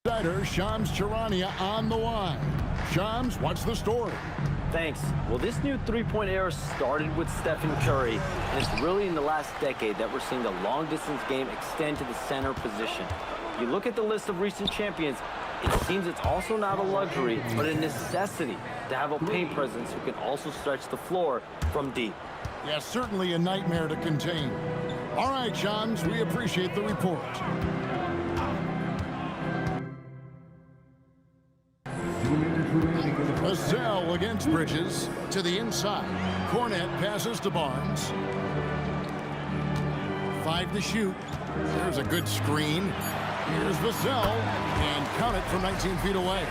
Decider, Shams Charania on the line. Shams, what's the story? Thanks. Well, this new three-point era started with Stephen Curry, and it's really in the last decade that we're seeing the long-distance game extend to the center position. You look at the list of recent champions, it seems it's also not a luxury, but a necessity to have a paint presence who can also stretch the floor from deep. Yeah, certainly a nightmare to contain. All right, Shams, we appreciate the report. Vassell against Bridges to the inside. Cornette passes to Barnes. 5 to shoot. There's a good screen. Here's Vassell, and count it from 19 feet away.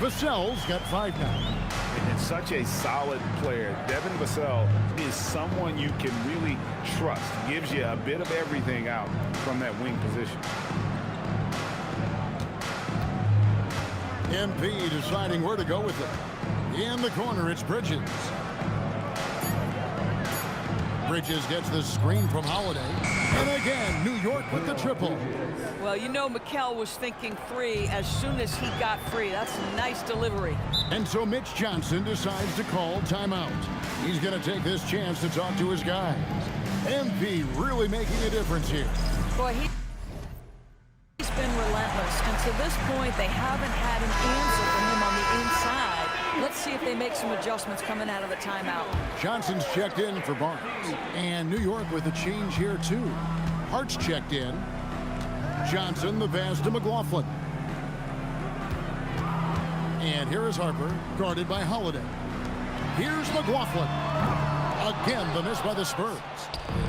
Vassell's got 5 now. And such a solid player. Devin Vassell is someone you can really trust. Gives you a bit of everything out from that wing position. MP deciding where to go with it. In the corner, it's Bridges. Bridges gets the screen from Holiday. And again, New York with the triple. Well, you know Mikal was thinking 3 as soon as he got free. That's a nice delivery. And so Mitch Johnson decides to call timeout. He's going to take this chance to talk to his guys. MP really making a difference here. Boy, he's been relentless. And to this point, they haven't had an answer from him on the inside. Let's see if they make some adjustments coming out of the timeout. Johnson's checked in for Barnes. And New York with a change here, too. Hart's checked in. Johnson, the pass to McLaughlin. And here is Harper, guarded by Holiday. Here's McLaughlin. Again, the miss by the Spurs.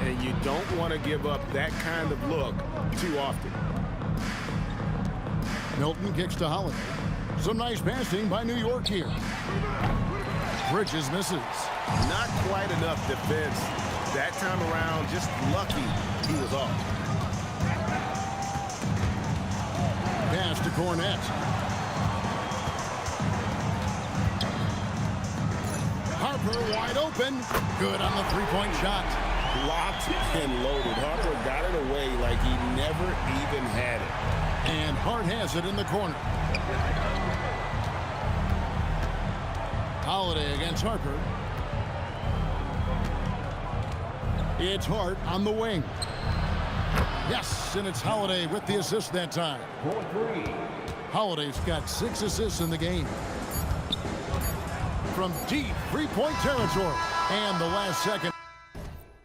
And you don't want to give up that kind of look too often. Milton kicks to Holiday. Some nice passing by New York here. Bridges misses. Not quite enough defense that time around. Just lucky he was off. Pass to Cornette. Harper wide open. Good on the three-point shot. Locked and loaded. Harper got it away like he never even had it. And Hart has it in the corner. Holiday against Harper. It's Hart on the wing. Yes, and it's Holiday with the assist that time. Holiday's got 6 assists in the game. From deep three-point territory. And the last second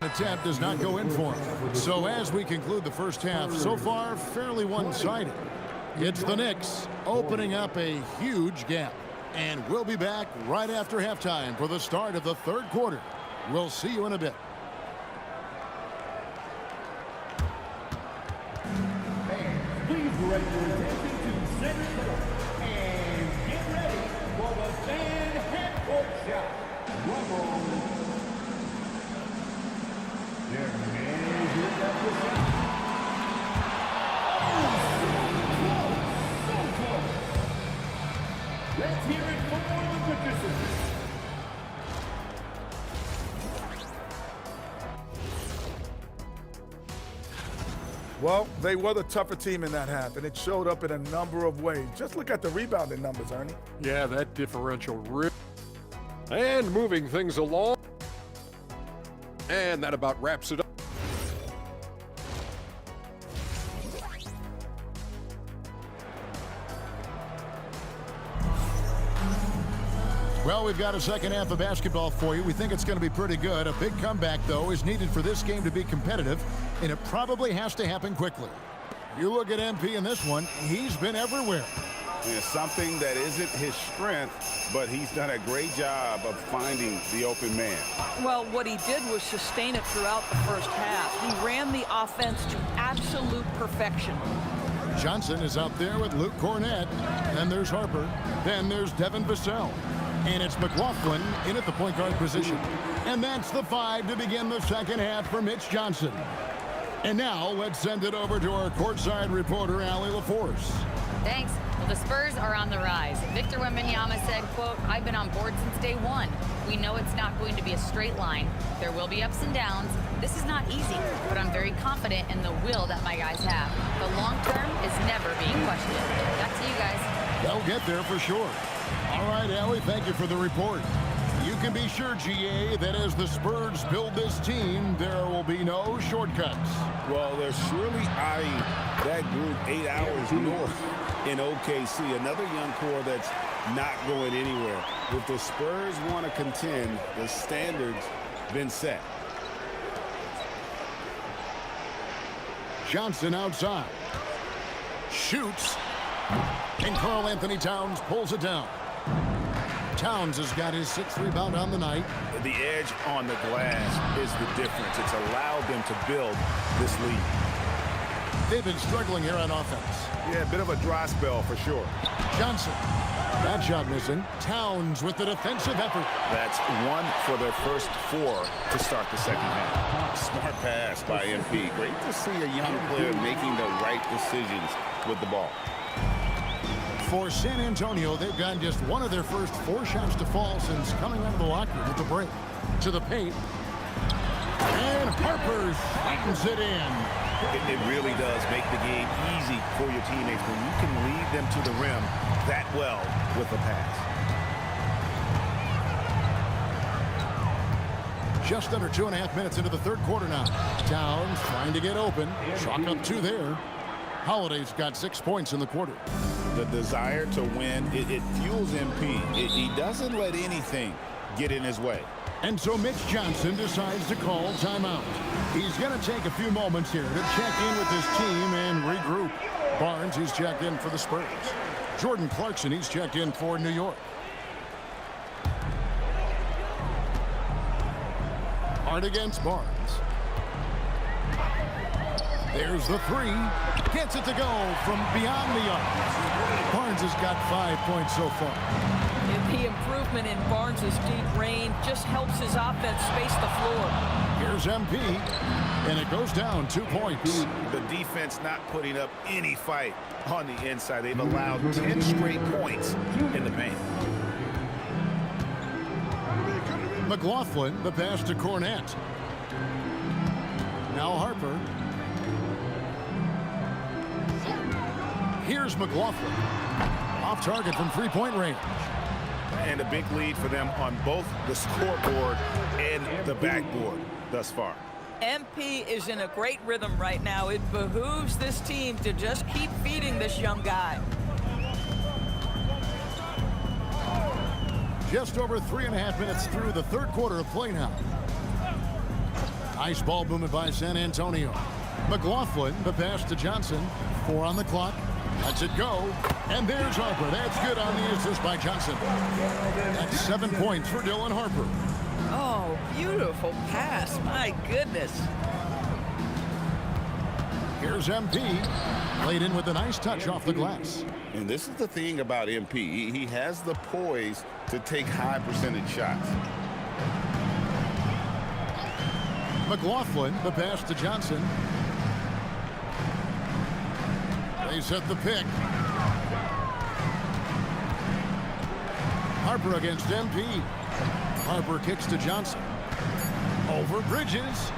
attempt does not go in for him. So as we conclude the first half, so far fairly one-sided. It's the Knicks opening up a huge gap. And we'll be back right after halftime for the start of the third quarter. We'll see you in a bit. Please direct your attention to center court and get ready for the fan half-court shot. Rumble. There man is with that shot. So close. Let's hear it for the participants. Well, they were the tougher team in that half, and it showed up in a number of ways. Just look at the rebounding numbers, Ernie. Yeah, that differential really. And moving things along. And that about wraps it up. Well, we've got a second half of basketball for you. We think it's going to be pretty good. A big comeback, though, is needed for this game to be competitive, and it probably has to happen quickly. You look at MP in this one, he's been everywhere. It's something that isn't his strength, but he's done a great job of finding the open man. Well, what he did was sustain it throughout the first half. He ran the offense to absolute perfection. Johnson is out there with Luke Cornette. Then there's Harper. Then there's Devin Vassell. And it's McLaughlin in at the point guard position. And that's the 5 to begin the second half for Mitch Johnson. And now let's send it over to our courtside reporter, Allie LaForce. Thanks. Well, the Spurs are on the rise. Victor Wembanyama said, quote, "I've been on board since day one. We know it's not going to be a straight line. There will be ups and downs. This is not easy, but I'm very confident in the will that my guys have. The long term is never being questioned." Back to you guys. They'll get there for sure. All right, Allie, thank you for the report. You can be sure, GA, that as the Spurs build this team, there will be no shortcuts. Well, they're surely eyeing that group 8 hours north in OKC. Another young core that's not going anywhere. If the Spurs want to contend, the standard's been set. Johnson outside. Shoots. And Karl Anthony Towns pulls it down. Towns has got his 6th rebound on the night. The edge on the glass is the difference. It's allowed them to build this lead. They've been struggling here on offense. Yeah, a bit of a dry spell for sure. Johnson. That shot missing. Towns with the defensive effort. That's 1 for their first 4 to start the second half. Smart pass by MP. Great to see a young player making the right decisions with the ball. For San Antonio, they've gotten just one of their first 4 shots to fall since coming out of the locker room at the break. To the paint. And Harper slams it in. It really does make the game easy for your teammates when you can lead them to the rim that well with a pass. Just under 2.5 minutes into the third quarter now. Towns trying to get open. Chalk up 2 there. Holiday's got 6 points in the quarter. The desire to win, it fuels MP. He doesn't let anything get in his way. And so Mitch Johnson decides to call timeout. He's going to take a few moments here to check in with his team and regroup. Barnes, he's checked in for the Spurs. Jordan Clarkson, he's checked in for New York. Hard against Barnes. There's the 3. Gets it to go from beyond the arc. Barnes has got 5 points so far. The improvement in Barnes' deep range just helps his offense space the floor. Here's MP, and it goes down 2 points. The defense not putting up any fight on the inside. They've allowed 10 straight points in the paint. McLaughlin, the pass to Cornette. Now Harper. Here's McLaughlin. Off target from 3-point range. And a big lead for them on both the scoreboard and the backboard thus far. MP is in a great rhythm right now. It behooves this team to just keep feeding this young guy. Just over 3.5 minutes through the third quarter of play now. Nice ball movement by San Antonio. McLaughlin, the pass to Johnson. 4 on the clock. Lets it go. And there's Harper. That's good on the assist by Johnson. That's 7 points for Dylan Harper. Oh, beautiful pass. My goodness. Here's MP. Played in with a nice touch off the glass. And this is the thing about MP. He has the poise to take high percentage shots. McLaughlin, the pass to Johnson. They set the pick. Harper against MP. Harper kicks to Johnson. Over Bridges.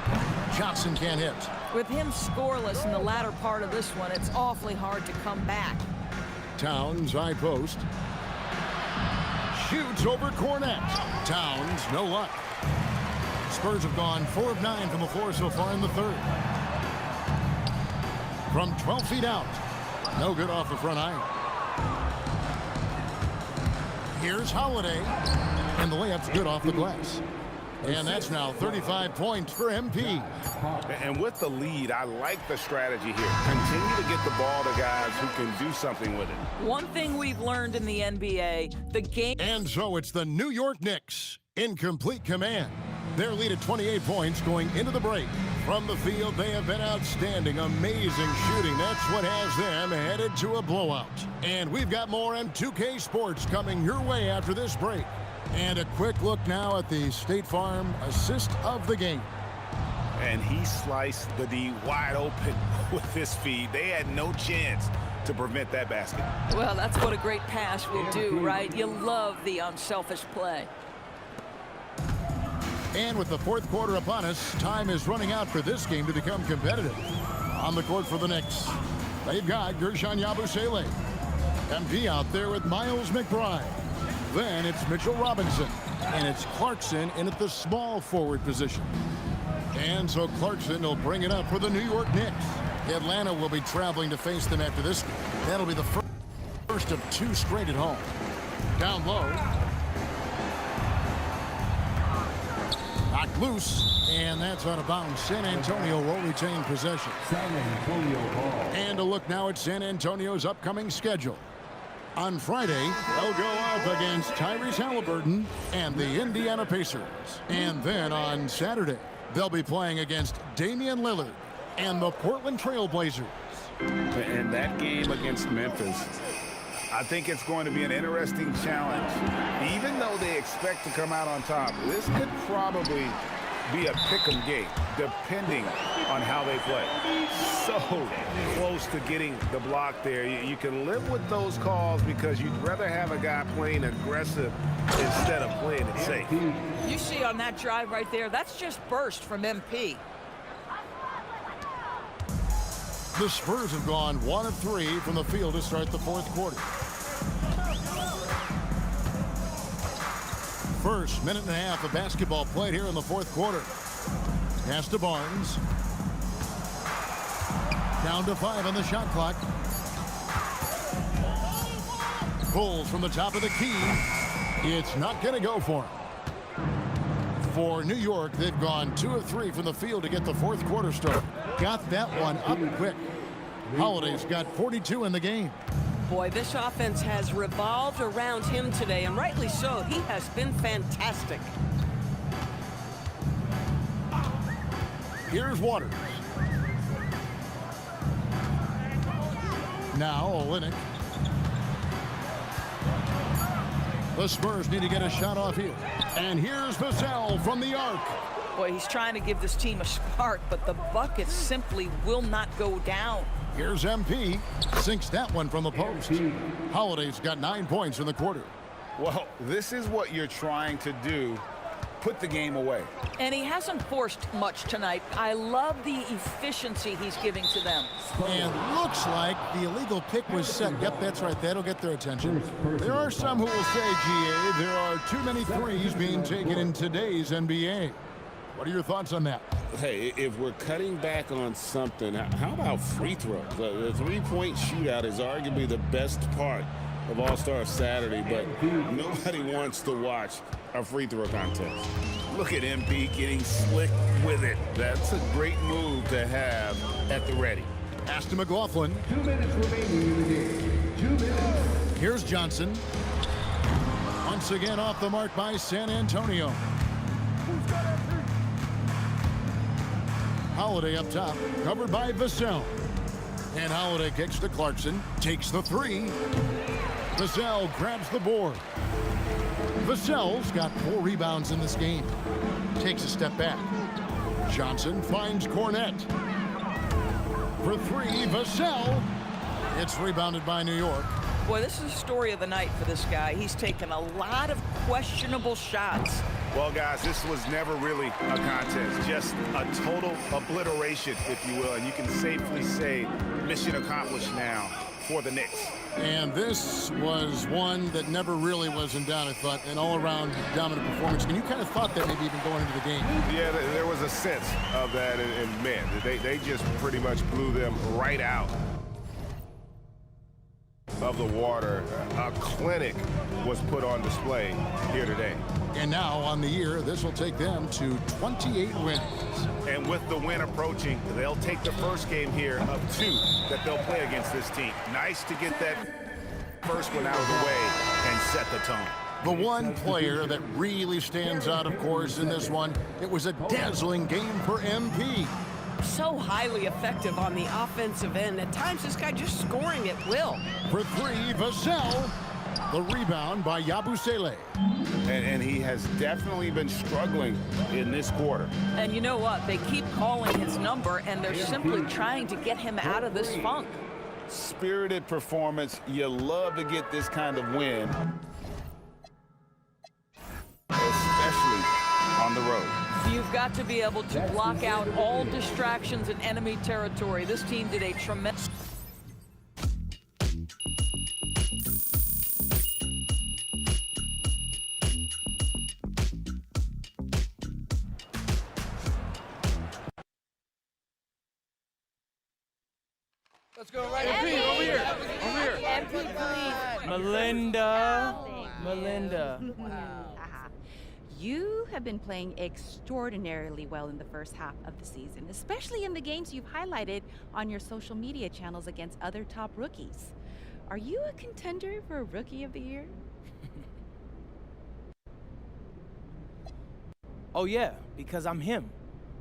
Johnson can't hit. With him scoreless in the latter part of this one, it's awfully hard to come back. Towns, high post. Shoots over Cornette. Towns, no luck. Spurs have gone 4 of 9 from the floor so far in the third. From 12 feet out. No good off the front iron. Here's Holiday. And the layup's good off the glass. And that's now 35 points for MP. And with the lead, I like the strategy here. Continue to get the ball to guys who can do something with it. One thing we've learned in the NBA, the game... And so it's the New York Knicks in complete command. Their lead at 28 points going into the break. From the field, they have been outstanding. Amazing shooting. That's what has them headed to a blowout. And we've got more on 2K Sports coming your way after this break. And a quick look now at the State Farm assist of the game. And he sliced the D wide open with his feed. They had no chance to prevent that basket. Well, that's what a great pass will do, right? You love the unselfish play. And with the fourth quarter upon us, time is running out for this game to become competitive. On the court for the Knicks, they've got Guerschon Yabusele. MP out there with Miles McBride. Then it's Mitchell Robinson. And it's Clarkson in at the small forward position. And so Clarkson will bring it up for the New York Knicks. Atlanta will be traveling to face them after this game. That'll be the first of 2 straight at home. Down low. Knocked loose. And that's out of bounds. San Antonio will retain possession. San Antonio ball. And a look now at San Antonio's upcoming schedule. On Friday, they'll go up against Tyrese Halliburton and the Indiana Pacers. And then on Saturday, they'll be playing against Damian Lillard and the Portland Trail Blazers. And that game against Memphis, I think it's going to be an interesting challenge. Even though they expect to come out on top, this could probably be a pick'em game, depending on how they play. So close to getting the block there. You can live with those calls because you'd rather have a guy playing aggressive instead of playing it safe. You see on that drive right there, that's just burst from MP. The Spurs have gone 1 of 3 from the field to start the fourth quarter. First minute and a half of basketball played here in the fourth quarter. Pass to Barnes. Down to 5 on the shot clock. Pulls from the top of the key. It's not going to go for him. For New York, they've gone 2 of 3 from the field to get the fourth quarter started. Got that one up quick. Holiday's got 42 in the game. Boy, this offense has revolved around him today, and rightly so. He has been fantastic. Here's Waters. Now Olynyk. The Spurs need to get a shot off here. And here's Vassell from the arc. Boy, he's trying to give this team a spark, but the bucket simply will not go down. Here's MP. Sinks that one from the post. Holiday's got 9 points in the quarter. Well, this is what you're trying to do. Put the game away. And he hasn't forced much tonight. I love the efficiency he's giving to them. And looks like the illegal pick was set. Yep, that's right. That'll get their attention. There are some who will say, GA, there are too many threes being taken in today's NBA. What are your thoughts on that? Hey, if we're cutting back on something, how about free throws? The three-point shootout is arguably the best part of All-Star Saturday, but nobody wants to watch a free throw contest. Look at MP getting slick with it. That's a great move to have at the ready. Pass to McLaughlin. 2 minutes remaining in the game. 2 minutes. Here's Johnson. Once again off the mark by San Antonio. Holiday up top, covered by Vassell. And Holiday kicks to Clarkson, takes the 3. Vassell grabs the board. Vassell's got 4 rebounds in this game. Takes a step back. Johnson finds Cornette. For 3, Vassell. It's rebounded by New York. Boy, this is the story of the night for this guy. He's taken a lot of questionable shots. Well, guys, this was never really a contest, just a total obliteration, if you will. And you can safely say mission accomplished now for the Knicks. And this was one that never really was in doubt, I thought, an all-around dominant performance. And you kind of thought that maybe even going into the game. Yeah, there was a sense of that, and man, they just pretty much blew them right out of the water. A clinic was put on display here today. And now on the year, this will take them to 28 wins. And with the win approaching, they'll take the first game here of 2 that they'll play against this team. Nice to get that first one out of the way and set the tone. The one player that really stands out, of course, in this one, it was a dazzling game for MP. So highly effective on the offensive end. At times, this guy just scoring at will. For 3, Vassell. The rebound by Yabusele. And he has definitely been struggling in this quarter. And you know what? They keep calling his number, and they're simply trying to get him out of this funk. spirited performance. You love to get this kind of win, especially on the road. You've got to be able to block out all distractions in enemy territory. This team did a tremendous... Let's go right MP, over here. Over here. MP, please. Melinda. You have been playing extraordinarily well in the first half of the season, especially in the games you've highlighted on your social media channels against other top rookies. Are you a contender for Rookie of the Year? Oh yeah, because I'm him.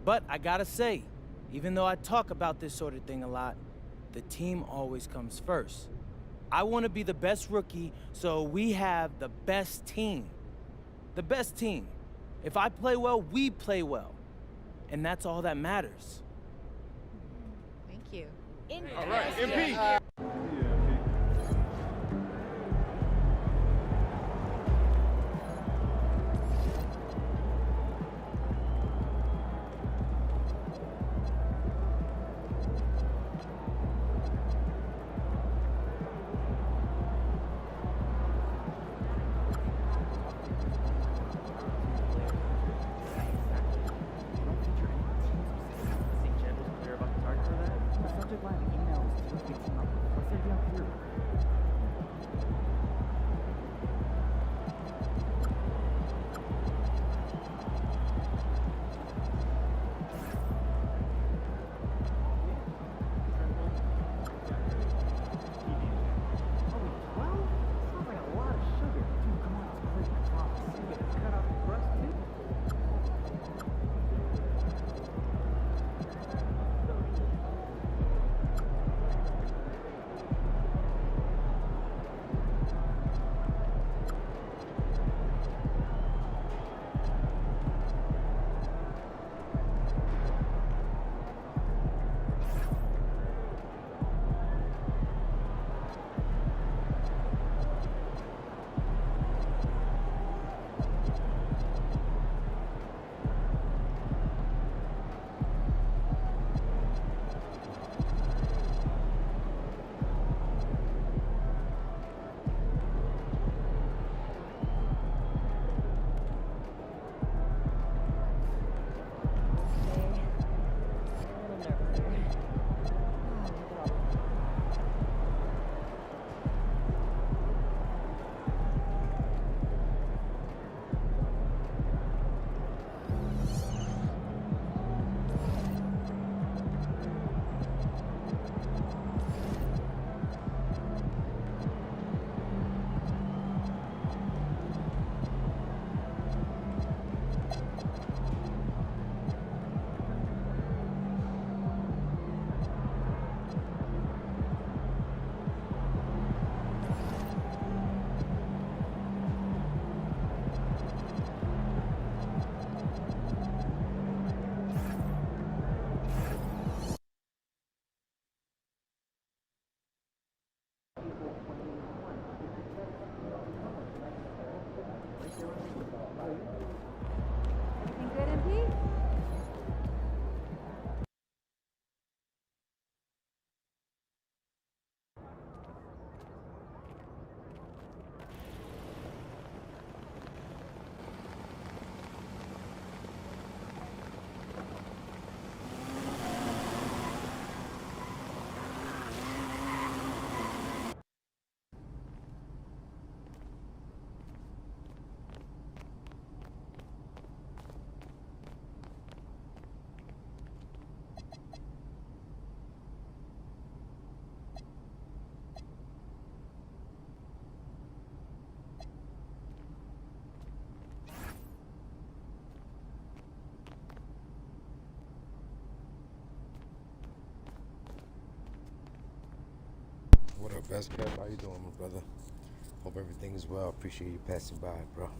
But I gotta say, even though I talk about this sort of thing a lot, the team always comes first. I want to be the best rookie, so we have the best team. The best team. If I play well, we play well. And that's all that matters. Thank you. All right, MP. Everything good, MP? What up, best Kev? How you doing, my brother? Hope everything is well. Appreciate you passing by, bro.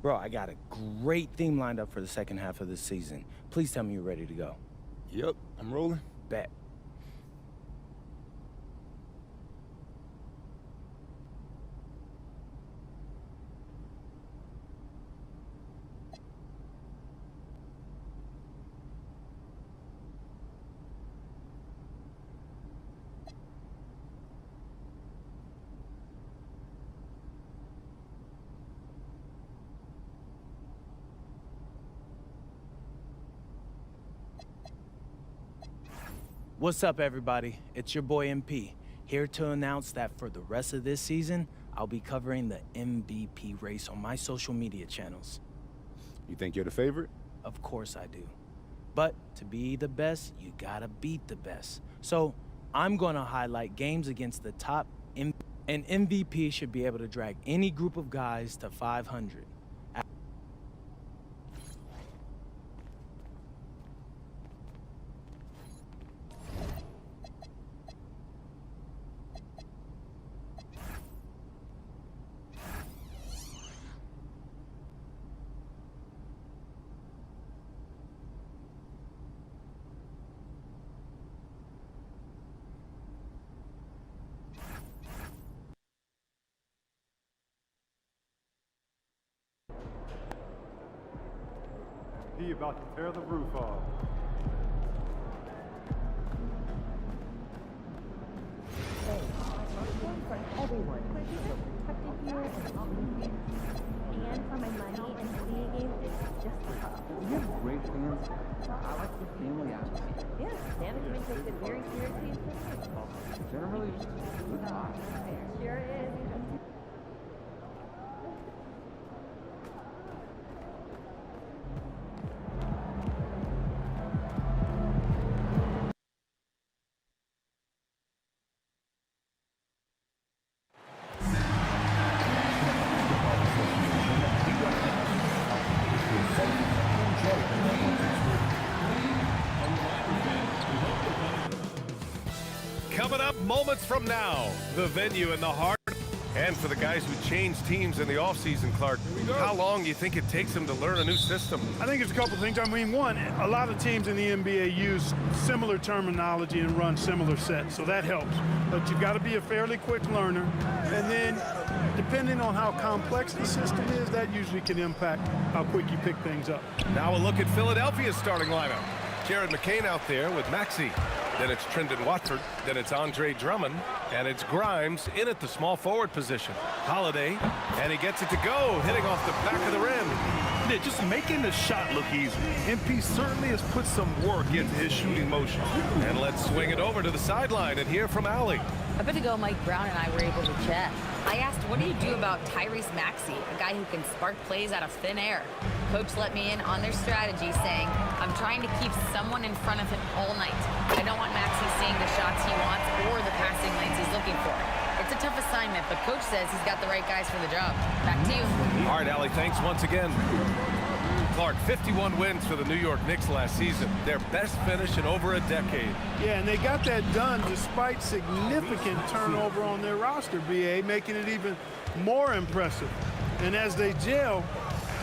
Bro, I got a great theme lined up for the second half of the season. Please tell me you're ready to go. Yep, I'm rolling. Bet. What's up, everybody? It's your boy MP, here to announce that for the rest of this season, I'll be covering the MVP race on my social media channels. You think you're the favorite? Of course I do. But to be the best, you gotta beat the best. So I'm gonna highlight games against the top An MVP should be able to drag any group of guys to 500. He about to tear the roof off. For everyone, so protected you and all you. And for my money and video games, it's just tough. You have great fans. I like the family atmosphere. Yeah, management takes it very seriously. Generally, good vibes. Sure is. Coming up moments from now, the venue in the heart. And for the guys who change teams in the offseason, Clark, how long do you think it takes them to learn a new system? I think it's a couple things. I mean, one, a lot of teams in the NBA use similar terminology and run similar sets, so that helps. But you've got to be a fairly quick learner. And then, depending on how complex the system is, that usually can impact how quick you pick things up. Now a look at Philadelphia's starting lineup. Jared McCain out there with Maxey. Then it's Trendon Watford. Then it's Andre Drummond. And it's Grimes in at the small forward position. Holiday, and he gets it to go, hitting off the back of the rim. Yeah, just making the shot look easy. MP certainly has put some work into his shooting motion. And let's swing it over to the sideline and hear from Allie. A bit ago, Mike Brown and I were able to chat. I asked, what do you do about Tyrese Maxey, a guy who can spark plays out of thin air? Coach let me in on their strategy, saying, I'm trying to keep someone in front of him all night. I don't want Maxey seeing the shots he wants or the passing lanes he's looking for. It's a tough assignment, but Coach says he's got the right guys for the job. Back to you. All right, Allie, thanks once again. Clark, 51 wins for the New York Knicks last season. Their best finish in over a decade. Yeah, and they got that done despite significant turnover on their roster, BA, making it even more impressive. And as they gel,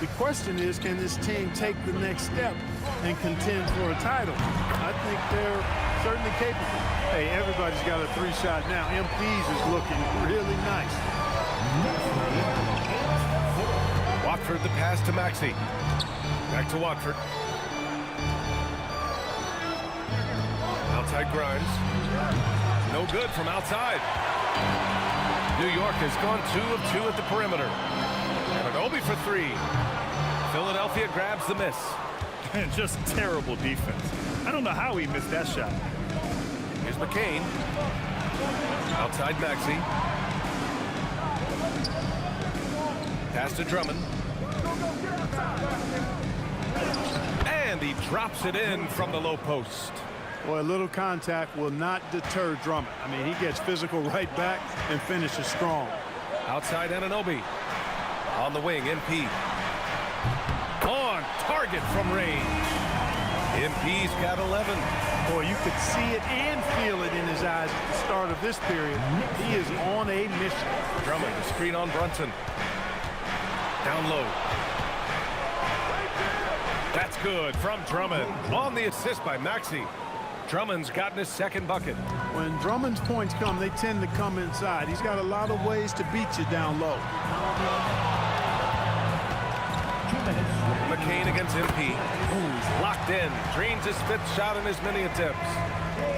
the question is, can this team take the next step and contend for a title? I think they're certainly capable. Hey, everybody's got a three-shot now. MP's is looking really nice. Watford the pass to Maxey. Back to Watford. Outside Grimes. No good from outside. New York has gone 2 of 2 at the perimeter. And Anunoby for 3. Philadelphia grabs the miss. And just terrible defense. I don't know how he missed that shot. Here's McCain. Outside Maxey. Pass to Drummond. And he drops it in from the low post. Boy, a little contact will not deter Drummond. I mean, he gets physical right back and finishes strong. Outside Anunoby. On the wing, MP. On target from range. MP's got 11. Boy, you could see it and feel it in his eyes at the start of this period. He is on a mission. Drummond, the screen on Brunson. Down low. That's good from Drummond. On the assist by Maxey. Drummond's gotten his second bucket. When Drummond's points come, they tend to come inside. He's got a lot of ways to beat you down low. McCain against MP. Locked in. Drains his 5th shot in his many attempts.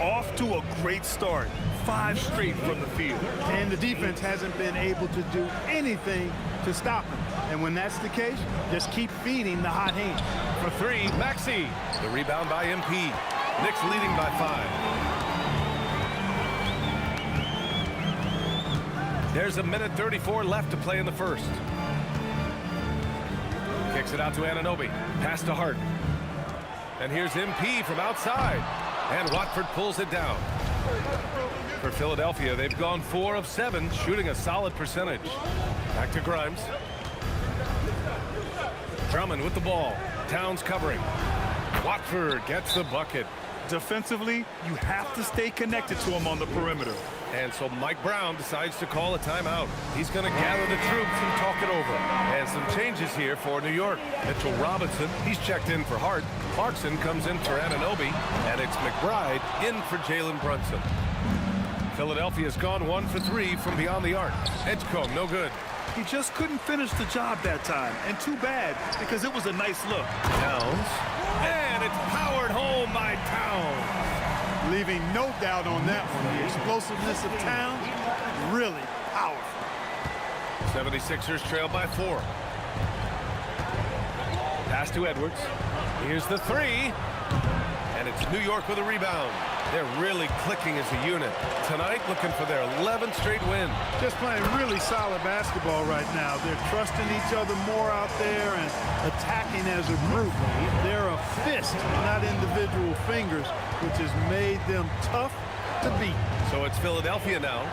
Off to a great start. 5 straight from the field. And the defense hasn't been able to do anything to stop him. And when that's the case, just keep feeding the hot hand. For 3, Maxey. The rebound by MP. Knicks leading by 5. There's 1:34 left to play in the first. Kicks it out to Anunoby. Pass to Hart. And here's MP from outside. And Watford pulls it down. For Philadelphia, they've gone 4 of 7, shooting a solid percentage. Back to Grimes. Drummond with the ball. Towns covering. Watford gets the bucket. Defensively, you have to stay connected to him on the perimeter. And so Mike Brown decides to call a timeout. He's going to gather the troops and talk it over. And some changes here for New York. Mitchell Robinson, he's checked in for Hart. Clarkson comes in for Anunoby. And it's McBride in for Jalen Brunson. Philadelphia's gone 1 for 3 from beyond the arc. Edgecombe, no good. He just couldn't finish the job that time. And too bad, because it was a nice look. Towns. And it's powered home by Towns. Leaving no doubt on that one. The explosiveness of Towns, really powerful. 76ers trail by 4. Pass to Edwards. Here's the 3. And it's New York with a rebound. They're really clicking as a unit. Tonight, looking for their 11th straight win. Just playing really solid basketball right now. They're trusting each other more out there and attacking as a group. They're a fist, not individual fingers, which has made them tough to beat. So it's Philadelphia now.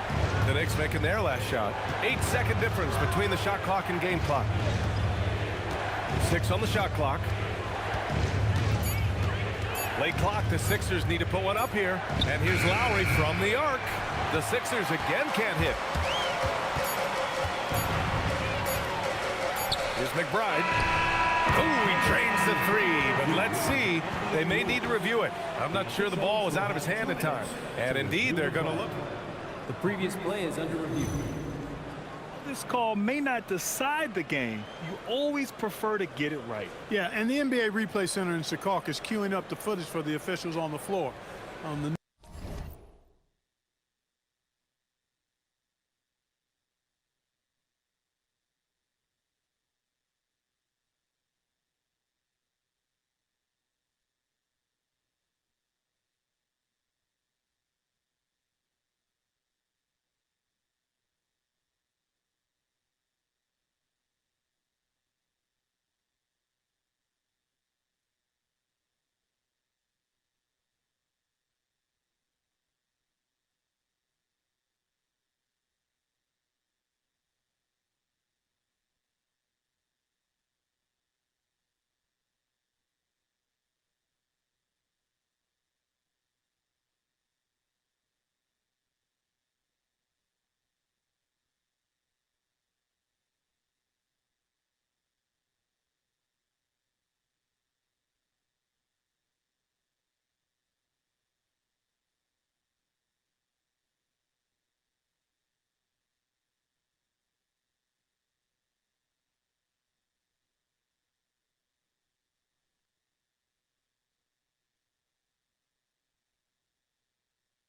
The Knicks making their last shot. 8-second difference between the shot clock and game clock. 6 on the shot clock. Late clock, the Sixers need to put one up here. And here's Lowry from the arc. The Sixers again can't hit. Here's McBride. Oh, he drains the 3, but let's see. They may need to review it. I'm not sure the ball was out of his hand at time. And indeed, they're going to look. The previous play is under review. This call may not decide the game. You always prefer to get it right. Yeah, and the NBA Replay Center in Secaucus is queuing up the footage for the officials on the floor.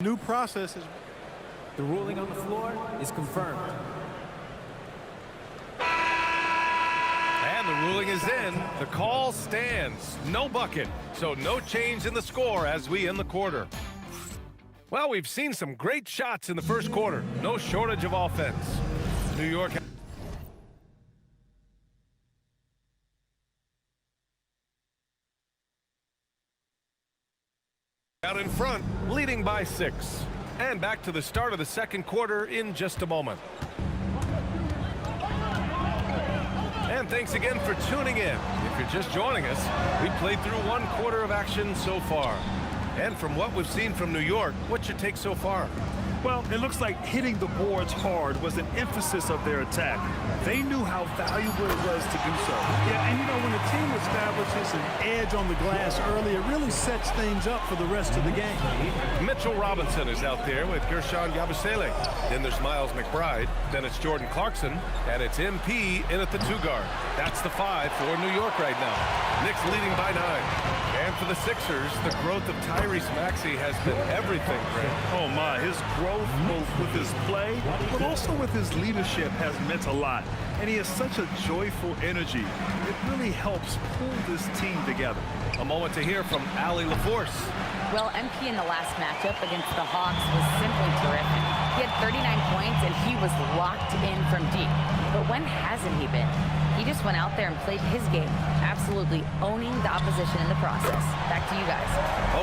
New process is. The ruling on the floor is confirmed. And the ruling is in. The call stands. No bucket. So no change in the score as we end the quarter. Well, we've seen some great shots in the first quarter. No shortage of offense. New York. Out in front, leading by 6. And back to the start of the second quarter in just a moment. And thanks again for tuning in. If you're just joining us, we played through 1 quarter of action so far. And from what we've seen from New York, what's your take so far? Well, it looks like hitting the boards hard was an emphasis of their attack. They knew how valuable it was to do so. Yeah, and you know, when a team establishes an edge on the glass early, it really sets things up for the rest of the game. Mitchell Robinson is out there with Gershon Yabusele. Then there's Miles McBride. Then it's Jordan Clarkson. And it's MP in at the 2 guard. That's the 5 for New York right now. Knicks leading by 9. And for the Sixers, the growth of Tyrese Maxey has been everything, Grant. Oh, my. His growth, both with his play, but also with his leadership, has meant a lot. And he has such a joyful energy. It really helps pull this team together. A moment to hear from Allie LaForce. Well, MP in the last matchup against the Hawks was simply terrific. He He had 39 points, and he was locked in from deep. But when hasn't he been? He just went out there and played his game, absolutely owning the opposition in the process. Back to you guys.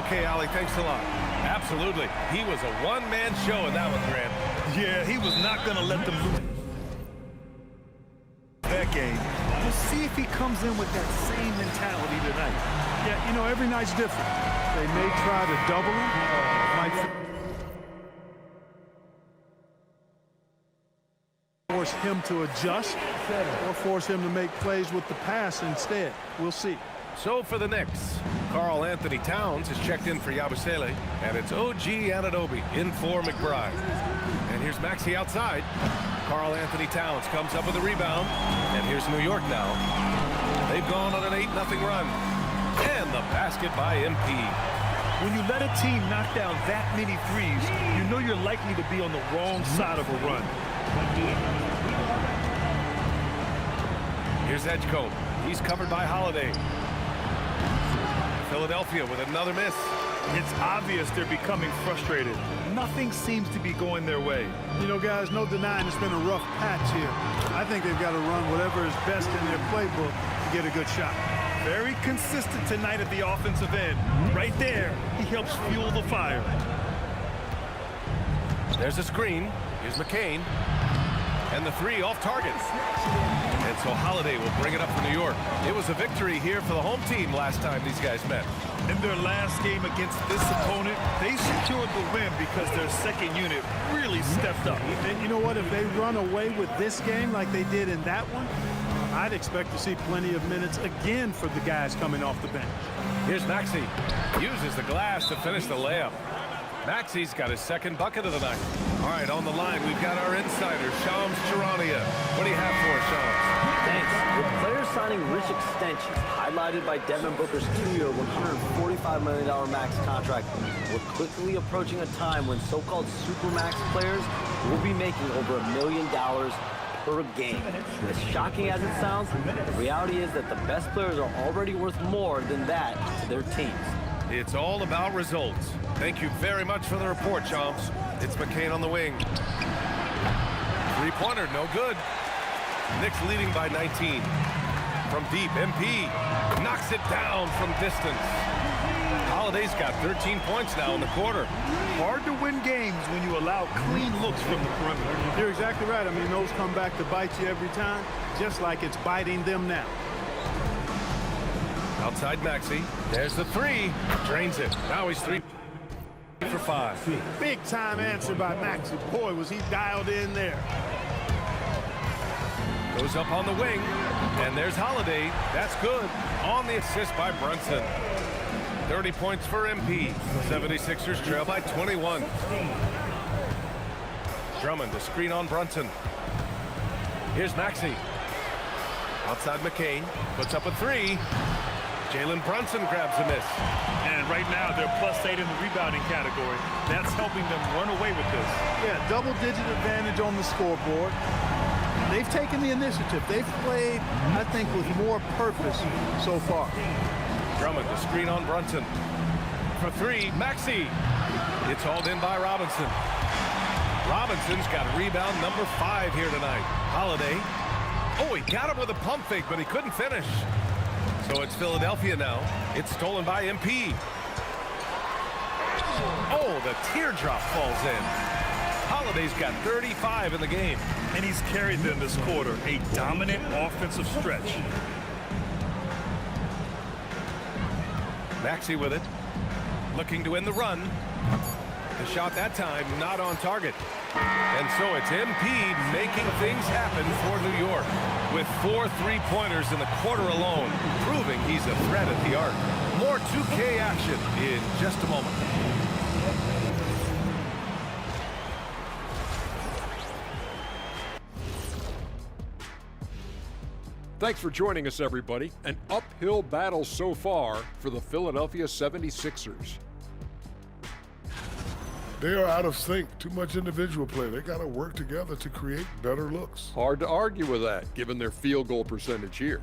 Okay, Allie, thanks a lot. Absolutely. He was a one-man show in that one, Grant. Yeah, he was not going to let them lose that game. We'll see if he comes in with that same mentality tonight. Yeah, you know, every night's different. They may try to double him. Might force him to adjust or force him to make plays with the pass instead. We'll see. So for the Knicks, Karl Anthony Towns has checked in for Yabusele, and it's OG Anunoby in for McBride. And here's Maxey outside. Karl Anthony Towns comes up with a rebound, and here's New York now. They've gone on an 8-0 run. And the basket by MP. When you let a team knock down that many threes, you know you're likely to be on the wrong side of a run. Here's Edgecombe. He's covered by Holiday. Philadelphia with another miss. It's obvious they're becoming frustrated. Nothing seems to be going their way. You know, guys, no denying it's been a rough patch here. I think they've got to run whatever is best in their playbook to get a good shot. Very consistent tonight at the offensive end. Right there, he helps fuel the fire. There's a screen. Here's McCain. And the three off target. And so Holiday will bring it up for New York. It was a victory here for the home team last time these guys met. In their last game against this opponent, they secured the win because their second unit really stepped up. And you know what? If they run away with this game like they did in that one, I'd expect to see plenty of minutes again for the guys coming off the bench. Here's Maxey. Uses the glass to finish the layup. Maxey's got his second bucket of the night. All right, on the line, we've got our insider, Shams Charania. What do you have for us, Shams? Thanks. With players signing rich extensions, highlighted by Devin Booker's 2-year, $145 million max contract, we're quickly approaching a time when so-called supermax players will be making over $1 million per game. As shocking as it sounds, the reality is that the best players are already worth more than that to their teams. It's all about results. Thank you very much for the report, Shams. It's McCain on the wing. Three-pointer, no good. Knicks leading by 19. From deep, MP knocks it down from distance. Holiday's got 13 points now in the quarter. Hard to win games when you allow clean looks from the perimeter. You're exactly right. I mean, those come back to bite you every time, just like it's biting them now. Outside Maxey. There's the three. Drains it. Now he's 3 for 5. Big time answer by Maxey. Boy, was he dialed in there. Goes up on the wing. And there's Holiday. That's good. On the assist by Brunson. 30 points for MP. 76ers trail by 21. Drummond, the screen on Brunson. Here's Maxey. Outside McCain. Puts up a three. Jalen Brunson grabs a miss. And right now, they're +8 in the rebounding category. That's helping them run away with this. Yeah, double-digit advantage on the scoreboard. They've taken the initiative. They've played, I think, with more purpose so far. Drummond, the screen on Brunson. For three, Maxey. It's hauled in by Robinson. Robinson's got rebound number 5 here tonight. Holiday. Oh, he got him with a pump fake, but he couldn't finish. So it's Philadelphia now. It's stolen by MP. Oh, the teardrop falls in. Holiday's got 35 in the game. And he's carried them this quarter. A dominant offensive stretch. Maxey with it. Looking to win the run. The shot that time not on target. And so it's MP making things happen for New York with 4 3-pointers in the quarter alone, proving he's a threat at the arc. More 2K action in just a moment. Thanks for joining us, everybody. An uphill battle so far for the Philadelphia 76ers. They are out of sync. Too much individual play. They got to work together to create better looks. Hard to argue with that, given their field goal percentage here.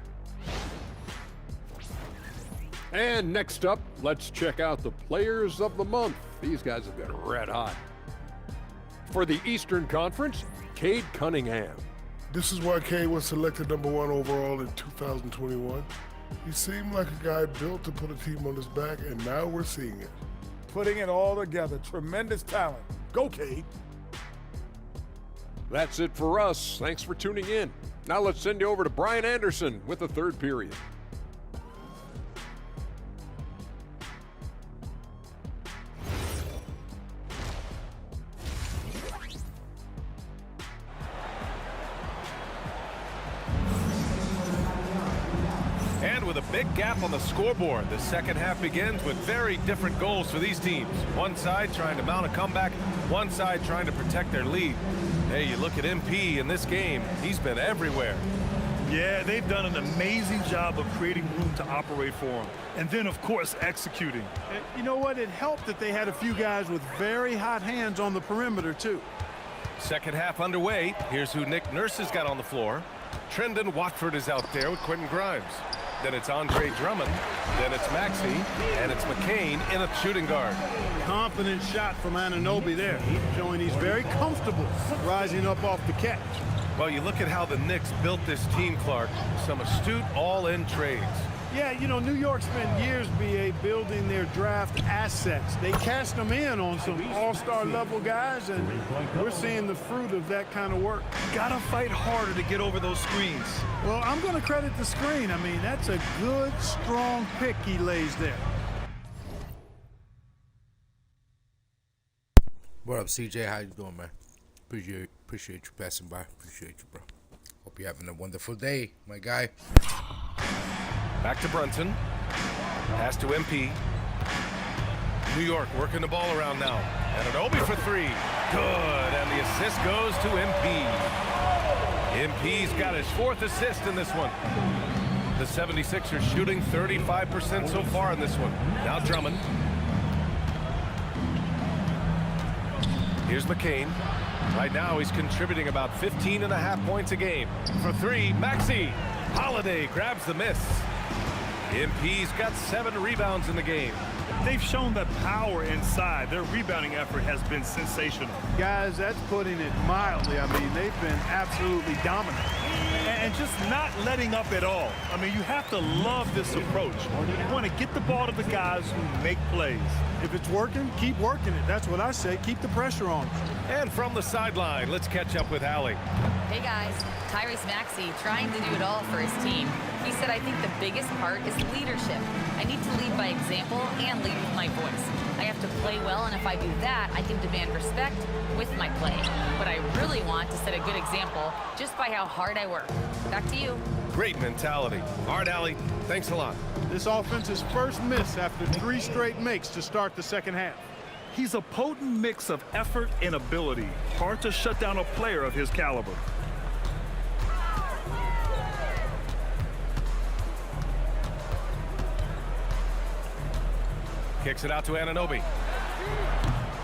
And next up, let's check out the Players of the Month. These guys have been red hot. For the Eastern Conference, Cade Cunningham. This is why Cade was selected #1 overall in 2021. He seemed like a guy built to put a team on his back, and now we're seeing it. Putting it all together. Tremendous talent. Go, Cade. That's it for us. Thanks for tuning in. Now let's send you over to Brian Anderson with the third period. And with a big gap on the scoreboard, the second half begins with very different goals for these teams. One side trying to mount a comeback, one side trying to protect their lead. Hey, you look at MP in this game, he's been everywhere. Yeah, they've done an amazing job of creating room to operate for him. And then, of course, executing. And you know what? It helped that they had a few guys with very hot hands on the perimeter, too. Second half underway. Here's who Nick Nurse has got on the floor. Trendon Watford is out there with Quentin Grimes. Then it's Andre Drummond. Then it's Maxey. And it's McCain in a shooting guard. Confident shot from Anunoby there, showing he's very comfortable rising up off the catch. Well, you look at how the Knicks built this team, Clark. Some astute all-in trades. Yeah, you know, New York spent years, B.A., building their draft assets. They cast them in on some all-star level guys, and we're seeing the fruit of that kind of work. Gotta fight harder to get over those screens. Well, I'm going to credit the screen. I mean, that's a good, strong pick he lays there. What up, CJ? How you doing, man? Appreciate you passing by. Appreciate you, bro. Hope you're having a wonderful day, my guy. Back to Brunson. Pass to MP. New York working the ball around now. Anunoby for three. Good. And the assist goes to MP. MP's got his fourth assist in this one. The 76ers shooting 35% so far in this one. Now Drummond. Here's McCain. Right now he's contributing about 15.5 points a game. For three, Maxey. Holiday grabs the miss. MP's got 7 rebounds in the game. They've shown that power inside. Their rebounding effort has been sensational. Guys, that's putting it mildly. I mean, they've been absolutely dominant. And just not letting up at all. I mean, you have to love this approach. You want to get the ball to the guys who make plays. If it's working, keep working it. That's what I say. Keep the pressure on. And from the sideline, let's catch up with Allie. Hey guys, Tyrese Maxey trying to do it all for his team. He said, I think the biggest part is leadership. I need to lead by example and lead with my voice. I have to play well, and if I do that, I can demand respect with my play. But I really want to set a good example just by how hard I work. Back to you. Great mentality. All right, Allie, thanks a lot. This offense's first miss after 3 straight makes to start the second half. He's a potent mix of effort and ability. Hard to shut down a player of his caliber. Kicks it out to Anunoby.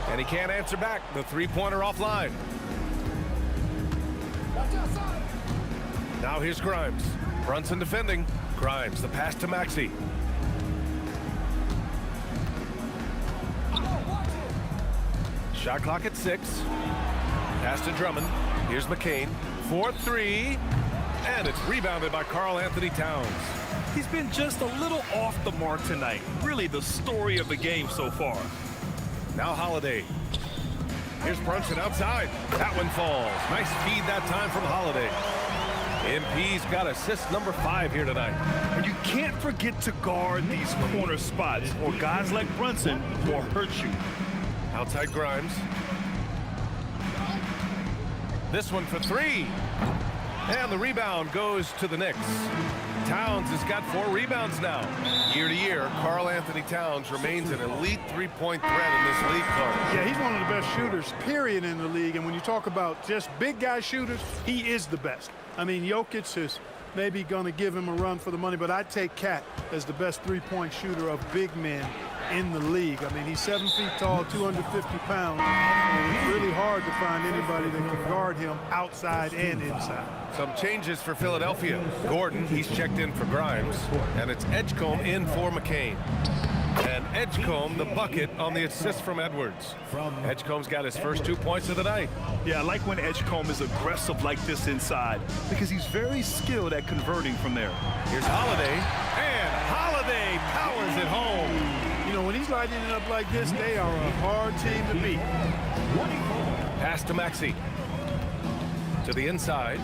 And he can't answer back. The three-pointer offline. Now here's Grimes. Brunson defending. Grimes, the pass to Maxey. Shot clock at 6. Pass to Drummond. Here's McCain. 4-3. And it's rebounded by Karl Anthony Towns. He's been just a little off the mark tonight. Really the story of the game so far. Now Holiday. Here's Brunson outside. That one falls. Nice feed that time from Holiday. MP's got assist number 5 here tonight. And you can't forget to guard these corner spots, or guys like Brunson will hurt you. Outside Grimes. This one for 3. And the rebound goes to the Knicks. Towns has got 4 rebounds now. Year to year, Karl Anthony Towns remains an elite three-point threat in this league, Clark. Yeah, he's one of the best shooters, period, in the league. And when you talk about just big guy shooters, he is the best. I mean, Jokic is maybe going to give him a run for the money, but I take Cat as the best three-point shooter of big men in the league. I mean, he's 7 feet tall, 250 pounds, and it's really hard to find anybody that can guard him outside and inside. Some changes for Philadelphia. Gordon, he's checked in for Grimes, and it's Edgecombe in for McCain. And Edgecombe the bucket on the assist from Edwards. Edgecombe's got his first 2 points of the night. Yeah, I like when Edgecombe is aggressive like this inside because he's very skilled at converting from there. Here's Holiday, and Holiday powers it home. You know, when he's lighting it up like this, they are a hard team to beat. Pass to Maxey. To the inside.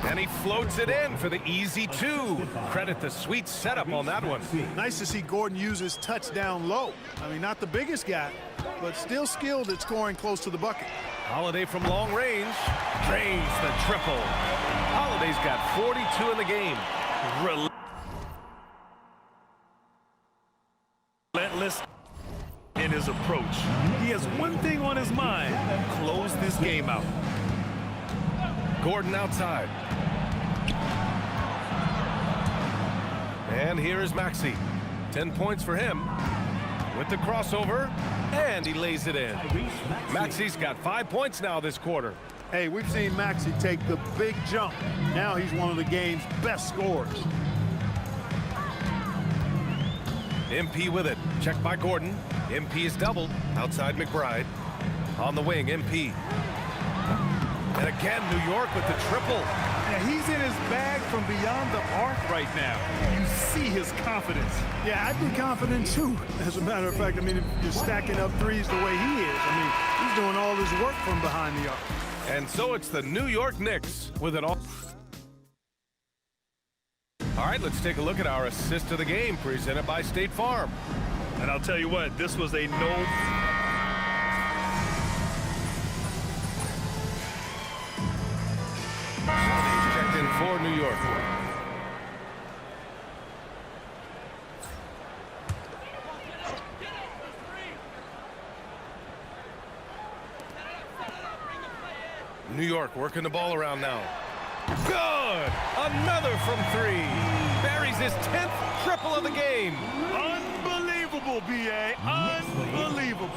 And he floats it in for the easy 2. Credit the sweet setup on that one. Nice to see Gordon use his touchdown low. I mean, not the biggest guy, but still skilled at scoring close to the bucket. Holiday from long range drains the triple. Holiday's got 42 in the game. Relentless in his approach. He has one thing on his mind: close this game out. Gordon outside. And here is Maxey. 10 points for him with the crossover, and he lays it in. Maxey's got 5 points now this quarter. Hey, we've seen Maxey take the big jump. Now he's one of the game's best scorers. MP with it. Checked by Gordon. MP is doubled. Outside McBride. On the wing, MP. And again, New York with the triple. Yeah, he's in his bag from beyond the arc right now. You see his confidence. Yeah, I'd be confident too. As a matter of fact, I mean, if you're stacking up threes the way he is, I mean, he's doing all his work from behind the arc. And so it's the New York Knicks with it all. All right, let's take a look at our assist of the game presented by State Farm. And I'll tell you what, this was a no. Checked in for New York. New York working the ball around now. Good! Another from 3. Buries his 10th triple of the game. Unbelievable, B.A. Unbelievable.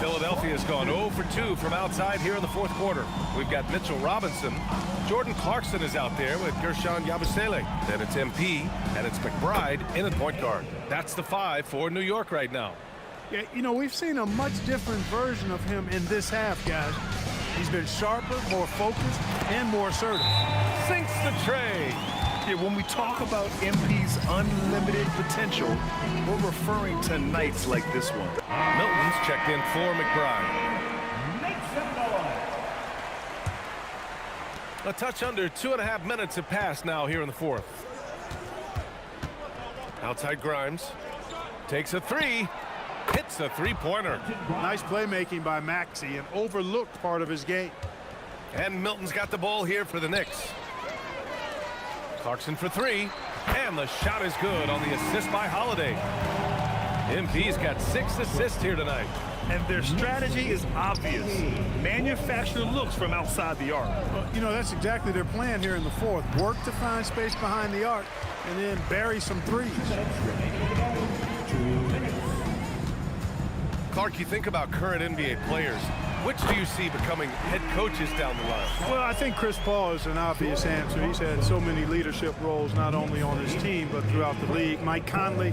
Philadelphia's gone 0 for 2 from outside here in the fourth quarter. We've got Mitchell Robinson. Jordan Clarkson is out there with Gershon Yabusele. Then it's MP, and it's McBride in at point guard. That's the 5 for New York right now. Yeah, you know, we've seen a much different version of him in this half, guys. He's been sharper, more focused, and more assertive. Sinks the tray. Yeah, when we talk about MP's unlimited potential, we're referring to nights like this one. Milton's checked in for McBride. A touch under 2.5 minutes have passed now here in the fourth. Outside Grimes. Takes a 3. Hits a 3-pointer. Nice playmaking by Maxey, an overlooked part of his game. And Milton's got the ball here for the Knicks. Clarkson for 3. And the shot is good on the assist by Holiday. MP's got 6 assists here tonight. And their strategy is obvious. Manufacture looks from outside the arc. Well, you know, that's exactly their plan here in the fourth. Work to find space behind the arc and then bury some threes. Clark, you think about current NBA players. Which do you see becoming head coaches down the line? Well, I think Chris Paul is an obvious answer. He's had so many leadership roles, not only on his team, but throughout the league. Mike Conley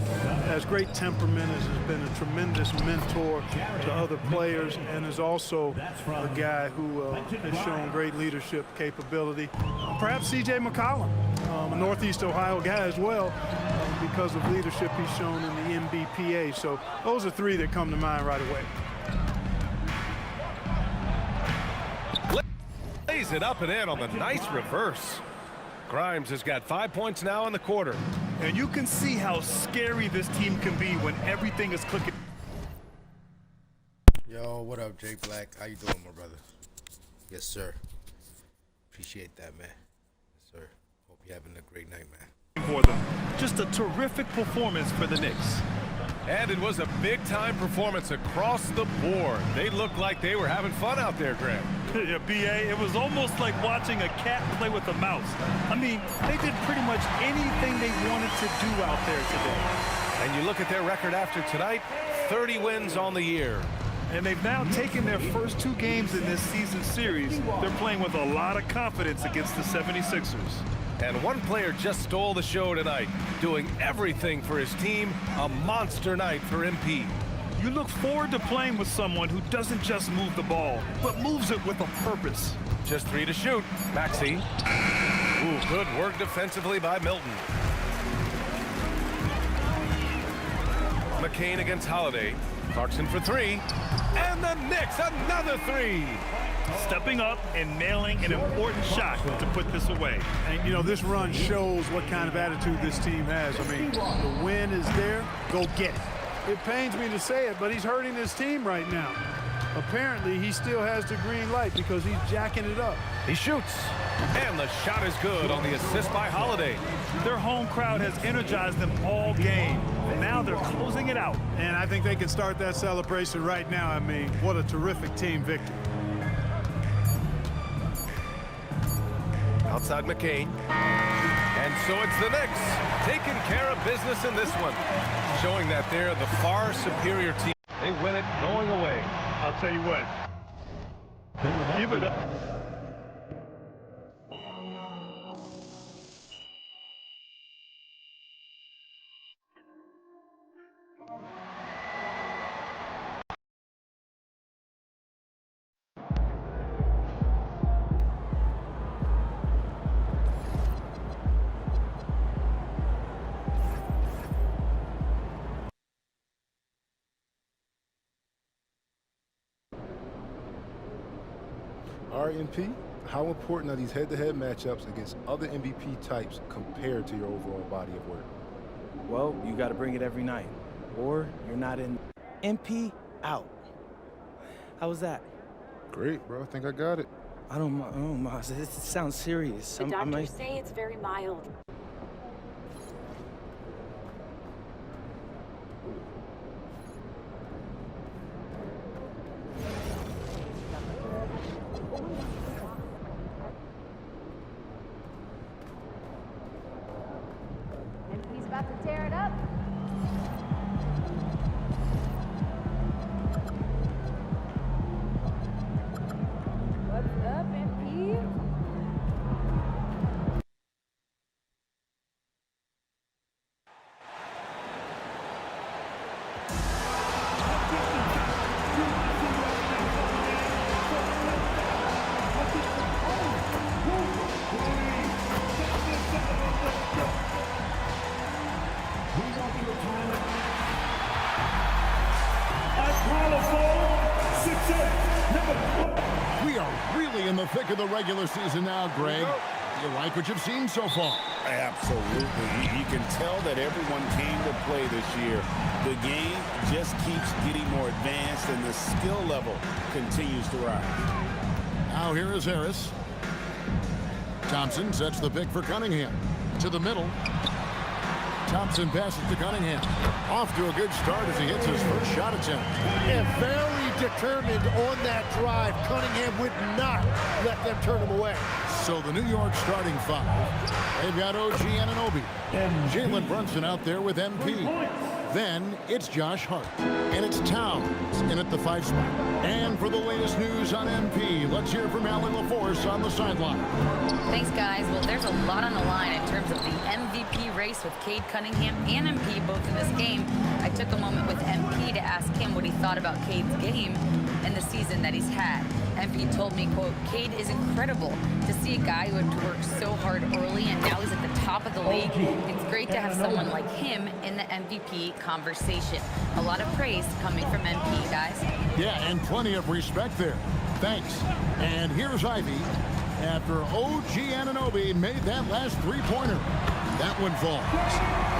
has great temperament, has been a tremendous mentor to other players, and is also a guy who has shown great leadership capability. Perhaps C.J. McCollum, a Northeast Ohio guy as well, because of leadership he's shown in the NBPA. So those are 3 that come to mind right away. Lays it up and in on the nice reverse. Grimes has got 5 points now in the quarter. And you can see how scary this team can be when everything is clicking. Yo, what up, Jay Black? How you doing, my brother? Yes, sir. Appreciate that, man. Yes, sir. Hope you're having a great night, man. For them. Just a terrific performance for the Knicks. And it was a big-time performance across the board. They looked like they were having fun out there, Grant. Yeah, B.A., it was almost like watching a cat play with a mouse. I mean, they did pretty much anything they wanted to do out there today. And you look at their record after tonight, 30 wins on the year. And they've now taken their first 2 games in this season series. They're playing with a lot of confidence against the 76ers. And one player just stole the show tonight, doing everything for his team. A monster night for MP. You look forward to playing with someone who doesn't just move the ball, but moves it with a purpose. Just 3 to shoot. Maxey. Ooh, good work defensively by Milton. McCain against Holiday. Clarkson for 3. And the Knicks, another 3. Stepping up and nailing an important shot to put this away. And, you know, this run shows what kind of attitude this team has. I mean, the win is there. Go get it. It pains me to say it, but he's hurting his team right now. Apparently, he still has the green light because he's jacking it up. He shoots. And the shot is good on the assist by Holiday. Their home crowd has energized them all game. Now they're closing it out. And I think they can start that celebration right now. I mean, what a terrific team victory. Outside McCain. And so it's the Knicks taking care of business in this one, showing that they're the far superior team. They win it going away. I'll tell you what. Give it up. RMP, how important are these head-to-head matchups against other MVP types compared to your overall body of work? Well, you got to bring it every night, or you're not in. MP out. How was that? Great, bro. I think I got it. I don't know. It sounds serious. The doctors say it's very mild. He's about to tear it up. What's up, MP? We are really in the thick of the regular season now, Greg. Do you like what you've seen so far? Absolutely. You can tell that everyone came to play this year. The game just keeps getting more advanced, and the skill level continues to rise. Now here is Harris. Thompson sets the pick for Cunningham. To the middle. Thompson passes to Cunningham. Off to a good start as he hits his first shot attempt. And very determined on that drive. Cunningham would not let them turn him away. So the New York starting five. They've got OG Anunoby. And Jalen Brunson out there with MP. Then it's Josh Hart. And it's Towns in at the 5 spot. And for the latest news on MP, let's hear from Allie LaForce on the sideline. Thanks, guys. Well, there's a lot on the line in terms of the MVP race with Cade Cunningham and MP both in this game. I took a moment with MP to ask him what he thought about Cade's game and the season that he's had. MP told me, quote, Cade is incredible to see a guy who had to work so hard early and now he's at the top of the league. It's great to have someone like him in the MVP conversation. A lot of praise coming from MP, guys. Yeah, and plenty of respect there. Thanks. And here's Ivy after OG Anunoby made that last three-pointer. That one falls.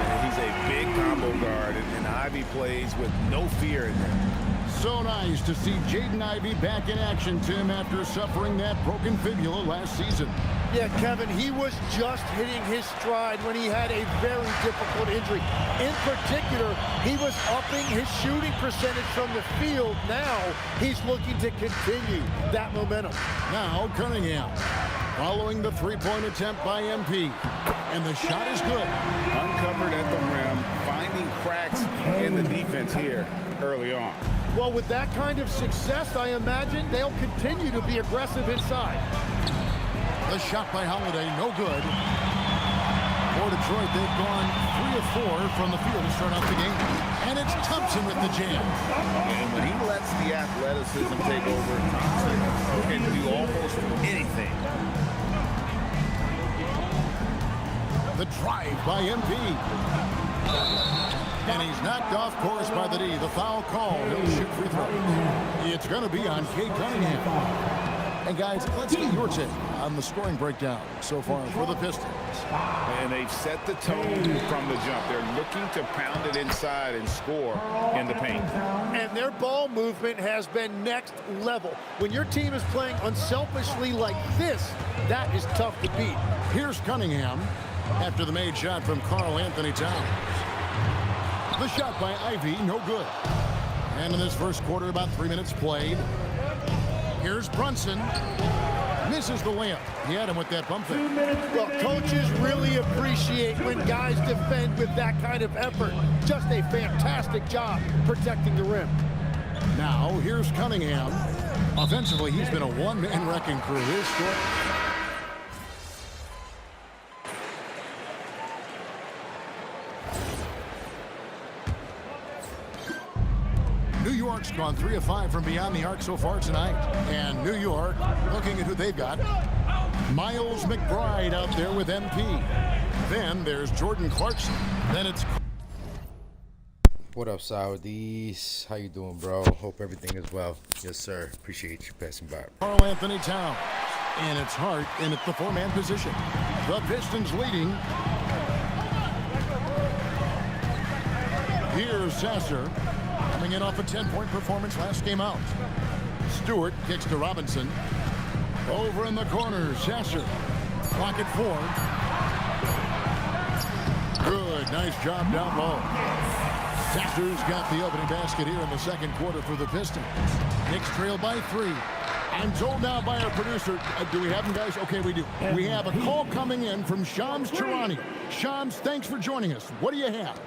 And he's a big combo guard, and Ivy plays with no fear in there. So nice to see Jaden Ivey back in action, Tim, after suffering that broken fibula last season. Yeah, Kevin, he was just hitting his stride when he had a very difficult injury. In particular, he was upping his shooting percentage from the field. Now he's looking to continue that momentum. Now Cunningham following the three-point attempt by MP. And the shot is good. Uncovered at the rim, finding cracks in the defense here early on. Well, with that kind of success, I imagine they'll continue to be aggressive inside. The shot by Holiday, no good. For Detroit, they've gone 3 of 4 from the field to start out the game. And it's Thompson with the jam. And when he lets the athleticism take over, Thompson can do almost anything. The drive by MP. And he's knocked off course by the D. The foul call. He'll shoot free throws. It's going to be on Cade Cunningham. And guys, let's get your take on the scoring breakdown so far for the Pistons. And they've set the tone from the jump. They're looking to pound it inside and score in the paint. And their ball movement has been next level. When your team is playing unselfishly like this, that is tough to beat. Here's Cunningham after the made shot from Karl Anthony Towns. The shot by Ivy, no good. And in this first quarter, about 3 minutes played. Here's Brunson. Misses the layup. He had him with that bump fake. Well, coaches really appreciate when guys defend with that kind of effort. Just a fantastic job protecting the rim. Now, here's Cunningham. Offensively, he's been a one-man wrecking crew. His score. New York's gone 3 of 5 from beyond the arc so far tonight. And New York, looking at who they've got, Miles McBride out there with MP. Then there's Jordan Clarkson. Then it's... What up, Saudis? How you doing, bro? Hope everything is well. Yes, sir. Appreciate you passing by. Karl Anthony Towns. And it's Hart in at the 4-man position. The Pistons leading. Here's Sasser. Coming in off a 10-point performance last game out. Stewart kicks to Robinson. Over in the corner, Sasser. Clock at 4. Good, nice job down low. Sasser's got the opening basket here in the second quarter for the Pistons. Knicks trail by 3. I'm told now by our producer, do we have them, guys? Okay, we do. We have a call coming in from Shams Charania. Shams, thanks for joining us. What do you have?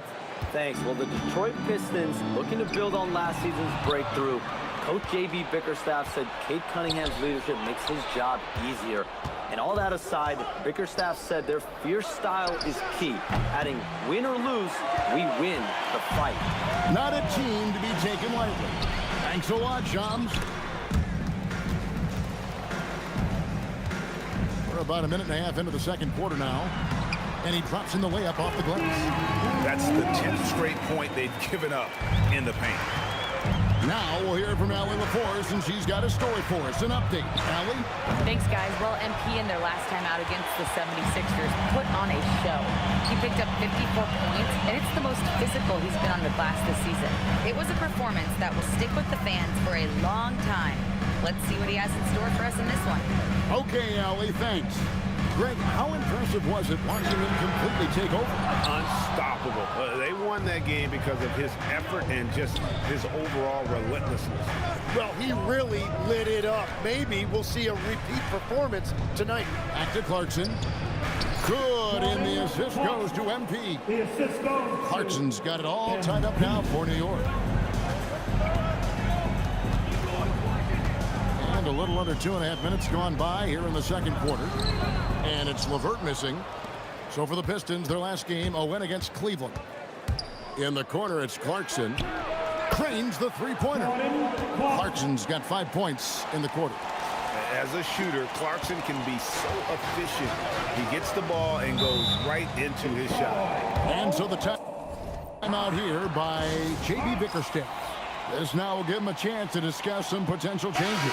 Thanks. Well, the Detroit Pistons, looking to build on last season's breakthrough. Coach J.B. Bickerstaff said Cade Cunningham's leadership makes his job easier. And all that aside, Bickerstaff said their fierce style is key, adding win or lose, we win the fight. Not a team to be taken lightly. Thanks a lot, Shams. We're about a minute and a half into the second quarter now. And he drops in the layup off the glass. That's the 10th straight point they've given up in the paint. Now we'll hear from Allie LaForce, and she's got a story for us. An update. Allie? Thanks, guys. Well, MP in their last time out against the 76ers put on a show. He picked up 54 points, and it's the most physical he's been on the glass this season. It was a performance that will stick with the fans for a long time. Let's see what he has in store for us in this one. Okay, Allie, thanks. Greg, how impressive was it watching him completely take over? Unstoppable. They won that game because of his effort and just his overall relentlessness. Well, he really lit it up. Maybe we'll see a repeat performance tonight. Back to Clarkson. Good, and the assist goes to MP. Clarkson's got it all tied up now for New York. A little under 2.5 minutes gone by here in the second quarter. And it's LeVert missing. So for the Pistons, their last game, a win against Cleveland. In the corner, it's Clarkson. Cranes the three-pointer. Clarkson's got 5 points in the quarter. As a shooter, Clarkson can be so efficient. He gets the ball and goes right into his shot. And so the time out here by J.B. Bickerstaff. This now will give him a chance to discuss some potential changes.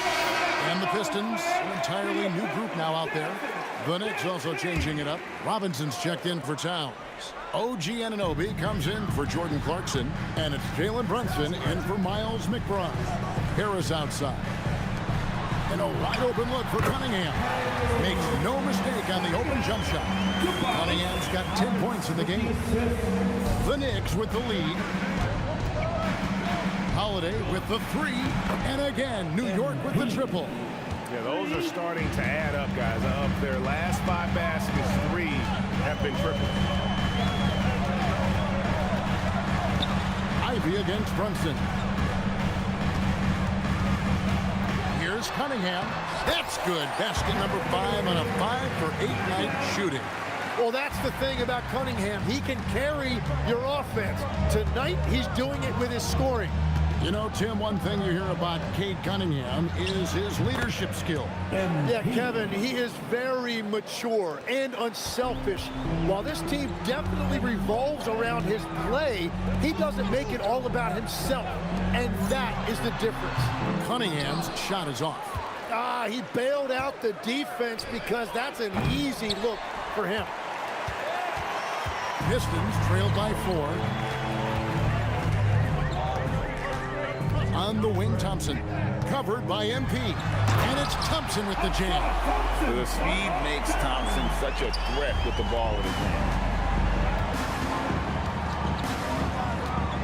And the Pistons, an entirely new group now out there. The Knicks also changing it up. Robinson's checked in for Towns. OG Anunoby comes in for Jordan Clarkson. And it's Jalen Brunson in for Miles McBride. Harris outside. And a wide open look for Cunningham. Makes no mistake on the open jump shot. Cunningham's got 10 points in the game. The Knicks with the lead. Holiday with the 3, and again, New York with the triple. Yeah, those are starting to add up, guys. Of their last 5 baskets, 3 have been triple. Ivy against Brunson. Here's Cunningham. That's good. Basket number 5 on a 5-for-8 night shooting. Well, that's the thing about Cunningham. He can carry your offense. Tonight, he's doing it with his scoring. You know, Tim, one thing you hear about Cade Cunningham is his leadership skill. Yeah, Kevin, he is very mature and unselfish. While this team definitely revolves around his play, he doesn't make it all about himself, and that is the difference. Cunningham's shot is off. He bailed out the defense because that's an easy look for him. Pistons trailed by 4. On the wing, Thompson. Covered by MP. And it's Thompson with the jam. The speed makes Thompson such a threat with the ball in his hand.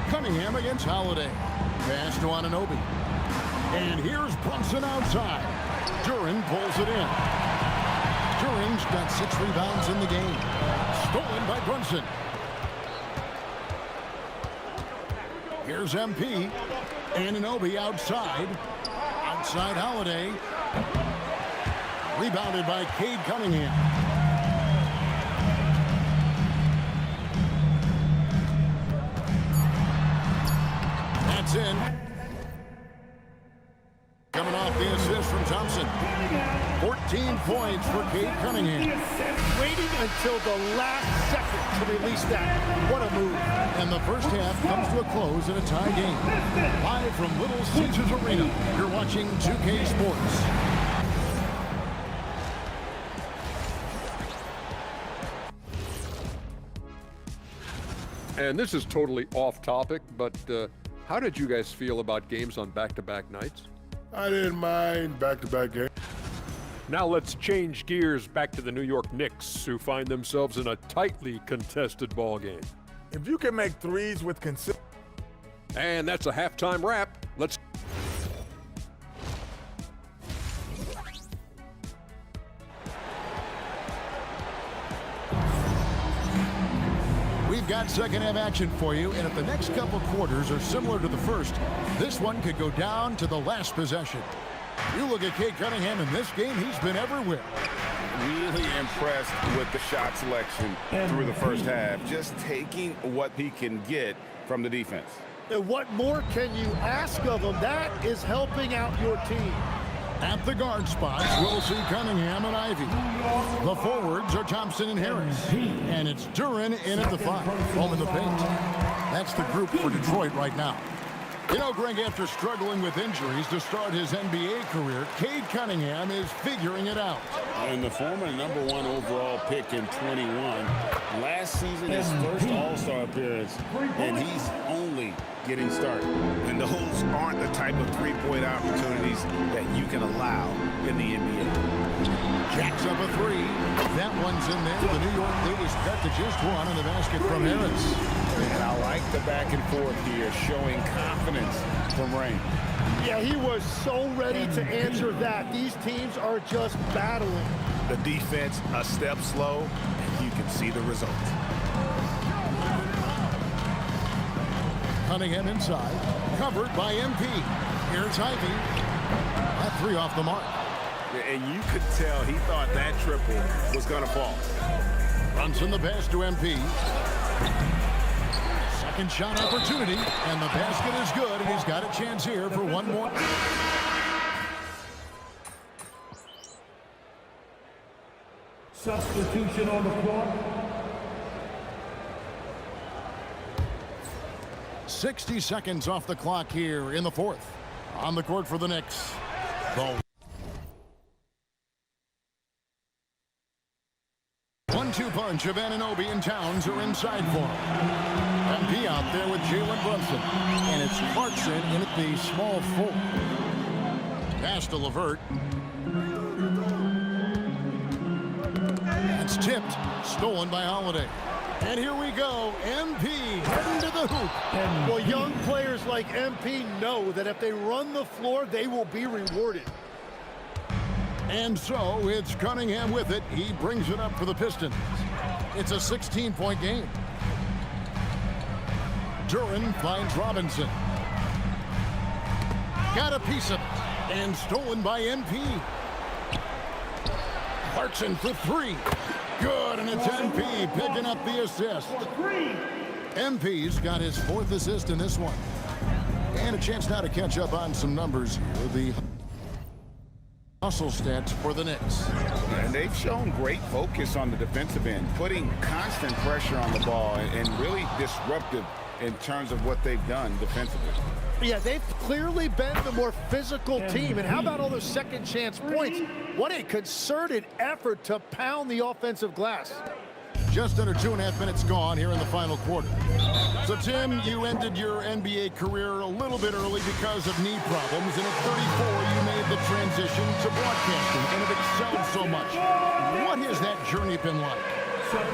Cunningham against Holiday. Pass to Anunoby. And here's Brunson outside. Duren pulls it in. Duren's got 6 rebounds in the game. Stolen by Brunson. Here's MP. Anunoby outside. Outside Holiday. Rebounded by Cade Cunningham. That's in. Coming off the assist from Thompson. 14 points for Cade Cunningham. Waiting until the last second to release that. What a move. And the first half comes to a close in a tie game. Live from Little Caesars Arena, you're watching 2K Sports. And this is totally off topic, but how did you guys feel about games on back-to-back nights? I didn't mind back-to-back games. Now let's change gears back to the New York Knicks, who find themselves in a tightly contested ball game. If you can make threes with consistency. And that's a halftime wrap. Let's. We've got second half action for you, and if the next couple quarters are similar to the first, this one could go down to the last possession. You look at Cade Cunningham in this game, he's been everywhere. Really impressed with the shot selection through the first half. Just taking what he can get from the defense. And what more can you ask of him? That is helping out your team. At the guard spots, we'll see Cunningham and Ivy. The forwards are Thompson and Harris. And it's Duren in at the 5, home in the paint. That's the group for Detroit right now. You know, Greg, after struggling with injuries to start his NBA career, Cade Cunningham is figuring it out. And the former #1 overall pick in 21. Last season, his first All-Star appearance, and he's only getting started. And those aren't the type of three-point opportunities that you can allow in the NBA. Jacks up a 3. That one's in there. The New York lead is cut to just 1 on the basket from Harris. And I like the back and forth here, showing confidence from Rain. Yeah, he was so ready to answer that. These teams are just battling. The defense a step slow, and you can see the result. Cunningham inside, covered by MP. Here's Ivy. That 3 off the mark. And you could tell he thought that triple was going to fall. Brunson the pass to MP. Second shot opportunity, and the basket is good, and he's got a chance here for one more. Substitution on the floor. 60 seconds off the clock here in the 4th. On the court for the Knicks. The 1-2 punch of Anunoby and Towns are inside for him. MP out there with Jalen Brunson. And it's Clarkson in at the small 4. Pass to LeVert. That's tipped. Stolen by Holiday. And here we go. MP heading to the hoop. Well, young players like MP know that if they run the floor, they will be rewarded. And so it's Cunningham with it. He brings it up for the Pistons. It's a 16-point game. Duren finds Robinson. Got a piece of it. And stolen by MP. Clarkson for 3. Good, and it's MP picking up the assist. MP's got his 4th assist in this one. And a chance now to catch up on some numbers here. The hustle stats for the Knicks. And they've shown great focus on the defensive end, putting constant pressure on the ball and really disruptive in terms of what they've done defensively. Yeah, they've clearly been the more physical team. And how about all those second chance points? What a concerted effort to pound the offensive glass. Just under 2.5 minutes gone here in the final quarter. So, Tim, you ended your NBA career a little bit early because of knee problems, and at 34, you made the transition to broadcasting and have excelled so much. What has that journey been like?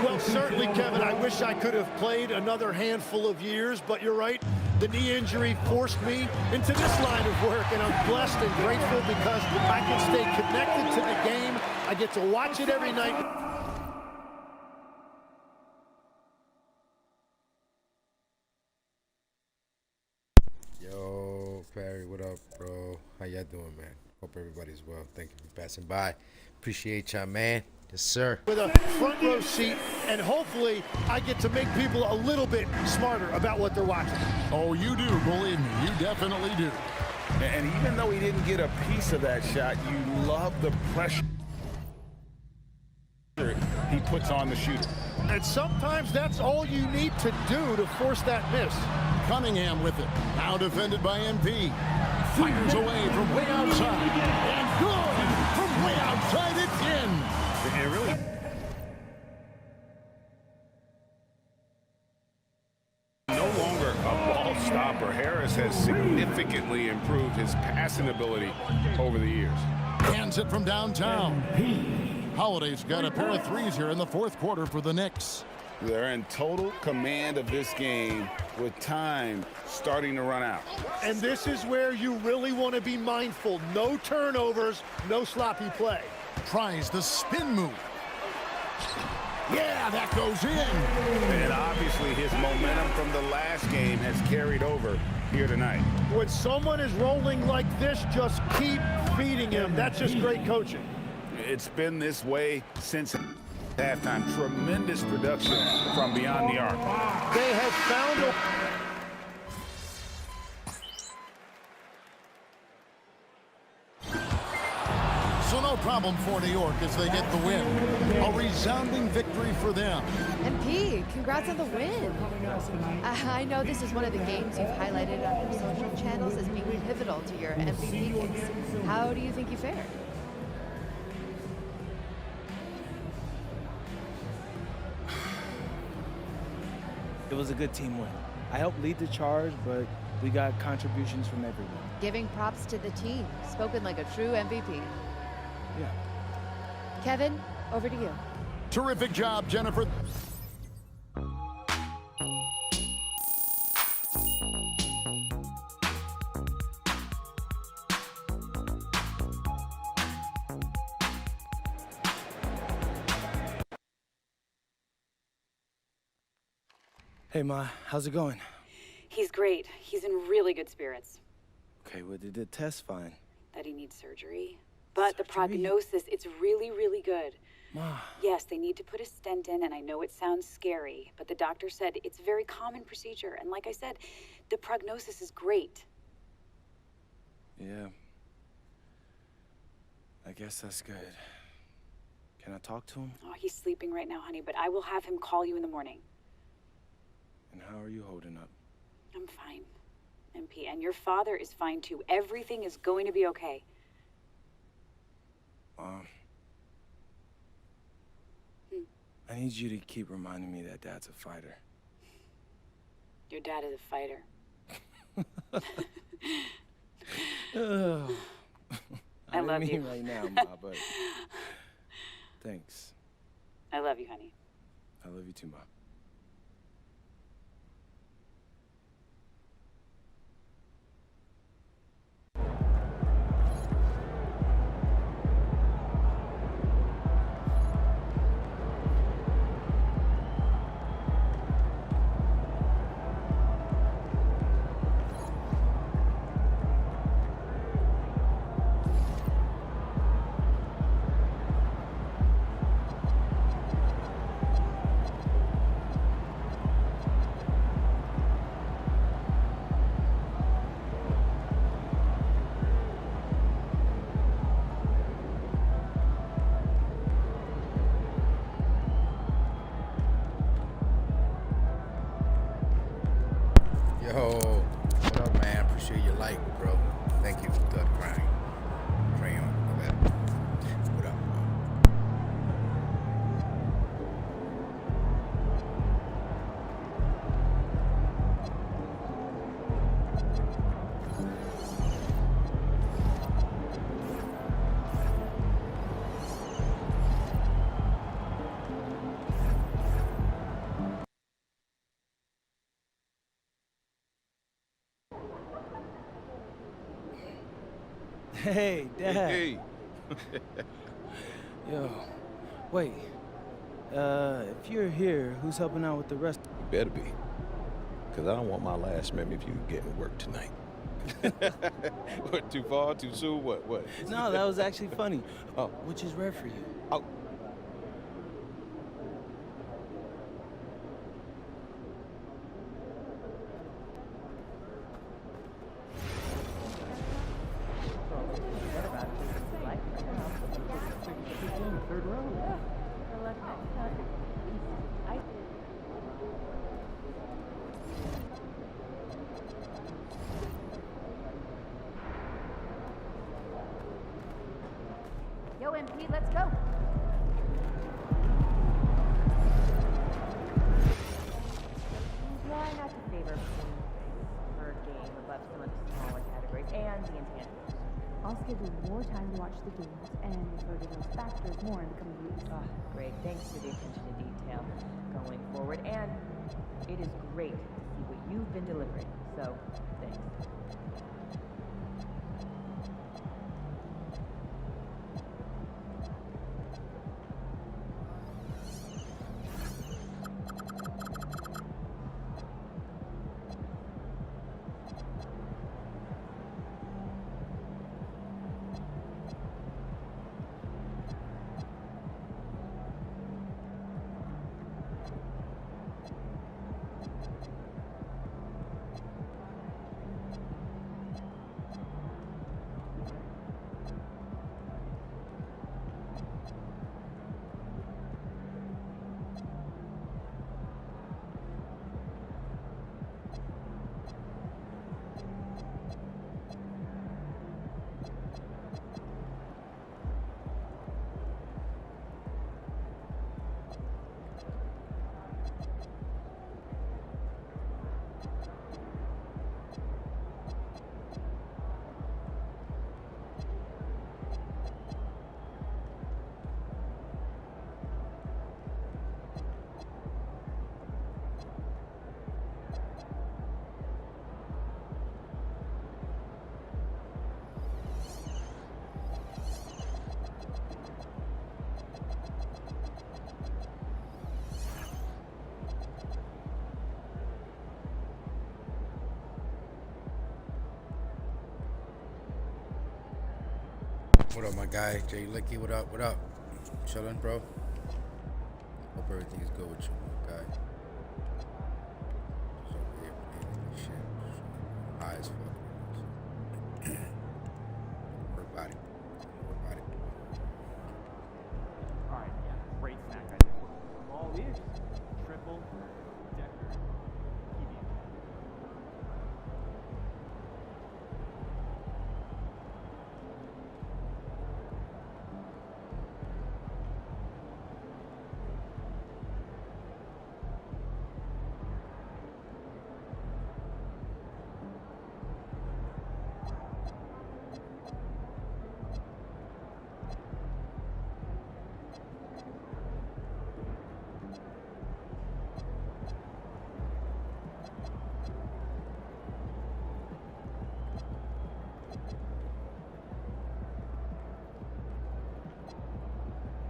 Well, certainly, Kevin, I wish I could have played another handful of years, but you're right. The knee injury forced me into this line of work, and I'm blessed and grateful because I can stay connected to the game. I get to watch it every night. Yo, Perry, what up, bro? How y'all doing, man? Hope everybody's well. Thank you for passing by. Appreciate y'all, man. Yes, sir. With a front row seat, and hopefully I get to make people a little bit smarter about what they're watching. Oh, you do, believe me. You definitely do. And even though he didn't get a piece of that shot, you love the pressure he puts on the shooter. And sometimes that's all you need to do to force that miss. Cunningham with it. Now defended by MP. Fires away from way outside. And good! From way outside, it's in. And really, no longer a ball stopper. Harris has significantly improved his passing ability over the years. Hands it from downtown. Holiday's got a pair of threes here in the 4th quarter for the Knicks. They're in total command of this game with time starting to run out. And this is where you really want to be mindful. No turnovers, no sloppy play. Tries the spin move. Yeah, that goes in. And obviously his momentum from the last game has carried over here tonight. When someone is rolling like this, just keep feeding him. That's just great coaching. It's been this way since halftime. Tremendous production from beyond the arc. They have found a... So no problem for New York as they get the win. A resounding victory for them. MP, congrats on the win. I know this is one of the games you've highlighted on your social channels as being pivotal to your MVP case. How do you think you fared? It was a good team win. I helped lead the charge, but we got contributions from everyone. Giving props to the team. Spoken like a true MVP. Yeah. Kevin, over to you. Terrific job, Jennifer. Hey, Ma, how's it going? He's great. He's in really good spirits. Okay, well, did the test find? That he needs surgery. But the prognosis, it's really, really good. Ma. Yes, they need to put a stent in, and I know it sounds scary, but the doctor said it's a very common procedure. And like I said, the prognosis is great. Yeah. I guess that's good. Can I talk to him? Oh, he's sleeping right now, honey, but I will have him call you in the morning. And how are you holding up? I'm fine, MP, and your father is fine too. Everything is going to be okay. I need you to keep reminding me that Dad's a fighter. Your dad is a fighter. I love mean you. right now, Ma, but thanks. I love you, honey. I love you too, Ma. bro. Thank you for the grind. Crayon. Okay. What up, bro? Hey, Dad. Hey. Yo, wait. If you're here, who's helping out with the rest? You better be. Because I don't want my last memory of you getting work tonight. What, too far, too soon? What? No, that was actually funny. Oh, which is rare for you. Oh. Yo, MP, let's go. Try not to favor per game above some of the smaller categories and the intangibles. I'll schedule more time to watch the games and refer to those factors more in the coming weeks. Great, thanks for the attention to detail going forward. And it is great to see what you've been delivering. So, thanks. What up, my guy? Jay Licky, what up? What up? Chillin', bro? Hope everything is good with you, my guy. Just over here playing this shit. High as fuck. Work body. Alright, yeah, great snack idea. I'm all ears. Triple decker.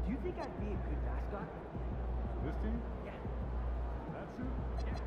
Do you think I'd be a good mascot? This team? Yeah. That suit? Yeah.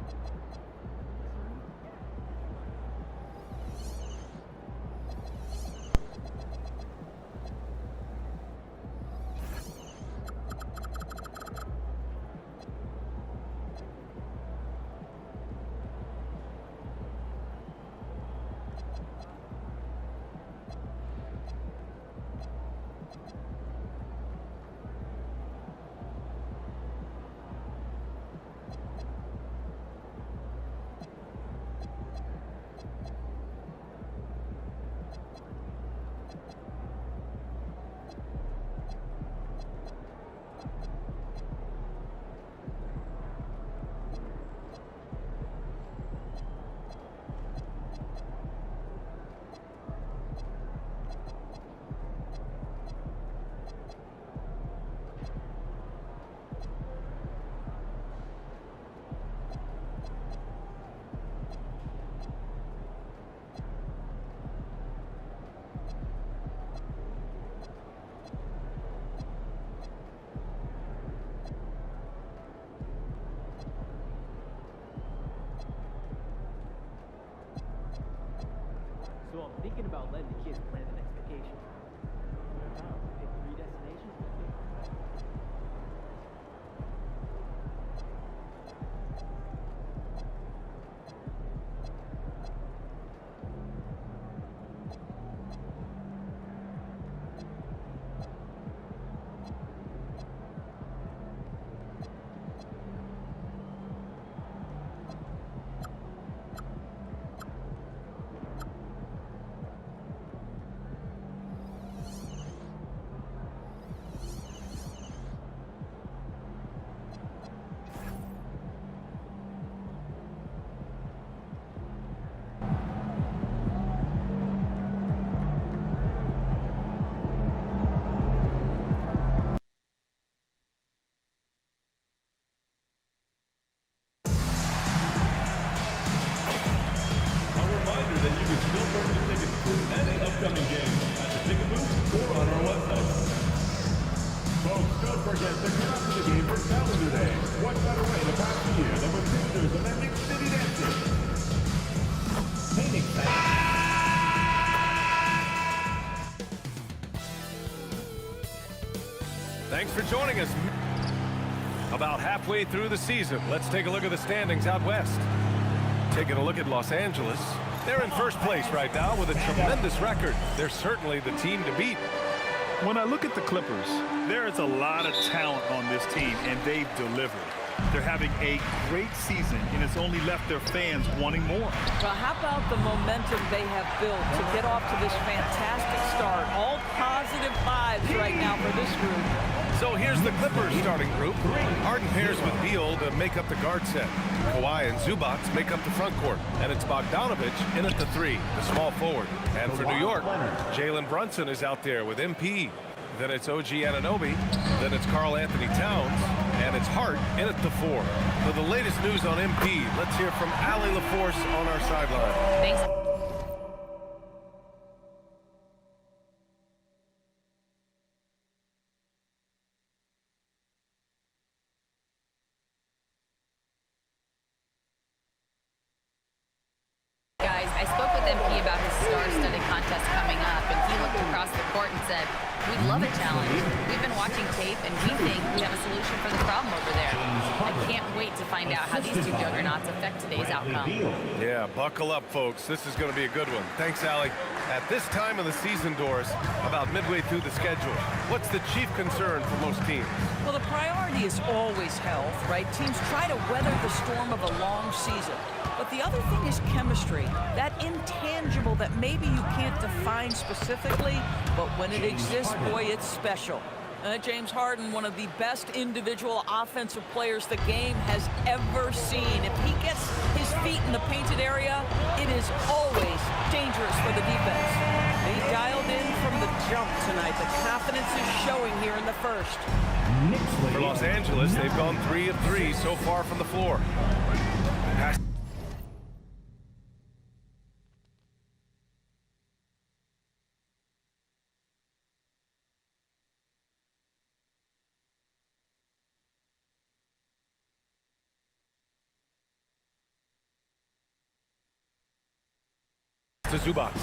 So I'm thinking about letting the kids plan the next vacation. Pick 3 destinations. Thanks for joining us. About halfway through the season, let's take a look at the standings out west. Taking a look at Los Angeles. They're in first place right now with a tremendous record. They're certainly the team to beat. When I look at the Clippers, there is a lot of talent on this team, and they've delivered. They're having a great season, and it's only left their fans wanting more. Well, how about the momentum they have built to get off to this fantastic start? All positive vibes right now for this group. So here's the Clippers starting group. Harden pairs with Beal to make up the guard set. Kawhi and Zubac make up the front court. And it's Bogdanovic in at the 3, the small forward. And for New York, Jalen Brunson is out there with MP. Then it's OG Anunoby. Then it's Karl Anthony Towns. And it's Hart in at the 4. For the latest news on MP, let's hear from Allie LaForce on our sideline. Thanks. Guys, I spoke with MP about his star-studded contest coming up, and he looked across the court and said, "We'd love a challenge. We've been watching tape, and we think we have a solution for the problem over there." I can't wait to find out how these two juggernauts affect today's outcome. Yeah, buckle up, folks. This is going to be a good one. Thanks, Allie. At this time of the season, Doris, about midway through the schedule, what's the chief concern for most teams? Well, the priority is always health, right? Teams try to weather the storm of a long season. But the other thing is chemistry, that intangible that maybe you can't define specifically, but when it exists, boy, it's special. James Harden, one of the best individual offensive players the game has ever seen. If he gets his feet in the painted area, it is always dangerous for the defense. They dialed in from the jump tonight. The confidence is showing here in the first. For Los Angeles, they've gone 3 of 3 so far from the floor. To Zubac.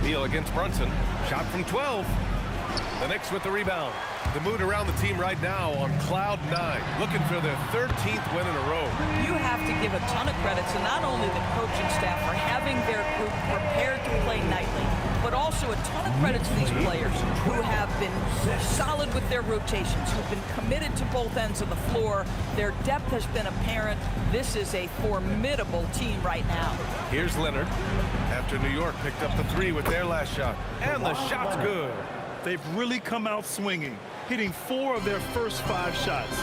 Beal against Brunson. Shot from 12. The Knicks with the rebound. The mood around the team right now on cloud 9, looking for their 13th win in a row. You have to give a ton of credit to not only the coaching staff for having their group prepared to play nightly, but also a ton of credit to these players who have been solid with their rotations, who've been committed to both ends of the floor. Their depth has been apparent. This is a formidable team right now. Here's Leonard after New York picked up the 3 with their last shot. And the shot's good. They've really come out swinging, hitting 4 of their first 5 shots.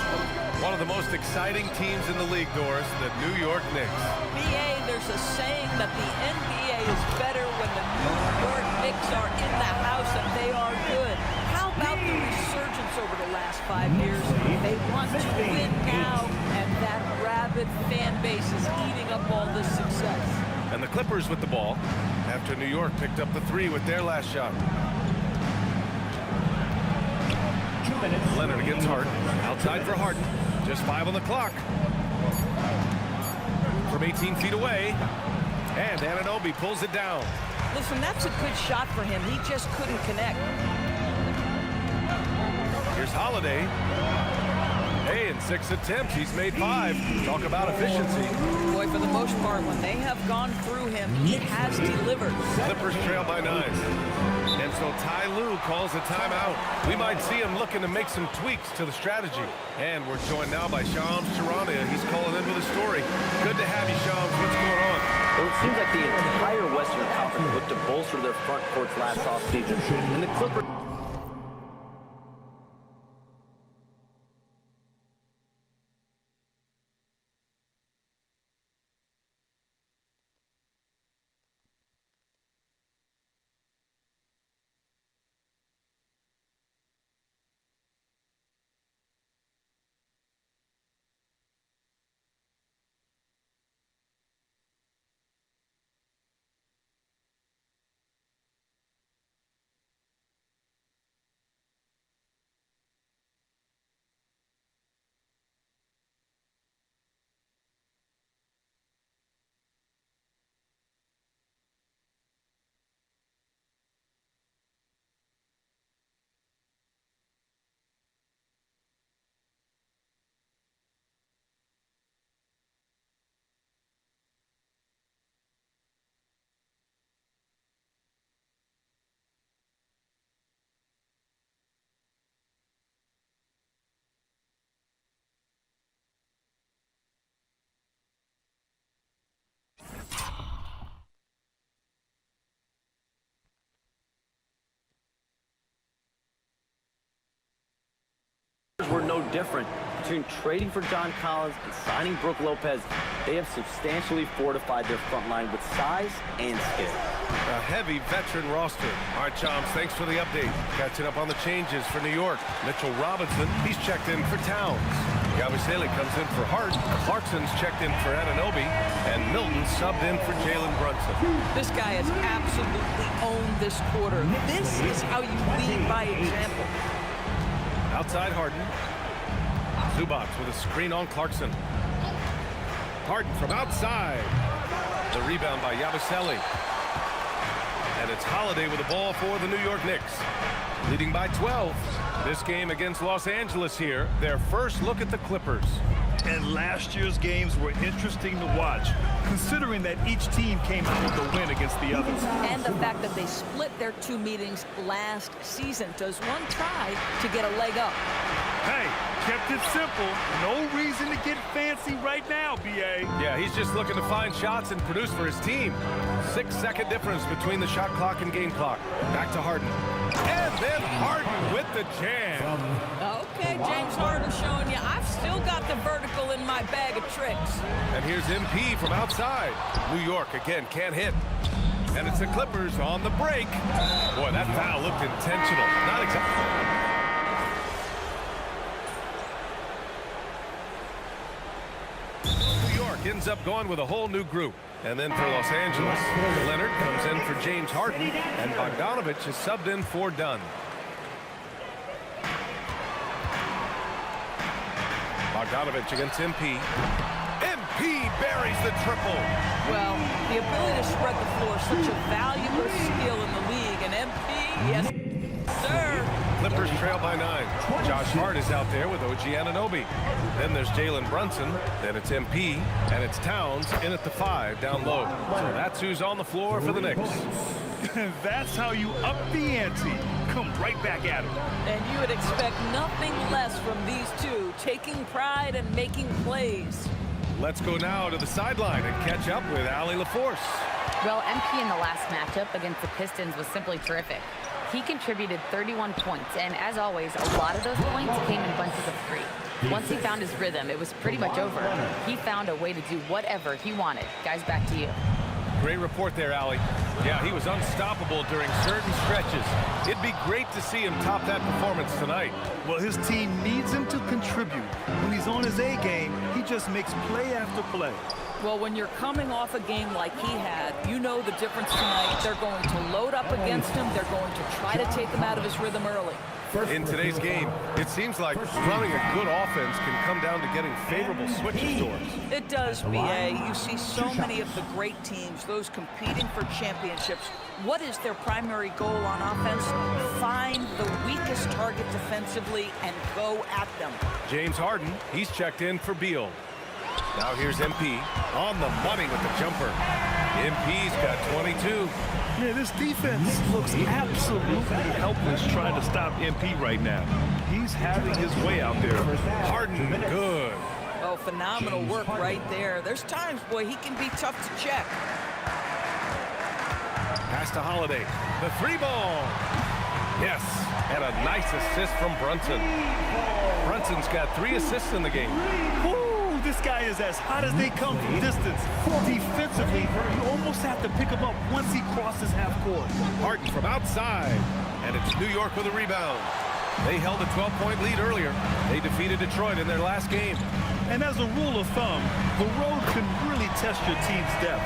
One of the most exciting teams in the league, Doris, the New York Knicks. BA, there's a saying that the NBA is better when the New York Knicks are in the house and they are good. How about the resurgence over the last 5 years? They want to win now, and that rabid fan base is eating up all this success. And the Clippers with the ball after New York picked up the 3 with their last shot. Leonard against Hart. Outside for Harden. Just 5 on the clock. from 18 feet away. And Anunoby pulls it down. Listen, that's a good shot for him. He just couldn't connect. Here's Holiday. Hey, in 6 attempts, he's made 5. Talk about efficiency. Boy, for the most part, when they have gone through him, he has delivered. Clippers trail by 9. And so Ty Lue calls a timeout. We might see him looking to make some tweaks to the strategy. And we're joined now by Shams Charania. He's calling in with a story. Good to have you, Shams. What's going on? Well, it seems like the entire Western Conference looked to bolster their front courts last offseason. And the Clippers... were no different. Between trading for John Collins and signing Brook Lopez, they have substantially fortified their front line with size and skill. A heavy veteran roster. All right, Chomps, thanks for the update. Catching up on the changes for New York. Mitchell Robinson, he's checked in for Towns. Yabusele comes in for Hart. Clarkson's checked in for Anunoby. And Milton subbed in for Jalen Brunson. This guy has absolutely owned this quarter. This is how you lead by example. Outside Harden. Zubac with a screen on Clarkson. Harden from outside. The rebound by Yabusele. And it's Holiday with the ball for the New York Knicks. Leading by 12. This game against Los Angeles here. Their first look at the Clippers. And last year's games were interesting to watch, considering that each team came out with a win against the others. And the fact that they split their 2 meetings last season. Does one try to get a leg up? Hey, kept it simple. No reason to get fancy right now, B.A. Yeah, he's just looking to find shots and produce for his team. 6-second difference between the shot clock and game clock. Back to Harden. And then Harden with the jam. Okay, James Harden showing you I've still got the vertical in my bag of tricks. And here's MP from outside. New York again can't hit. And it's the Clippers on the break. Boy, that foul looked intentional. Not exactly. New York ends up going with a whole new group. And then for Los Angeles, Leonard comes in for James Harden, and Bogdanovich is subbed in for Dunn. Bogdanovich against MP. MP buries the triple. Well, the ability to spread the floor is such a valuable skill in the league, and MP, yes, sir. Clippers trail by 9. Josh Hart is out there with OG Anunoby. Then there's Jalen Brunson. Then it's MP. And it's Towns in at the 5 down low. So that's who's on the floor for the Knicks. That's how you up the ante. Come right back at him. And you would expect nothing less from these two, taking pride and making plays. Let's go now to the sideline and catch up with Allie LaForce. Well, MP in the last matchup against the Pistons was simply terrific. He contributed 31 points, and as always, a lot of those points came in bunches of 3. Once he found his rhythm, it was pretty much over. He found a way to do whatever he wanted. Guys, back to you. Great report there, Allie. Yeah, he was unstoppable during certain stretches. It'd be great to see him top that performance tonight. Well, his team needs him to contribute. When he's on his A game, he just makes play after play. Well, when you're coming off a game like he had, you know the difference tonight. They're going to load up against him. They're going to try to take him out of his rhythm early. In today's game, it seems like running a good offense can come down to getting favorable switches to us. It does, B.A. You see so many of the great teams, those competing for championships. What is their primary goal on offense? Find the weakest target defensively and go at them. James Harden, he's checked in for Beal. Now here's MP on the money with the jumper. MP's got 22. Yeah, this defense looks absolutely helpless trying to stop MP right now. He's having his way out there. Harden, good. Oh, phenomenal work right there. There's times, boy, he can be tough to check. Pass to Holiday. The 3-ball. Yes, and a nice assist from Brunson. Brunson's got 3 assists in the game. Woo! This guy is as hot as they come from distance. Defensively, you almost have to pick him up once he crosses half court. Harden from outside, and it's New York with a rebound. They held a 12-point lead earlier. They defeated Detroit in their last game. And as a rule of thumb, the road can really test your team's depth.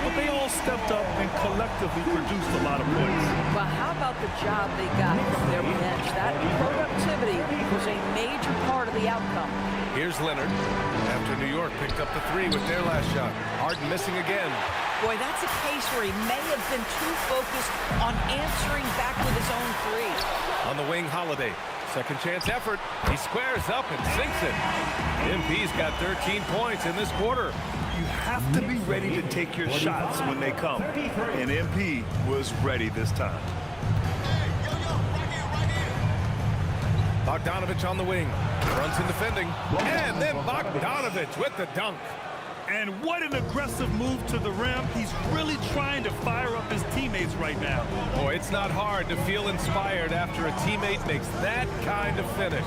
But they all stepped up and collectively produced a lot of points. Well, how about the job they got from their bench? That productivity was a major part of the outcome. Here's Leonard after New York picked up the 3 with their last shot. Harden missing again. Boy, that's a case where he may have been too focused on answering back with his own 3. On the wing, Holiday. Second chance effort. He squares up and sinks it. MP's got 13 points in this quarter. You have to be ready to take your shots when they come. And MP was ready this time. Bogdanovich on the wing. Brunson defending. And then Bogdanovich with the dunk. And what an aggressive move to the rim. He's really trying to fire up his teammates right now. Boy, it's not hard to feel inspired after a teammate makes that kind of finish.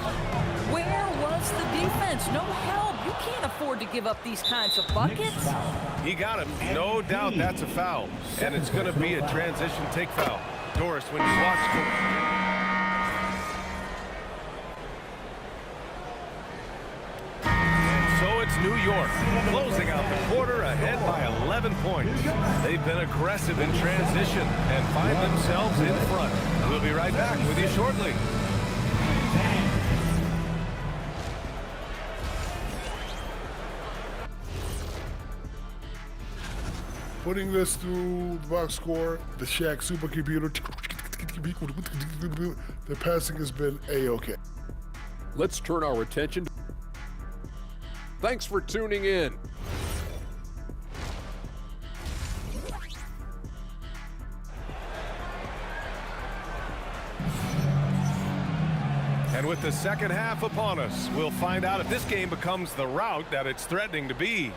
Where was the defense? No help. You can't afford to give up these kinds of buckets. He got him. No doubt that's a foul. And it's going to be a transition take foul. Doris, when you watch... New York closing out the quarter ahead by 11 points. They've been aggressive in transition and find themselves in front. We'll be right back with you shortly. Putting this through the box score, the Shaq supercomputer, the passing has been A-OK. Let's turn our attention. Thanks for tuning in. And with the second half upon us, we'll find out if this game becomes the rout that it's threatening to be.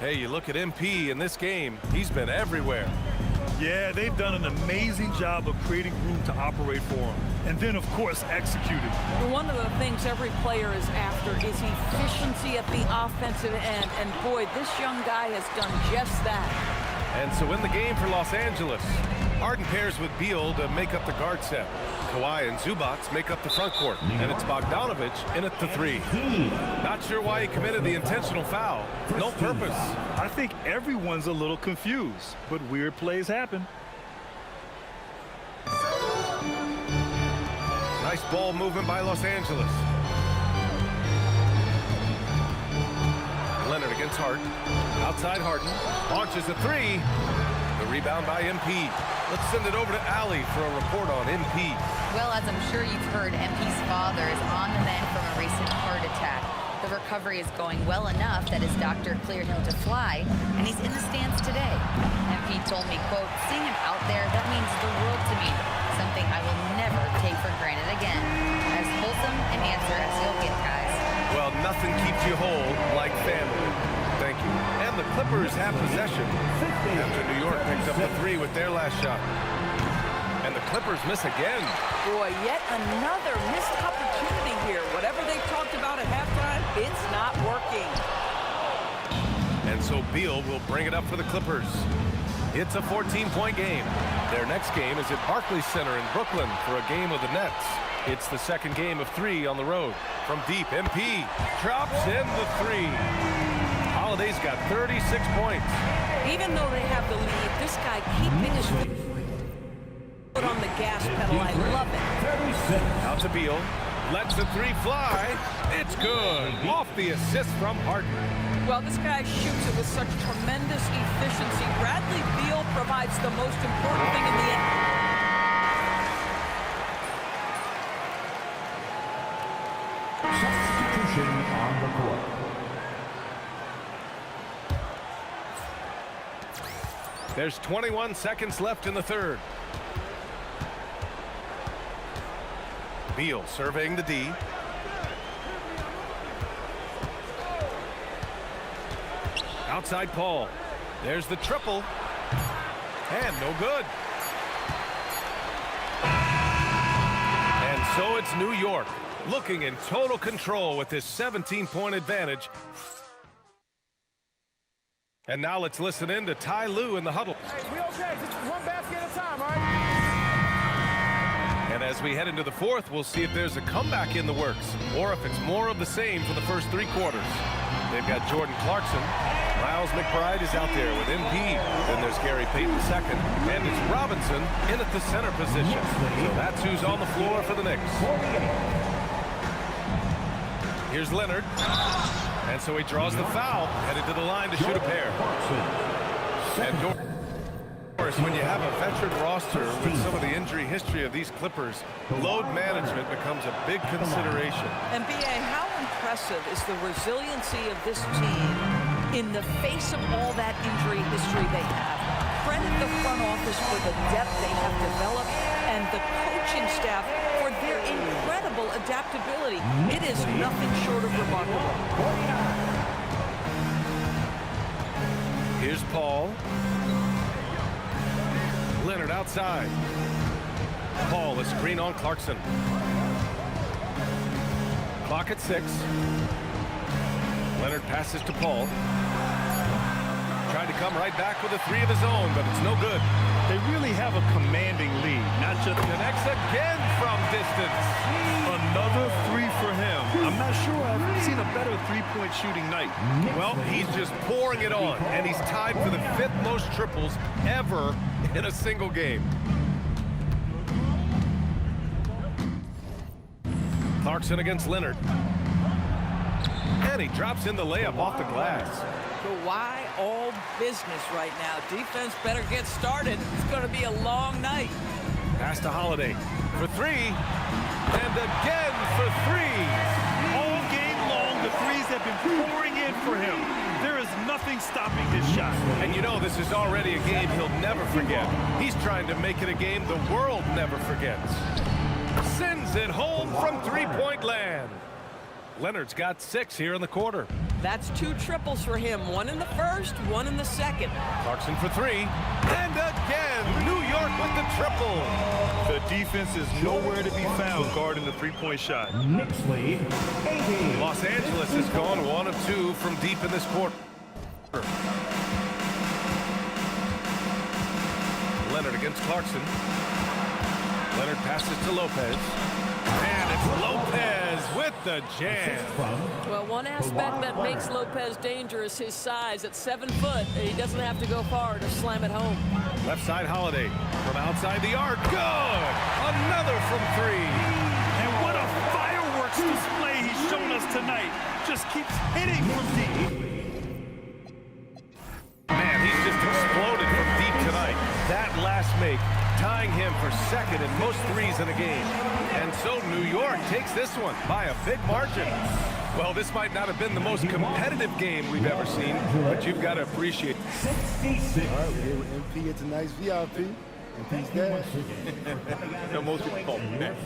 Hey, you look at MP in this game, he's been everywhere. Yeah, they've done an amazing job of creating room to operate for him. And then, of course, executed. One of the things every player is after is efficiency at the offensive end. And boy, this young guy has done just that. And so in the game for Los Angeles, Harden pairs with Beal to make up the guard set. Kawhi and Zubac make up the front court. And it's Bogdanovich in at the 3. Not sure why he committed the intentional foul. No purpose. I think everyone's a little confused, but weird plays happen. Nice ball movement by Los Angeles. Leonard against Harden. Outside Harden. Launches a 3. The rebound by MP. Let's send it over to Allie for a report on MP. Well, as I'm sure you've heard, MP's father is on the mend from a recent heart attack. The recovery is going well enough that his doctor cleared him to fly, and he's in the stands today. MP told me, quote, "Seeing him out there, that means the world to me. Something I will never take for granted again." As wholesome an answer as you'll get, guys. Well, nothing keeps you whole like family. Thank you. And the Clippers have possession after New York picked up the 3 with their last shot. And the Clippers miss again. Boy, yet another missed opportunity here. Whatever they talked about at halftime, it's not working. And so Beal will bring it up for the Clippers. It's a 14-point game. Their next game is at Barclays Center in Brooklyn for a game of the Nets. It's the second game of 3 on the road. From deep, MP drops in the 3. Holiday's got 36 points. Even though they have the lead, this guy keeping his foot on on the gas pedal. I love it. Out to Beal. Lets the three fly. It's good. Off the assist from Harden. Well, this guy shoots it with such tremendous efficiency. Bradley Beal provides the most important thing in the end. Substitution on the court. There's 21 seconds left in the third. Beal surveying the D. Outside Paul. There's the triple. And no good. And so it's New York looking in total control with this 17-point advantage. And now let's listen in to Ty Lue in the huddle. Hey, we okay? Just one basket at a time, all right? And as we head into the fourth, we'll see if there's a comeback in the works or if it's more of the same for the first three quarters. They've got Jordan Clarkson. Miles McBride is out there with MP. Then there's Gary Payton second. And it's Robinson in at the center position. So that's who's on the floor for the Knicks. Here's Leonard. And so he draws the foul, headed to the line to shoot a pair. And Doris, when you have a veteran roster with some of the injury history of these Clippers, load management becomes a big consideration. And B.A., how impressive is the resiliency of this team in the face of all that injury history they have? Credit the front office for the depth they have developed and the coaching staff for their incredible adaptability. It is nothing short of remarkable. Here's Paul. Leonard outside. Paul, a screen on Clarkson. Clock at 6. Leonard passes to Paul. Tried to come right back with a three of his own, but it's no good. They really have a commanding lead, not just connects again from distance. Another three for him. I'm not sure I've seen a better three-point shooting night. Well, he's just pouring it on, and he's tied for the 5th most triples ever in a single game. Clarkson against Leonard. And he drops in the layup off the glass. So why all business right now? Defense better get started. It's going to be a long night. Pass to Holiday for three. And again for three. All game long, the threes have been pouring in for him. There is nothing stopping his shot. And you know this is already a game he'll never forget. He's trying to make it a game the world never forgets. Sends it home from three-point land. Leonard's got 6 here in the quarter. That's 2 triples for him. 1 in the first, 1 in the second. Clarkson for 3. And again, New York with the triple. The defense is nowhere to be found guarding the three-point shot. Nixley, 80. Los Angeles has gone 1 of 2 from deep in this quarter. Leonard against Clarkson. Leonard passes to Lopez. And it's Lopez with the jam. Well, one aspect that makes Lopez dangerous, his size. At 7 foot, he doesn't have to go far to slam it home. Left side Holiday from outside the arc. Good! Another from 3. And what a fireworks display he's shown us tonight. Just keeps hitting from deep. Man, he's just exploded from deep tonight. That last make tying him for second in most threes in a game. And so New York takes this one by a big margin. Well, this might not have been the most competitive game we've ever seen, but you've got to appreciate it. 66. All right, we're here with MP. It's a nice VIP. MP's there. No, most people call me Matt.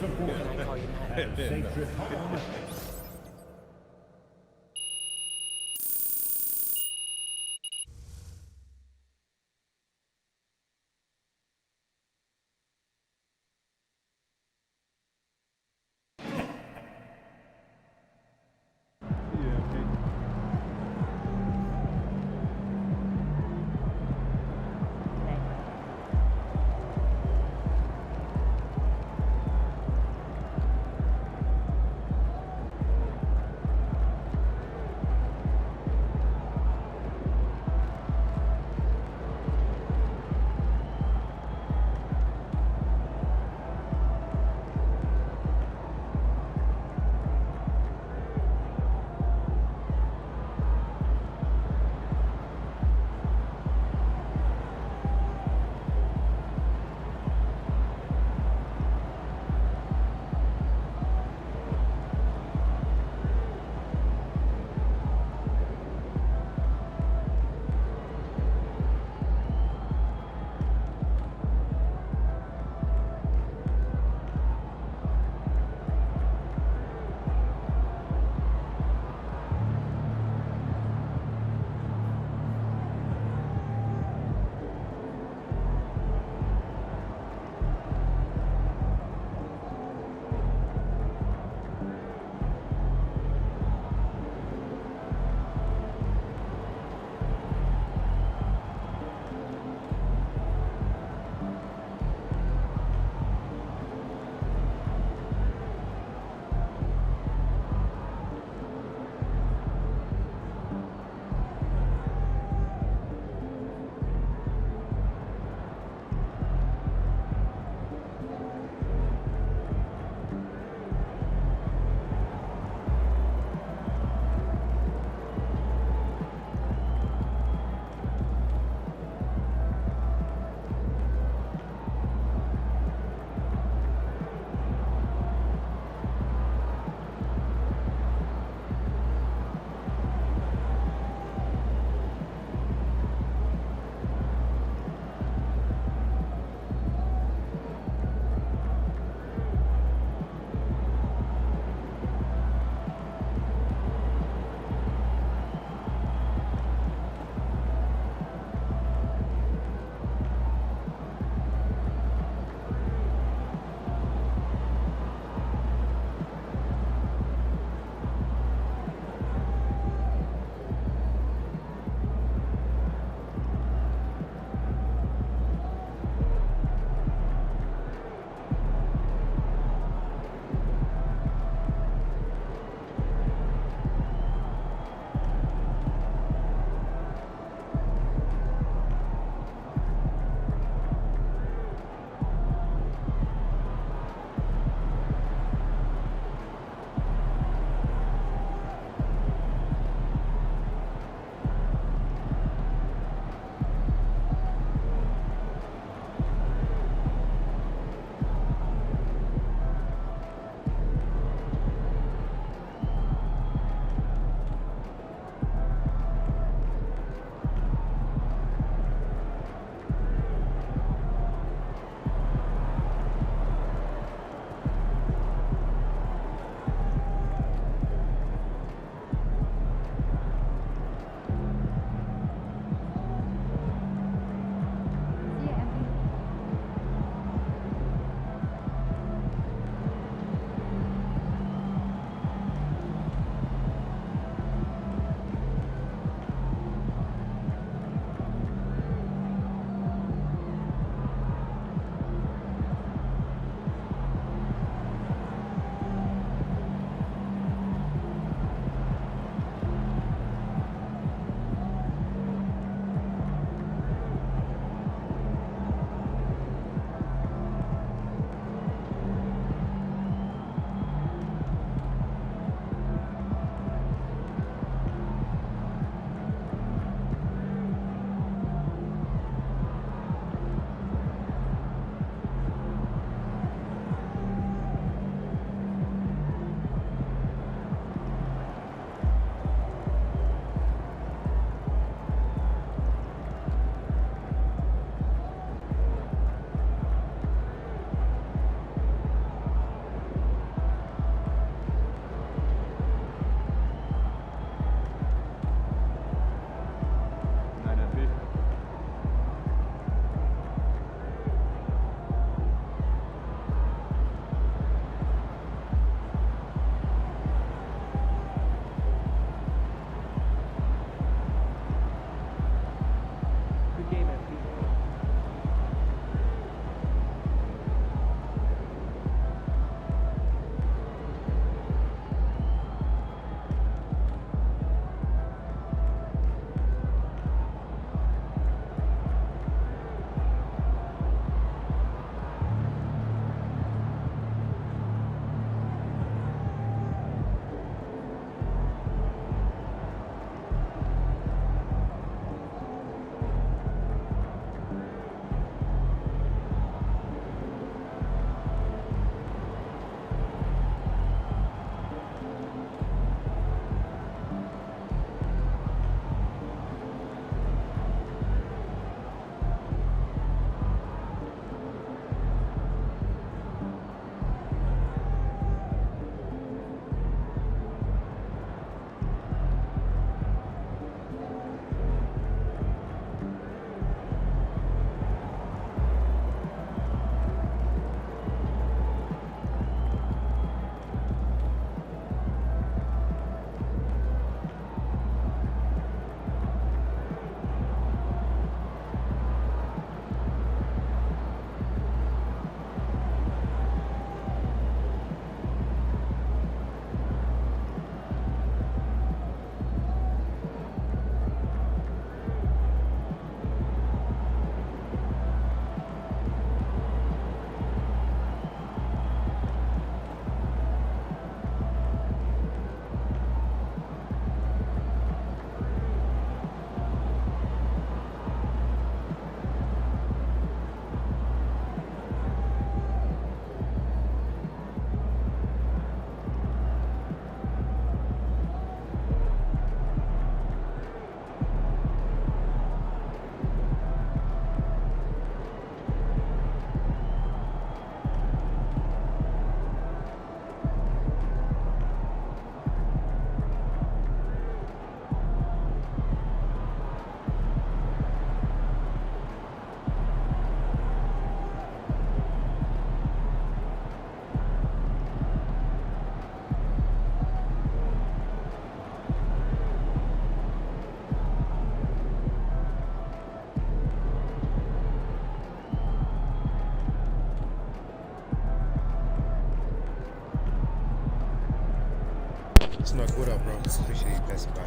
Snook, what up, bro? Appreciate you passing by.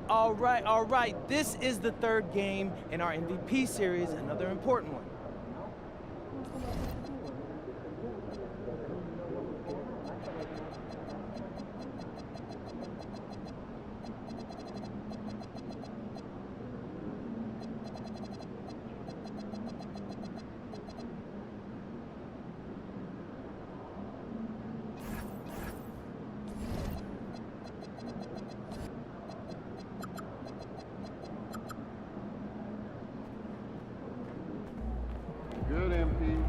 All right. This is the third game in our MVP series, another important one. Good, MP.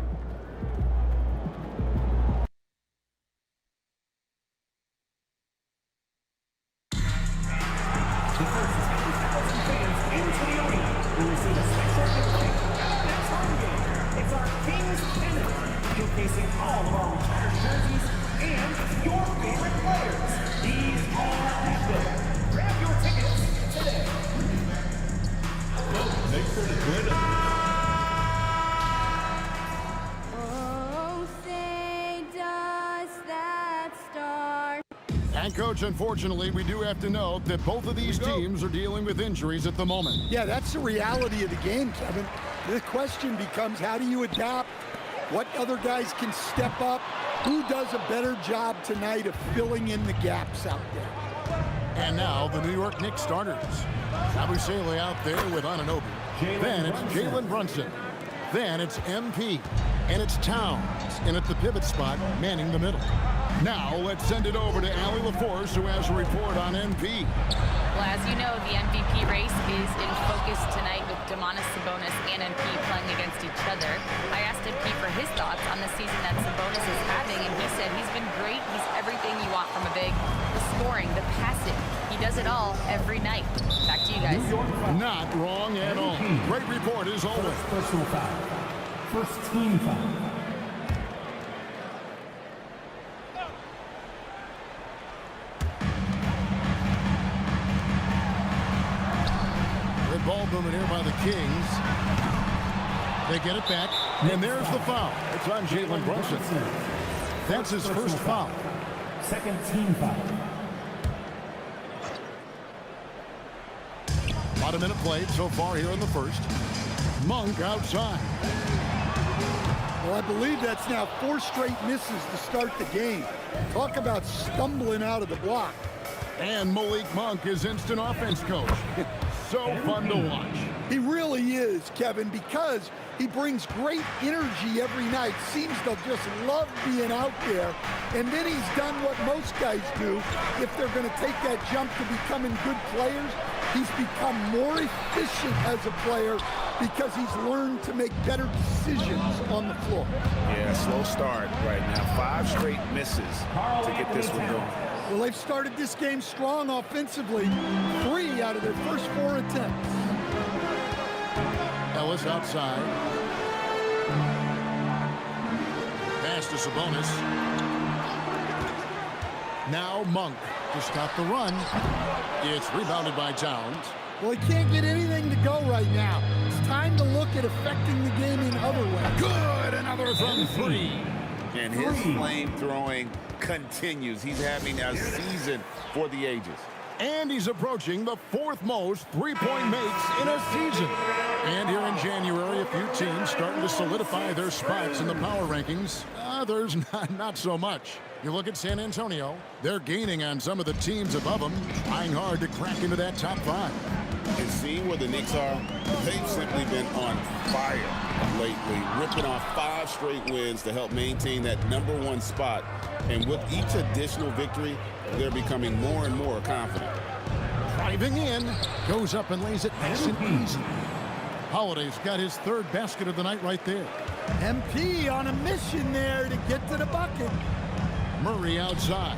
It's our Kings Pennant, showcasing all of our retired jerseys and your favorite players. These are epic. Grab your tickets today. Make sure to join us. And, Coach, unfortunately, we do have to note that both of these teams are dealing with injuries at the moment. Yeah, that's the reality of the game, Kevin. The question becomes, how do you adapt? What other guys can step up? Who does a better job tonight of filling in the gaps out there? And now the New York Knicks starters. Abusele out there with Anunoby. Then it's Jalen Brunson. Then it's MP. And it's Towns in at the pivot spot, manning the middle. Now let's send it over to Allie LaForce, who has a report on MP. Well, as you know, the MVP race is in focus tonight with Domantas Sabonis and MP playing against each other. I asked MP for his thoughts on the season that Sabonis is having, and he said he's been great. He's everything you want from a big. The scoring, the passing. He does it all every night. Back to you guys. Not wrong at all. Great report as always. Personal foul. First team foul. Ball movement here by the Kings. They get it back, and there's the foul. It's on Jalen Brunson. That's his first foul. Second team foul. About a minute played so far here in the first. Monk outside. Well, I believe that's now 4 straight misses to start the game. Talk about stumbling out of the block. And Malik Monk is instant offense coach. So fun to watch. He really is, Kevin, because he brings great energy every night. Seems to just love being out there. And then he's done what most guys do. If they're going to take that jump to becoming good players, he's become more efficient as a player because he's learned to make better decisions on the floor. Yeah, slow start right now. 5 straight misses to get this one going. Well, they've started this game strong offensively. 3 out of their first 4 attempts. Ellis outside. Pass to Sabonis. Now Monk to stop the run. It's rebounded by Towns. Well, he can't get anything to go right now. It's time to look at affecting the game in other ways. Good, another from 3. And his flame throwing continues. He's having a season for the ages. And he's approaching the 4th most three-point makes in a season. And here in January, a few teams starting to solidify their spots in the power rankings. Others, not so much. You look at San Antonio, they're gaining on some of the teams above them, trying hard to crack into that top 5. And seeing where the Knicks are, they've simply been on fire lately, ripping off 5 straight wins to help maintain that #1 spot. And with each additional victory, they're becoming more and more confident. Driving in, goes up and lays it nice and easy. Holiday's got his 3rd basket of the night right there. MP on a mission there to get to the bucket. Murray outside.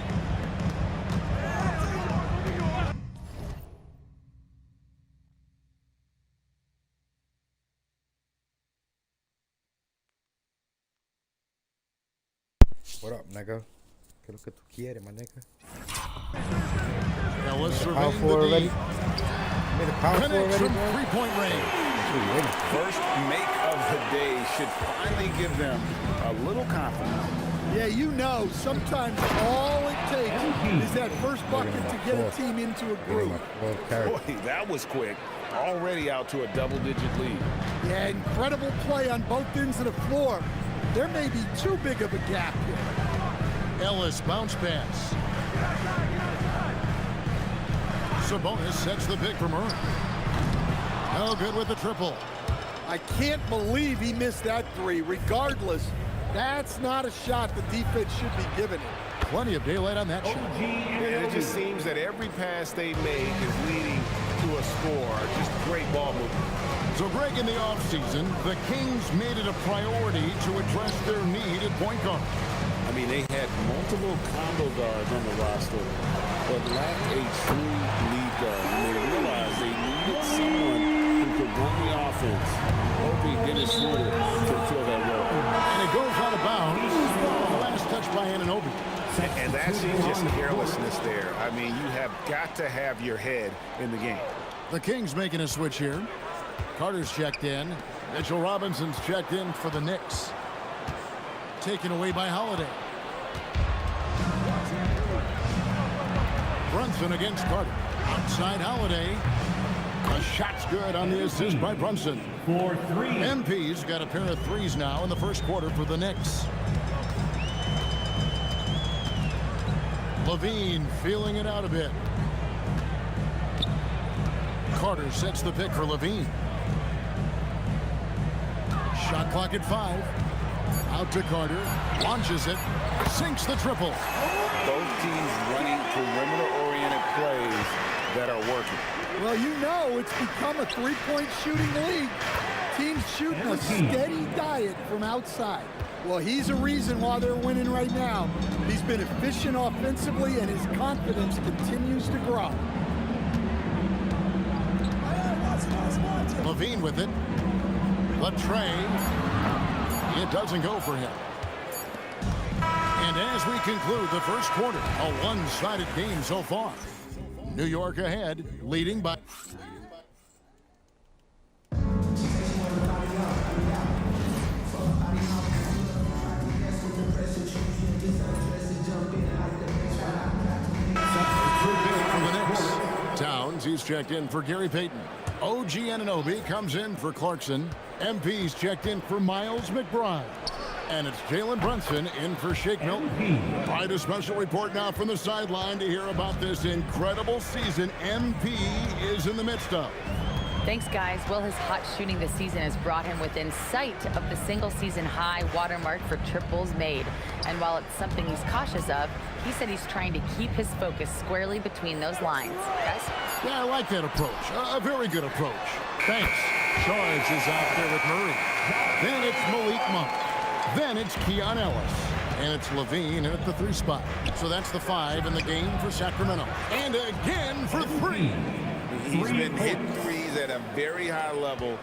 What up, nigga? ¿Qué es lo que tú quieres, my nigga? Ellis Power surveying forward the already? D. Made a power forward Connects already, from bro? three-point range. First make of the day should finally give them a little confidence. Yeah, you know, sometimes all it takes is that first bucket to get a team into a groove. Boy, that was quick. Already out to a double-digit lead. Yeah, incredible play on both ends of the floor. There may be too big of a gap here. Ellis bounce pass. Sabonis sets the pick for Murray. No good with the triple. I can't believe he missed that 3. Regardless, that's not a shot the defense should be giving him. Plenty of daylight on that shot. And it just seems that every pass they make is leading to a score. Just great ball movement. So, Greg, in the offseason, the Kings made it a priority to address their need at point guard. I mean, they had multiple combo guards on the roster, but lacked a true lead guard. And they realized they needed someone who could run the offense, hoping Dennis Schroeder to fill that role. And it goes out of bounds. Last touch by Anunoby. And that's just carelessness there. I mean, you have got to have your head in the game. The Kings making a switch here. Carter's checked in. Mitchell Robinson's checked in for the Knicks. Taken away by Holiday. Brunson against Carter. Outside Holiday. The shot's good on the assist by Brunson. For 3. MP's got a pair of threes now in the first quarter for the Knicks. Levine feeling it out a bit. Carter sets the pick for Levine. Shot clock at 5. Out to Carter. Launches it. Sinks the triple. Both teams running perimeter-oriented plays that are working. Well, you know it's become a 3-point shooting league. Teams shooting a steady diet from outside. Well, he's a reason why they're winning right now. He's been efficient offensively, and his confidence continues to grow. Levine with it. Latrey. It doesn't go for him. And as we conclude the first quarter, a one-sided game so far. New York ahead, leading by... Towns, he's checked in for Gary Payton. OG Anunoby comes in for Clarkson. MP's checked in for Miles McBride. And it's Jalen Brunson in for Shake Milton. Quite a special report now from the sideline to hear about this incredible season MP is in the midst of. Thanks, guys. Well, his hot shooting this season has brought him within sight of the single-season high watermark for triples made. And while it's something he's cautious of, he said he's trying to keep his focus squarely between those lines. Guys? Yeah, I like that approach. A very good approach. Thanks. Charles is out there with Murray. Then it's Malik Monk. Then it's Keon Ellis. And it's Levine at the 3 spot. So that's the 5 in the game for Sacramento. And again for 3. He's been hitting threes at a very high level.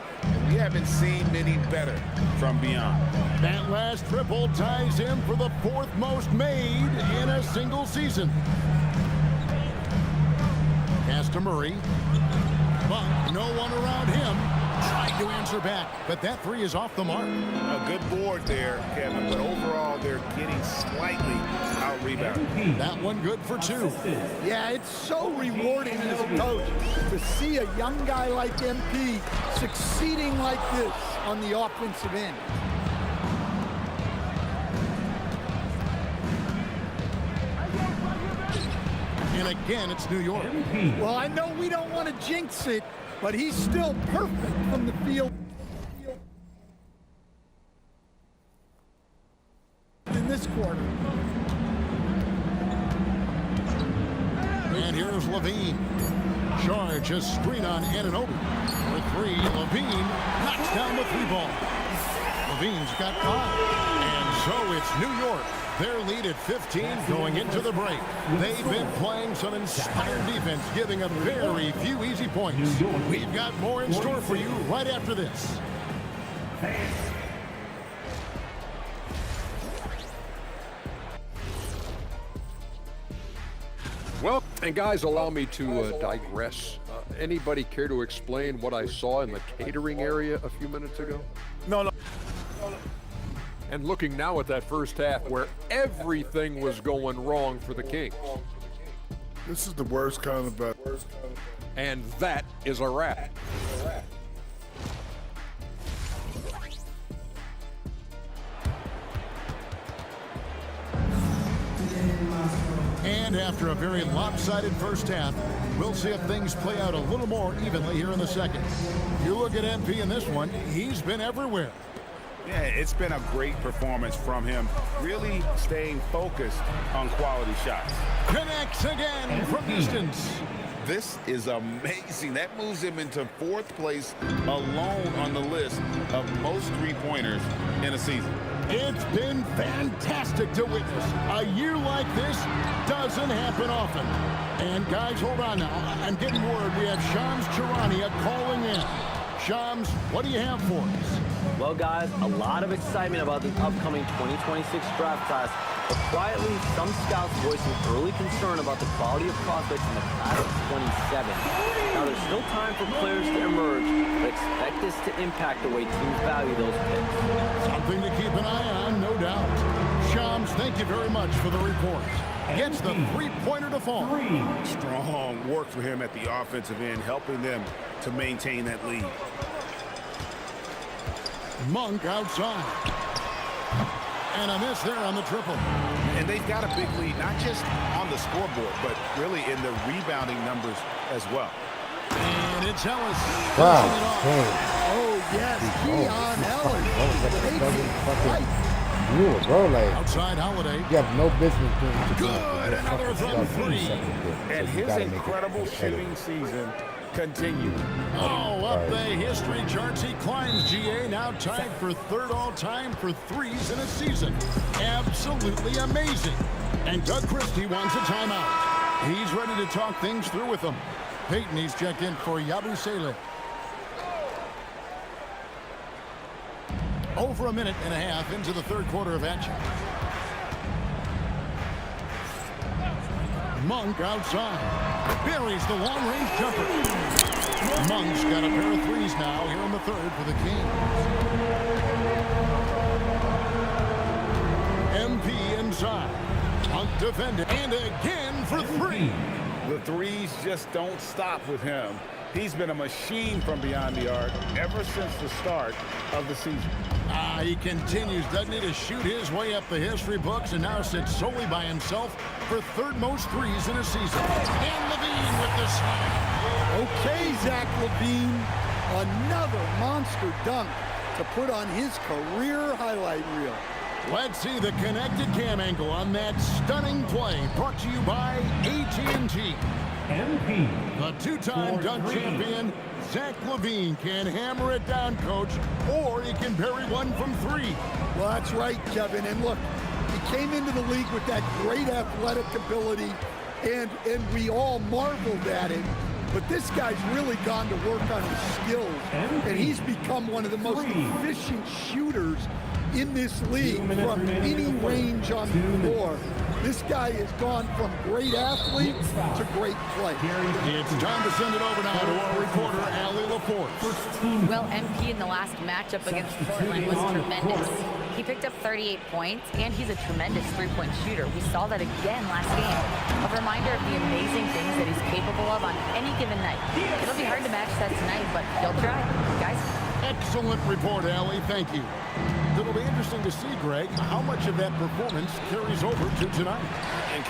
We haven't seen many better from beyond. That last triple ties him for the 4th most made in a single season. Pass to Murray. Monk, no one around him. Trying to answer back, but that three is off the mark. A good board there, Kevin, but overall they're getting slightly out-rebounded. That one good for two. Yeah, it's so rewarding as a coach to see a young guy like MP succeeding like this on the offensive end. And again, it's New York. Well, I know we don't want to jinx it, but he's still perfect from the field. In this quarter. And here's Levine. Charge a screen on Anunoby. For three, Levine knocks down the three ball. Levine's got 5. And so it's New York. Their lead at 15 going into the break. They've been playing some inspired defense, giving up very few easy points. We've got more in store for you right after this. Well, and guys, allow me to digress. Anybody care to explain what I saw in the catering area a few minutes ago? No. And looking now at that first half where everything was going wrong for the Kings. This is the worst kind of bet. And that is a wrap. And after a very lopsided first half, we'll see if things play out a little more evenly here in the second. You look at MP in this one, he's been everywhere. Yeah, it's been a great performance from him, really staying focused on quality shots. Connects again from distance. This is amazing. That moves him into 4th place alone on the list of most three-pointers in a season. It's been fantastic to witness. A year like this doesn't happen often. And guys, hold on now. I'm getting word we have Shams Charania calling in. Shams, what do you have for us? Well, guys, a lot of excitement about this upcoming 2026 draft class, but quietly, some scouts voicing early concern about the quality of prospects in the class of 27. Now, there's still time for players to emerge, but expect this to impact the way teams value those picks. Something to keep an eye on, no doubt. Shams, thank you very much for the report. Gets the three-pointer to fall. Strong work for him at the offensive end, helping them to maintain that lead. Monk outside. And a miss there on the triple. And they've got a big lead, not just on the scoreboard, but really in the rebounding numbers as well. And it's Ellis. Wow. Oh, yes. Keon Ellis. You bro, like outside Holiday. You have no business doing good. Another from 3. And his incredible shooting season continues. Oh, up the history charts he climbs, GA, now tied for 3rd all-time for threes in a season. Absolutely amazing. And Doug Christie wants a timeout. He's ready to talk things through with them. Peyton, he's checked in for Yabusele. Over a minute and a half into the 3rd quarter of action. Monk outside. Buries the long-range jumper. Monk's got a pair of threes now here in the 3rd for the Kings. MP inside. Monk defended. And again for 3. The threes just don't stop with him. He's been a machine from beyond the arc ever since the start of the season. He continues, doesn't he, to shoot his way up the history books and now sits solely by himself for 3rd most threes in a season. And Levine with the slam. Okay, Zach Levine. Another monster dunk to put on his career highlight reel. Let's see the connected cam angle on that stunning play, brought to you by AT&T. MP. The 2-time dunk champion, Zach Levine, can hammer it down, coach, or he can bury one from 3. Well, that's right, Kevin. And look, he came into the league with that great athletic ability, and we all marveled at it. But this guy's really gone to work on his skills, and he's become one of the most efficient shooters in this league from any range on the floor. This guy has gone from great athlete to great play. It's time to send it over now to our reporter, Allie Laporte. Well, MP in the last matchup against Portland was tremendous. He picked up 38 points, and he's a tremendous three-point shooter. We saw that again last game. A reminder of the amazing things that he's capable of on any given night. It'll be hard to match that tonight, but he'll try. Guys? Excellent report, Allie. Thank you. It'll be interesting to see, Greg, how much of that performance carries over to tonight. And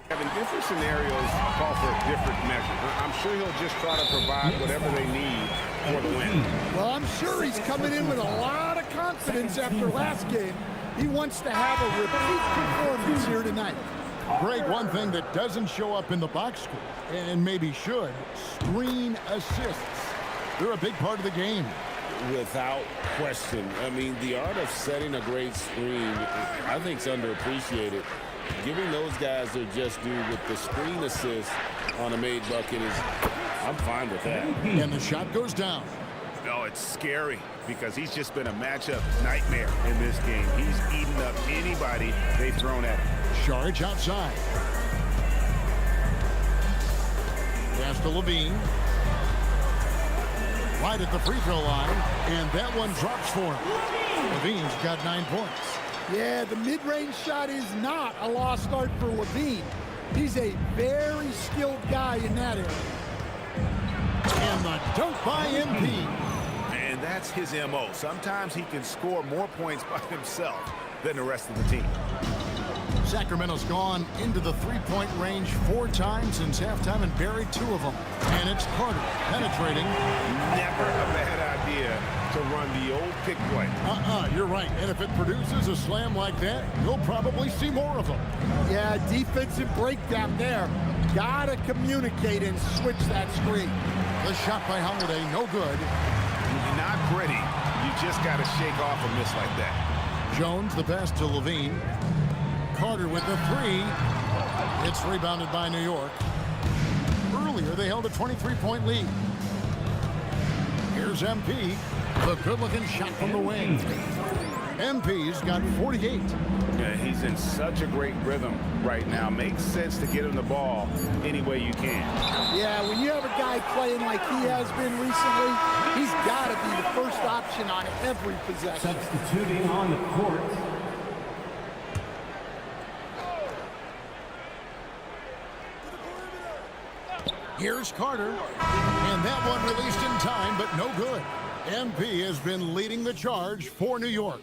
Kevin, different scenarios call for different measures. I'm sure he'll just try to provide whatever they need for the win. Well, I'm sure he's coming in with a lot of confidence after last game. He wants to have a repeat performance here tonight. Greg, one thing that doesn't show up in the box score, and maybe should, screen assists. They're a big part of the game. Without question. I mean, the art of setting a great screen, I think, is underappreciated. Giving those guys their just due with the screen assist on a made bucket is, I'm fine with that. And the shot goes down. No, it's scary because he's just been a matchup nightmare in this game. He's eaten up anybody they've thrown at him. Saric outside. Pass to Levine. Right at the free throw line, and that one drops for him. Levine's got 9 points. Yeah, the mid-range shot is not a lost art for Levine. He's a very skilled guy in that area. And the dunk by MP. And that's his MO. Sometimes he can score more points by himself than the rest of the team. Sacramento's gone into the three-point range 4 times since halftime and buried 2 of them. And it's Carter penetrating. Never a bad idea to run the old pick play. You're right. And if it produces a slam like that, you'll probably see more of them. Yeah, defensive breakdown there. Gotta communicate and switch that screen. The shot by Holiday, no good. Not pretty. You just gotta shake off a miss like that. Jones, the pass to Levine. Carter with the 3. It's rebounded by New York. Earlier, they held a 23-point lead. Here's MP. The good-looking shot from the wing. MP's got 48. Yeah, he's in such a great rhythm right now. Makes sense to get him the ball any way you can. Yeah, when you have a guy playing like he has been recently, he's got to be the first option on every possession. Substituting on the court. Here's Carter, and that one released in time, but no good. MP has been leading the charge for New York.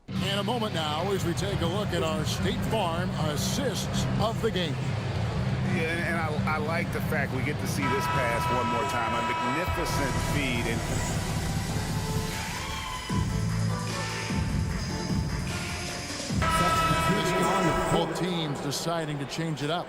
In a moment now, as we take a look at our State Farm assists of the game. Yeah, and I like the fact we get to see this pass one more time. A magnificent feed. And both teams deciding to change it up.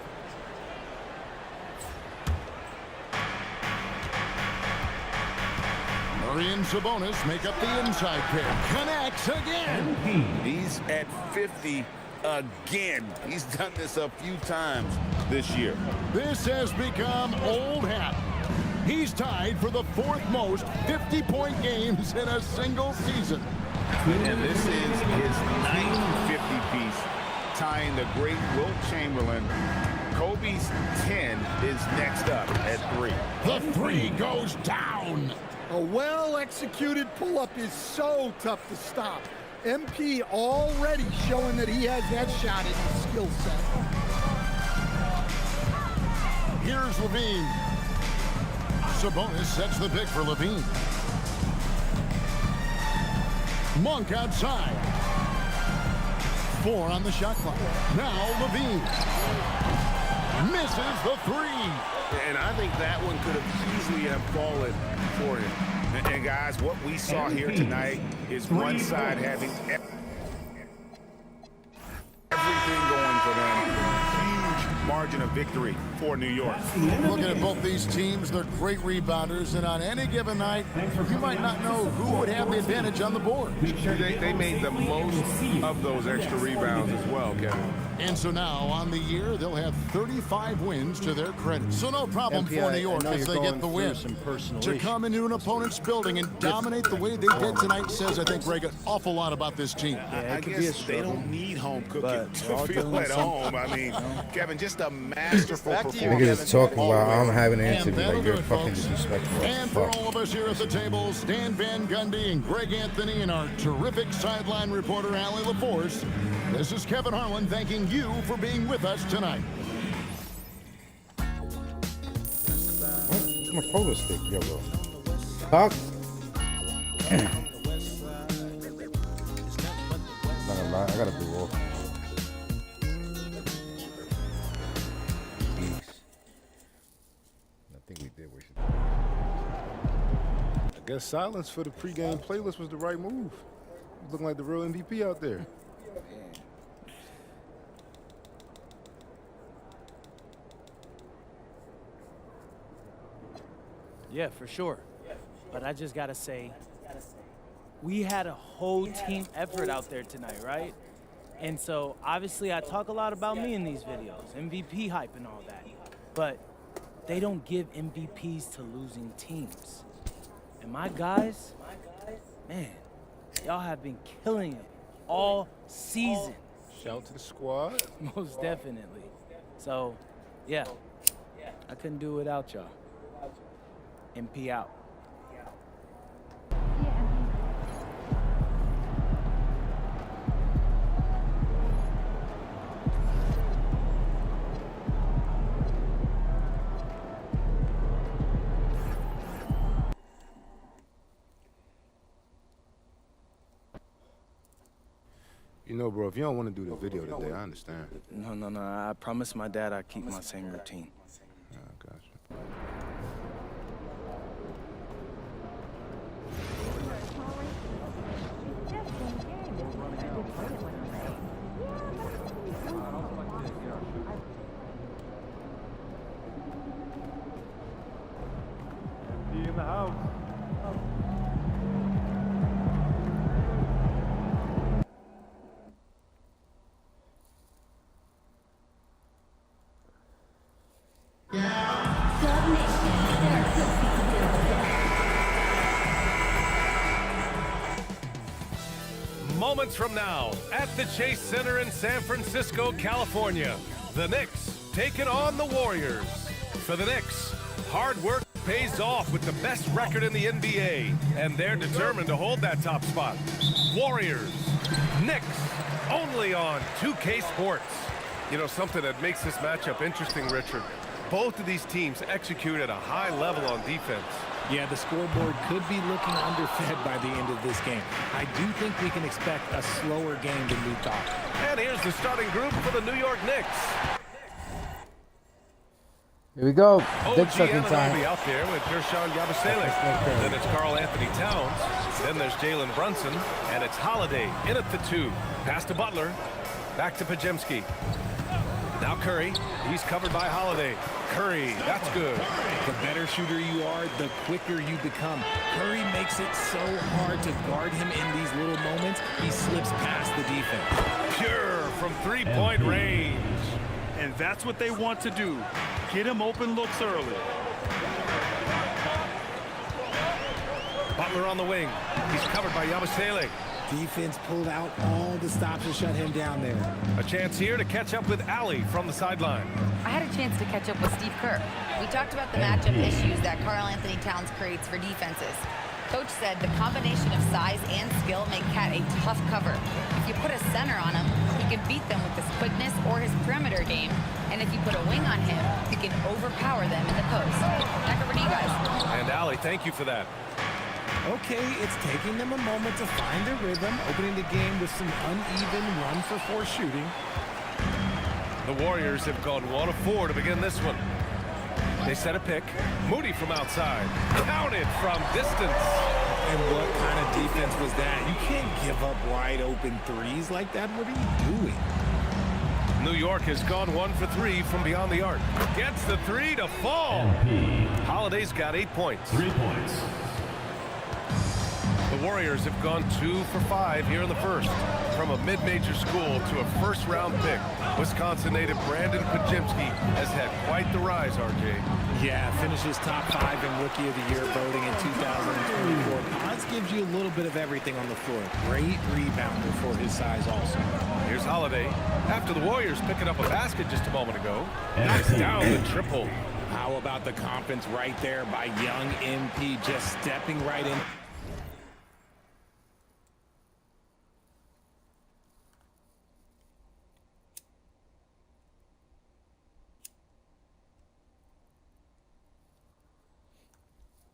Murray and Sabonis make up the inside pick. Connects again. He's at 50 again. He's done this a few times this year. This has become old hat. He's tied for the 4th most 50-point games in a single season. And this is his 9th 50-piece, tying the great Wilt Chamberlain. Kobe's 10 is next up at 3. The 3 goes down. A well-executed pull-up is so tough to stop. MP already showing that he has that shot in his skill set. Here's Levine. Sabonis sets the pick for Levine. Monk outside. 4 on the shot clock. Now Levine. Misses the 3. And I think that one could have easily have fallen for him. And guys, what we saw here tonight is one side having everything going for them. Huge margin margin of victory for New York. Looking at both these teams, they're great rebounders, and on any given night, you might not know who would have the advantage on the board. They made the most of those extra rebounds as well, Kevin. And so now, on the year, they'll have 35 wins to their credit. So no problem for New York as they get the win. To come into an opponent's building and dominate the way they did tonight says, I think, Greg, an awful lot about this team. I guess they don't need home cooking to feel at home. I mean, Kevin, just a masterful performance. Niggas is talking while I'm having an interview. Like, you're fucking disrespectful. And for all of us here at the table, Stan Van Gundy and Greg Anthony and our terrific sideline reporter, Allie LaForce, this is Kevin Harlan thanking you for being with us tonight. What's my polo stick, yo, bro? Talk. Not gonna lie, I gotta be wolf. I think we did. I guess silence for the pregame playlist was the right move. Looking like the real MVP out there. Yeah, for sure. But I just gotta say, we had a whole team effort out there tonight, right? And so obviously I talk a lot about me in these videos, MVP hype and all that. But they don't give MVPs to losing teams. And my guys, man, y'all have been killing it all season. Shout to the squad. Most definitely. So, yeah, I couldn't do it without y'all. MP out. You know, bro, if you don't want to do the video today, I understand. No. I promised my dad I'd keep my same routine. I got you. Be in the house. Moments from now, at the Chase Center in San Francisco, California, the Knicks taking on the Warriors. For the Knicks, hard work pays off with the best record in the NBA, and they're determined to hold that top spot. Warriors, Knicks, only on 2K Sports. You know, something that makes this matchup interesting, Richard, both of these teams execute at a high level on defense. Yeah, the scoreboard could be looking underfed by the end of this game. I do think we can expect a slower game than we thought. And here's the starting group for the New York Knicks. Here we go. OG Anunoby out there with Guerschon Yabusele. Then it's Karl Anthony Towns. Then there's Jalen Brunson. And it's Holiday in at the 2. Pass to Butler. Back to Podziemski. Now Curry. He's covered by Holiday. Curry, that's good. The better shooter you are, the quicker you become. Curry makes it so hard to guard him in these little moments. He slips past the defense. Pure from three-point range. And that's what they want to do. Get him open looks early. Butler on the wing. He's covered by Yabusele. Defense pulled out all the stops to shut him down there. A chance here to catch up with Allie from the sideline. I had a chance to catch up with Steve Kerr. We talked about the matchup issues that Karl Anthony Towns creates for defenses. Coach said the combination of size and skill make Cat a tough cover. If you put a center on him, he can beat them with his quickness or his perimeter game. And if you put a wing on him, he can overpower them in the post. Back over to you guys. And Allie, thank you for that. Okay, it's taking them a moment to find their rhythm, opening the game with some uneven 1-for-4 shooting. The Warriors have gone 1 of 4 to begin this one. They set a pick. Moody from outside. Counted from distance. And what kind of defense was that? You can't give up wide open threes like that. What are you doing? New York has gone 1 for 3 from beyond the arc. Gets the three to fall. Holiday's got 8 points. 3 points. The Warriors have gone 2 for 5 here in the first. From a mid-major school to a first-round pick, Wisconsin native Brandon Podziemski has had quite the rise, RJ. Yeah, finishes top 5 in Rookie of the Year voting in 2024. Pods gives you a little bit of everything on the floor. Great rebounder for his size also. Here's Holiday. After the Warriors picking up a basket just a moment ago. Knocks down the triple. How about the confidence right there by young MP, just stepping right in.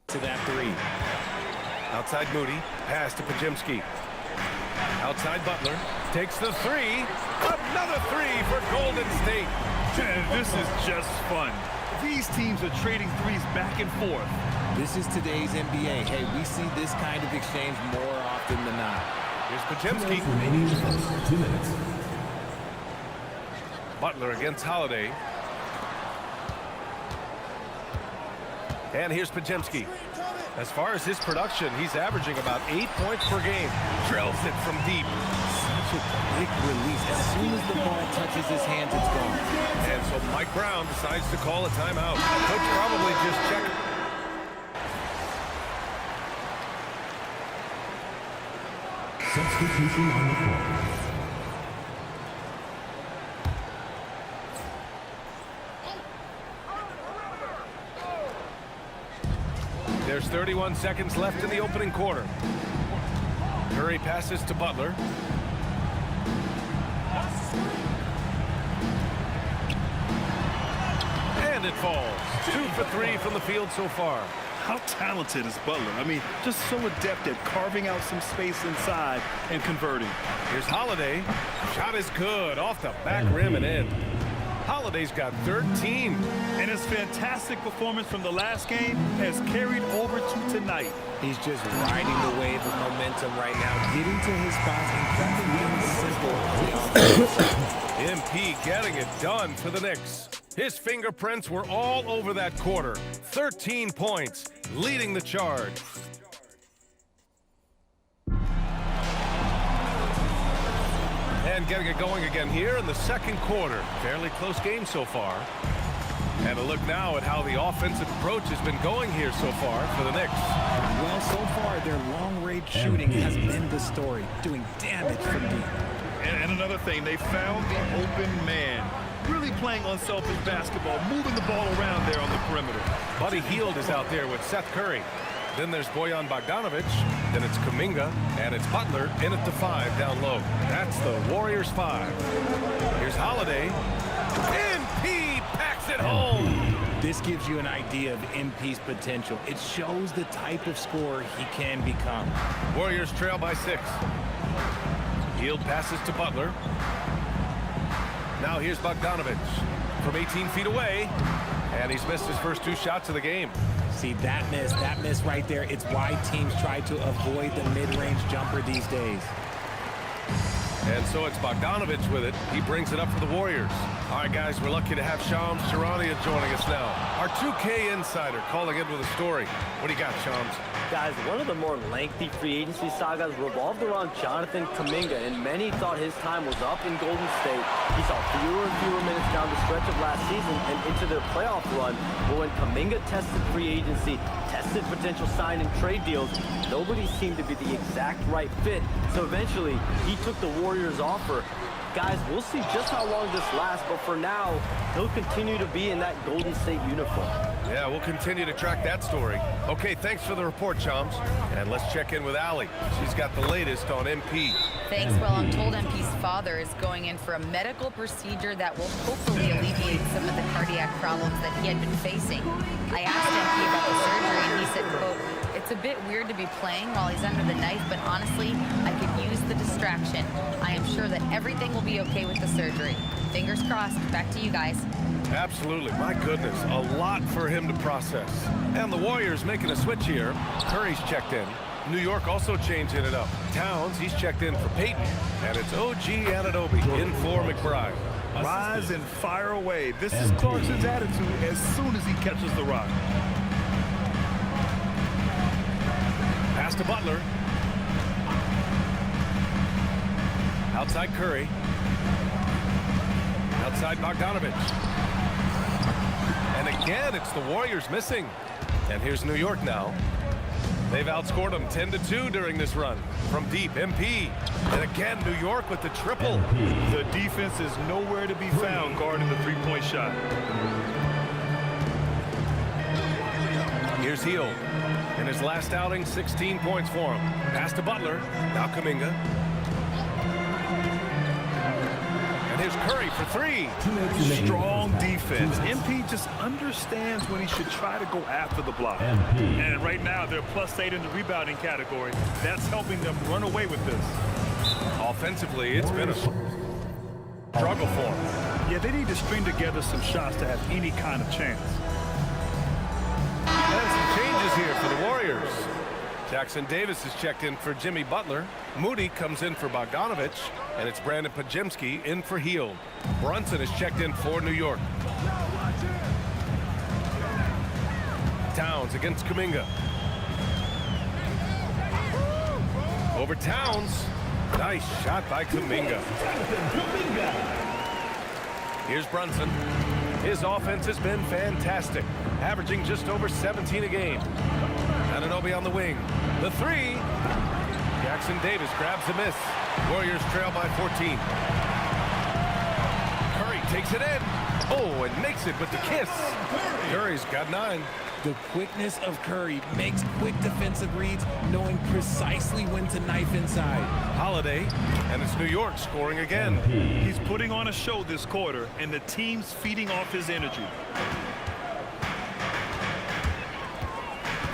To that three. Outside Moody, pass to Podziemski. Outside Butler, takes the three. Another three for Golden State. This is just fun. These teams are trading threes back and forth. This is today's NBA. Hey, we see this kind of exchange more often than not. Here's Podziemski. Remaining 2 minutes. Butler against Holiday. And here's Podziemski. As far as his production, he's averaging about 8 points per game. Drills it from deep. Such a quick release. As soon as the ball touches his hands, it's gone. And so Mike Brown decides to call a timeout. Coach probably just checked. Substitution on the court. There's 31 seconds left in the opening quarter. Curry passes to Butler. And it falls. 2 for 3 from the field so far. How talented is Butler? I mean, just so adept at carving out some space inside and converting. Here's Holiday. Shot is good. Off the back rim and in. Holiday's got 13. And his fantastic performance from the last game has carried over to tonight. He's just riding the wave of momentum right now, getting to his spots and keeping things simple. MP getting it done for the Knicks. His fingerprints were all over that quarter. 13 points, leading the charge. And getting it going again here in the second quarter. Fairly close game so far. And a look now at how the offensive approach has been going here so far for the Knicks. Well, so far, their long-range shooting has been the story, doing damage from deep. And another thing, they found the open man. Really playing unselfish basketball, moving the ball around there on the perimeter. Buddy Hield is out there with Seth Curry. Then there's Bojan Bogdanovic. Then it's Kuminga. And it's Butler in at the 5 down low. That's the Warriors 5. Here's Holiday. MP packs it home. This gives you an idea of MP's potential. It shows the type of scorer he can become. Warriors trail by 6. Hield passes to Butler. Now here's Bogdanovic from 18 feet away. And he's missed his first 2 shots of the game. See, that miss right there, it's why teams try to avoid the mid-range jumper these days. And so it's Bogdanovic with it. He brings it up for the Warriors. All right, guys, we're lucky to have Shams Charania joining us now. Our 2K insider calling in with a story. What do you got, Shams? Guys, one of the more lengthy free agency sagas revolved around Jonathan Kuminga, and many thought his time was up in Golden State. He saw fewer and fewer minutes down the stretch of last season and into their playoff run. But when Kuminga tested free agency, tested potential sign and trade deals, nobody seemed to be the exact right fit. So eventually, he took the Warriors offer. Guys, we'll see just how long this lasts, but for now, he'll continue to be in that Golden State uniform. Yeah, we'll continue to track that story. Okay, thanks for the report, Chomps. And let's check in with Allie. She's got the latest on MP. Thanks. Well, I'm told MP's father is going in for a medical procedure that will hopefully alleviate some of the cardiac problems that he had been facing. I asked MP about the surgery, and he said, quote, "It's a bit weird to be playing while he's under the knife, but honestly, I could use the distraction. I am sure that everything will be okay with the surgery. Fingers crossed." Back to you guys. Absolutely. My goodness, a lot for him to process. And the Warriors making a switch here. Curry's checked in. New York also changing it up. Towns, he's checked in for Peyton. And it's OG Anunoby in for McBride. Rise and fire away. This is Clarkson's attitude as soon as he catches the rock. Pass to Butler. Outside Curry. Outside Bogdanovich. And again, it's the Warriors missing. And here's New York now. They've outscored them 10-2 during this run. From deep, MP. And again, New York with the triple. The defense is nowhere to be found guarding the three-point shot. Here's Hield. In his last outing, 16 points for him. Pass to Butler. Now Kuminga. And here's Curry for three. Strong defense. MP just understands when he should try to go after the block. And right now, they're +8 in the rebounding category. That's helping them run away with this. Offensively, it's been a struggle for them. Yeah, they need to string together some shots to have any kind of chance. And some changes here for the Warriors. Jackson Davis is checked in for Jimmy Butler. Moody comes in for Bogdanovich. And it's Brandon Podziemski in for Hield. Brunson is checked in for New York. Towns against Kuminga. Over Towns. Nice shot by Kuminga. Here's Brunson. His offense has been fantastic, averaging just over 17 a game. Anunoby on the wing. The three. Jackson Davis grabs the miss. Warriors trail by 14. Curry takes it in. Oh, and makes it with the kiss. Curry's got 9. The quickness of Curry makes quick defensive reads, knowing precisely when to knife inside. Holiday, and it's New York scoring again. He's putting on a show this quarter, and the team's feeding off his energy.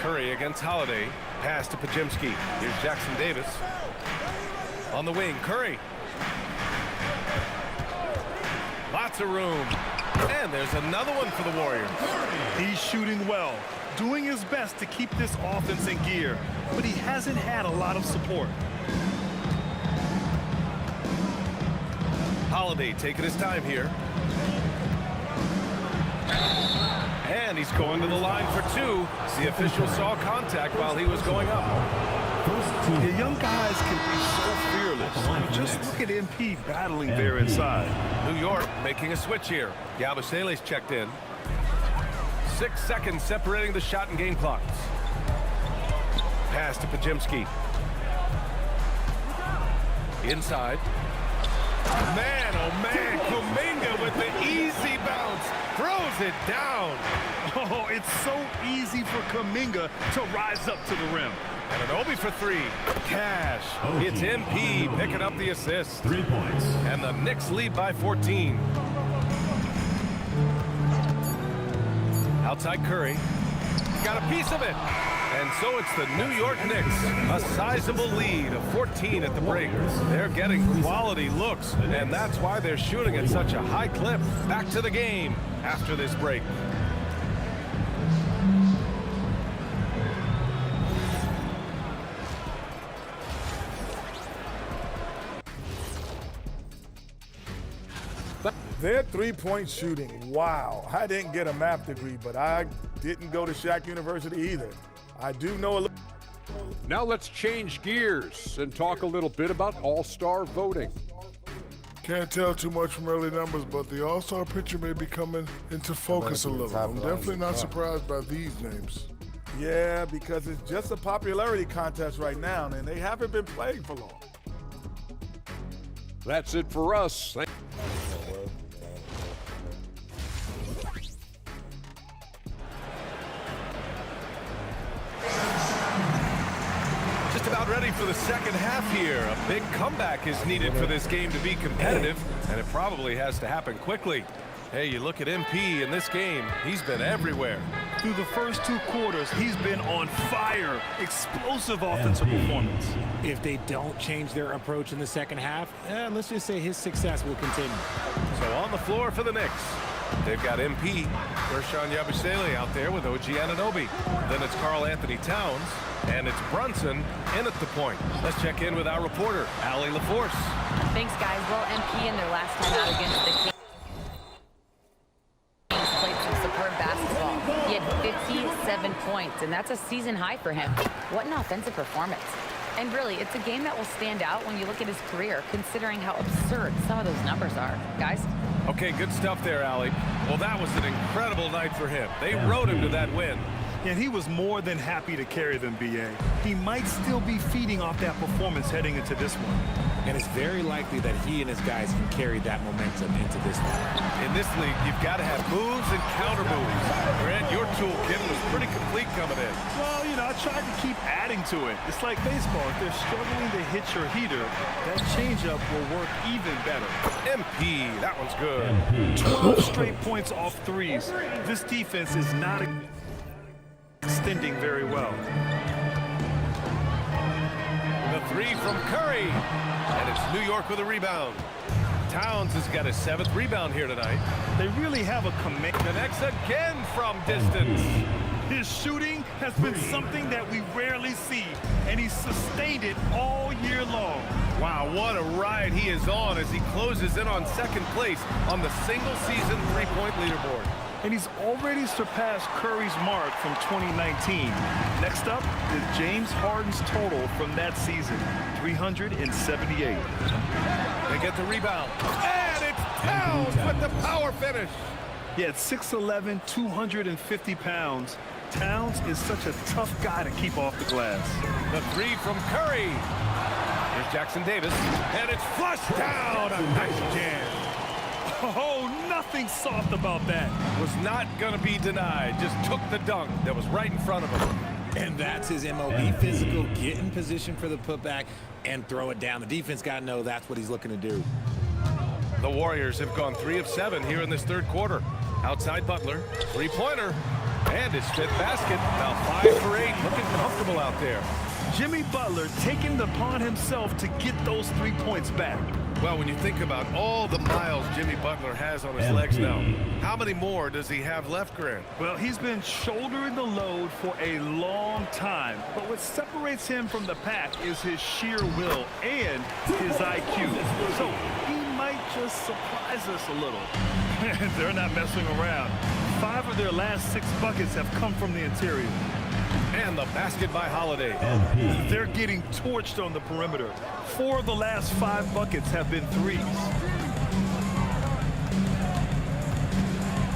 Curry against Holiday. Pass to Podziemski. Here's Jackson Davis. On the wing, Curry. Lots of room. And there's another one for the Warriors. He's shooting well, doing his best to keep this offense in gear, but he hasn't had a lot of support. Holiday taking his time here. And he's going to the line for 2. The official saw contact while he was going up. The young guys can be so fearless. Just look at MP battling there inside. New York making a switch here. Yabusele's checked in. 6 seconds separating the shot and game clocks. Pass to Podziemski. Inside. Man, oh man, Kuminga with the easy bounce. Throws it down. Oh, it's so easy for Kuminga to rise up to the rim. And Anunoby for 3. Cash. It's MP picking up the assist. 3 points. And the Knicks lead by 14. Outside Curry. Got a piece of it. And so it's the New York Knicks. A sizable lead of 14 at the break. They're getting quality looks, and that's why they're shooting at such a high clip. Back to the game after this break. Their three-point shooting, wow. I didn't get a math degree, but I didn't go to Shaq University either. I do know a little. Now let's change gears and talk a little bit about All-Star voting. Can't tell too much from early numbers, but the All-Star picture may be coming into focus a little. I'm definitely not surprised by these names. Yeah, because it's just a popularity contest right now, and they haven't been playing for long. That's it for us. Just about ready for the second half here. A big comeback is needed for this game to be competitive, and it probably has to happen quickly. Hey, you look at MP in this game, he's been everywhere. Through the first 2 quarters, he's been on fire. Explosive offensive performance. If they don't change their approach in the second half, let's just say his success will continue. So on the floor for the Knicks, they've got MP, Ersan Yabusele out there with OG Anunoby. Then it's Karl Anthony Towns, and it's Brunson in at the point. Let's check in with our reporter, Allie LaForce. Thanks, guys. Well, MP in their last time out against the Kings. for basketball. He had 57 points, and that's a season high for him. What an offensive performance. And really, it's a game that will stand out when you look at his career, considering how absurd some of those numbers are. Guys? Okay, good stuff there, Allie. Well, that was an incredible night for him. They rode him to that win. And he was more than happy to carry them, B.A. He might still be feeding off that performance heading into this one. And it's very likely that he and his guys can carry that momentum into this one. In this league, you've got to have moves and counter moves. Grant, your toolkit was pretty complete coming in. Well, you know, I tried to keep adding to it. It's like baseball. If they're struggling to hit your heater, that changeup will work even better. MP, that one's good. 12 straight points off threes. This defense is not extending very well. The three from Curry. And it's New York with a rebound. Towns has got his 7th rebound here tonight. They really have a command. Connects again from distance. His shooting has been something that we rarely see, and he's sustained it all year long. Wow, what a ride he is on as he closes in on 2nd place on the single-season three-point leaderboard. And he's already surpassed Curry's mark from 2019. Next up is James Harden's total from that season, 378. They get the rebound. And it's Towns with the power finish. Yeah, at 6'11", 250 pounds, Towns is such a tough guy to keep off the glass. The three from Curry. Here's Jackson Davis. And it's flushed down. A nice jam. Oh, nothing soft about that. Was not going to be denied. Just took the dunk that was right in front of him. And that's his MO. Be physical, get in position for the putback, and throw it down. The defense got to know that's what he's looking to do. The Warriors have gone 3 of 7 here in this 3rd quarter. Outside Butler, three-pointer, and his 5th basket. Now 5 for 8, looking comfortable out there. Jimmy Butler taking it upon himself to get those 3 points back. Well, when you think about all the miles Jimmy Butler has on his legs now, how many more does he have left, Grant? Well, he's been shouldering the load for a long time, but what separates him from the pack is his sheer will and his IQ. So he might just surprise us a little. They're not messing around. 5 of their last 6 buckets have come from the interior. And the basket by Holiday. They're getting torched on the perimeter. 4 of the last 5 buckets have been threes.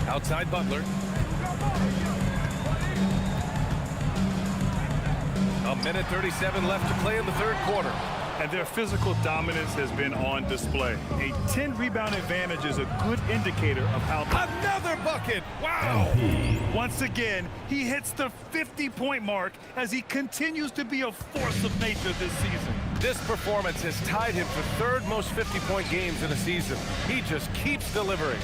Outside Butler. A minute 37 left to play in the 3rd quarter. And their physical dominance has been on display. A 10-rebound advantage is a good indicator of how... Another bucket! Wow! Once again, he hits the 50-point mark as he continues to be a force of nature this season. This performance has tied him for 3rd most 50-point games in a season. He just keeps delivering.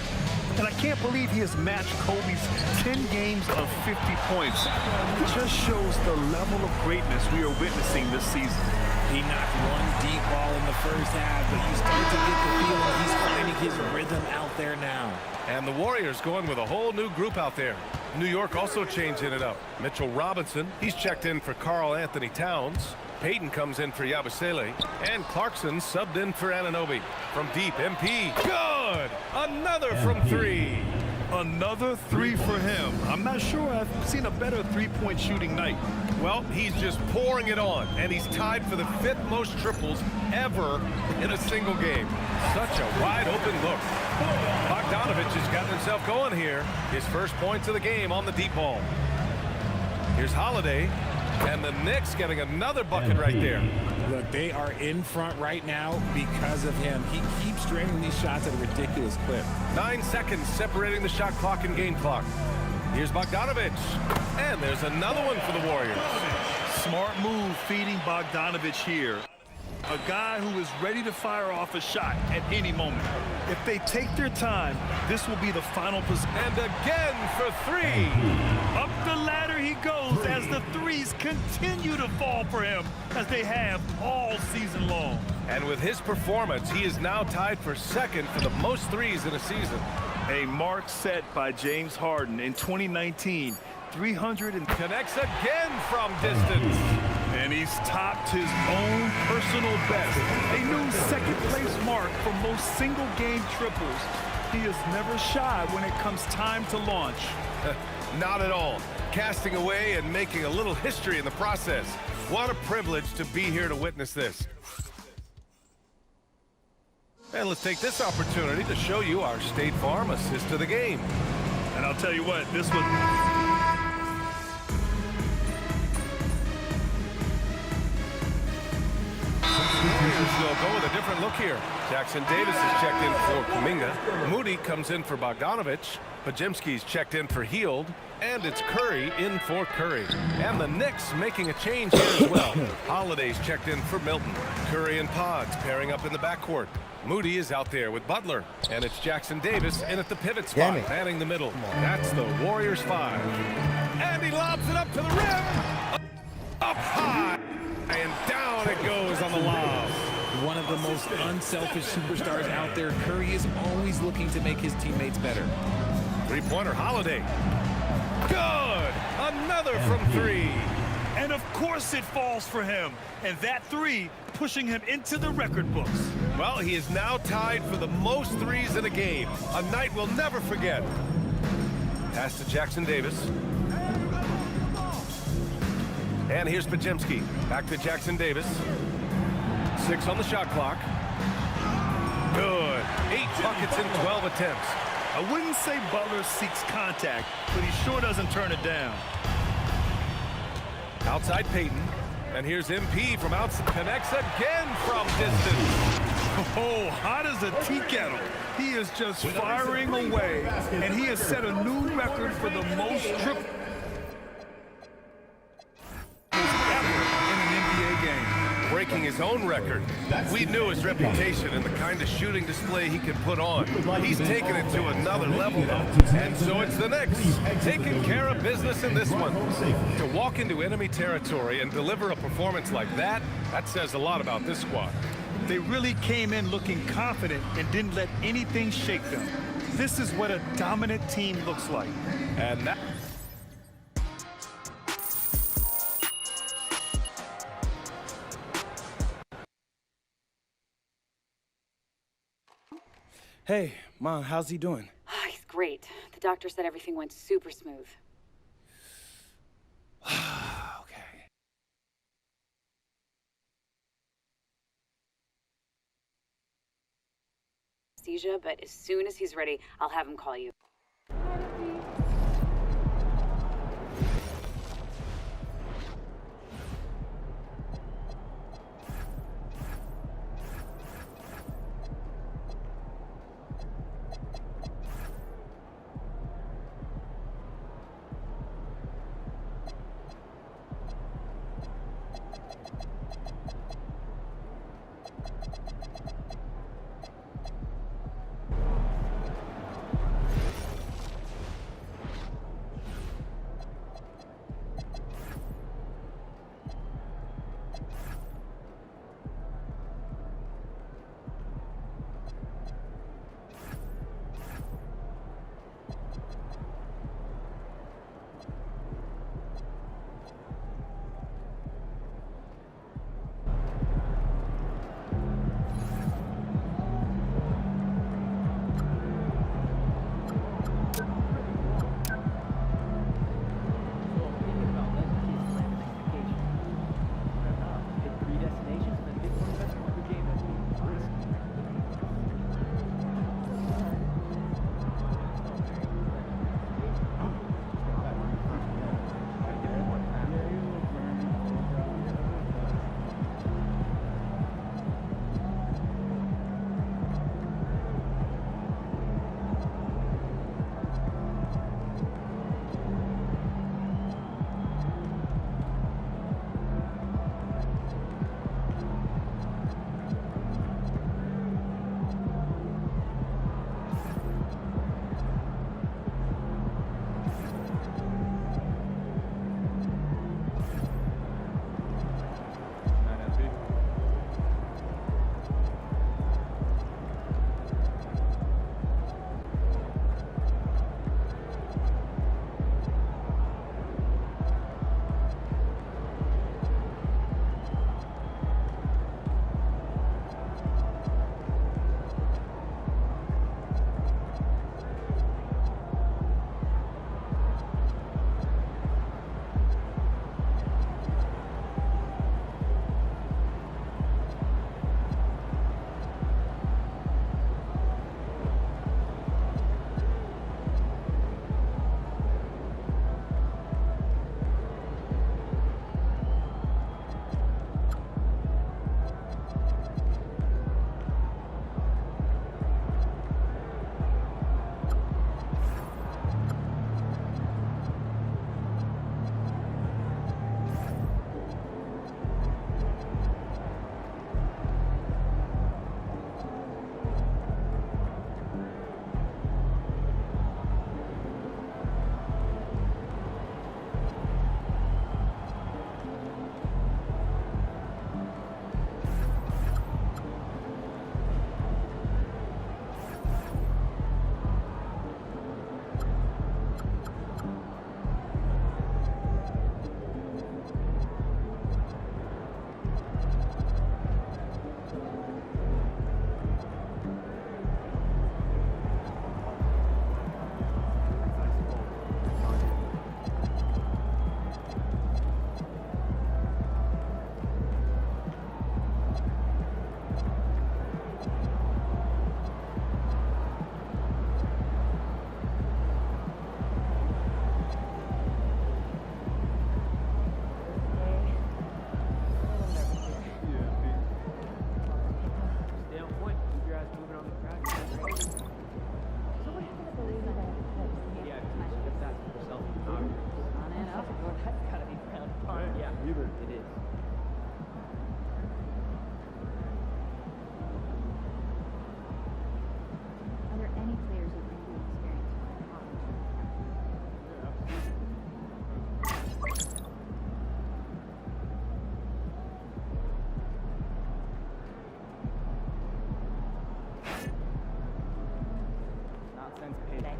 And I can't believe he has matched Kobe's 10 games of 50 points. It just shows the level of greatness we are witnessing this season. He knocked one deep ball in the 1st half, but you start to get the feeling he's finding his rhythm out there now. And the Warriors going with a whole new group out there. New York also changing it up. Mitchell Robinson, he's checked in for Karl Anthony Towns. Payton comes in for Yabusele. And Clarkson subbed in for Anunoby. From deep, MP. Good! Another from 3. Another 3 for him. I'm not sure I've seen a better 3-point shooting night. Well, he's just pouring it on, and he's tied for the 5th most triples ever in a single game. Such a wide-open look. Bogdanovich has gotten himself going here. His first points of the game on the deep ball. Here's Holiday, and the Knicks getting another bucket right there. Look, they are in front right now because of him. He keeps draining these shots at a ridiculous clip. 9 seconds separating the shot clock and game clock. Here's Bogdanovich. And there's another one for the Warriors. Smart move feeding Bogdanovich here. A guy who is ready to fire off a shot at any moment. If they take their time, this will be the final possession. And again for 3. Up the ladder he goes as the threes continue to fall for him, as they have all season long. And with his performance, he is now tied for 2nd for the most threes in a season. A mark set by James Harden in 2019. 300 and connects again from distance. And he's topped his own personal best. A new 2nd place mark for most single game triples. he is never shy when it comes time to launch. Not at all. Casting away and making a little history in the process. What a privilege to be here to witness this. And let's take this opportunity to show you our State Farm assist to the game. And I'll tell you what, this was... We'll go with a different look here. Jackson Davis is checked in for Kuminga. Moody comes in for Bogdanovich. Podziemski's checked in for Hield. And it's Curry in for Curry. And the Knicks making a change here as well. Holiday's checked in for Milton. Curry and Pods pairing up in the backcourt. Moody is out there with Butler. And it's Jackson Davis in at the pivot spot, manning the middle. That's the Warriors 5. And he lobs it up to the rim. Up high. And down it goes on the lob. One of the most unselfish superstars out there. Curry is always looking to make his teammates better. Three-pointer, Holiday. Good! Another from three. And of course it falls for him. And that three pushing him into the record books. Well, he is now tied for the most threes in a game. A night we'll never forget. Pass to Jackson Davis. And here's Podziemski. Back to Jackson Davis. 6 on the shot clock. Good. 8 buckets in 12 attempts. I wouldn't say Butler seeks contact, but he sure doesn't turn it down. Outside Payton. And here's MP from outside. Connects again from distance. Oh, hot as a tea kettle. He is just firing away. And he has set a new record for the most triples ever in an NBA game. Breaking his own record. We knew his reputation and the kind of shooting display he could put on. He's taken it to another level, though. And so it's the Knicks, taking care of business in this one. To walk into enemy territory and deliver a performance like that, that says a lot about this squad. They really came in looking confident and didn't let anything shake them. This is what a dominant team looks like. And that... Hey, Mom, how's he doing? Oh, he's great. The doctor said everything went super smooth. Okay. Anesthesia, but as soon as he's ready, I'll have him call you. It is. Are there any players you think will experience from college? Not since payday.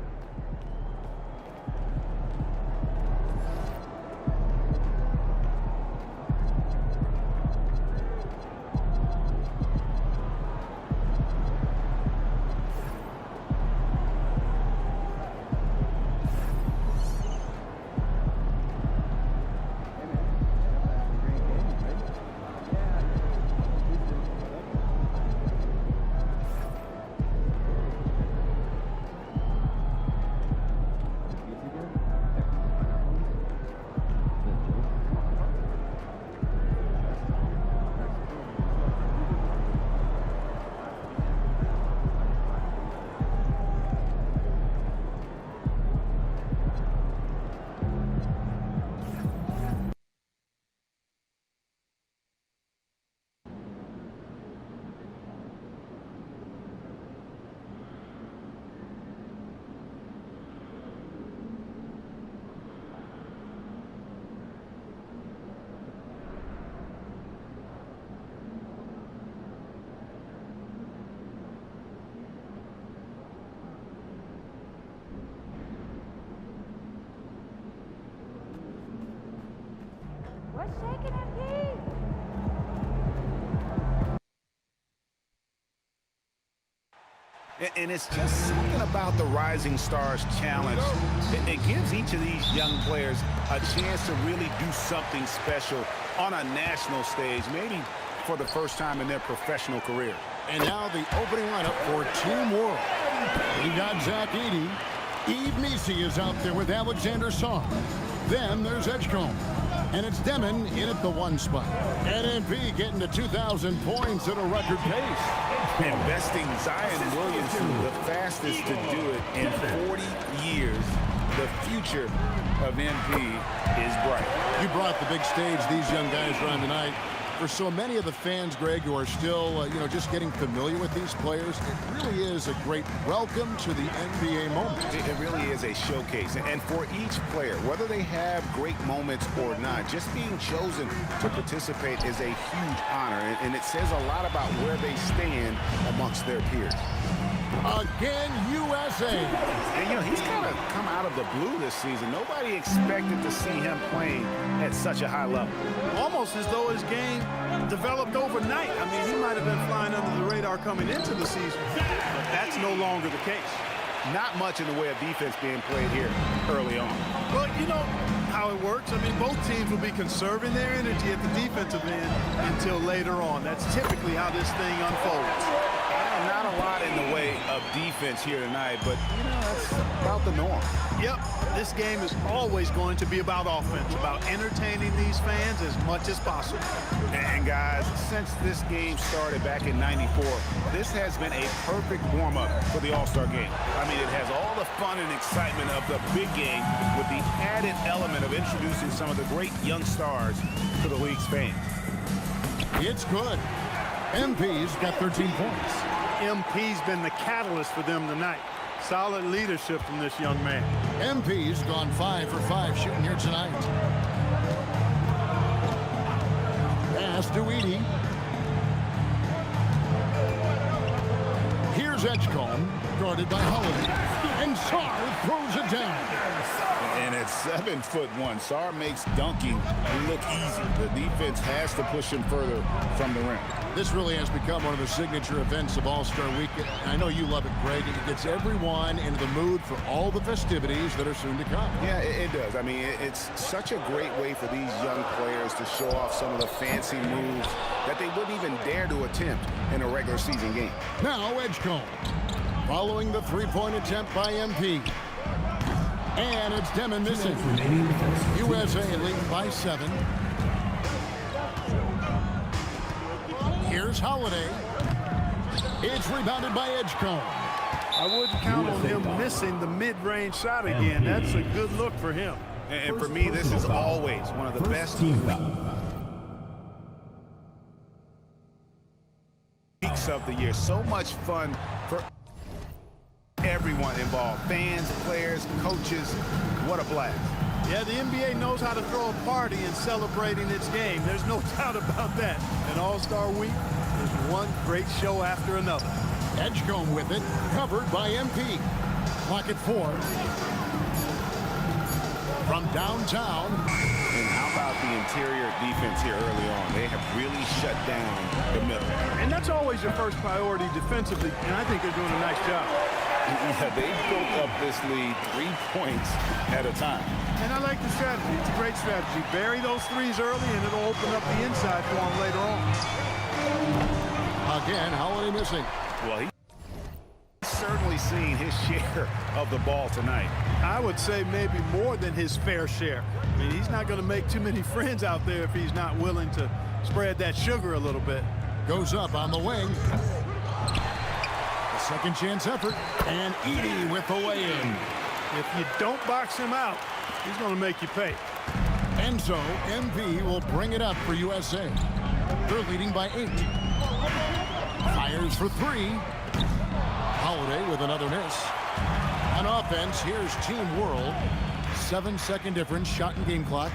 What's shaking MP? And it's just something about the Rising Stars Challenge. It gives each of these young players a chance to really do something special on a national stage, maybe for the first time in their professional career. And now the opening lineup for Team World. We got Zach Edey. Eve Meese is out there with Alexander Song. Then there's Edgecombe. And it's Demon in at the 1 spot. And MP getting to 2,000 points at a record pace. Investing Zion Williamson, the fastest to do it in 40 years. The future of MP is bright. You brought the big stage these young guys are on tonight. For so many of the fans, Greg, who are still, just getting familiar with these players, it really is a great welcome to the NBA moment. It really is a showcase. And for each player, whether they have great moments or not, just being chosen to participate is a huge honor. And it says a lot about where they stand amongst their peers. Again, USA. And, he's kind of come out of the blue this season. Nobody expected to see him playing at such a high level. Almost as though his game developed overnight. I mean, he might have been flying under the radar coming into the season, but that's no longer the case. Not much in the way of defense being played here early on. Well, you know how it works. I mean, both teams will be conserving their energy at the defensive end until later on. That's typically how this thing unfolds. Not a lot in the way of defense here tonight, but, that's about the norm. Yep, this game is always going to be about offense, about entertaining these fans as much as possible. And, guys, since this game started back in '94, this has been a perfect warm-up for the All-Star game. I mean, it has all the fun and excitement of the big game with the added element of introducing some of the great young stars to the league's fans. It's good. MP's got 13 points. MP's been the catalyst for them tonight. Solid leadership from this young man. MP's gone 5 for 5 shooting here tonight. Pass to Edey. Here's Edgecombe, guarded by Holiday. And Sarr throws it down. And at 7'1", Sarr makes dunking look easy. The defense has to push him further from the rim. This really has become one of the signature events of All-Star Weekend. I know you love it, Greg. It gets everyone into the mood for all the festivities that are soon to come. Yeah, it does. I mean, it's such a great way for these young players to show off some of the fancy moves that they wouldn't even dare to attempt in a regular season game. Now Edgecombe, following the three-point attempt by MP. And it's Demon missing. USA lead by 7. Here's Holiday. It's rebounded by Edgecombe. I wouldn't count on him missing the mid-range shot again. That's a good look for him. And for me, this is always one of the best of the year. So much fun for everyone involved. Fans, players, coaches. What a blast. Yeah, the NBA knows how to throw a party in celebrating its game. There's no doubt about that. An All-Star Week is one great show after another. Edgecombe with it, covered by MP. Clock at 4. From downtown. And how about the interior defense here early on? They have really shut down the middle. And that's always your first priority defensively, and I think they're doing a nice job. Yeah, they built up this lead 3 points at a time. And I like the strategy. It's a great strategy. Bury those threes early, and it'll open up the inside for them later on. Again, Holiday missing. Well, he's certainly seen his share of the ball tonight. I would say maybe more than his fair share. I mean, he's not going to make too many friends out there if he's not willing to spread that sugar a little bit. Goes up on the wing. A second chance effort. And Edey with the lay-in. If you don't box him out, he's going to make you pay. And so, MV will bring it up for USA. They're leading by 8. Fires for 3. Holiday with another miss. On offense, here's Team World. 7-second difference, shot and game clock.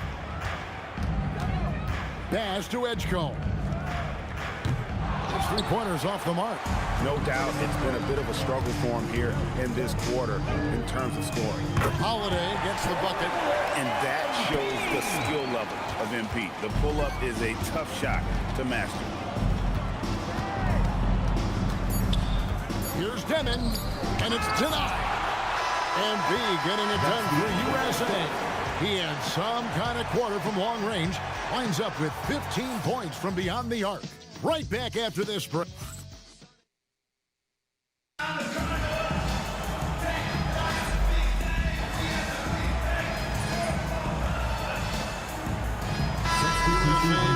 Pass to Edgecombe. His 3-pointers off the mark. No doubt it's been a bit of a struggle for him here in this quarter in terms of scoring. Holiday gets the bucket. And that shows the skill level of MP. The pull-up is a tough shot to master. Here's Demon, and it's denied. MV getting it done for USA. He had some kind of quarter from long range. Winds up with 15 points from beyond the arc. Right back after this break.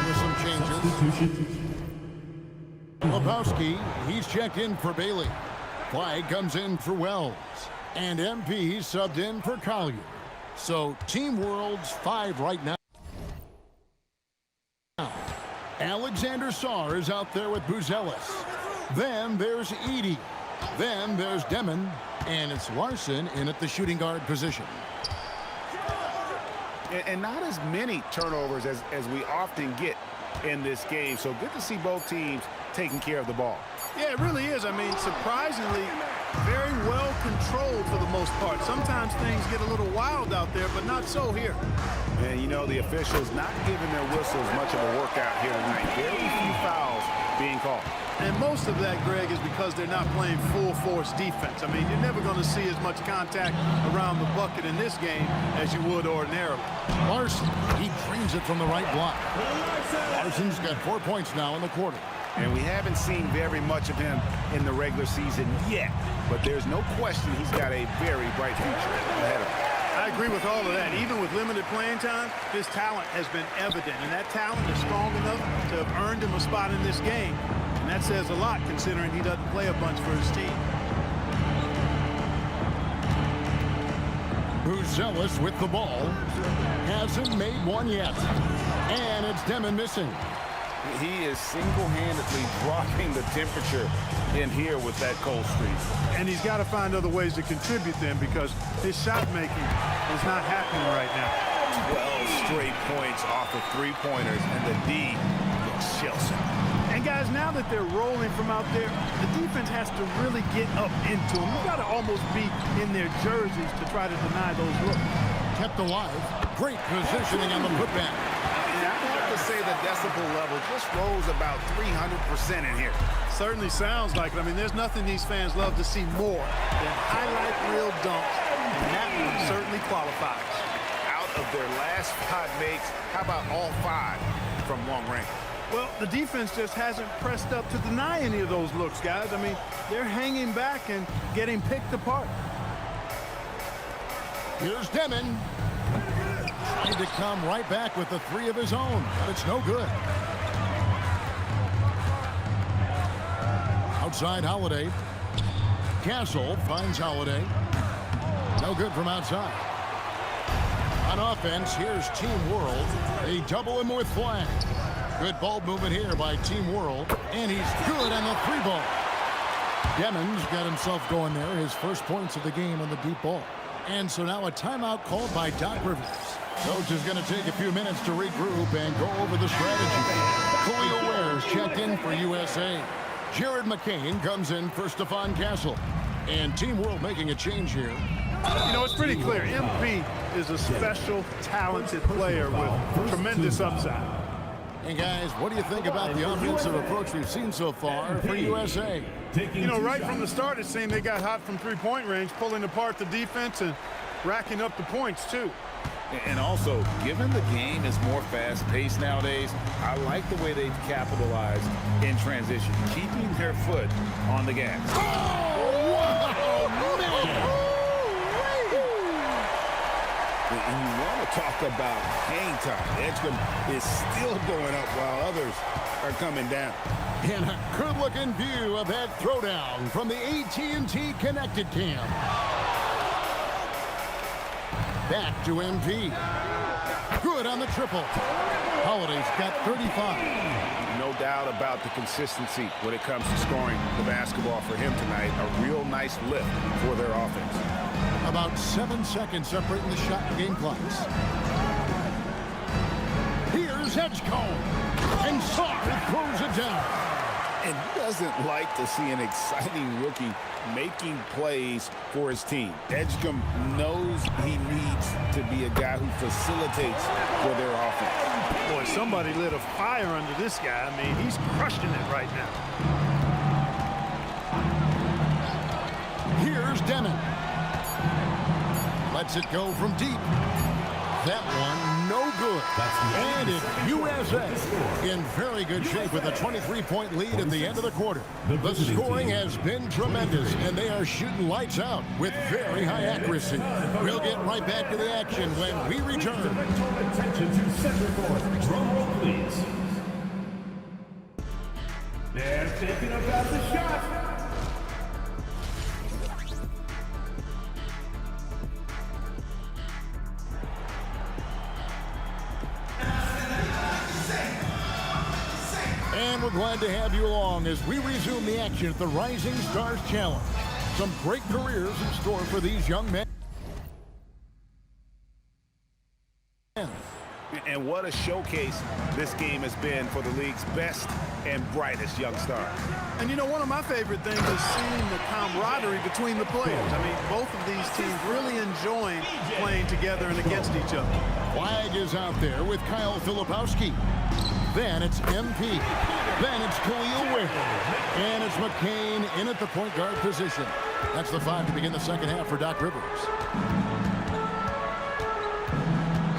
With some changes. Lebowski, he's checked in for Bailey. Clyde comes in for Wells. And MP subbed in for Collier. So Team World's 5 right now. Alexander Sarr is out there with Buzelis. Then there's Edey. Then there's Demon. And it's Larson in at the shooting guard position. And not as many turnovers as we often get in this game. So good to see both teams taking care of the ball. Yeah, it really is. I mean, surprisingly, very well controlled for the most part. Sometimes things get a little wild out there, but not so here. And, you know, the officials not giving their whistles much of a workout here tonight. Very few fouls being called. And most of that, Greg, is because they're not playing full-force defense. I mean, you're never going to see as much contact around the bucket in this game as you would ordinarily. Larson, he drains it from the right block. Larson's got 4 points now in the quarter. And we haven't seen very much of him in the regular season yet. But there's no question he's got a very bright future ahead of him. I agree with all of that. Even with limited playing time, his talent has been evident. And that talent is strong enough to have earned him a spot in this game. And that says a lot considering he doesn't play a bunch for his team. Buzelis with the ball. Hasn't made one yet. And it's Demon missing. He is single-handedly dropping the temperature in here with that cold streak. And he's got to find other ways to contribute then because his shot making is not happening right now. 12 straight points off of three-pointers, and the D looks Chelsea. And guys, now that they're rolling from out there, the defense has to really get up into them. You've got to almost be in their jerseys to try to deny those looks. Kept alive. Great positioning on the putback. Say the decibel level just rose about 300% in here. Certainly sounds like it. I mean, there's nothing these fans love to see more than highlight reel dunks, and that one certainly qualifies. Out of their last 5 makes, how about all 5 from long range? Well, the defense just hasn't pressed up to deny any of those looks, guys. I mean, they're hanging back and getting picked apart. Here's Demon. Trying to come right back with the 3 of his own, but it's no good. Outside Holiday. Castle finds Holiday. No good from outside. On offense, here's Team World. They double him with Flag. Good ball movement here by Team World, and he's good on the 3-ball. Demons got himself going there, his first points of the game on the deep ball. And so now a timeout called by Doc Rivers. Coach is going to take a few minutes to regroup and go over the strategy. Khalil Ware's checked in for USA. Jared McCain comes in for Stephon Castle. And Team World making a change here. You know, it's pretty clear. MP is a special, talented player with tremendous upside. And guys, what do you think about the offensive approach we've seen so far for USA? You know, right from the start, it seemed they got hot from three-point range, pulling apart the defense and racking up the points, too. And also, given the game is more fast-paced nowadays, I like the way they've capitalized in transition, keeping their foot on the gas. Oh, wow, man! And you want to talk about hang time. Edgecombe is still going up while others are coming down. And a good-looking view of that throwdown from the AT&T Connected Cam. Back to MP. Good on the triple. Holiday's got 35. No doubt about the consistency when it comes to scoring the basketball for him tonight. A real nice lift for their offense. About 7 seconds separating the shot and game clocks. Here's Edgecombe. And Sarr throws it down. And who doesn't like to see an exciting rookie making plays for his team? Edgecombe knows he needs to be a guy who facilitates for their offense. Boy, somebody lit a fire under this guy. I mean, he's crushing it right now. Here's Demon. Lets it go from deep. That one, no good. And it's USA in very good shape with a 23-point lead at the end of the quarter. The scoring has been tremendous, and they are shooting lights out with very high accuracy. We'll get right back to the action when we return. Attention to center court. Drum roll, please. They're thinking about the shot. And we're glad to have you along as we resume the action at the Rising Stars Challenge. Some great careers in store for these young men. And what a showcase this game has been for the league's best and brightest young stars. And you know, one of my favorite things is seeing the camaraderie between the players. I mean, both of these teams really enjoying playing together and against each other. Flag is out there with Kyle Filipowski. Then it's MP. Then it's Khalil Ware. And it's McCain in at the point guard position. That's the 5 to begin the second half for Doc Rivers.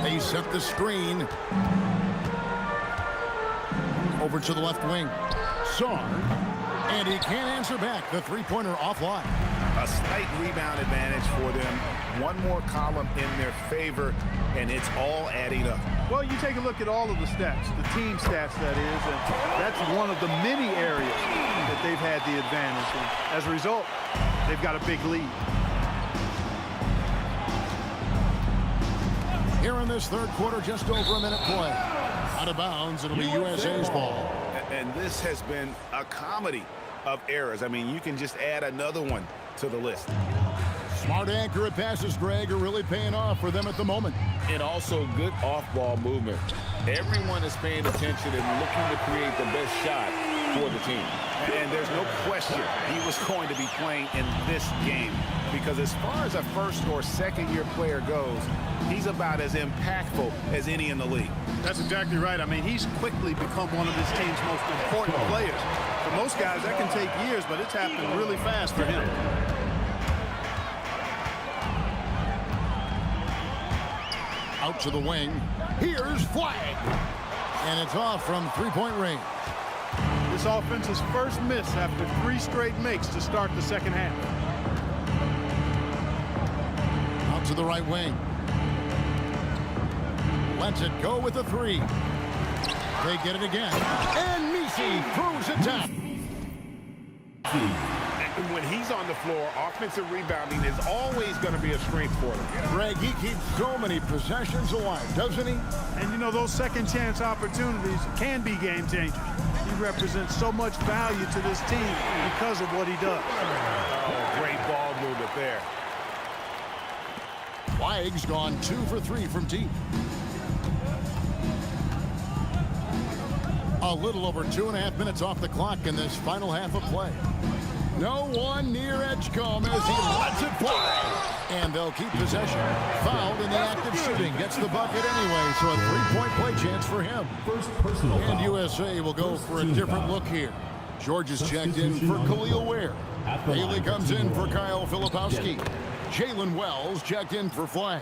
They set the screen. Over to the left wing. Sarr. And he can't answer back. The three-pointer offline. A slight rebound advantage for them. One more column in their favor, and it's all adding up. Well, you take a look at all of the stats, the team stats, that is, and that's one of the many areas that they've had the advantage. And as a result, they've got a big lead. Here in this third quarter, just over a minute play. Out of bounds, it'll be USA's ball. And this has been a comedy of errors. I mean, you can just add another one to the list. Smart accurate passes, Greg, are really paying off for them at the moment. And also good off-ball movement. Everyone is paying attention and looking to create the best shot for the team. And there's no question he was going to be playing in this game, because as far as a first or second year player goes, he's about as impactful as any in the league. That's exactly right. I mean, he's quickly become one of his team's most important players. For most guys, that can take years, but it's happened really fast for him. Out to the wing. Here's Flag. And it's off from three-point range. This offense's first miss after 3 straight makes to start the second half. Out to the right wing. Lets it go with a 3. They get it again. And Misi throws it down. And when he's on the floor, offensive rebounding is always going to be a strength for them. Greg, he keeps so many possessions alive, doesn't he? And, you know, those second-chance opportunities can be game changers. He represents so much value to this team because of what he does. Oh, great ball movement there. Weig's gone 2 for 3 from deep. A little over 2.5 minutes off the clock in this final half of play. No one near Edgecombe as he lets it fly. And they'll keep possession. Fouled in the act of shooting. Gets the bucket anyway, so a 3-point play chance for him. And USA will go for a different look here. George is checked in for Khalil Ware. Haley comes in for Kyle Filipowski. Jalen Wells checked in for Flag.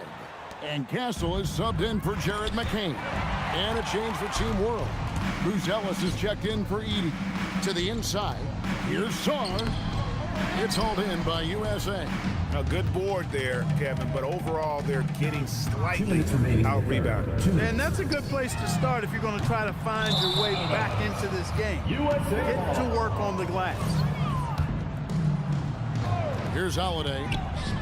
And Castle is subbed in for Jared McCain. And a change for Team World. Bruce Ellis is checked in for Edey. To the inside, here's Saar. It's hauled in by USA. A good board there, Kevin, but overall they're getting slightly out-rebounded. And that's a good place to start if you're going to try to find your way back into this game. Get to work on the glass. Here's Holiday,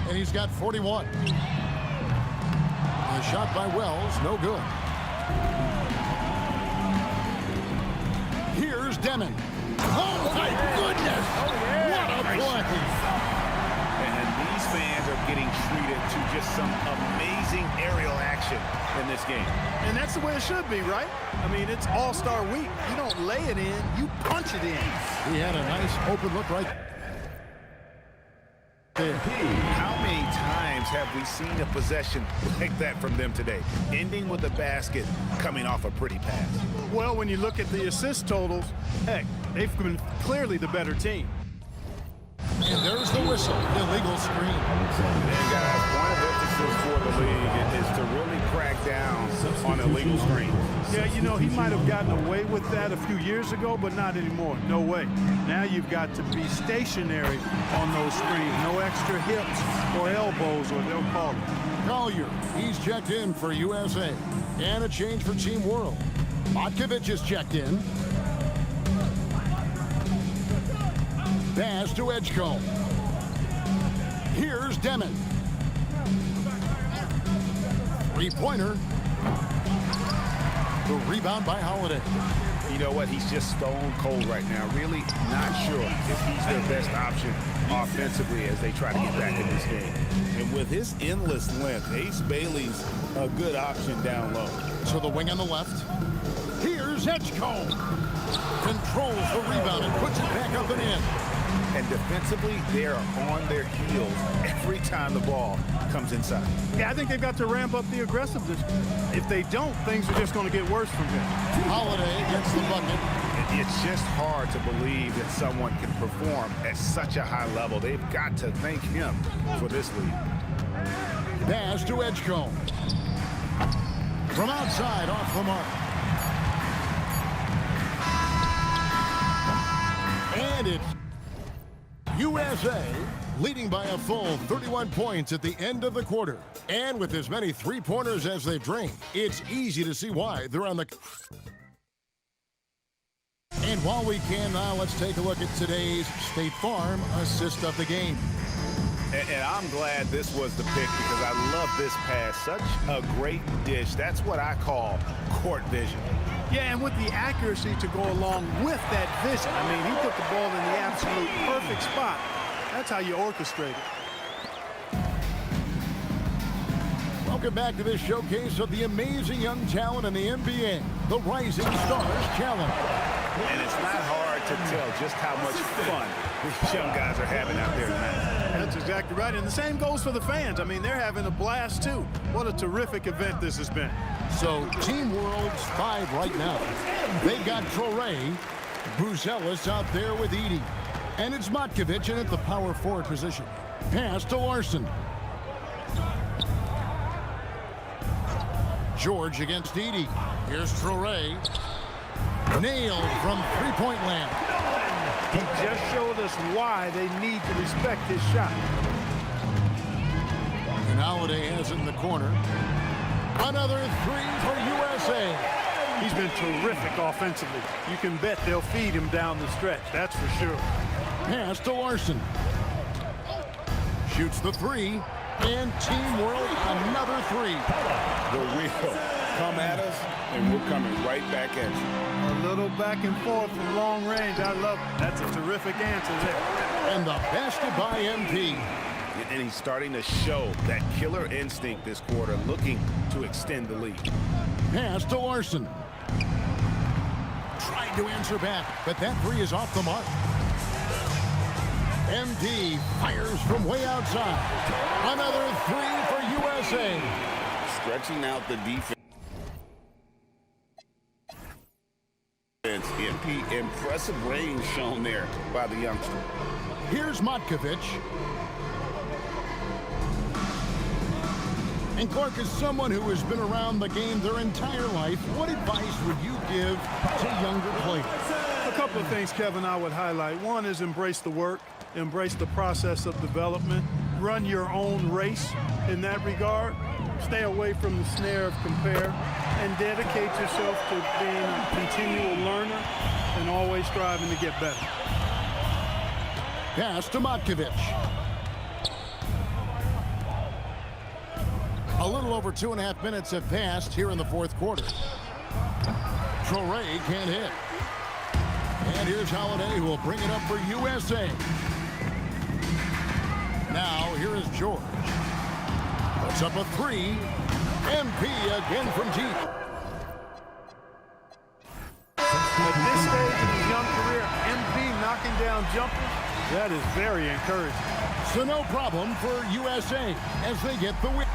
and he's got 41. A shot by Wells, no good. Here's Demon. Oh, my goodness! What a play! And these fans are getting treated to just some amazing aerial action in this game. And that's the way it should be, right? I mean, it's All-Star Week. You don't lay it in, you punch it in. He had a nice open look right there. How many times have we seen a possession like that from them today? Ending with a basket, coming off a pretty pass. Well, when you look at the assist totals, heck, they've been clearly the better team. And there's the whistle, illegal screen. And guys, one of the emphasis for the league is to really crack down on illegal screens. Yeah, you know, he might have gotten away with that a few years ago, but not anymore. No way. Now you've got to be stationary on those screens. No extra hips or elbows, or they'll call it. Collier, he's checked in for USA. And a change for Team World. Matkovic is checked in. Pass to Edgecombe. Here's Demon. Three-pointer. The rebound by Holiday. You know what? He's just stone cold right now. Really not sure if he's their best option offensively as they try to get back in this game. And with his endless length, Ace Bailey's a good option down low. So the wing on the left. Here's Edgecombe. Controls the rebound and puts it back up and in. And defensively, they are on their heels every time the ball comes inside. Yeah, I think they've got to ramp up the aggressiveness. If they don't, things are just going to get worse from here. Holiday gets the bucket. It's just hard to believe that someone can perform at such a high level. They've got to thank him for this lead. Pass to Edgecombe. From outside, off the mark. And it's USA leading by a full 31 points at the end of the quarter. And with as many three-pointers as they've drained, it's easy to see why they're on the... And while we can now, let's take a look at today's State Farm assist of the game. And I'm glad this was the pick because I love this pass. Such a great dish. That's what I call court vision. Yeah, and with the accuracy to go along with that vision. I mean, he put the ball in the absolute perfect spot. That's how you orchestrate it. Welcome back to this showcase of the amazing young talent in the NBA, the Rising Stars Challenge. And it's not hard to tell just how much fun these young guys are having out there tonight. That's exactly right. And the same goes for the fans. I mean, they're having a blast, too. What a terrific event this has been. So, Team World's 5 right now. They've got Traore, Bruce Ellis out there with Edey. And it's Matkovic in at the power forward position. Pass to Larson. George against Edey. Here's Traore. Nailed from three-point land. He just showed us why they need to respect his shot. And Holiday has it in the corner. Another three for USA. He's been terrific offensively. You can bet they'll feed him down the stretch, that's for sure. Pass to Larson. Shoots the three. And Team World, another three. The wheel. Come at us, and we're coming right back at you. A little back and forth from long range. I love it. That's a terrific answer there. And the basket by MP. And he's starting to show that killer instinct this quarter, looking to extend the lead. Pass to Larson. Trying to answer back, but that three is off the mark. MP fires from way outside. Another three for USA. Stretching out the defense. MP, impressive range shown there by the youngster. Here's Matkovic. And Clark, is someone who has been around the game their entire life, what advice would you give to younger players? A couple of things, Kevin, I would highlight. One is embrace the work, embrace the process of development, run your own race in that regard, stay away from the snare of compare, and dedicate yourself to being a continual learner and always striving to get better. Pass to Matkovic. A little over 2.5 minutes have passed here in the fourth quarter. Traore can't hit. And here's Holiday, who will bring it up for USA. Now, here is George. Puts up a three. MP again from deep. At this stage of his young career, MP knocking down jumpers, that is very encouraging. So no problem for USA as they get the win.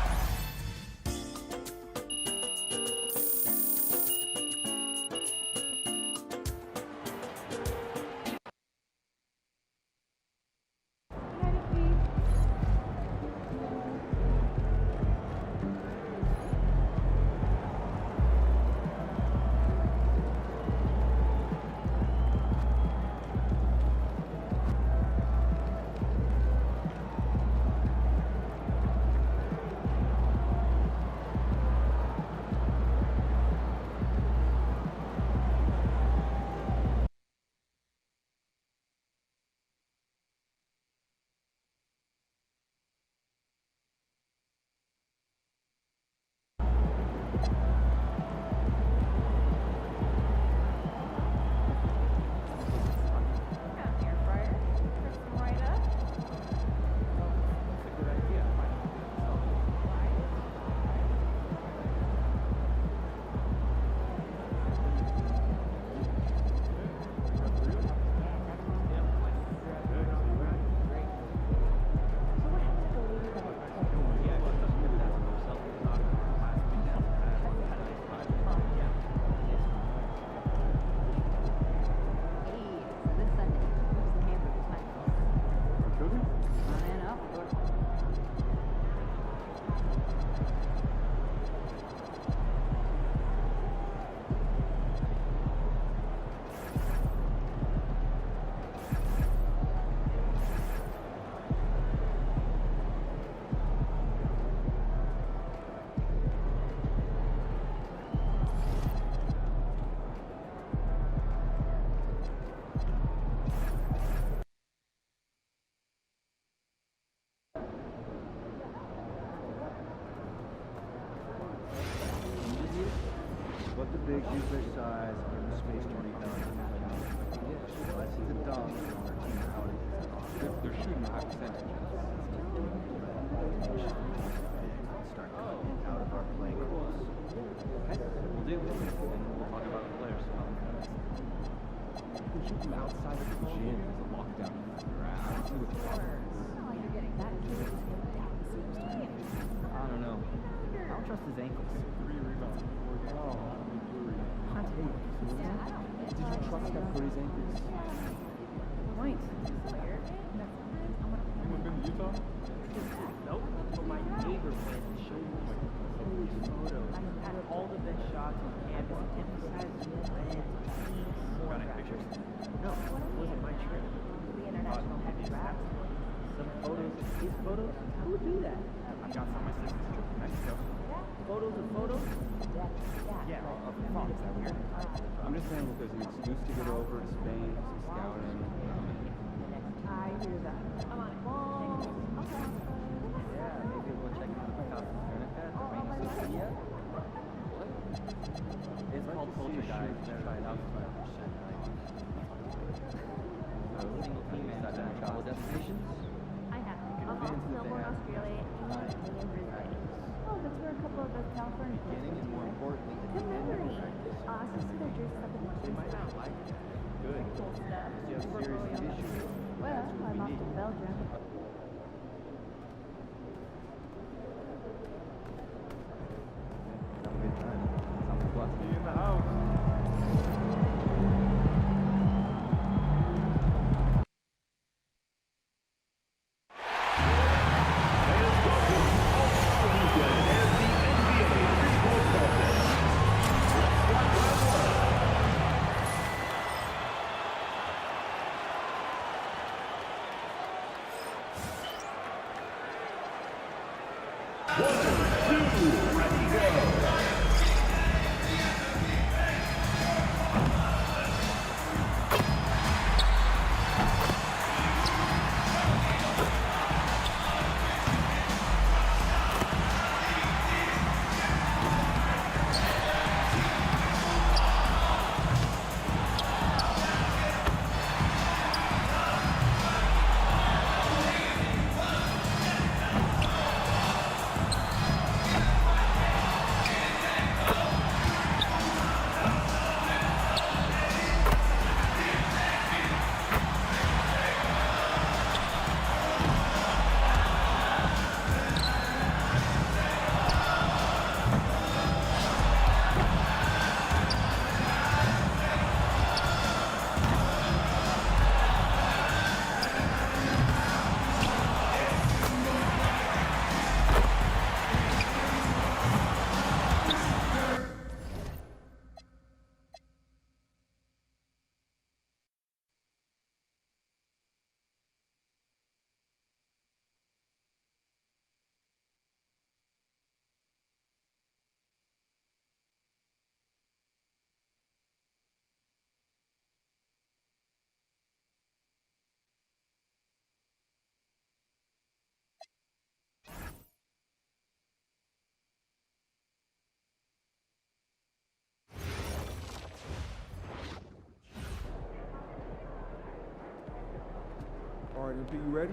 Let the big use their size and give them space to rebound. Yeah, I see the dogs on their team how it is. They're shooting high percentages. Start coming out of our play goals. We'll do it, and we'll talk about the players. You can shoot them outside of the gym as a lockdown. I don't know. I don't trust his ankles. 3 rebounds. Oh. Did you trust Steph Curry's ankles? Point. Anyone been to Utah? Nope. But my neighbor went and showed me these photos. All the best shots on campus emphasized land, peace. Got any pictures? No, it wasn't my trip. The international heavy draft. Some photos of his photos? Who would do that? I've got some of my sister's trip to Mexico. Photos of photos? Yeah, of fun. Is that weird? I'm just saying, look, there's an excuse to get over to Spain, some scouting. I hear that. I'm on it. Yeah, maybe we'll check out the Casa Veronica at the Reina Sofia. What? It's called Poltergeist. Try it out for 5%. So, single team decided on travel destinations? I have. I'll snowboard Australia and Brisbane. Oh, that's where a couple of those California kids Beginning and more importantly, good memory. Awesome. So they're dressed up in they might not like it. Good. cool stuff. You have serious issues. Well, I'm off to Belgium. Have a good time. Sounds like fun. In the house. All right, MP, you ready?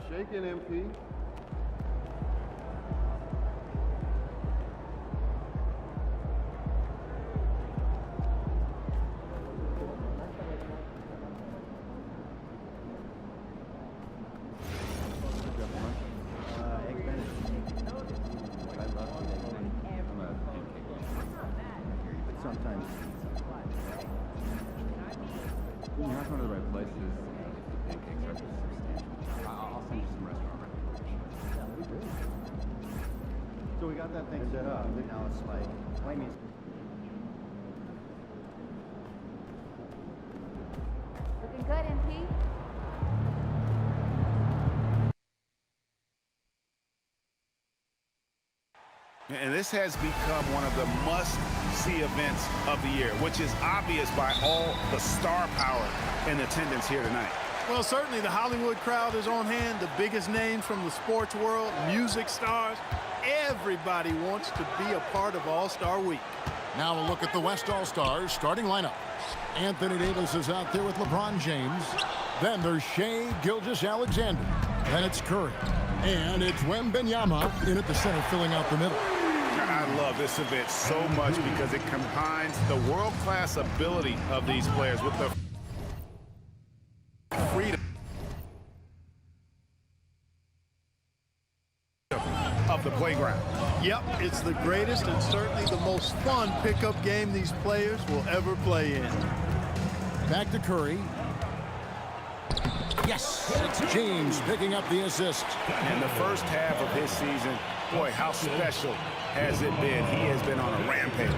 Shaking MP. Sometimes when you're not going to the right places, the pancakes are just substantial. I'll send you some restaurant recommendations. So we got that thing set up, and now it's like, blame me. Looking good, MP. And this has become one of the must-see events of the year, which is obvious by all the star power in attendance here tonight. Well, certainly the Hollywood crowd is on hand, the biggest names from the sports world, music stars. Everybody wants to be a part of All-Star Week. Now a look at the West All-Stars starting lineup. Anthony Davis is out there with LeBron James. Then there's Shai Gilgeous-Alexander. Then it's Curry. And it's Wembanyama in at the center, filling out the middle. I love this event so much because it combines the world-class ability of these players with the freedom of the playground. Yep, it's the greatest and certainly the most fun pickup game these players will ever play in. Back to Curry. Yes, it's James picking up the assist. In the first half of his season, boy, how special has it been. He has been on a rampage.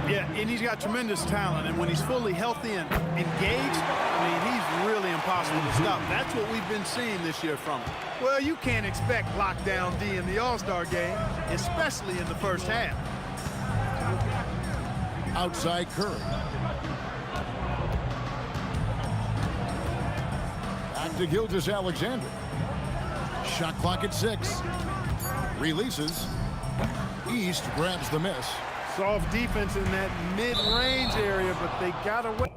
Yeah, and he's got tremendous talent, and when he's fully healthy and engaged, I mean, he's really impossible to stop. That's what we've been seeing this year from him. Well, you can't expect lockdown D in the All-Star game, especially in the first half. Outside Curry. Back to Gilgeous-Alexander. Shot clock at 6. Releases. East grabs the miss. Soft defense in that mid-range area, but they got away.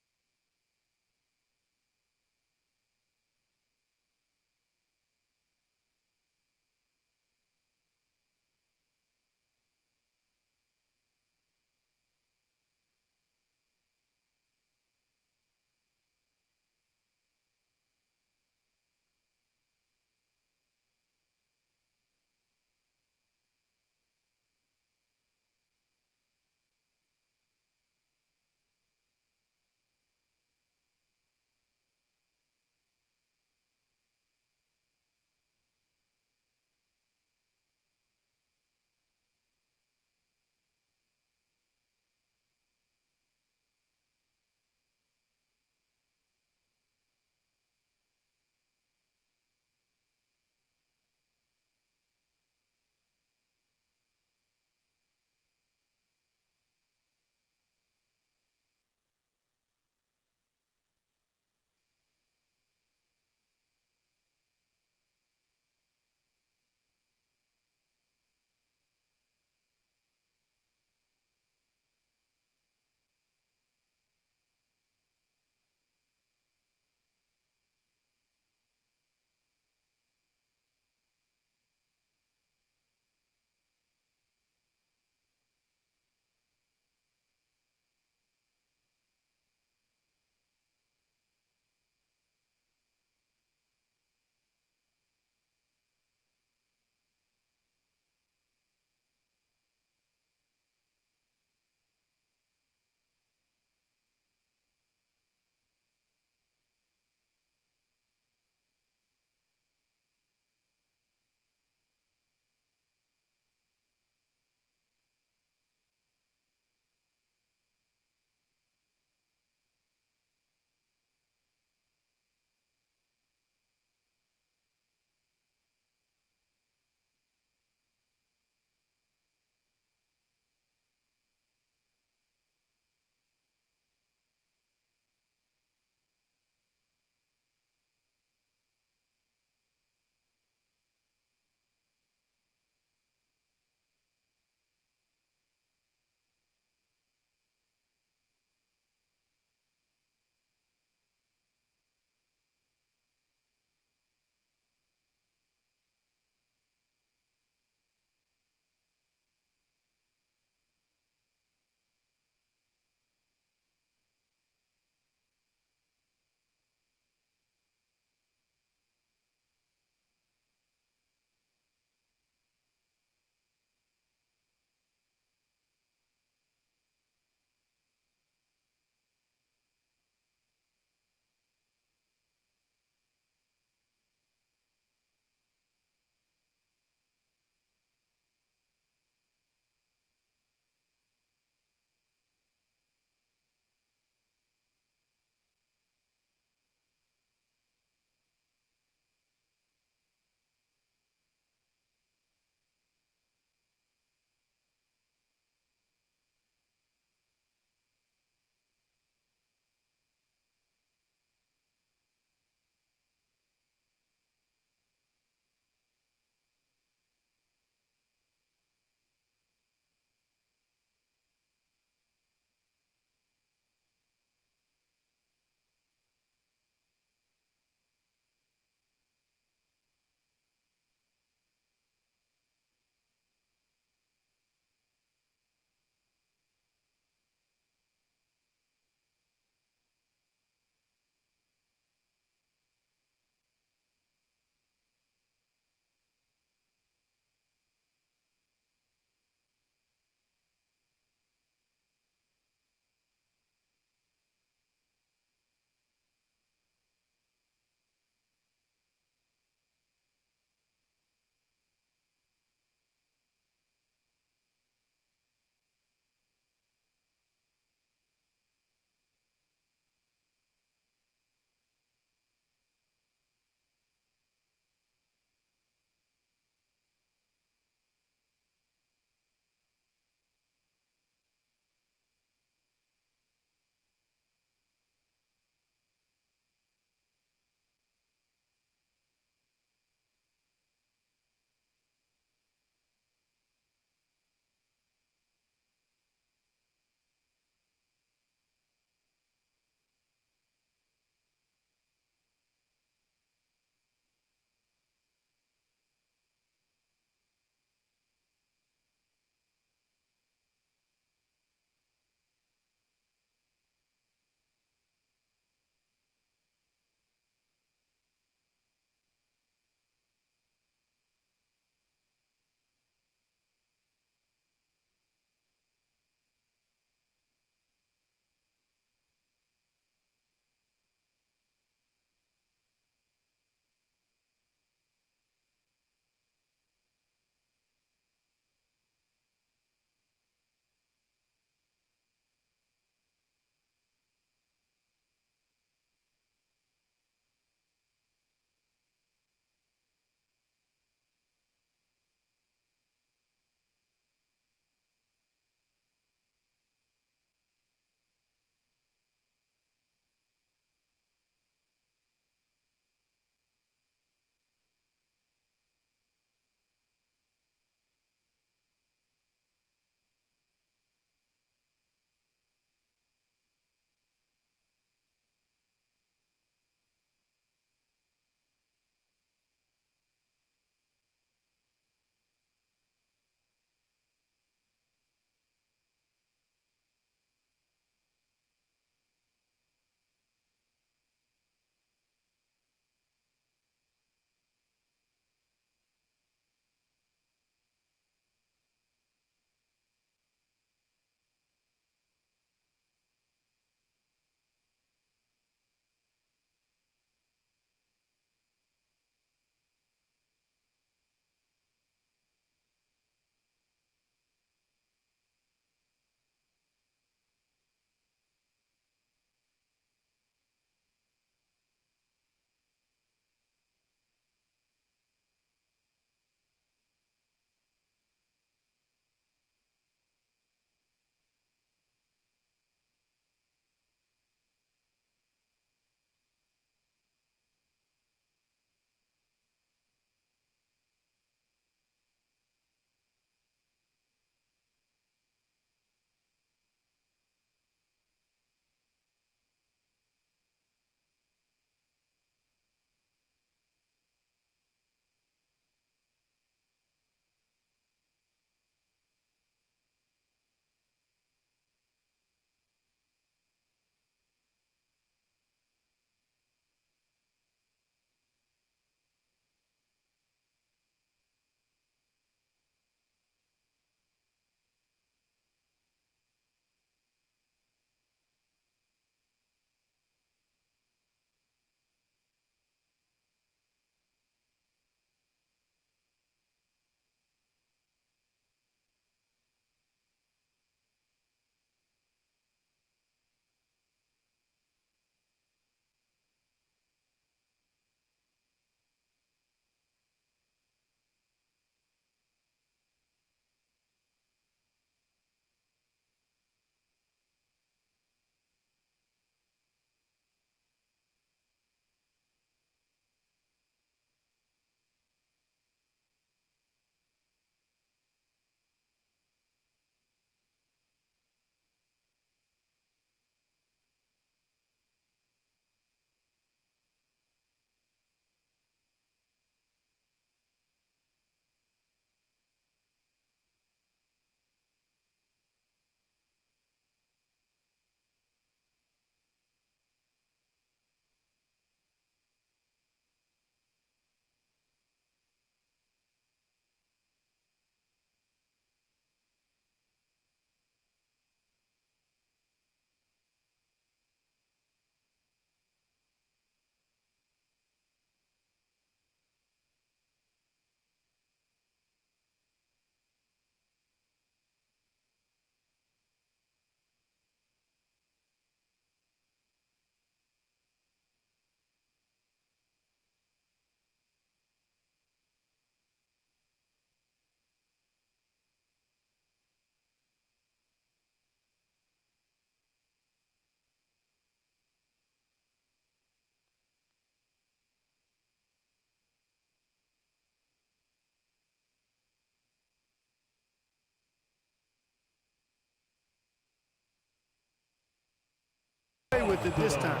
with it this time.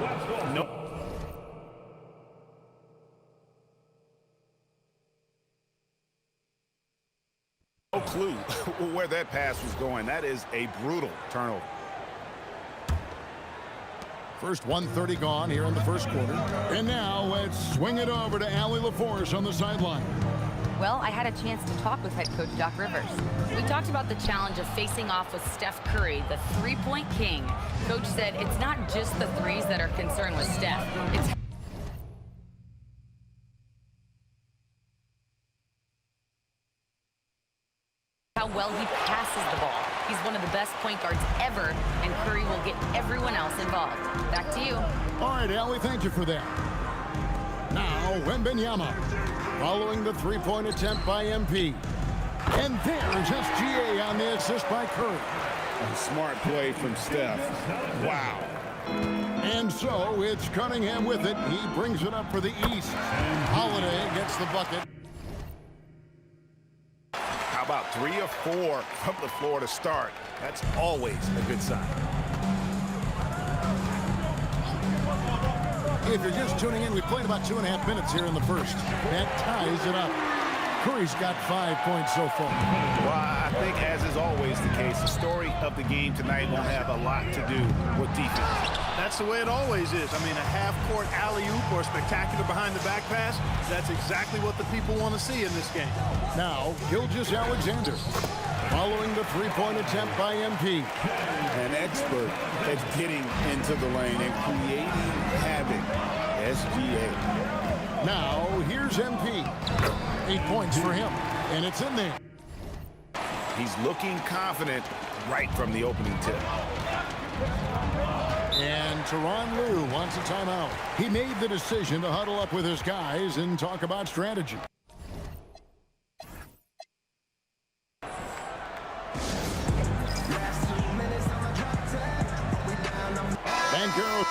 Nope. No clue where that pass was going. That is a brutal turnover. First 1:30 gone here in the first quarter. And now let's swing it over to Allie LaForce on the sideline. Well, I had a chance to talk with head coach Doc Rivers. We talked about the challenge of facing off with Steph Curry, the three-point king. Coach said it's not just the threes that are concerned with Steph. It's how well he passes the ball. He's one of the best point guards ever, and Curry will get everyone else involved. Back to you. All right, Allie, thank you for that. Now, Wembanyama, following the three-point attempt by MP. And there's SGA on the assist by Curry. A smart play from Steph. Wow. And so it's Cunningham with it. He brings it up for the East. Holiday gets the bucket. How about 3 of 4 from the floor to start? That's always a good sign. If you're just tuning in, we played about 2.5 minutes here in the first. That ties it up. Curry's got 5 points so far. Well, I think, as is always the case, the story of the game tonight will have a lot to do with defense. That's the way it always is. I mean, a half-court alley-oop or a spectacular behind-the-back pass, that's exactly what the people want to see in this game. Now, Gilgeous-Alexander, following the three-point attempt by MP. An expert at getting into the lane and creating havoc. SGA. Now, here's MP. 8 points for him, and it's in there. He's looking confident right from the opening tip. And Tyronn Lue wants a timeout. He made the decision to huddle up with his guys and talk about strategy. Banchero.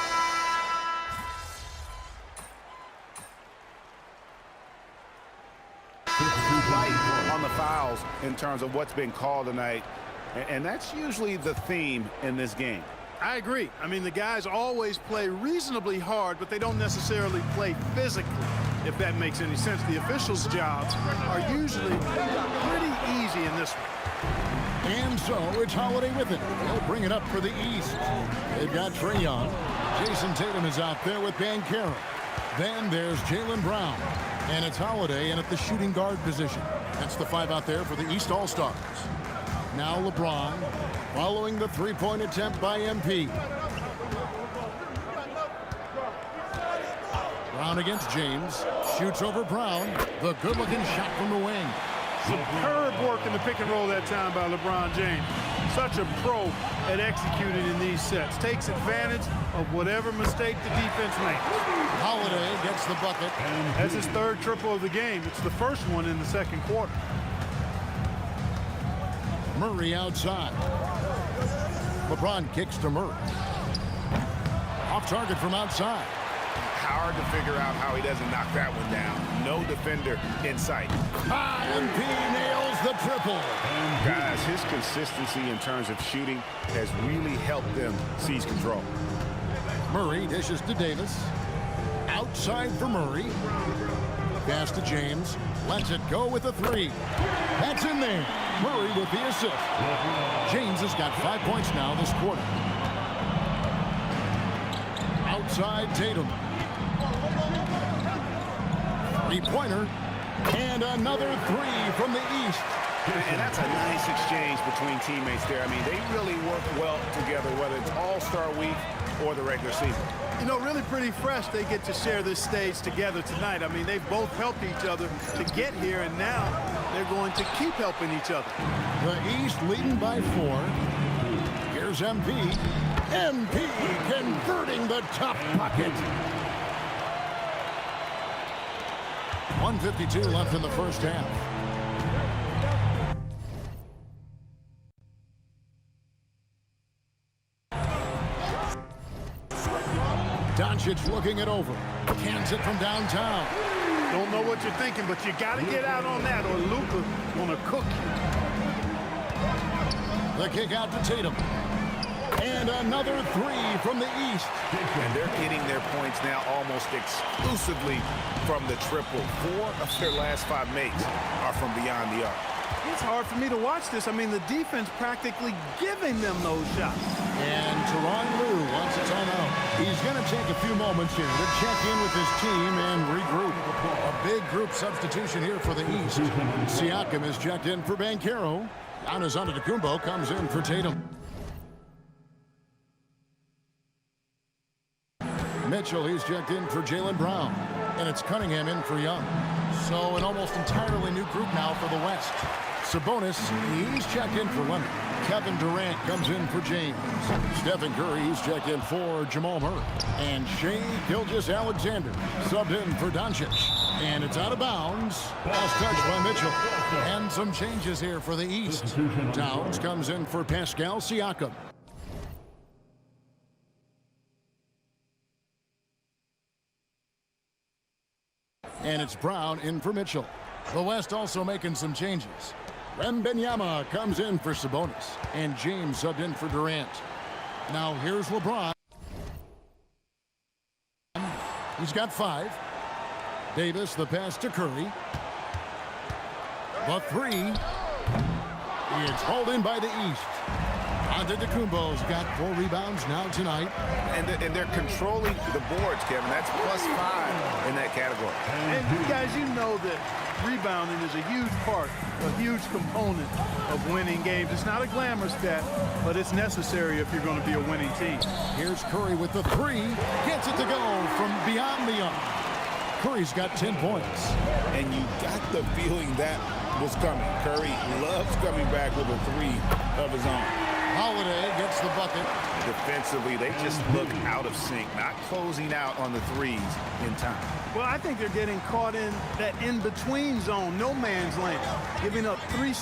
Light on the fouls in terms of what's been called tonight, and that's usually the theme in this game. I agree. I mean, the guys always play reasonably hard, but they don't necessarily play physically, if that makes any sense. The officials' jobs are usually pretty easy in this one. And so it's Holiday with it. They'll bring it up for the East. They've got Trae Young. Jason Tatum is out there with Banchero. Then there's Jaylen Brown. And it's Holiday in at the shooting guard position. That's the 5 out there for the East All-Stars. Now LeBron, following the three-point attempt by MP. Brown against James. Shoots over Brown. The good-looking shot from the wing. Superb work in the pick and roll that time by LeBron James. Such a pro at executing in these sets. Takes advantage of whatever mistake the defense makes. Holiday gets the bucket. That's his 3rd triple of the game. It's the first one in the second quarter. Murray outside. LeBron kicks to Murray. Off target from outside. Hard to figure out how he doesn't knock that one down. No defender in sight. MP nails the triple. Guys, his consistency in terms of shooting has really helped them seize control. Murray dishes to Davis. Outside for Murray. Pass to James. Lets it go with a 3. That's in there. Murray with the assist. James has got 5 points now this quarter. Outside Tatum. 3-pointer. And another 3 from the East. And that's a nice exchange between teammates there. I mean, they really work well together, whether it's All-Star Week or the regular season. You know, really pretty fresh they get to share this stage together tonight. I mean, they've both helped each other to get here, and now they're going to keep helping each other. The East leading by 4. Here's MP. MP converting the top bucket. 1:52 left in the first half. Doncic looking it over. Cans it from downtown. Don't know what you're thinking, but you got to get out on that or Luka gonna cook you. The kick out to Tatum. And another three from the East. And they're getting their points now almost exclusively from the triple. 4 of their last 5 makes are from beyond the arc. It's hard for me to watch this. I mean, the defense practically giving them those shots. And Tyronn Lue wants a timeout. He's going to take a few moments here to check in with his team and regroup. A big group substitution here for the East. Siakam is checked in for Banchero. Giannis Antetokounmpo comes in for Tatum. Mitchell, he's checked in for Jaylen Brown. And it's Cunningham in for Young. So an almost entirely new group now for the West. Sabonis, he's checked in for Leonard. Kevin Durant comes in for James. Stephen Curry, he's checked in for Jamal Murray. And Shai Gilgeous-Alexander subbed in for Doncic. And it's out of bounds. Last touch by Mitchell. And some changes here for the East. Towns comes in for Pascal Siakam. And it's Brown in for Mitchell. The West also making some changes. Wembanyama comes in for Sabonis. And James subbed in for Durant. Now here's LeBron. He's got 5. Davis, the pass to Curry. The 3. It's hauled in by the East. Antetokounmpo's got 4 rebounds now tonight. And they're controlling the boards, Kevin. That's +5 in that category. And guys, you know that rebounding is a huge part, a huge component of winning games. It's not a glamour stat, but it's necessary if you're going to be a winning team. Here's Curry with the 3. Gets it to go from beyond the arc. Curry's got 10 points. And you got the feeling that was coming. Curry loves coming back with a 3 of his own. Holiday gets the bucket. Defensively, they just look out of sync, not closing out on the 3s in time. Well, I think they're getting caught in that in-between zone, no man's land, giving up 3.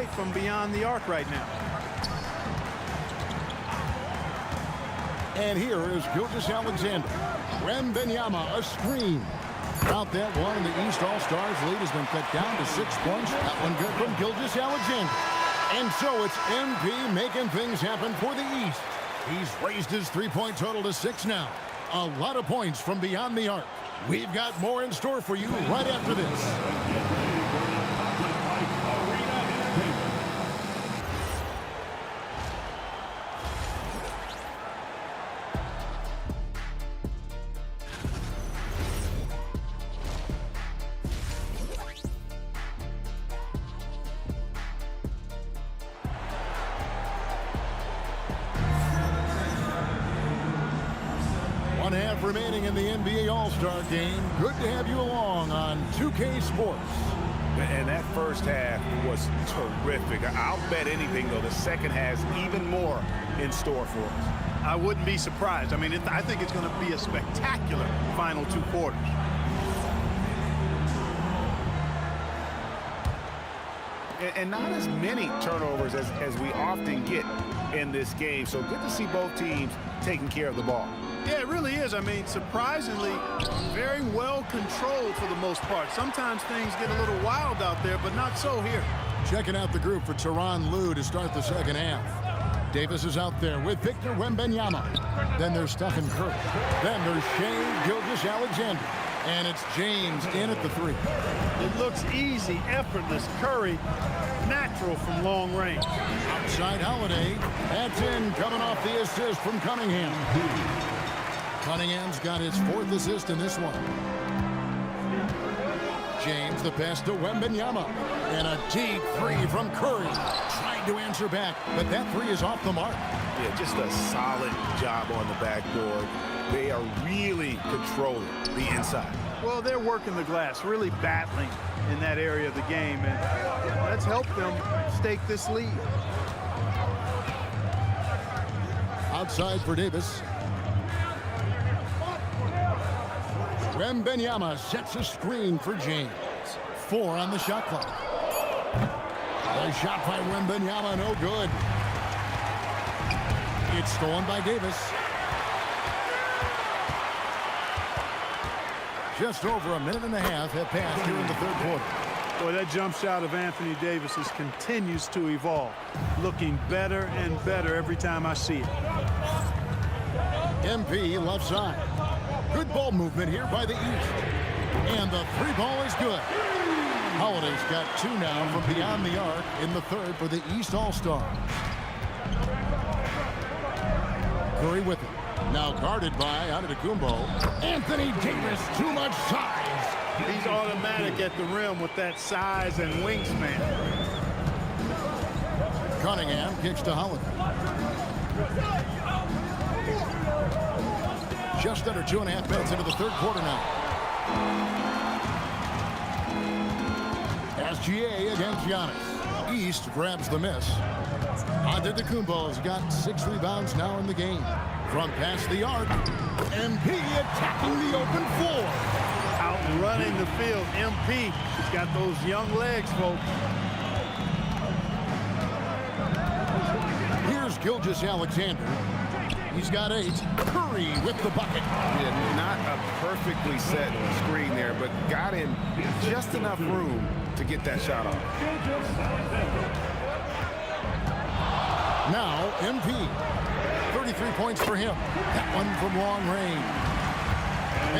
great from beyond the arc right now. And here is Gilgeous-Alexander. Wembanyama, a screen. About that one, and the East All-Stars lead has been cut down to 6 points. That one good from Gilgeous-Alexander. And so it's MP making things happen for the East. He's raised his three-point total to 6 now. A lot of points from beyond the arc. We've got more in store for you right after this. Remaining in the NBA All-Star Game. Good to have you along on 2K Sports. And that first half was terrific. I'll bet anything, though, the second has even more in store for us. I wouldn't be surprised. I mean, I think it's going to be a spectacular final 2 quarters. And not as many turnovers as we often get in this game. So good to see both teams taking care of the ball. Yeah, it really is. I mean, surprisingly, very well controlled for the most part. Sometimes things get a little wild out there, but not so here. Checking out the group for Tyronn Lue to start the second half. Davis is out there with Victor Wembanyama. Then there's Stephen Curry. Then there's Shai Gilgeous-Alexander. And it's James in at the 3. It looks easy, effortless. Curry, natural from long range. Outside Holiday. That's in, coming off the assist from Cunningham. Cunningham's got his 4th assist in this one. James the pass to Wembanyama. And a deep 3 from Curry. Trying to answer back, but that 3 is off the mark. Yeah, just a solid job on the backboard. They are really controlling the inside. Well, they're working the glass, really battling in that area of the game, and that's helped them stake this lead. Outside for Davis. Wembanyama sets a screen for James. 4 on the shot clock. The shot by Wembanyama, no good. It's stolen by Davis. Just over a minute and a half have passed here in the 3rd quarter. Boy, that jump shot of Anthony Davis continues to evolve. Looking better and better every time I see it. MP left side. Good ball movement here by the East. And the 3 ball is good. Holiday's got 2 now from beyond the arc in the 3rd for the East All-Stars. Curry with it. Now guarded by Antetokounmpo. Anthony Davis, too much size. He's automatic at the rim with that size and wingspan. Cunningham kicks to Holiday. Just under 2.5 minutes into the 3rd quarter now. SGA against Giannis. East grabs the miss. Antetokounmpo has got 6 rebounds now in the game. From past the arc, MP attacking the open floor. Outrunning the field, MP. He's got those young legs, folks. Here's Gilgeous-Alexander. He's got 8. Curry with the bucket. Yeah, not a perfectly set screen there, but got in just enough room to get that shot off. Now, MP. 33 points for him. That one from long range.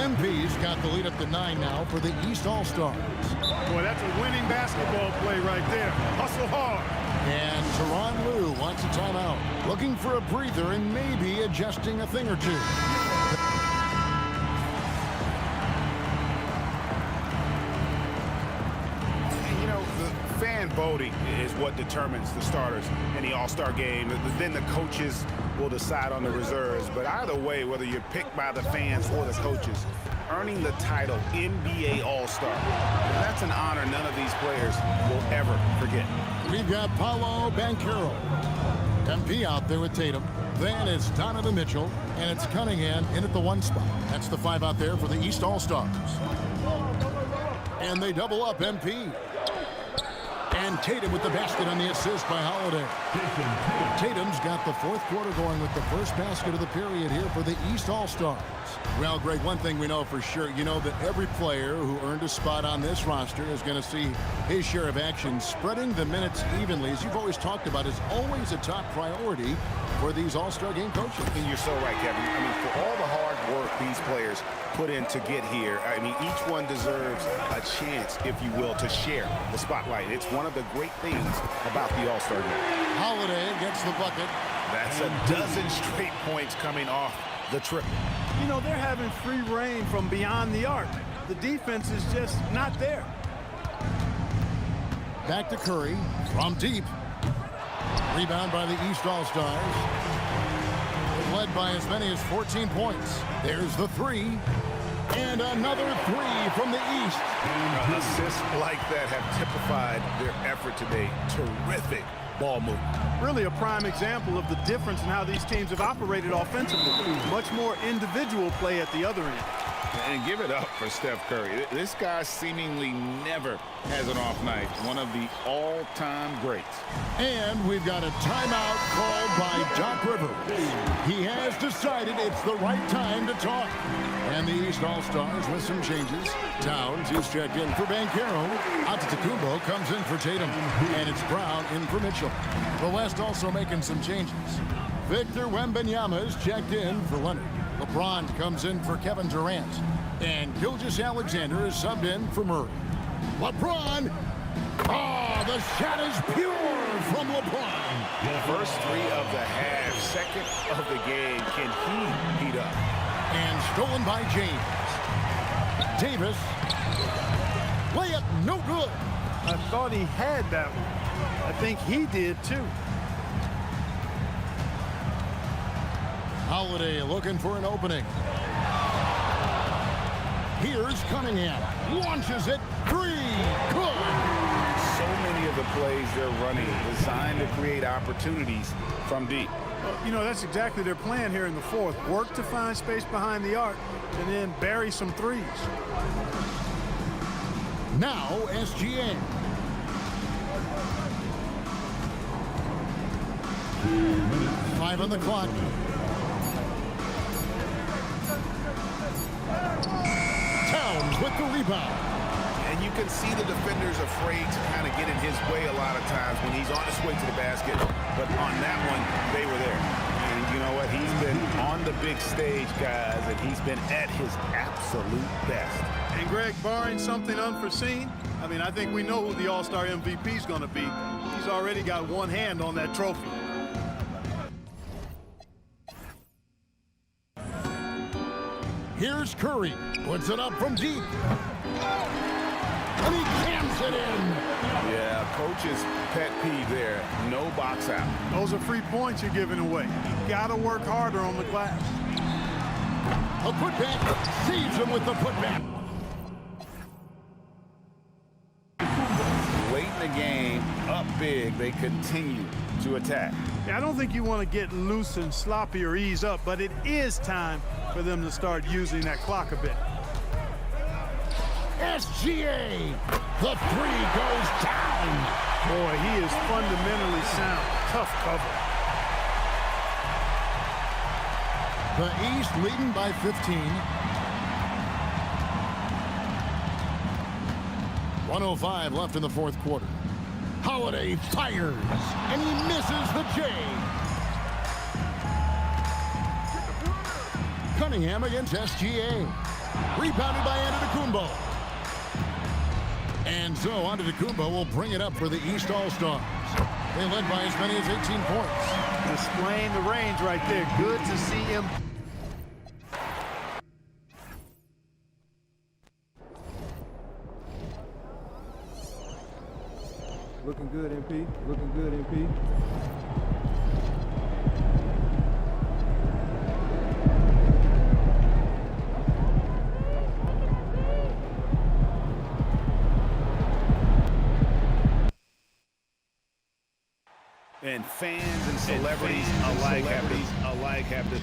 MP's got the lead up to 9 now for the East All-Stars. Boy, that's a winning basketball play right there. Hustle hard. And Tyronn Lue wants a timeout. Looking for a breather and maybe adjusting a thing or two. And, you know, the fan voting is what determines the starters in the All-Star game. Then the coaches will decide on the reserves. But either way, whether you're picked by the fans or the coaches, earning the title NBA All-Star, that's an honor none of these players will ever forget. We've got Paolo Banchero. MP out there with Tatum. Then it's Donovan Mitchell, and it's Cunningham in at the 1 spot. That's the 5 out there for the East All-Stars. And they double up MP. And Tatum with the basket on the assist by Holiday. Tatum's got the fourth quarter going with the first basket of the period here for the East All-Stars. Well, Greg, one thing we know for sure, you know that every player who earned a spot on this roster is going to see his share of action. Spreading the minutes evenly, as you've always talked about, is always a top priority for these All-Star game coaches. And you're so right, Kevin. I mean, for all the hard work these players put in to get here, I mean, each one deserves a chance, if you will, to share the spotlight. It's one of the great things about the All-Star game. Holiday gets the bucket. That's a dozen straight points coming off the triple. You know, they're having free reign from beyond the arc. The defense is just not there. Back to Curry from deep. Rebound by the East All-Stars. Led by as many as 14 points. There's the three. And another three from the East. Assists like that have typified their effort today. Terrific ball movement. Really a prime example of the difference in how these teams have operated offensively. Much more individual play at the other end. And give it up for Steph Curry. This guy seemingly never has an off night. One of the all-time greats. And we've got a timeout called by Doc Rivers. He has decided it's the right time to talk. And the East All-Stars with some changes. Towns is checked in for Banchero. Antetokounmpo comes in for Tatum. And it's Brown in for Mitchell. The West also making some changes. Victor Wembanyama is checked in for Leonard. LeBron comes in for Kevin Durant. And Gilgeous-Alexander is subbed in for Murray. LeBron. Oh, the shot is pure from LeBron. First three of the half, second of the game. Can he heat up? And stolen by James. Davis. Layup no good. I thought he had that one. I think he did too. Holiday looking for an opening. Here's Cunningham. Launches it. Three. Good. So many of the plays they're running designed to create opportunities from deep. You know, that's exactly their plan here in the fourth. Work to find space behind the arc and then bury some threes. Now SGA. Five on the clock. Towns with the rebound. And you can see the defenders afraid to kind of get in his way a lot of times when he's on his way to the basket. But on that one, they were there. And you know what? He's been on the big stage, guys, and he's been at his absolute best. And Greg, barring something unforeseen, I mean, I think we know who the All-Star MVP is going to be. He's already got one hand on that trophy. Here's Curry. Puts it up from deep. And he jams it in. Yeah, coach's pet peeve there. No box out. Those are free points you're giving away. You got to work harder on the glass. A putback. Saves him with the putback. Late in the game, up big, they continue to attack. Yeah, I don't think you want to get loose and sloppy or ease up, but it is time for them to start using that clock a bit. SGA. The three goes down. Boy, he is fundamentally sound. Tough cover. The East leading by 15. 1:05 left in the fourth quarter. Holiday fires, and he misses the J. Cunningham against SGA. Rebounded by Antetokounmpo. And so Antetokounmpo will bring it up for the East All-Stars. They led by as many as 18 points. Displaying the range right there. Good to see him. Looking good, MP. Looking good, MP. And fans and celebrities alike have to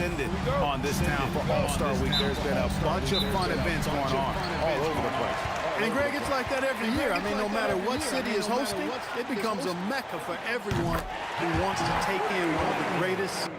descended on this town for All-Star Week. There's been a bunch of fun events going on all over the place. And Greg, it's like that every year. I mean, no matter what city is hosting, it becomes a mecca for everyone who wants to take in one of the greatest.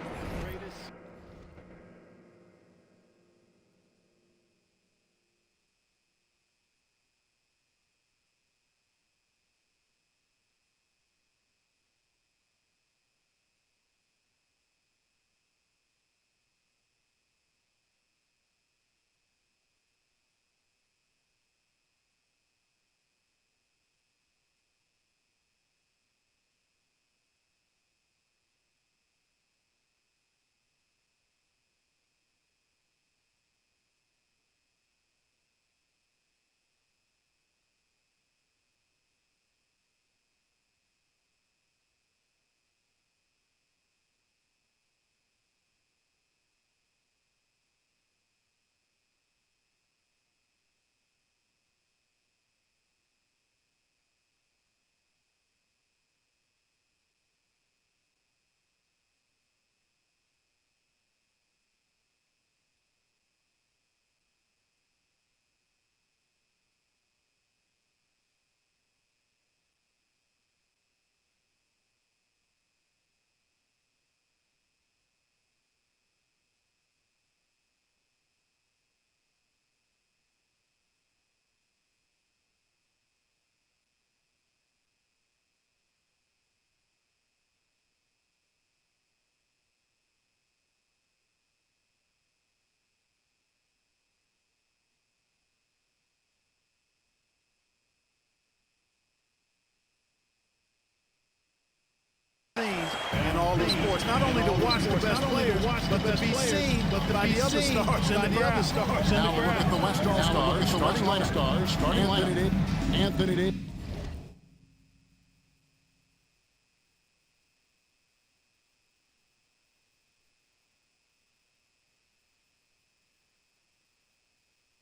In all the sports, not only to watch the best players, but to be seen by the other stars in the crowd. Now we'll look at the West All-Stars, starting lineup. Anthony Davis.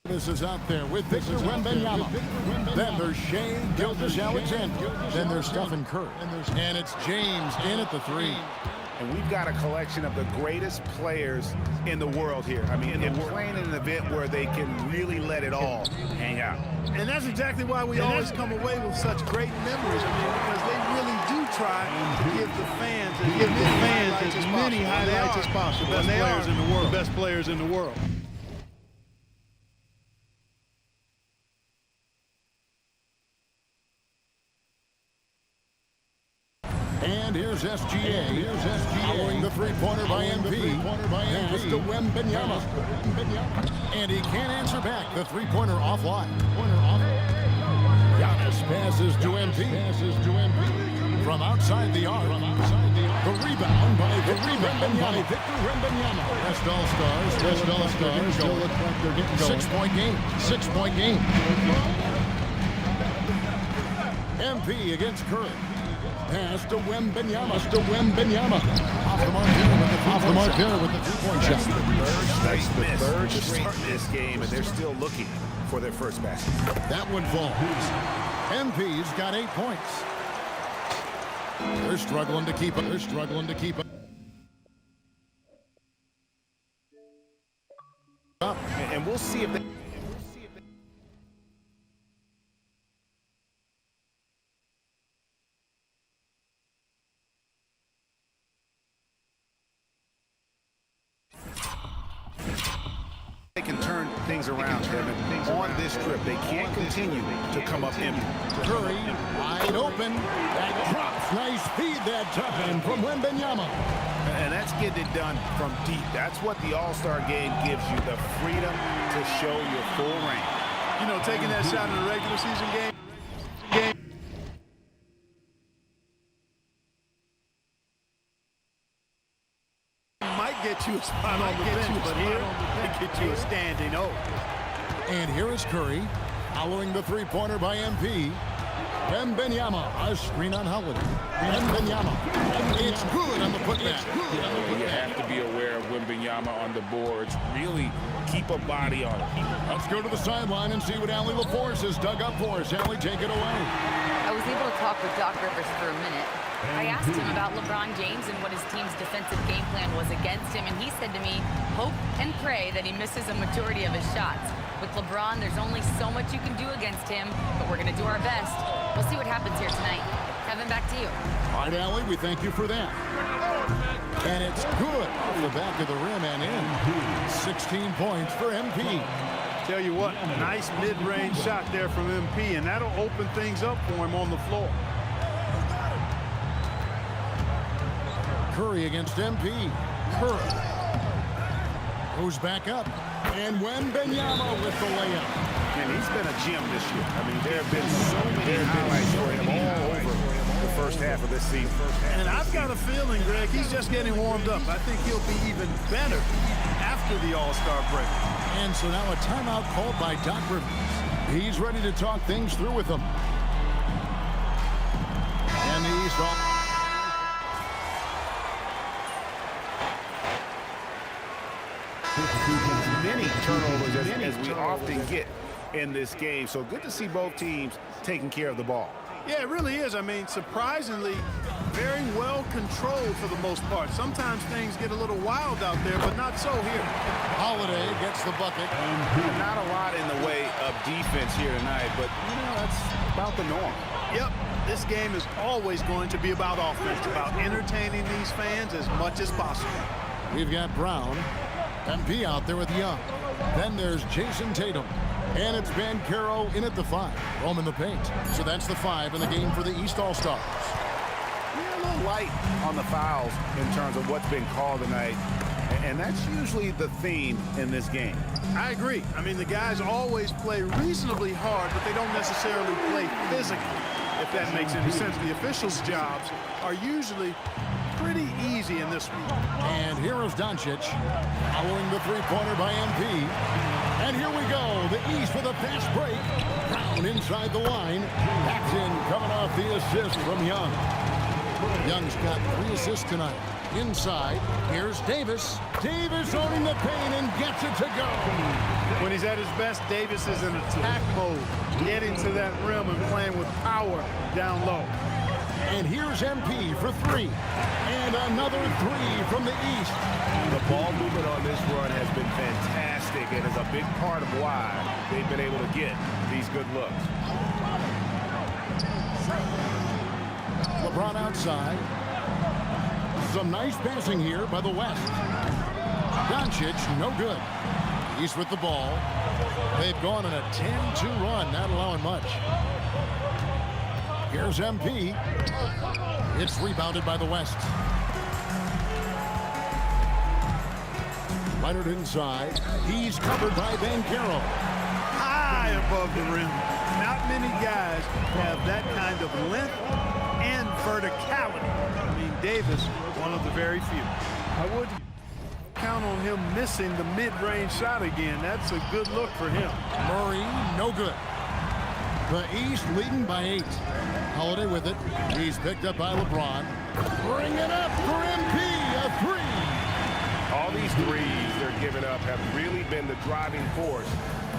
This is out there with Victor Wembanyama. Then there's Shai Gilgeous-Alexander. Then there's Stephen Curry. And it's James in at the 3. And we've got a collection of the greatest players in the world here. I mean, they're playing in an event where they can really let it all hang out. And that's exactly why we always come away with such great memories. I mean, because they really do try to give the fans as many highlights as possible. The best players in the world. And here's SGA. Following the three-pointer by MP. Pass to Wembanyama. And he can't answer back. The three-pointer offline. Giannis passes to MP. From outside the arc. The rebound by Victor Wembanyama. Best All-Stars. Still look like they're getting going. 6-point game. 6-point game. MP against Curry. Pass to Wembanyama. Off the mark here with the three-point shot. The third straight this game, and they're still looking for their first basket. That one falls. MP's got 8 points. They're struggling to keep it. And we'll see if they... They can turn things around, Kevin. On this trip, they can't continue to come up empty. Curry, wide open. That drops. Nice feed that time from Wembanyama. And that's getting it done from deep. That's what the All-Star game gives you, the freedom to show your full range. You know, taking that shot in a regular season game. Might get you a spot on the bench, but here it get you a standing O. And here is Curry, following the three-pointer by MP. Wembanyama, a screen on Holiday. Wembanyama, it's good on the putback. You have to be aware of Wembanyama on the boards. Really keep a body on it. Let's go to the sideline and see what Allie LaForce has dug up for us. Allie, take it away. I was was able to talk with Doc Rivers for a minute. I asked him about LeBron James and what his team's defensive game plan was against him, and he said to me, hope and pray that he misses a majority of his shots. With LeBron, there's only so much you can do against him, but we're going to do our best. We'll see what happens here tonight. Kevin, back to you. All right, Allie, we thank you for that. And it's good off the back of the rim and in. 16 points for MP. Tell you what, nice mid-range shot there from MP, and that'll open things up for him on the floor. Curry against MP. Curry goes back up. And Wembanyama with the layup. And he's been a gem this year. I mean, there have been so many highlights for him all over the first half of this season. And I've got a feeling, Greg, he's just getting warmed up. I think he'll be even better after the All-Star break. And so now a timeout called by Doc Rivers. He's ready to talk things through with them. And the East all. Many turnovers as we often get in this game. So good to see both teams taking care of the ball. Yeah, it really is. I mean, surprisingly, very well controlled for the most part. Sometimes things get a little wild out there, but not so here. Holiday gets the bucket. Not a lot in the way of defense here tonight, but, you know, that's about the norm. Yep, this game is always going to be about offense, about entertaining these fans as much as possible. We've got Brown. MP out there with Young. Then there's Jason Tatum. And it's Banchero in at the 5. Home in the paint. So that's the 5 in the game for the East All-Stars. Yeah, a little light on the fouls in terms of what's been called tonight. And that's usually the theme in this game. I agree. I mean, the guys always play reasonably hard, but they don't necessarily play physically, if that makes any sense. The officials' jobs are usually pretty easy in this one. And here is Doncic following the three-pointer by MP. And here we go. The East with a fast break. Brown inside the line. That's in, coming off the assist from Young. Young's got 3 assists tonight. Inside, here's Davis. Davis owning the paint and gets it to go. When he's at his best, Davis is in attack mode, getting to that rim and playing with power down low. And here's MP for 3. And another 3 from the East. The ball movement on this run has been fantastic and is a big part of why they've been able to get these good looks. LeBron outside. Some nice passing here by the West. Doncic, no good. East with the ball. They've gone on a 10-2 run, not allowing much. Here's MP. It's rebounded by the West. Leonard inside. He's covered by Banchero. High above the rim. Not many guys have that kind of length and verticality. I mean, Davis, one of the very few. I would count on him missing the mid-range shot again. That's a good look for him. Murray, no good. The East leading by 8. Holiday with it. He's picked up by LeBron. Bring it up for MP. A 3. All these threes they're giving up have really been the driving force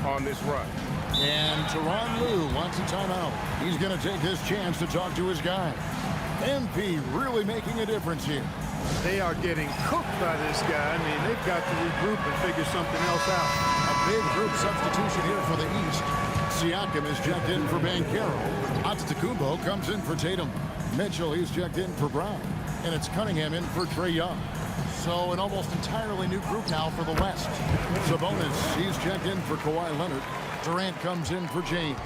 on this run. And Tyronn Lue wants a timeout. He's going to take this chance to talk to his guy. MP really making a difference here. They are getting cooked by this guy. I mean, they've got to regroup and figure something else out. A big group substitution here for the East. Siakam is checked in for Banchero. Antetokounmpo comes in for Tatum. Mitchell, he's checked in for Brown. And it's Cunningham in for Trae Young. So an almost entirely new group now for the West. Sabonis, he's checked in for Kawhi Leonard. Durant comes in for James.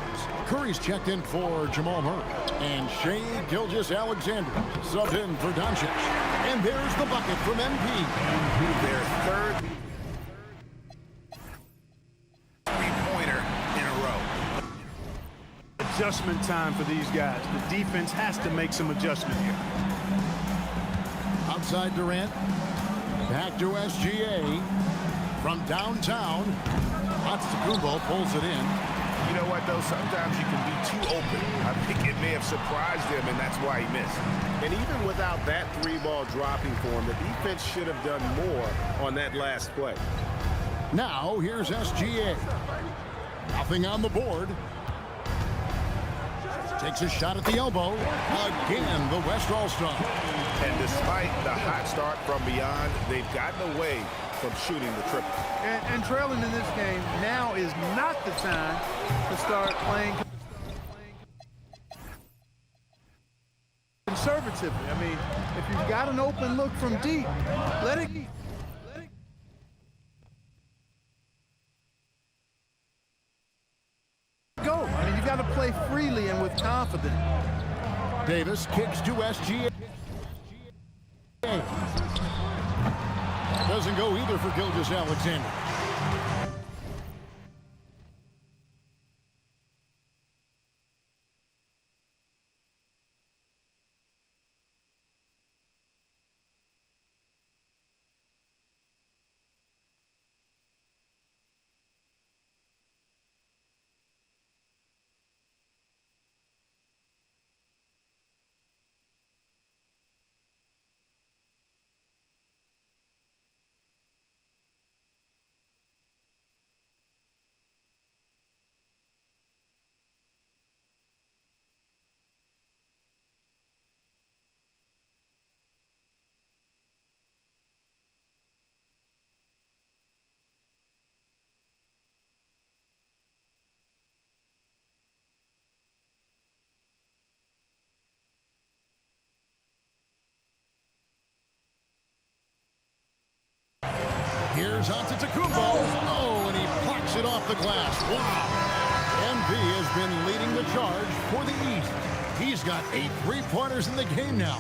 Curry's checked in for Jamal Murray. And Shai Gilgeous-Alexander subbed in for Doncic. And there's the bucket from MP. Their third three-pointer in a row. Adjustment time for these guys. The defense has to make some adjustment here. Outside Durant. Back to SGA. From downtown. Antetokounmpo pulls it in. You know what, though? Sometimes you can be too open. I think it may have surprised him, and that's why he missed. And even without that 3-ball dropping for him, the defense should have done more on that last play. Now, here's SGA. Nothing on the board. Takes a shot at the elbow. Again, the West All-Star. And despite the hot start from beyond, they've gotten away from shooting the triple. And trailing in this game, now is not the time to start playing conservatively. I mean, if you've got an open look from deep, let it go. I mean, you got to play freely and with confidence. Davis kicks to SGA. Doesn't go either for Gilgeous-Alexander. Here's Antetokounmpo. Oh, and he plucks it off the glass. Wow. MB has been leading the charge for the East. He's got 8 3-pointers in the game now.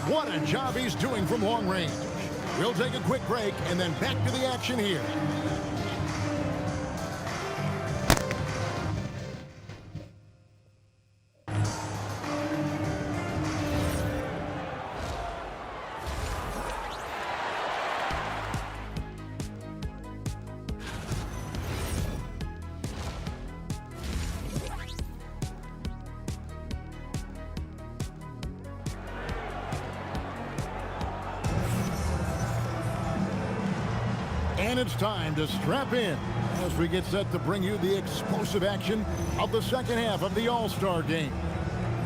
What a job he's doing from long range. We'll take a quick break and then back to the action here. And it's time to strap in as we get set to bring you the explosive action of the second half of the All-Star game.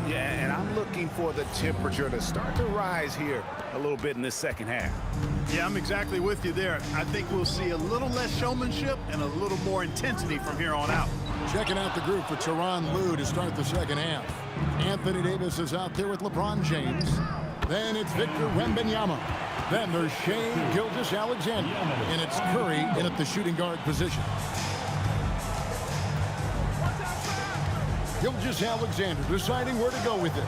Yeah, and I'm looking for the temperature to start to rise here a little bit in this second half. Yeah, I'm exactly with you there. I think we'll see a little less showmanship and a little more intensity from here on out. Checking out the group for Tyronn Lue to start the second half. Anthony Davis is out there with LeBron James. Then it's Victor Wembanyama. Then there's Shai Gilgeous-Alexander. And it's Curry in at the shooting guard position. Gilgeous-Alexander deciding where to go with it.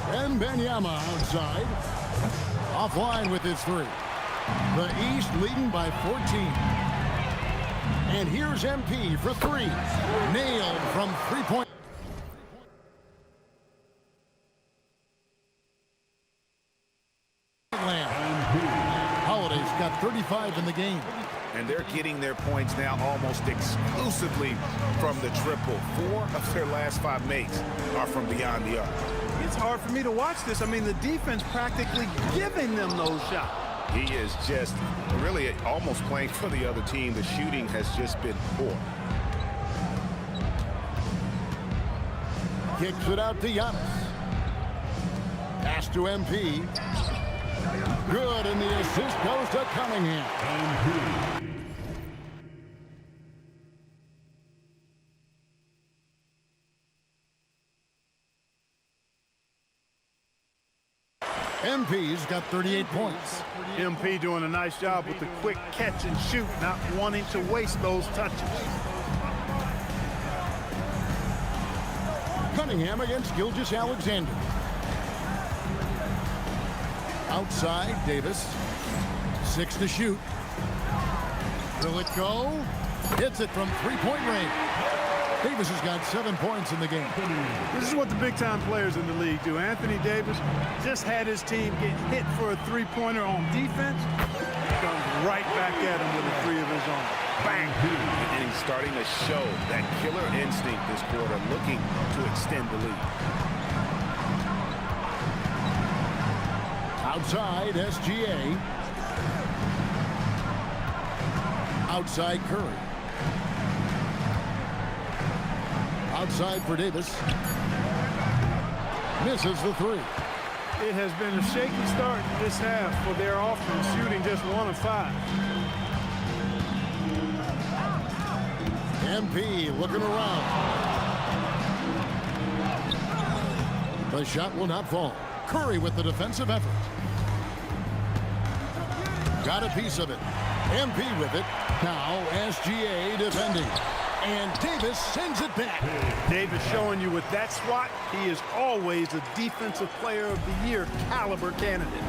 Wembanyama outside. Offline with his 3. The East leading by 14. And here's MP for 3. Nailed from 3-point. Holiday's got 35 in the game. And they're getting their points now almost exclusively from the triple. 4 of their last 5 makes are from beyond the arc. It's hard for me to watch this. I mean, the defense practically giving them those shots. He is just really almost playing for the other team. The shooting has just been poor. Kicks it out to Giannis. Pass to MP. Good, and the assist goes to Cunningham. MP's got 38 points. MP doing a nice job with the quick catch and shoot, not wanting to waste those touches. Cunningham against Gilgeous-Alexander. Outside, Davis. 6 to shoot. Will it go? Hits it from 3-point range. Davis has got 7 points in the game. This is what the big-time players in the league do. Anthony Davis just had his team get hit for a 3-pointer on defense. Comes right back at him with a 3 of his own. Bang! And he's starting to show that killer instinct this quarter, looking to extend the lead. Outside, SGA. Outside, Curry. Outside for Davis. Misses the three. It has been a shaky start in this half for their offense, shooting just 1 of 5. MP looking around. The shot will not fall. Curry with the defensive effort. Got a piece of it. MP with it. Now SGA defending. And Davis sends it back. Davis showing you with that swat, he is always a Defensive Player of the Year caliber candidate.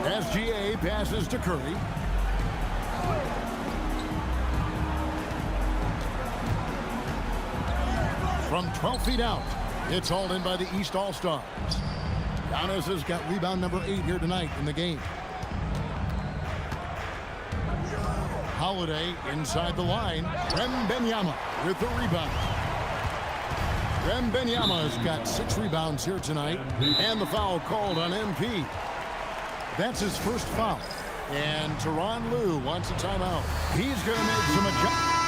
SGA passes to Curry. From 12 feet out, it's hauled in by the East All-Stars. Giannis has got rebound number 8 here tonight in the game. Holiday inside the line. Wembanyama with the rebound. Wembanyama has got 6 rebounds here tonight, and the foul called on MP. That's his first foul. And Tyronn Lue wants a timeout. He's going to make some adjustments.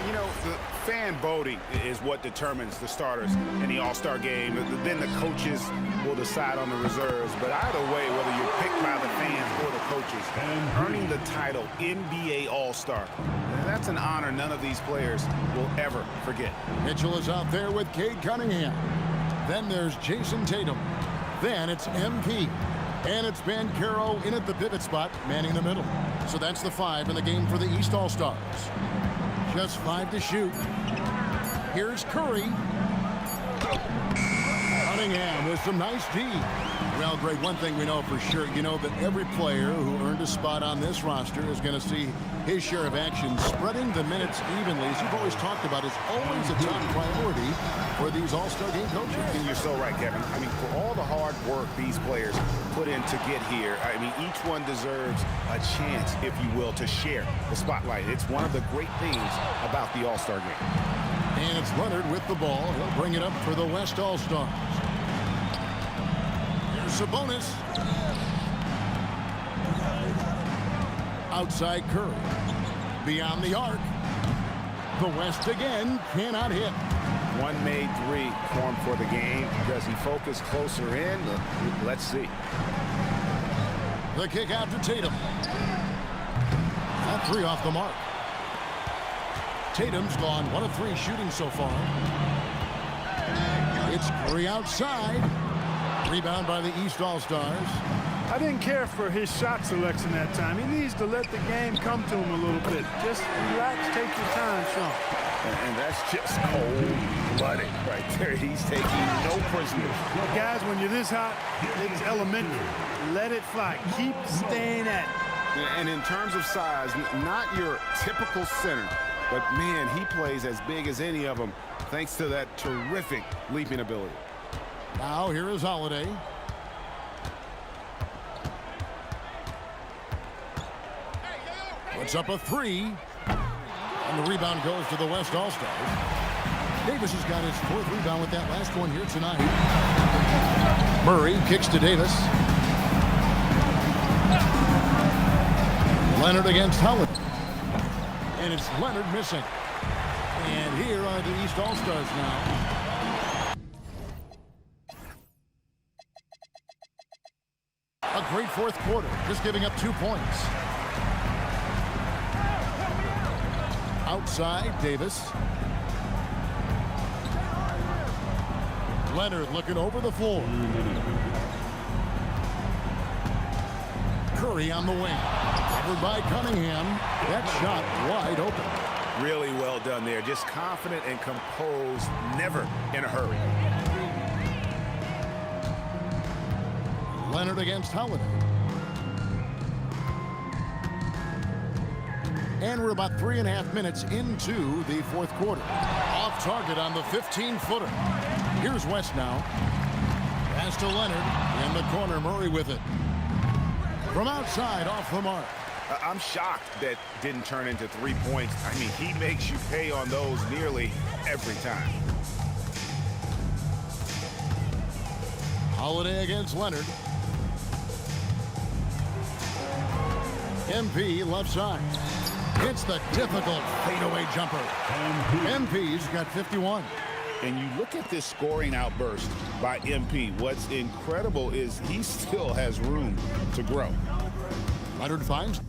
You know, the fan voting is what determines the starters in the All-Star game. Then the coaches will decide on the reserves. But either way, whether you're picked by the fans or the coaches, earning the title NBA All-Star, that's an honor none of these players will ever forget. Mitchell is out there with Cade Cunningham. Then there's Jason Tatum. Then it's MP. And it's Banchero in at the pivot spot, manning the middle. So that's the 5 in the game for the East All-Stars. Just 5 to shoot. Here's Curry. Cunningham with some nice D. Well, Greg, one thing we know for sure, you know that every player who earned a spot on this roster is going to see his share of action. Spreading the minutes evenly, as you've always talked about, is always a top priority for these All-Star game coaches. And you're so right, Kevin. I mean, for all the hard work these players put in to get here, I mean, each one deserves a chance, if you will, to share the spotlight. It's one of the great things about the All-Star game. And it's Leonard with the ball. He'll bring it up for the West All-Stars. Here's Sabonis. Outside Curry. Beyond the arc. The West again cannot hit. One made 3 for him for the game. Does he focus closer in? Let's see. The kick out to Tatum. That 3 off the mark. Tatum's gone 1 of 3 shooting so far. It's Curry outside. Rebound by the East All-Stars. I didn't care for his shot selection that time. He needs to let the game come to him a little bit. Just relax, take your time, Sean. And that's just cold-blooded right there. He's taking no prisoners. Guys, when you're this hot, it's elementary. Let it fly. Keep staying at it. And in terms of size, not your typical center, but man, he plays as big as any of them thanks to that terrific leaping ability. Now here is Holiday. Puts up a 3. And the rebound goes to the West All-Stars. Davis has got his 4th rebound with that last one here tonight. Murray kicks to Davis. Leonard against Howard. And it's Leonard missing. And here are the East All-Stars now. A great 4th quarter, just giving up 2 points. Outside, Davis. Leonard looking over the floor. Curry on the wing. Covered by Cunningham. That shot wide open. Really well done there. Just confident and composed, never in a hurry. Leonard against Holiday. And we're about 3.5 minutes into the 4th quarter. Off target on the 15-footer. Here's West now. Pass to Leonard. In the corner, Murray with it. From outside, off the mark. I'm shocked that didn't turn into 3 points. I mean, he makes you pay on those nearly every time. Holiday against Leonard. MP left side. Hits the difficult fadeaway jumper. MP's got 51. And you look at this scoring outburst by MP. What's incredible is he still has room to grow. Leonard finds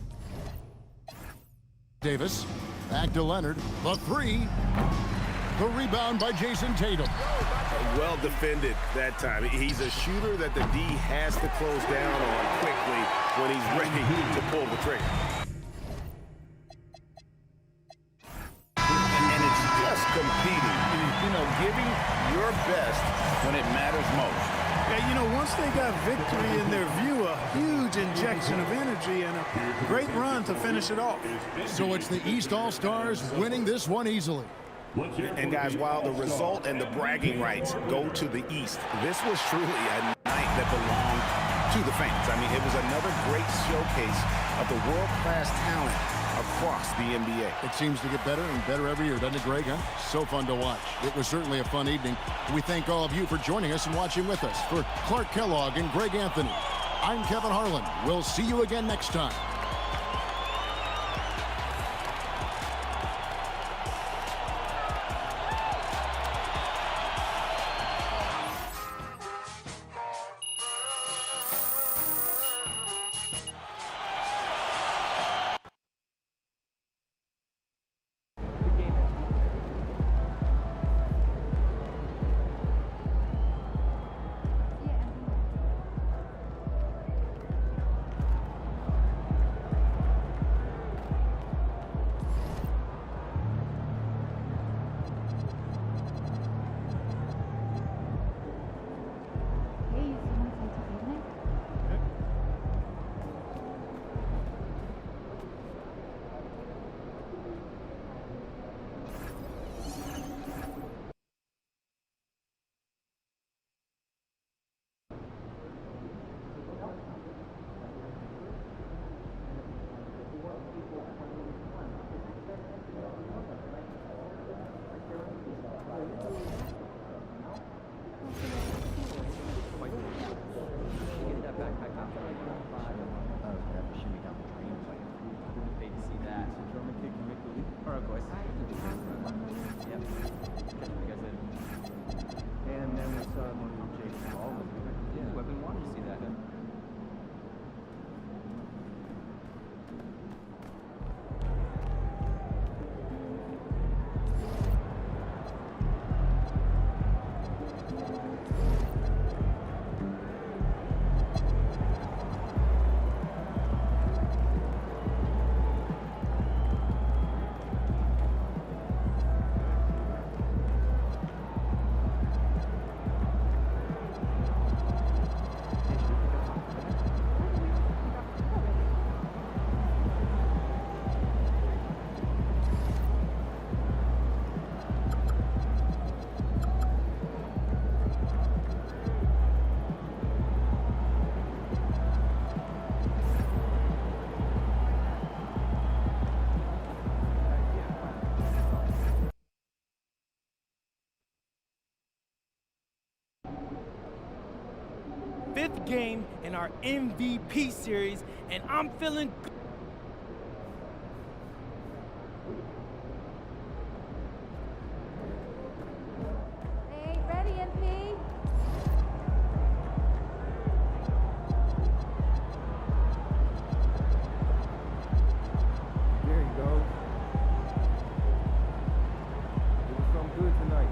Davis. Back to Leonard. The three. The rebound by Jason Tatum. Well defended that time. He's a shooter that the D has to close down on quickly when he's ready to pull the trigger. And it's just competing, you know, giving your best when it matters most. Yeah, you know, once they got victory in their view, a huge injection of energy and a great run to finish it off. So it's the East All-Stars winning this one easily. And guys, while the result and the bragging rights go to the East, this was truly a night that belonged to the fans. I mean, it was another great showcase of the world-class talent across the NBA. It seems to get better and better every year, doesn't it, Greg? Huh? So fun to watch. It was certainly a fun evening. We thank all of you for joining us and watching with us. For Clark Kellogg and Greg Anthony, I'm Kevin Harlan. We'll see you again next time. Fifth game in our MVP series, and I'm feeling good. Hey, ready, MP? There you go. Doing something good tonight.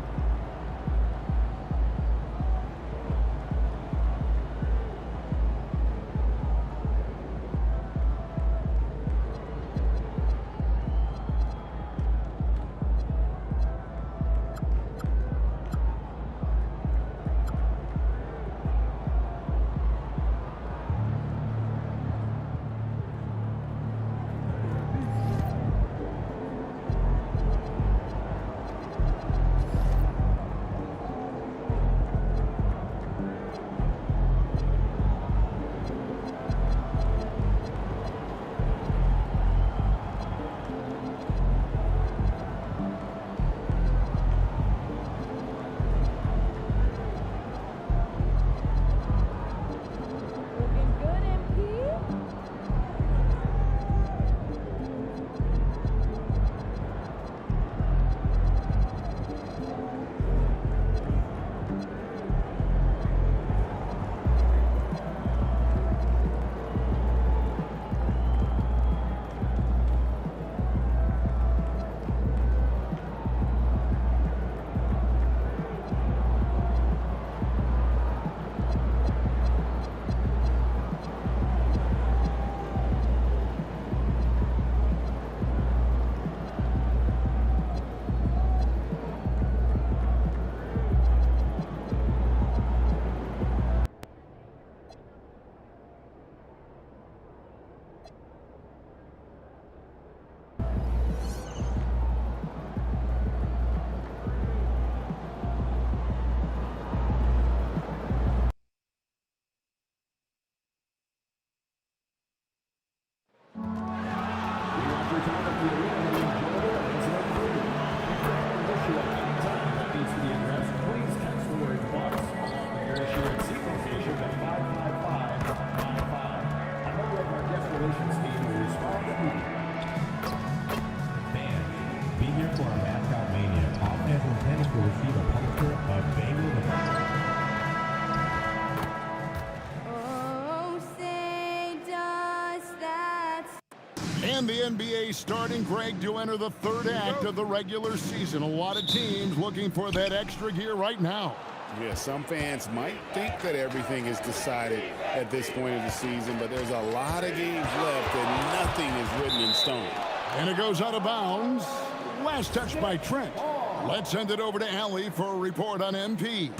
receive a poster of Baby the Oh, say does that. And the NBA starting, Greg, to enter the third act of the regular season. A lot of teams looking for that extra gear right now. Yeah, some fans might think that everything is decided at this point of the season, but there's a lot of games left and nothing is written in stone. And it goes out of bounds. Last touch by Trent. Let's send it over to Allie for a report on MP.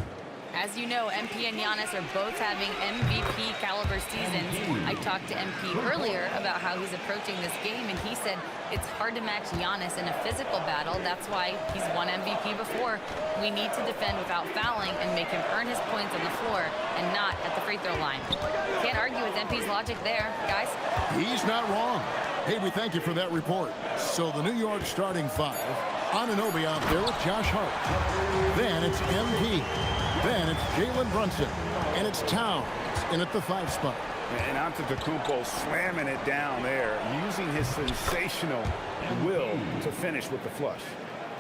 As you know, MP and Giannis are both having MVP caliber seasons. I talked to MP earlier about how he's approaching this game, and he said it's hard to match Giannis in a physical battle. That's why he's won MVP before. We need to defend without fouling and make him earn his points on the floor and not at the free throw line. Can't argue with MP's logic there, guys. He's not wrong. Hey, we thank you for that report. So the New York starting five. Anunoby out there with Josh Hart. Then it's MP. Then it's Jalen Brunson, and it's Towns in at the 5 spot. And Antetokounmpo slamming it down there, using his sensational will to finish with the flush.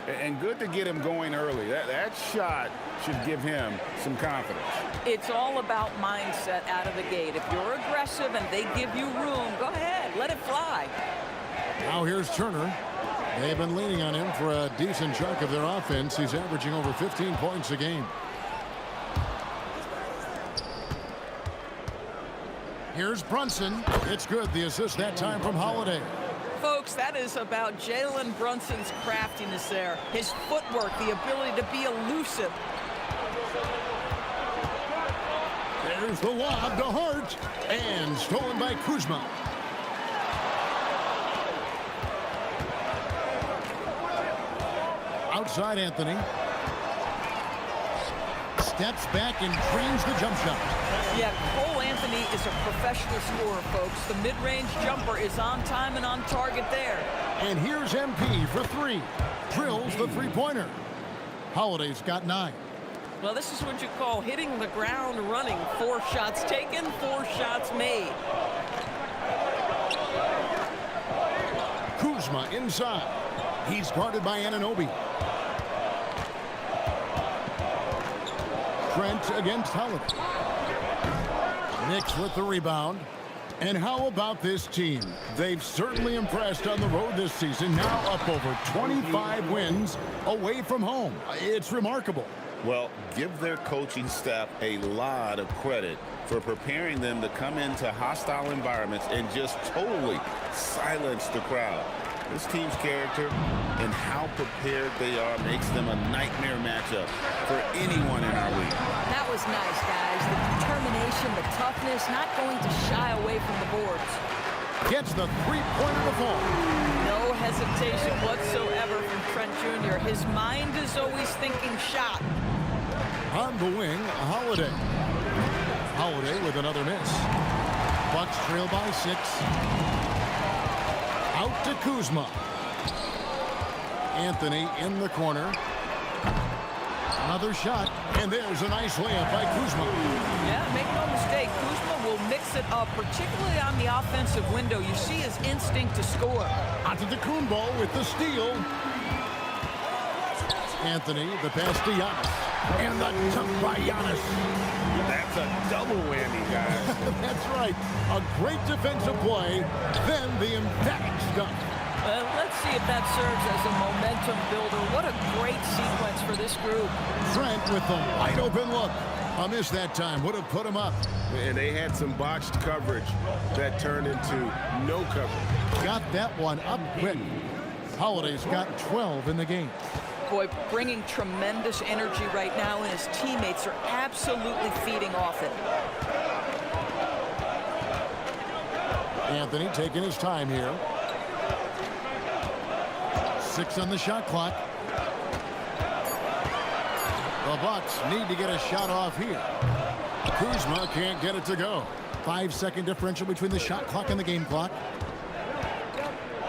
And good to get him going early. That shot should give him some confidence. It's all about mindset out of the gate. If you're aggressive and they give you room, go ahead, let it fly. Now here's Turner. They've been leaning on him for a decent chunk of their offense. He's averaging over 15 points a game. Here's Brunson. It's good. The assist that time from Holiday. Folks, that is about Jalen Brunson's craftiness there. His footwork, the ability to be elusive. There's the lob to Hart. And stolen by Kuzma. Outside Anthony. Steps back and drains the jump shot. Yeah, Cole Anthony is a professional scorer, folks. The mid-range jumper is on time and on target there. And here's MP for 3. Drills the three-pointer. Holiday's got 9. Well, this is what you call hitting the ground running. 4 shots taken, 4 shots made. Kuzma inside. He's guarded by Anunoby. Trent against Holiday. Knicks with the rebound. And how about this team? They've certainly impressed on the road this season. Now up over 25 wins away from home. It's remarkable. Well, give their coaching staff a lot of credit for preparing them to come into hostile environments and just totally silence the crowd. This team's character and how prepared they are makes them a nightmare matchup for anyone in our league. That was nice, guys. The determination, the toughness, not going to shy away from the boards. Gets the three-pointer to fall. No hesitation whatsoever from Trent Jr. His mind is always thinking shot. On the wing, Holiday. Holiday with another miss. Bucks trail by 6. Out to Kuzma. Anthony in the corner. Another shot, and there's a nice layup by Kuzma. Yeah, make no mistake, Kuzma will mix it up, particularly on the offensive window. You see his instinct to score. Antetokounmpo with the steal. Anthony, the pass to Giannis. And the dunk by Giannis. That's a double whammy, guys. That's right. A great defensive play, then the emphatic dunk. Let's see if that serves as a momentum builder. What a great sequence for this group. Trent with the wide open look. A miss that time would have put him up. And they had some botched coverage that turned into no coverage. Got that one up quick. Holiday's got 12 in the game. Boy, bringing tremendous energy right now, and his teammates are absolutely feeding off it. Anthony taking his time here. 6 on the shot clock. The Bucks need to get a shot off here. Kuzma can't get it to go. 5-second differential between the shot clock and the game clock.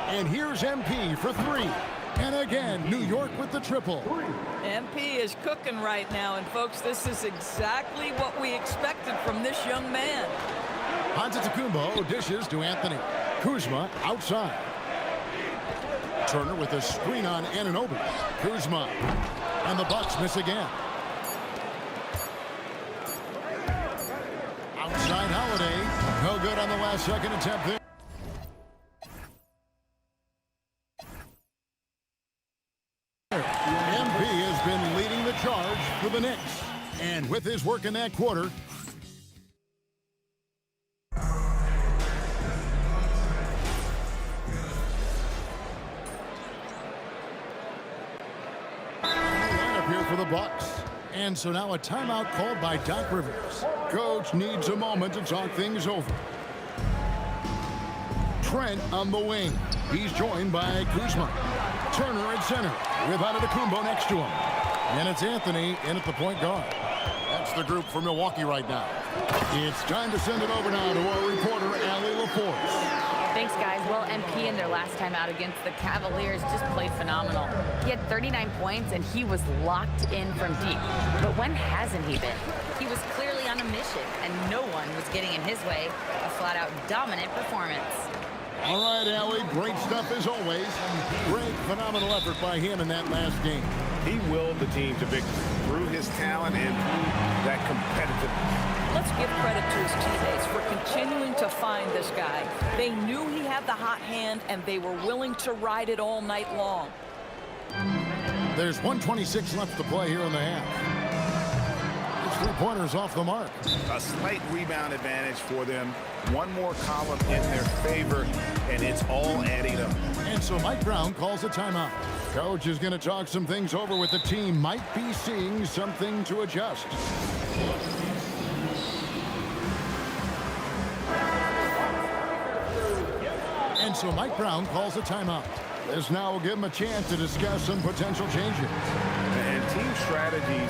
And here's MP for 3. And again, New York with the triple. MP is cooking right now, and folks, this is exactly what we expected from this young man. Antetokounmpo dishes to Anthony. Kuzma outside. Turner with a screen on Anunoby. Kuzma And the Bucks miss again. Outside Holiday. No good on the last second attempt there. MP has been leading the charge for the Knicks. And with his work in that quarter, here for the Bucks. And so now a timeout called by Doc Rivers. Coach needs a moment to talk things over. Trent on the wing. He's joined by Kuzma. Turner at center with Antetokounmpo next to him. And it's Anthony in at the point guard. That's the group for Milwaukee right now. It's time to send it over now to our reporter, Allie LaForce. Thanks, guys. Well, MP in their last time out against the Cavaliers just played phenomenal. He had 39 points, and he was locked in from deep. But when hasn't he been? He was clearly on a mission, and no one was getting in his way. A flat-out dominant performance. All right, Allie, great stuff as always. Great, phenomenal effort by him in that last game. He willed the team to victory through his talent and through that competitiveness. Let's give credit to his teammates for continuing to find this guy. They knew he had the hot hand, and they were willing to ride it all night long. There's 1:26 left to play here in the half. This three-pointer's off the mark. A slight rebound advantage for them. One more column in their favor, and it's all adding up. And so Mike Brown calls a timeout. Coach is going to talk some things over with the team. Might be seeing something to adjust. And so Mike Brown calls a timeout. This now will give him a chance to discuss some potential changes. And team strategies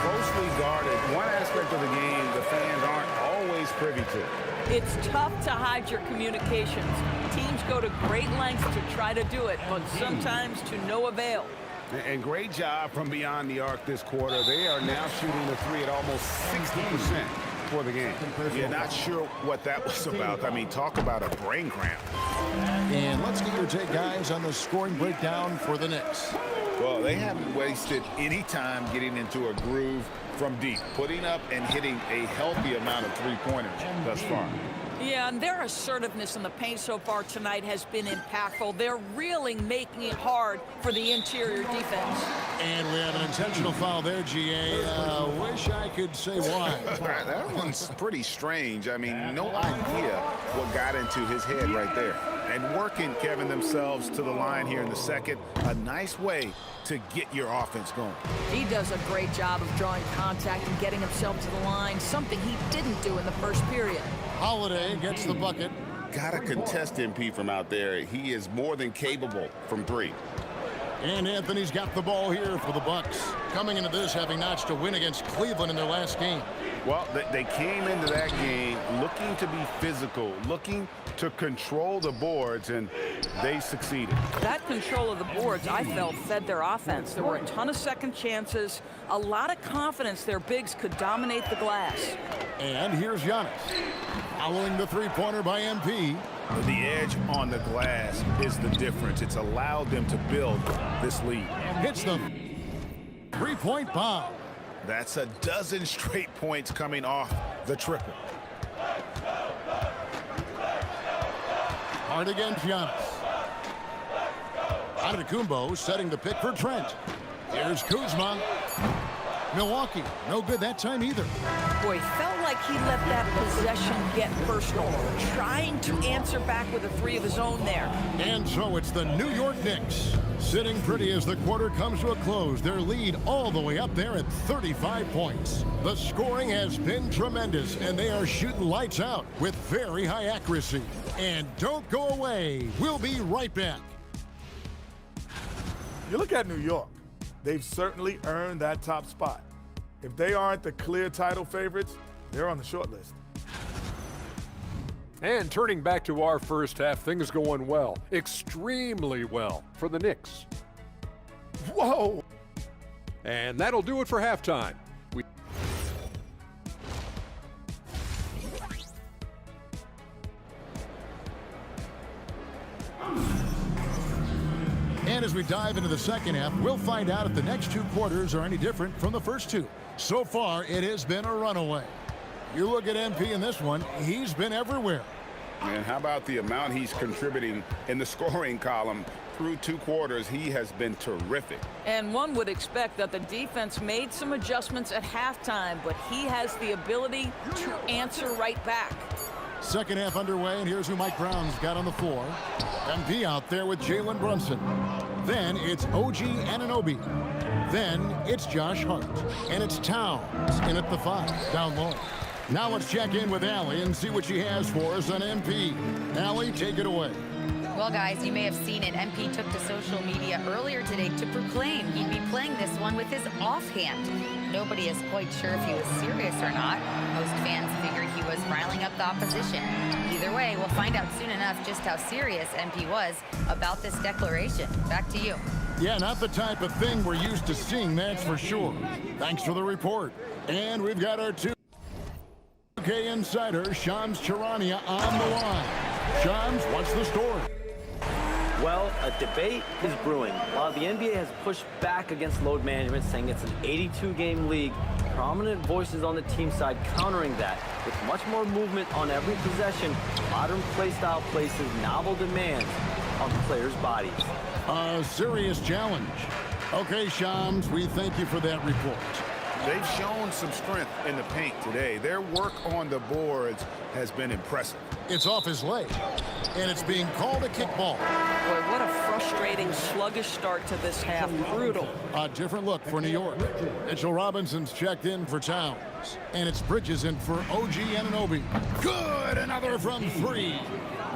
closely guarded. One aspect of the game the fans aren't always privy to. It's tough to hide your communications. Teams go to great lengths to try to do it, but sometimes to no avail. And great job from beyond the arc this quarter. They are now shooting the three at almost 60% for the game. You're not sure what that was about. I mean, talk about a brain cramp. And let's get your take, guys, on the scoring breakdown for the Knicks. Well, they haven't wasted any time getting into a groove from deep, putting up and hitting a healthy amount of three-pointers thus far. Yeah, and their assertiveness in the paint so far tonight has been impactful. They're really making it hard for the interior defense. And we have an intentional foul there, GA. Wish I could say why. That one's pretty strange. I mean, no idea what got into his head right there. And working, Kevin, themselves to the line here in the second. A nice way to get your offense going. He does a great job of drawing contact and getting himself to the line, something he didn't do in the first period. Holiday gets the bucket. Got to contest MP from out there. He is more than capable from three. And Anthony's got the ball here for the Bucks. Coming into this, having notched a win against Cleveland in their last game. Well, they came into that game looking to be physical, looking to control the boards, and they succeeded. That control of the boards, I felt, fed their offense. There were a ton of second chances, a lot of confidence their bigs could dominate the glass. And here's Giannis. Following the three-pointer by MP. The edge on the glass is the difference. It's allowed them to build this lead. Hits them. Three-point bomb. That's a dozen straight points coming off the triple. Hard against Giannis. Antetokounmpo setting the pick for Trent. Here's Kuzma. Milwaukee, no good that time either. Boy, felt like he let that possession get personal, trying to answer back with a three of his own there. And so it's the New York Knicks sitting pretty as the quarter comes to a close. Their lead all the way up there at 35 points. The scoring has been tremendous, and they are shooting lights out with very high accuracy. And don't go away. We'll be right back. You look at New York. They've certainly earned that top spot. If they aren't the clear title favorites, they're on the short list. And turning back to our first half, things going well, extremely well for the Knicks. Whoa! And that'll do it for halftime. And as we dive into the second half, we'll find out if the next two quarters are any different from the first two. So far, it has been a runaway. You look at MP in this one, he's been everywhere. And how about the amount he's contributing in the scoring column? Through two quarters, he has been terrific. And one would expect that the defense made some adjustments at halftime, but he has the ability to answer right back. Second half underway, and here's who Mike Brown's got on the floor. MP out there with Jalen Brunson. Then it's OG Anunoby. Then it's Josh Hart. And it's Towns in at the 5, down low. Now let's check in with Allie and see what she has for us on MP. Allie, take it away. Well, guys, you may have seen it. MP took to social media earlier today to proclaim he'd be playing this one with his offhand. Nobody is quite sure if he was serious or not. Most fans figured he was riling up the opposition. Either way, we'll find out soon enough just how serious MP was about this declaration. Back to you. Yeah, not the type of thing we're used to seeing, that's for sure. Thanks for the report. And we've got our 2K insider, Shams Charania, on the line. Shams, what's the story? Well, a debate is brewing. While the NBA has pushed back against load management, saying it's an 82-game league, prominent voices on the team side countering that. With much more movement on every possession, modern play style places novel demands on the players' bodies. A serious challenge. Okay, Shams, we thank you for that report. They've shown some strength in the paint today. Their work on the boards has been impressive. It's off his leg, and it's being called a kickball. Boy, what a frustrating, sluggish start to this half. Brutal. A different look for New York. Mitchell Robinson's checked in for Towns, and it's Bridges in for OG Anunoby. Good, another from 3.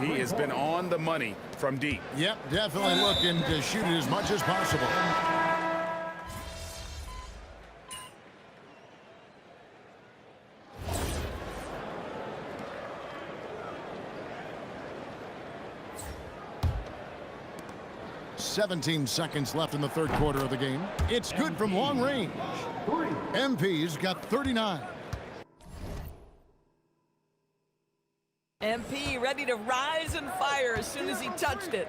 He has been on the money from deep. Yep, definitely looking to shoot it as much as possible. .17 seconds left in the third quarter of the game. It's good from long range. MP's got 39. MP ready to rise and fire as soon as he touched it.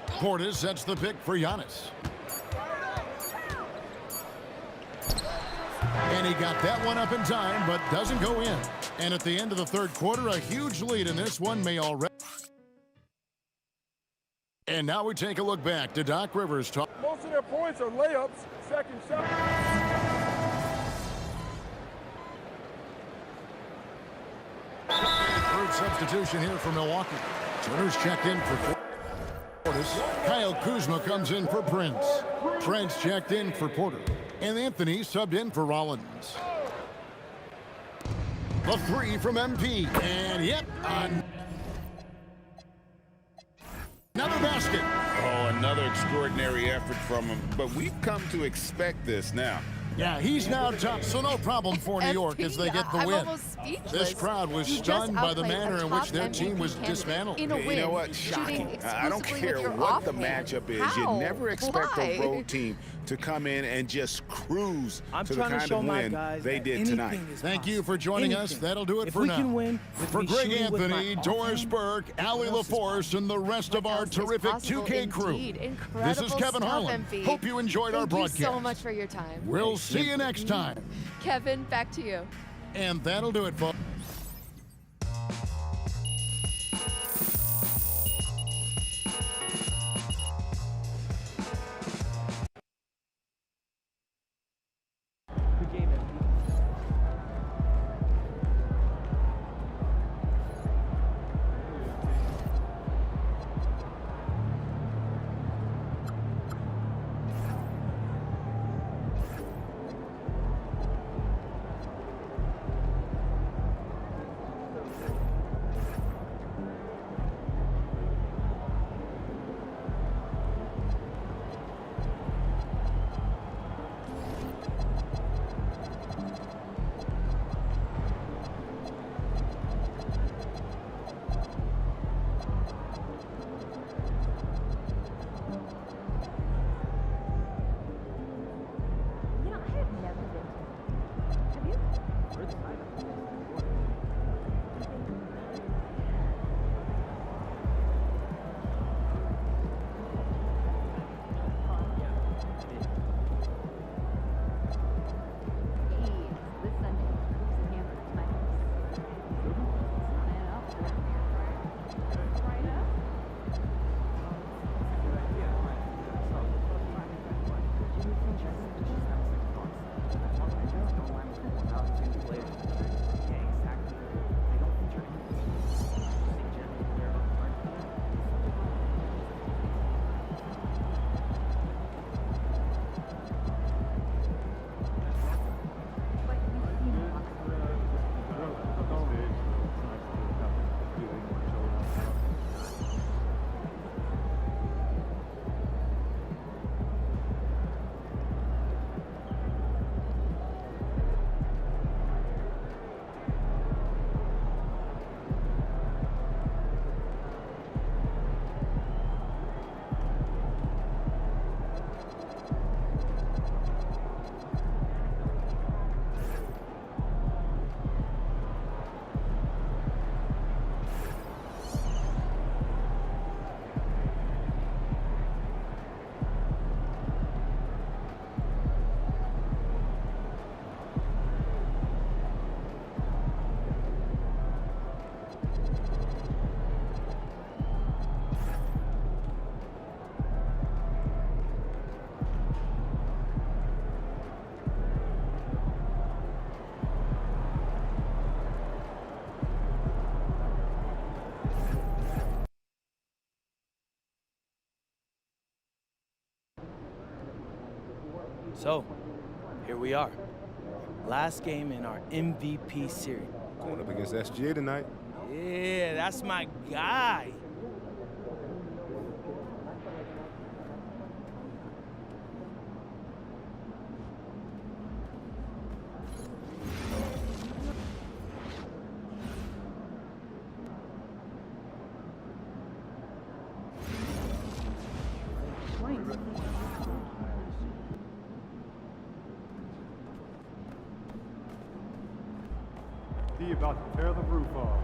Portis sets the pick for Giannis. And he got that one up in time, but doesn't go in. And at the end of the third quarter, a huge lead in this one may already... And now we take a look back to Doc Rivers talk. Most of their points are layups, second shot. Third substitution here for Milwaukee. Turner's checked in for Portis. Kyle Kuzma comes in for Prince. Trent's checked in for Porter. And Anthony subbed in for Rollins. The 3 from MP. And yep, another basket. Oh, another extraordinary effort from him. But we've come to expect this now. Yeah, he's now top, so no problem for New York as they get the win. This crowd was stunned by the manner in which their team was dismantled. You know what? Shocking. I don't care what the matchup is. You never expect a road team to come in and just cruise to the kind of win they did tonight. Thank you for joining us. That'll do it for now. For Greg Anthony, Doris Burke, Allie LaForce, and the rest of our terrific 2K crew, this is Kevin Harlan. Hope you enjoyed our broadcast. Thank you so much for your time. We'll see you next time. Kevin, back to you. And that'll do it, folks. So, here we are. Last game in our MVP series. Going up against SGA tonight. Yeah, that's my guy. D about to tear the roof off.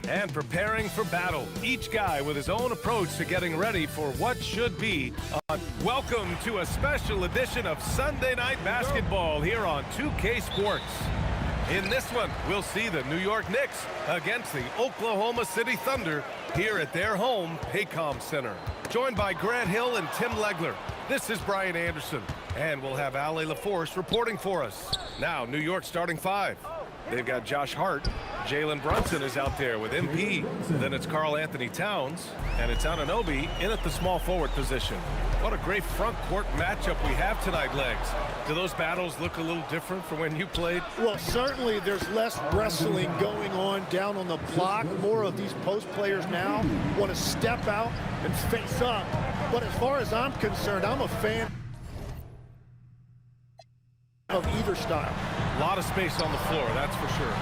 And preparing for battle, each guy with his own approach to getting ready for what should be a welcome to a special edition of Sunday Night Basketball here on 2K Sports. In this one, we'll see the New York Knicks against the Oklahoma City Thunder here at their home, Paycom Center. Joined by Grant Hill and Tim Legler, this is Brian Anderson, and we'll have Ali LaForce reporting for us. Now, New York starting five. They've got Josh Hart. Jalen Brunson is out there with MP. Then it's Karl Anthony Towns. And it's Anunoby in at the small forward position. What a great front court matchup we have tonight, Legs. Do those battles look a little different from when you played? Well, certainly there's less wrestling going on down on the block. More of these post players now want to step out and face up. But as far as I'm concerned, I'm a fan of either style. A lot of space on the floor, that's for sure.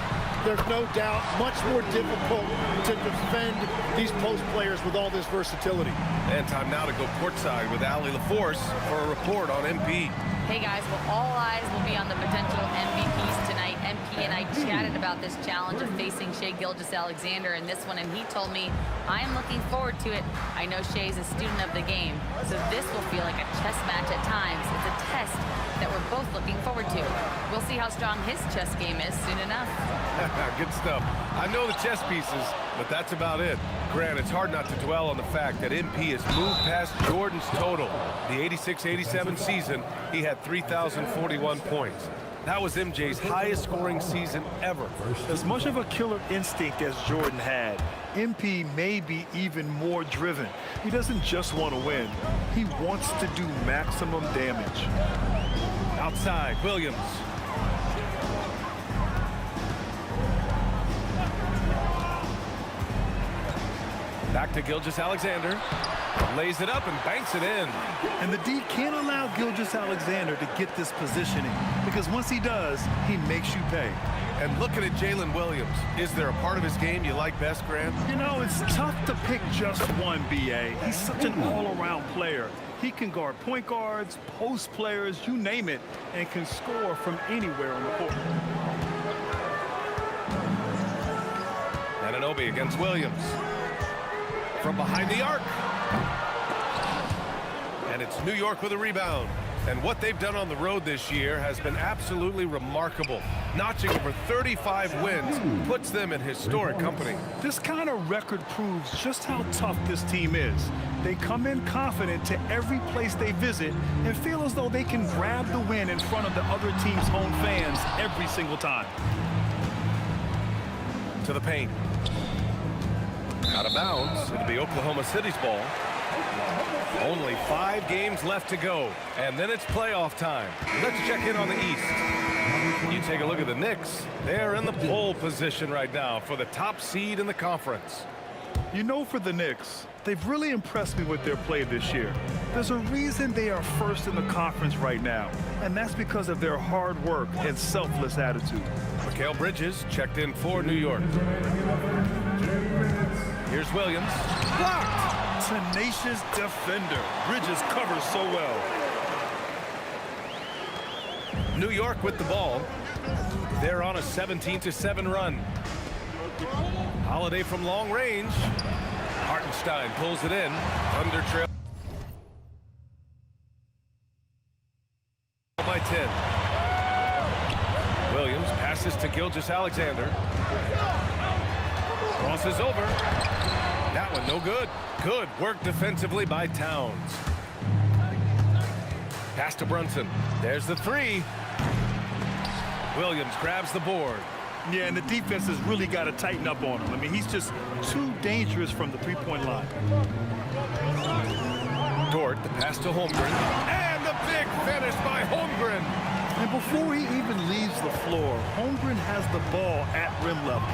There's no doubt much more difficult to defend these post players with all this versatility. And time now to go courtside with Ali LaForce for a report on MP. Hey guys, well, all eyes will be on the potential MVPs tonight. MP and I chatted about this challenge of facing Shai Gilgeous-Alexander in this one, and he told me, I am looking forward to it. I know Shai's a student of the game, so this will feel like a chess match at times. It's a test that we're both looking forward to. We'll see how strong his chess game is soon enough. Good stuff. I know the chess pieces, but that's about it. Grant, it's hard not to dwell on the fact that MP has moved past Jordan's total. The 86-87 season, he had 3,041 points. That was MJ's highest scoring season ever. As much of a killer instinct as Jordan had, MP may be even more driven. He doesn't just want to win. He wants to do maximum damage. Outside, Williams. Back to Gilgeous-Alexander. Lays it up and banks it in. And the D can't allow Gilgeous-Alexander to get this positioning, because once he does, he makes you pay. And looking at Jalen Williams, is there a part of his game you like best, Grant? You know, it's tough to pick just one, B.A. He's such an all-around player. He can guard point guards, post players, you name it, and can score from anywhere on the court. Anunoby against Williams. From behind the arc. And it's New York with a rebound. And what they've done on the road this year has been absolutely remarkable. Notching over 35 wins puts them in historic company. This kind of record proves just how tough this team is. They come in confident to every place they visit and feel as though they can grab the win in front of the other team's home fans every single time. To the paint. Out of bounds. It'll be Oklahoma City's ball. Only 5 games left to go, and then it's playoff time. Let's check in on the East. You take a look at the Knicks. They're in the pole position right now for the top seed in the conference. You know, for the Knicks, they've really impressed me with their play this year. There's a reason they are first in the conference right now, and that's because of their hard work and selfless attitude. Mikal Bridges checked in for New York. Here's Williams. Blocked! Tenacious defender. Bridges covers so well. New York with the ball. They're on a 17-7 run. Holiday from long range. Hart Hartenstein pulls it in. Thunder trail by 10. Williams passes to Gilgeous-Alexander. Crosses over. That one no good. Good work defensively by Towns. Pass to Brunson. There's the three. Williams grabs the board. Yeah, and the defense has really got to tighten up on him. I mean, he's just too dangerous from the three-point line. Dort, the pass to Holmgren. And the big finish by Holmgren. And before he even leaves the floor, Holmgren has the ball at rim level.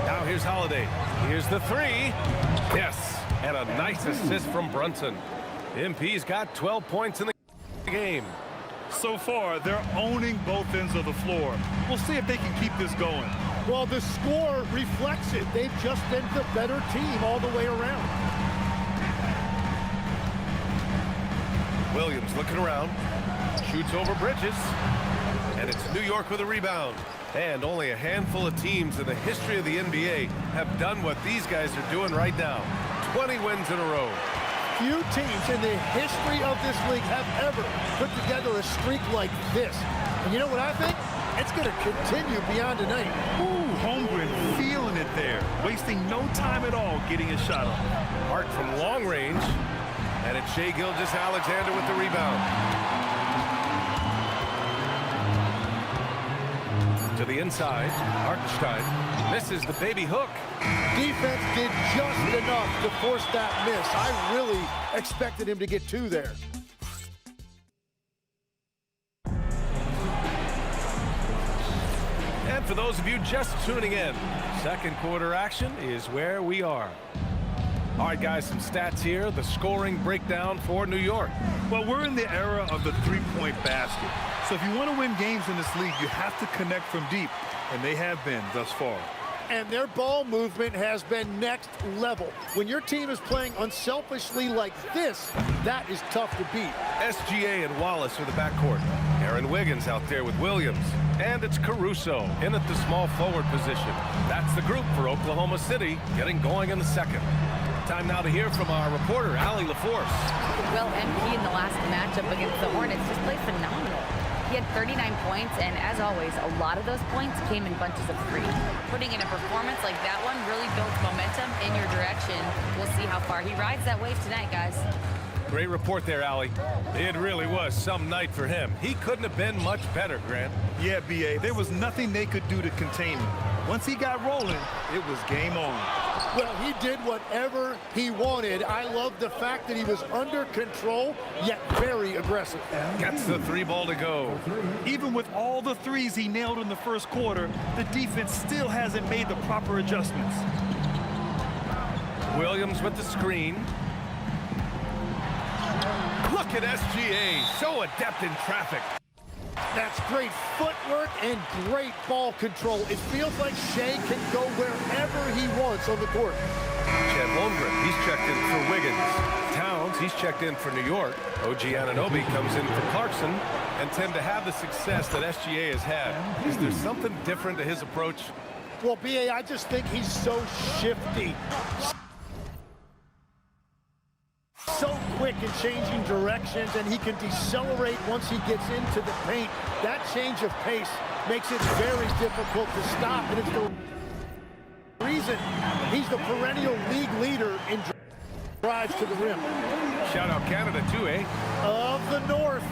Now here's Holiday. Here's the three. Yes, and a nice assist from Brunson. MP's got 12 points in the game. So far, they're owning both ends of the floor. We'll see if they can keep this going. Well, the score reflects it. They've just been the better team all the way around. Williams looking around. Shoots over Bridges. And it's New York with a rebound. And only a handful of teams in the history of the NBA have done what these guys are doing right now. 20 wins in a row. Few teams in the history of this league have ever put together a streak like this. And you know what I think? It's going to continue beyond tonight. Ooh, Holmgren feeling it there. Wasting no time at all getting a shot up. Hart from long range. And it's Shai Gilgeous-Alexander with the rebound. To the inside. Hartenstein misses the baby hook. Defense did just enough to force that miss. I really expected him to get two there. And for those of you just tuning in, second quarter action is where we are. All right, guys, some stats here. The scoring breakdown for New York. Well, we're in the era of the three-point basket. So if you want to win games in this league, you have to connect from deep, and they have been thus far. And their ball movement has been next level. When your team is playing unselfishly like this, that is tough to beat. SGA and Wallace are the backcourt. Aaron Wiggins out there with Williams. And it's Caruso in at the small forward position. That's the group for Oklahoma City getting going in the second. Time now to hear from our reporter, Allie LaForce. Well, MP in the last matchup against the Hornets just played phenomenal. He had 39 points, and as always, a lot of those points came in bunches of three. Putting in a performance like that one really builds momentum in your direction. We'll see how far he rides that wave tonight, guys. Great report there, Allie. It really was some night for him. He couldn't have been much better, Grant. Yeah, B.A., there was nothing they could do to contain him. Once he got rolling, it was game on. Well, he did whatever he wanted. I love the fact that he was under control, yet very aggressive. Gets the three ball to go. Even with all the threes he nailed in the first quarter, the defense still hasn't made the proper adjustments. Williams with the screen. Look at SGA, so adept in traffic. That's great footwork and great ball control. It feels like Shai can go wherever he wants on the court. Chet Holmgren, he's checked in for Wiggins. Towns, he's checked in for New York. OG Anunoby comes in for Clarkson and tend to have the success that SGA has had. Is there something different to his approach? Well, B.A., I just think he's so shifty. So quick in changing directions, and he can decelerate once he gets into the paint. That change of pace makes it very difficult to stop, and it's the reason he's the perennial league leader in drives to the rim. Shout out Canada too, eh? Of the North.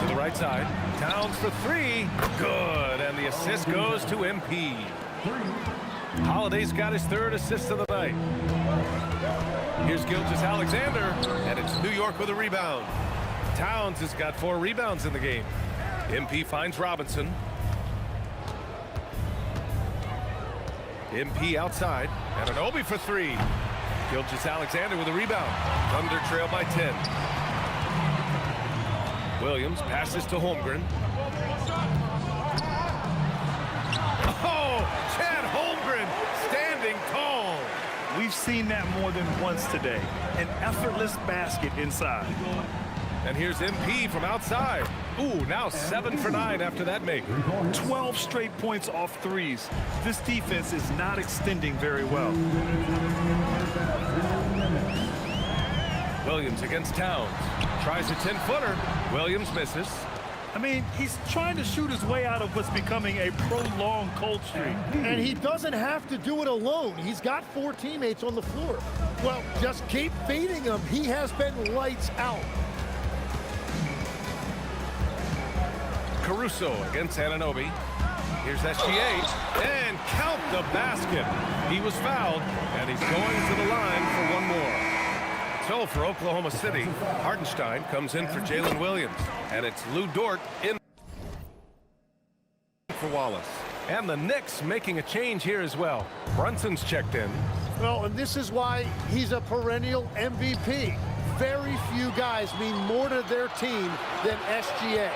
To the right side. Towns for three. Good, and the assist goes to MP. Holiday's got his third assist of the night. Here's Gilgeous-Alexander, and it's New York with a rebound. Towns has got 4 rebounds in the game. MP finds Robinson. MP outside, and Anunoby for 3. Gilgeous-Alexander with a rebound. Thunder trail by 10. Williams passes to Holmgren. Oh, Chad Holmgren standing tall. We've seen that more than once today. An effortless basket inside. And here's MP from outside. Ooh, now 7 for 9 after that make. 12 straight points off threes. This defense is not extending very well. Williams against Towns. Tries a 10-footer. Williams misses. I mean, he's trying to shoot his way out of what's becoming a prolonged cold streak. And he doesn't have to do it alone. He's got 4 teammates on the floor. Well, just keep feeding him. He has been lights out. Caruso against Anunoby. Here's SGA, and count the basket. He was fouled, and he's going to the line for one more. So for Oklahoma City, Hartenstein comes in for Jalen Williams, and it's Lou Dort in for Wallace. And the Knicks making a change here as well. Brunson's checked in. Well, and this is why he's a perennial MVP. Very few guys mean more to their team than SGA.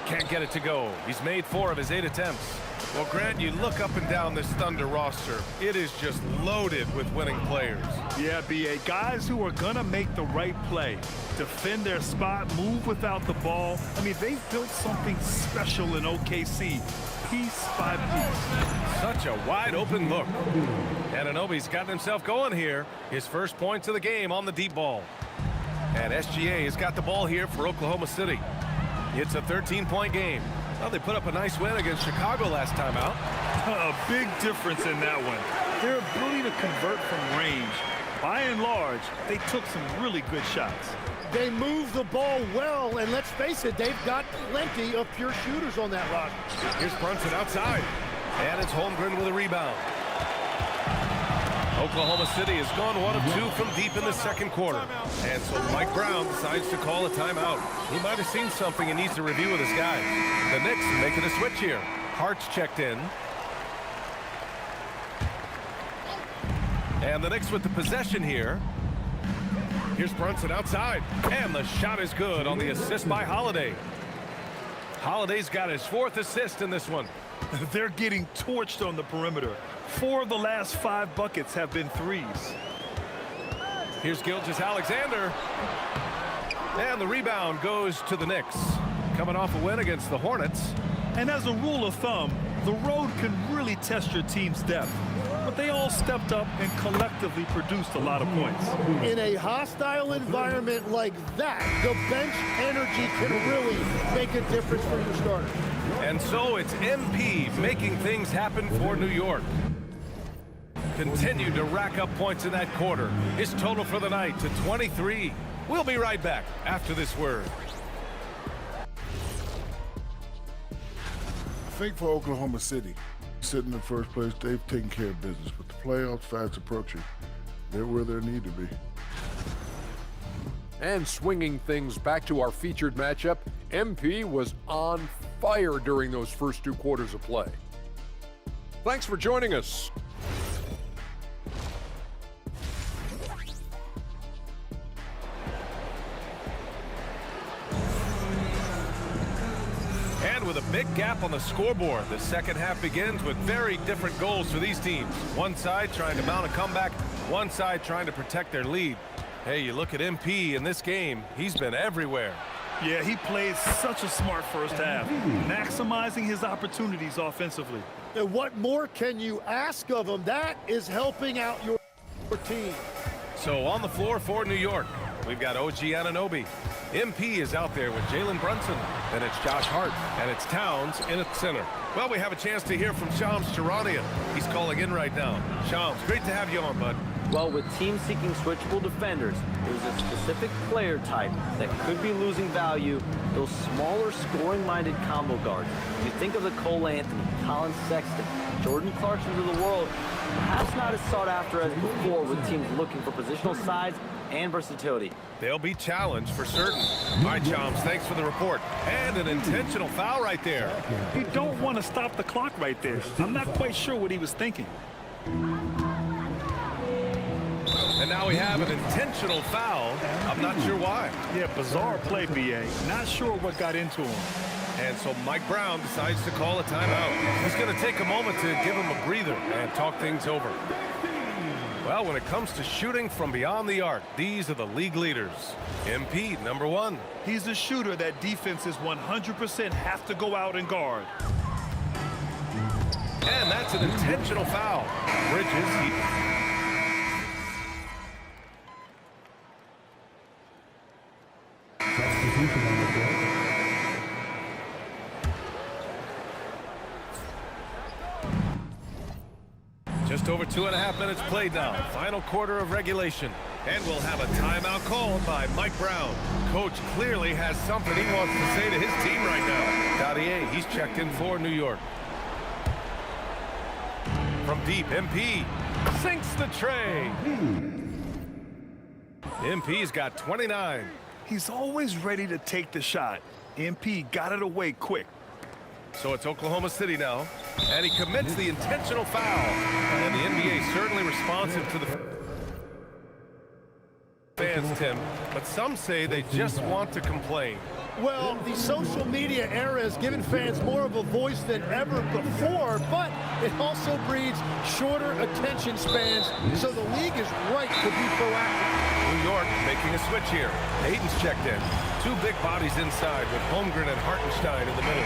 Can't get it to go. He's made 4 of his 8 attempts. Well, Grant, you look up and down this Thunder roster. It is just loaded with winning players. Yeah, B.A. Guys who are going to make the right play, defend their spot, move without the ball. I mean, they've built something special in OKC, piece by piece. Such a wide-open look. Anunoby's gotten himself going here. His first points of the game on the deep ball. And SGA has got the ball here for Oklahoma City. It's a 13-point game. Well, they put up a nice win against Chicago last time out. A big difference in that one. Their ability to convert from range. By and large, they took some really good shots. They move the ball well, and let's face it, they've got plenty of pure shooters on that roster. Here's Brunson outside. And it's Holmgren with a rebound. Oklahoma City has gone 1 of 2 from deep in the second quarter. And so Mike Brown decides to call a timeout. He might have seen something and needs to review with his guys. The Knicks making a switch here. Hart's checked in. And the Knicks with the possession here. Here's Brunson outside. And the shot is good on the assist by Holiday. Holiday's got his 4th assist in this one. They're getting torched on the perimeter. 4 of the last 5 buckets have been threes. Here's Gilgeous-Alexander. And the rebound goes to the Knicks. Coming off a win against the Hornets. And as a rule of thumb, the road can really test your team's depth. But they all stepped up and collectively produced a lot of points. In a hostile environment like that, the bench energy can really make a difference for your starter. And so it's MP making things happen for New York. Continued to rack up points in that quarter. His total for the night to 23. We'll be right back after this word. I think for Oklahoma City, sitting in first place, they've taken care of business. With the playoffs fast approaching, they're where they need to be. And swinging things back to our featured matchup, MP was on fire during those first 2 quarters of play. Thanks for joining us. And with a big gap on the scoreboard, the second half begins with very different goals for these teams. One side trying to mount a comeback, one side trying to protect their lead. Hey, you look at MP in this game, he's been everywhere. Yeah, he played such a smart first half, maximizing his opportunities offensively. And what more can you ask of him? That is helping out your team. So on the floor for New York, we've got OG Anunoby. MP is out there with Jalen Brunson. Then it's Josh Hart, and it's Towns in at center. Well, we have a chance to hear from Shams Charania. He's calling in right now. Shams, great to have you on, bud. Well, with teams seeking switchable defenders, there's a specific player type that could be losing value, those smaller scoring-minded combo guards. You think of the Cole Anthony, Colin Sexton, Jordan Clarkson of the world, perhaps not as sought after as before with teams looking for positional size and versatility. They'll be challenged for certain. All right, Shams, thanks for the report. And an intentional foul right there. You don't want to stop the clock right there. I'm not quite sure what he was thinking. And now we have an intentional foul. I'm not sure why. Yeah, bizarre play, B.A. Not sure what got into him. And so Mike Brown decides to call a timeout. He's going to take a moment to give him a breather and talk things over. Well, when it comes to shooting from beyond the arc, these are the league leaders. MP, number 1. He's a shooter that defenses 100% have to go out and guard. And that's an intentional foul. Bridges, Substitution on the court. Just over 2.5 minutes played now. Final quarter of regulation. And we'll have a timeout called by Mike Brown. Coach clearly has something he wants to say to his team right now. Dadier, he's checked in for New York. From deep, MP sinks the tray. MP's got 29. He's always ready to take the shot. MP got it away quick. So it's Oklahoma City now. And he commits the intentional foul. And the NBA certainly responsive to the fans, Tim. But some say they just want to complain. Well, the social media era has given fans more of a voice than ever before, but it also breeds shorter attention spans, so the league is right to be proactive. New York making a switch here. Hayden's checked in. 2 big bodies inside with Holmgren and Hartenstein in the middle.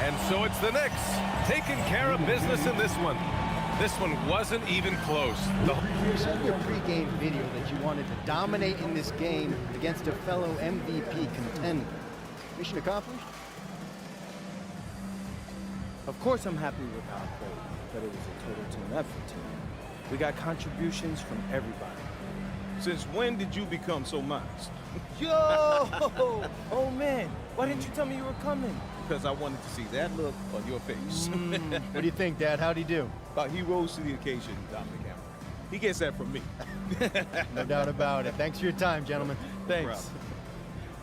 And so it's the Knicks taking care of business in this one. This one wasn't even close. You said in your pregame video that you wanted to dominate in this game against a fellow MVP contender. Mission accomplished? Of course I'm happy with how I played, but it was a total team effort too. We got contributions from everybody. Since when did you become so modest? Yo! Oh man, why didn't you tell me you were coming? Because I wanted to see that look on your face. What do you think, Dad? How'd he do? He rose to the occasion, Dominic Hammer. He gets that from me. No doubt about it. Thanks for your time, gentlemen. Thanks.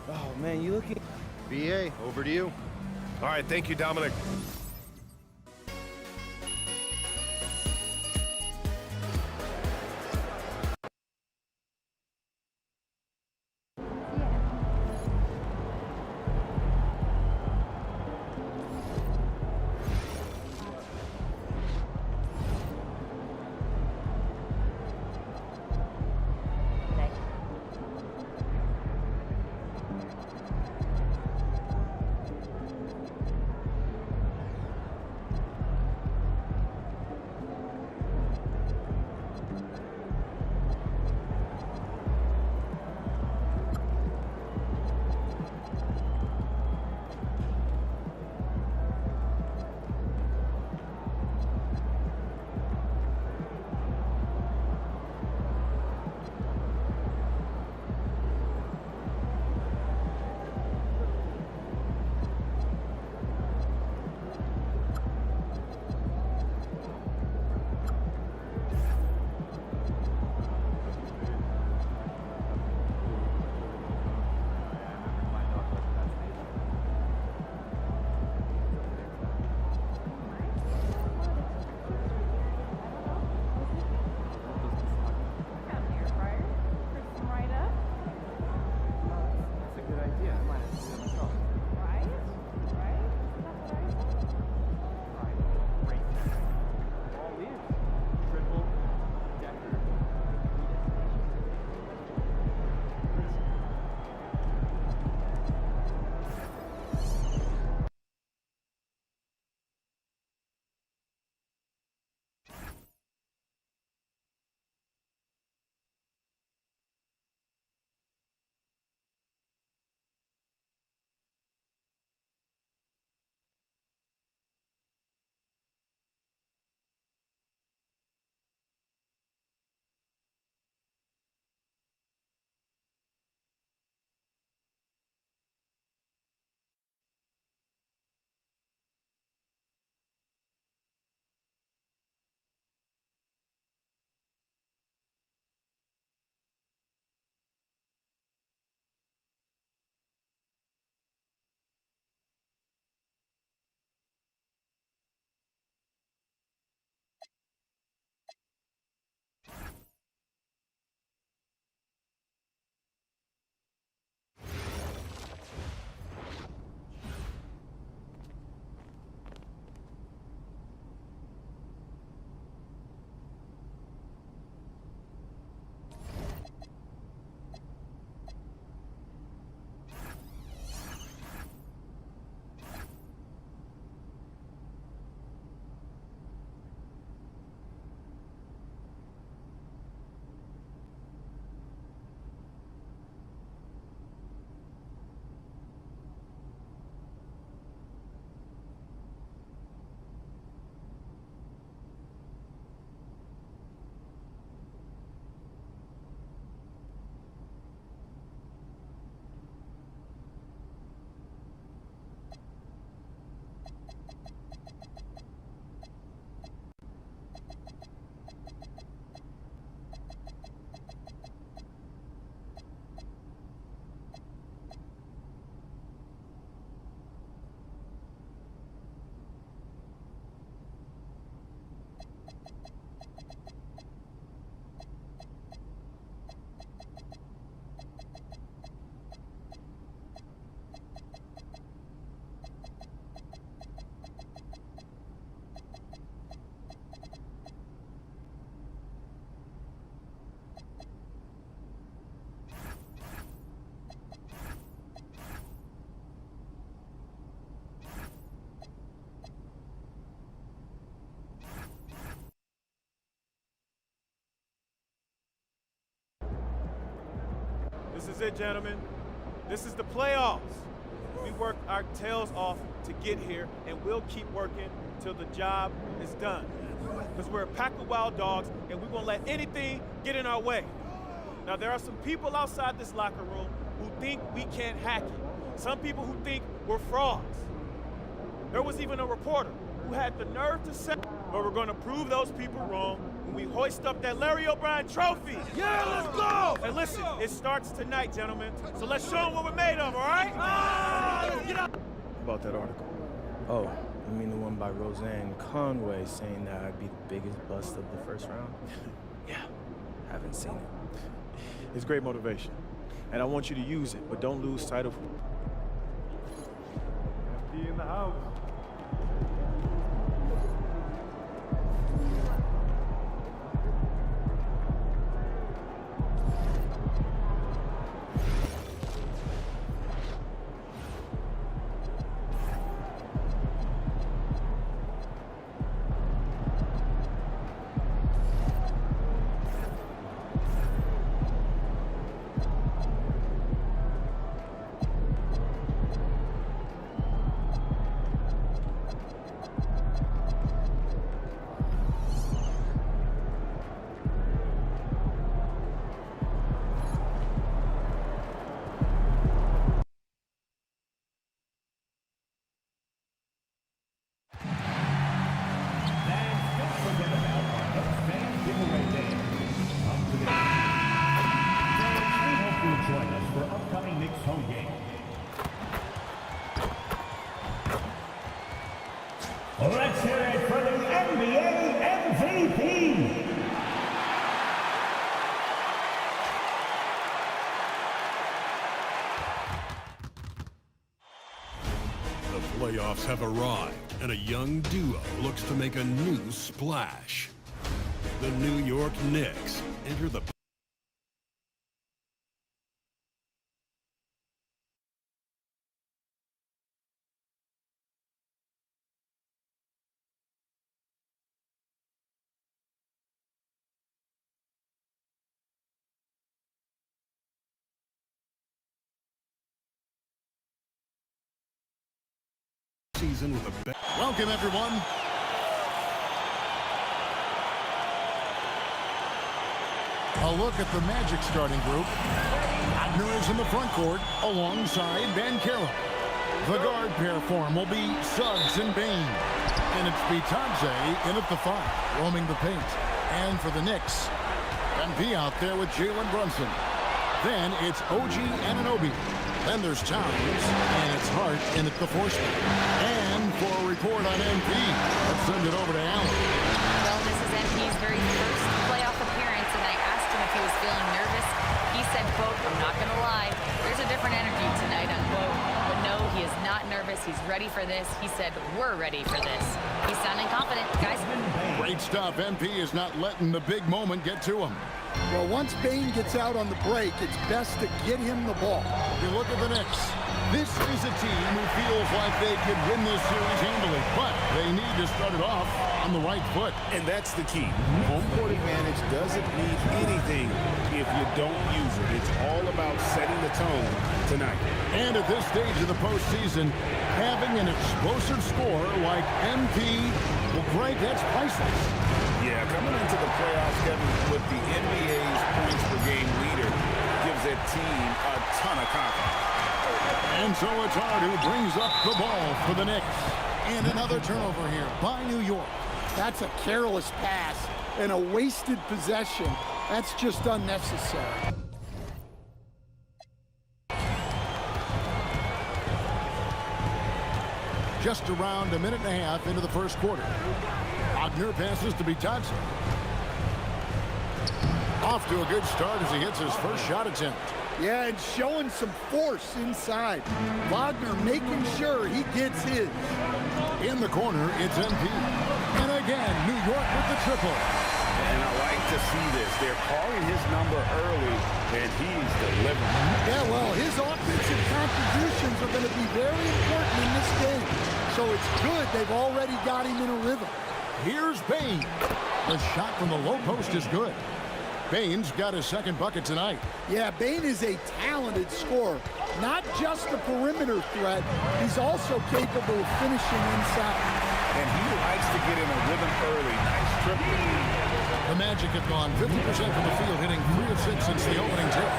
Oh man, you looking... BA, over to you. All right, thank you, Dominic. This is it, gentlemen. This is the playoffs. We worked our tails off to get here, and we'll keep working till the job is done. Because we're a pack of wild dogs, and we won't let anything get in our way. Now, there are some people outside this locker room who think we can't hack it. Some people who think we're frauds. There was even a reporter who had the nerve to say, but we're going to prove those people wrong when we hoist up that Larry O'Brien trophy. Yeah, let's go! And listen, it starts tonight, gentlemen. So let's show them what we're made of, all right? Let's get up. About that article. Oh, you mean the one by Roseanne Conway saying that I'd be the biggest bust of the first round? Yeah, haven't seen it. It's great motivation, and I want you to use it, but don't lose sight of FD in the house. Let's hear it for the NBA MVP. The playoffs have arrived, and a young duo looks to make a new splash. The New York Knicks enter the season with a welcome, everyone. A look at the Magic starting group. Wagner is in the front court alongside Banchero. The guard pair form will be Suggs and Bane. And it's Bitadze in at the 5, roaming the paint. And for the Knicks, MP out there with Jalen Brunson. Then it's OG Anunoby. Then there's Towns, and it's Hart in at the 4 spot. And for a report on MP, let's send it over to Allen. Well, this is MP's very first playoff appearance, and I asked him if he was feeling nervous. He said, quote, "I'm not going to lie, there's a different energy tonight," unquote. But no, he is not nervous. He's ready for this. He said, "We're ready for this." He's sounding confident, guys. Great stuff. MP is not letting the big moment get to him. Well, once Bane gets out on the break, it's best to get him the ball. You look at the Knicks. This is a team who feels like they could win this series handily, but they need to start it off on the right foot. And that's the key. Home court advantage doesn't mean anything if you don't use it. It's all about setting the tone tonight. And at this stage of the postseason, having an explosive scorer like MP, well, Greg, that's priceless. Yeah, coming into the playoffs, Kevin, with the NBA's points per game leader gives that team a ton of confidence. And so it's Hart who brings up the ball for the Knicks. And another turnover here by New York. That's a careless pass and a wasted possession. That's just unnecessary. Just around a minute and a half into the first quarter. Wagner passes to Bitadze. Off to a good start as he hits his first shot attempt. Yeah, and showing some force inside. Wagner making sure he gets his. In the corner, it's MP. And again, New York with the triple. And I like to see this. They're calling his number early, and he's delivering. Yeah, well, his offensive contributions are going to be very important in this game. So it's good they've already got him in a rhythm. Here's Bane. The shot from the low post is good. Bane's got his second bucket tonight. Yeah, Bane is a talented scorer. Not just a perimeter threat, he's also capable of finishing inside. And he likes to get in a rhythm early. Nice triple. The Magic have gone 50% from the field, hitting 3 of 6 since the opening tip.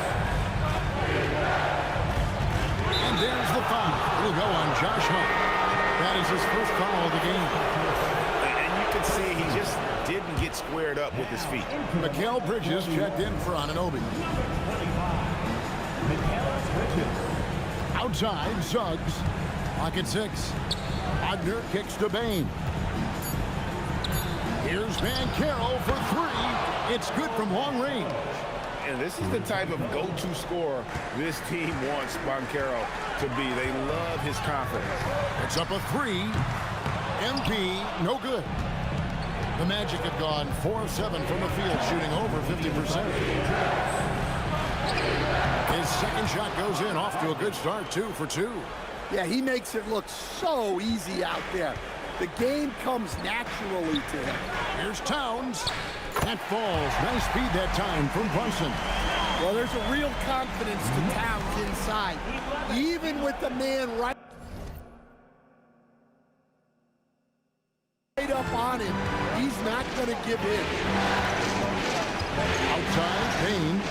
And there's the foul. It'll go on Josh Hart. That is his first foul of the game. And you can see he just didn't get squared up with his feet. Mikal Bridges checked in for Anunoby. Outside, Suggs. Pocket 6. Wagner kicks to Bane. Here's Banchero for 3. It's good from long range. And this is the type of go-to scorer this team wants Banchero to be. They love his confidence. It's up a 3. MP, no good. The Magic have gone 4 of 7 from the field, shooting over 50%. His second shot goes in, off to a good start, 2 for 2. Yeah, he makes it look so easy out there. The game comes naturally to him. Here's Towns. That falls. Nice speed that time from Brunson. Well, there's a real confidence to Towns inside. Even with the man right up on him, he's not going to give in. Outside, Payne.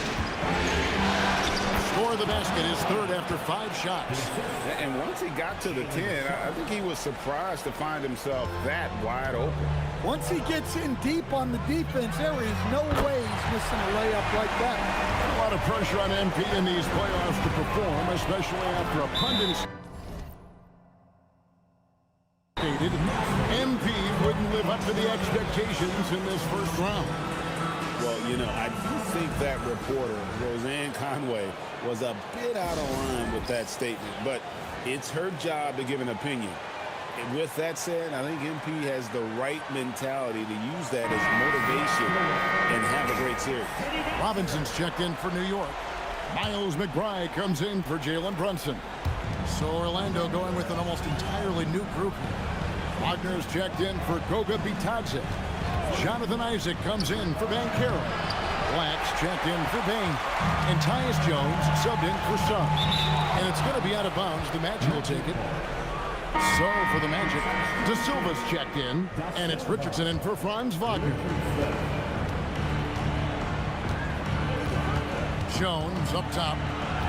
Score of the basket, his third after 5 shots. And once he got to the 10, I think he was surprised to find himself that wide open. Once he gets in deep on the defense, there is no way he's missing a layup like that. A lot of pressure on MP in these playoffs to perform, especially after a pundit stated MP wouldn't live up to the expectations in this first round. Well, you know, I do think that reporter, Roseanne Conway, was a bit out of line with that statement, but it's her job to give an opinion. And with that said, I think MP has the right mentality to use that as motivation and have a great series. Robinson's checked in for New York. Miles McBride comes in for Jalen Brunson. So Orlando going with an almost entirely new group. Wagner's checked in for Goga Bitadze. Jonathan Isaac comes in for Banchero. Blacks checked in for Bane. And Tyus Jones subbed in for Suggs. And it's going to be out of bounds. The Magic will take it. So for the Magic, De Silva's checked in. And it's Richardson in for Franz Wagner. Jones up top,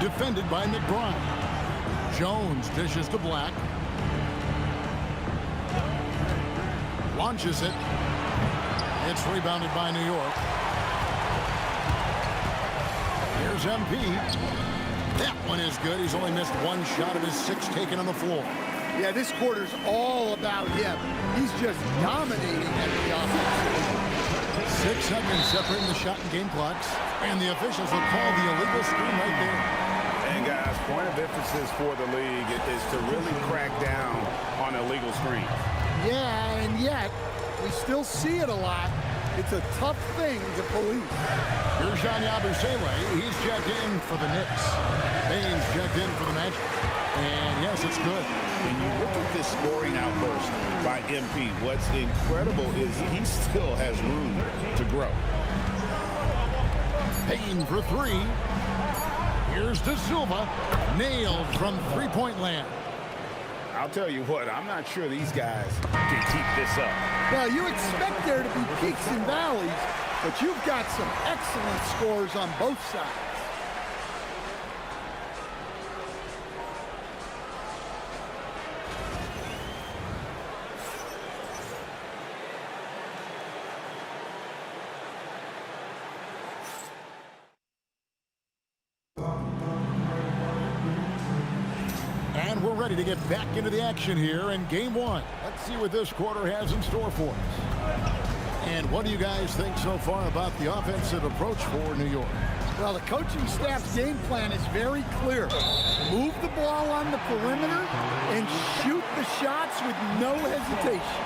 defended by McBride. Jones dishes to Black. Launches it. It's rebounded by New York. Here's MP. That one is good. He's only missed 1 shot of his 6 taken on the floor. Yeah, this quarter's all about him. He's just dominating at the offense. 6 seconds separating the shot and game clocks. And the officials will call the illegal screen right there. And guys, point of emphasis for the league is to really crack down on illegal screens. Yeah, and yet, we still see it a lot. It's a tough thing to police. Here's Jean Yabusele. He's checked in for the Knicks. Bane's checked in for the Magic. And yes, it's good. When you look at this scoring outburst by MP, what's incredible is he still has room to grow. Payne for 3. Here's De Silva. Nailed from three-point land. I'll tell you what, I'm not sure these guys can keep this up. Well, you expect there to be peaks and valleys, but you've got some excellent scores on both sides. And we're ready to get back into the action here in game 1. Let's see what this quarter has in store for us. And what do you guys think so far about the offensive approach for New York? Well, the coaching staff's game plan is very clear. Move the ball on the perimeter and shoot the shots with no hesitation.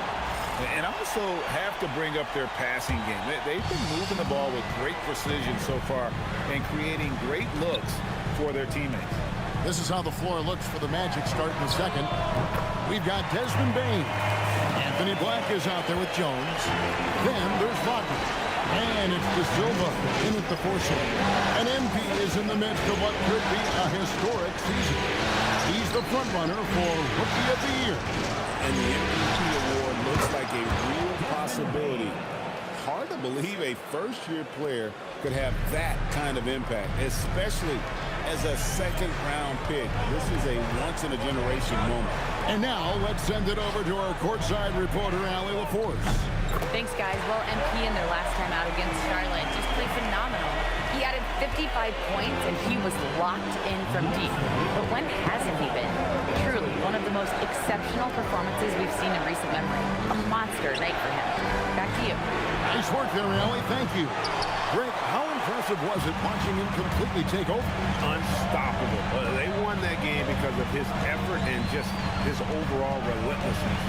And also have to bring up their passing game. They've been moving the ball with great precision so far and creating great looks for their teammates. This is how the floor looks for the Magic starting the second. We've got Desmond Bane. Anthony Black is out there with Jones. Then there's Wagner. And it's De Silva in at the foursome. And MP is in the midst of what could be a historic season. He's the front runner for Rookie of the Year. And the MVP award looks like a real possibility. Hard to believe a first-year player could have that kind of impact, especially as a second-round pick. This is a once-in-a-generation moment. And now let's send it over to our courtside reporter, Allie LaForce. Thanks, guys. Well, MP in their last time out against Charlotte just played phenomenal. He added 55 points, and he was locked in from deep. But when hasn't he been? Truly, one of the most exceptional performances we've seen in recent memory. A monster night for him. Back to you. Nice work there, Allie. Thank you. Greg, how impressive was it watching him completely take over? Unstoppable. They won that game because of his effort and just his overall relentlessness.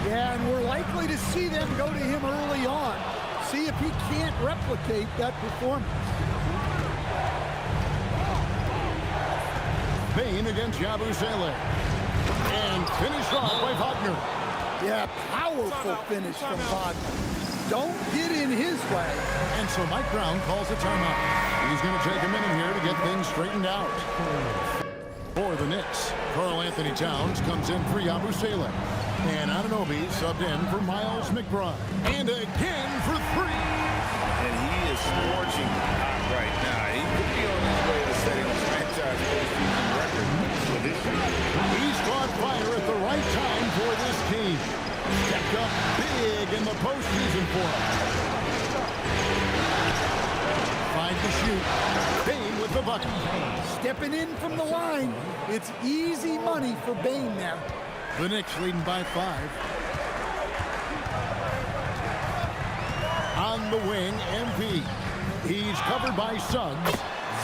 Yeah, and we're likely to see them go to him early on. See if he can't replicate that performance. Bane against Yabusele. And finished off by Wagner. Yeah, powerful finish from Wagner. Don't get in his way. And so Mike Brown calls a timeout. He's going to take a minute here to get things straightened out. For the Knicks, Karl Anthony Towns comes in for Yabusele. And Anunoby subbed in for Miles McBride. And again for three. And he is scorching hot right now. He could be on his way to setting a franchise postseason record for this year. He's caught fire at the right time for this team. Stepped up big in the postseason for him. 5 to shoot. Bane with the bucket. Stepping in from the line. It's easy money for Bane now. The Knicks leading by 5. On the wing, MP. He's covered by Suggs.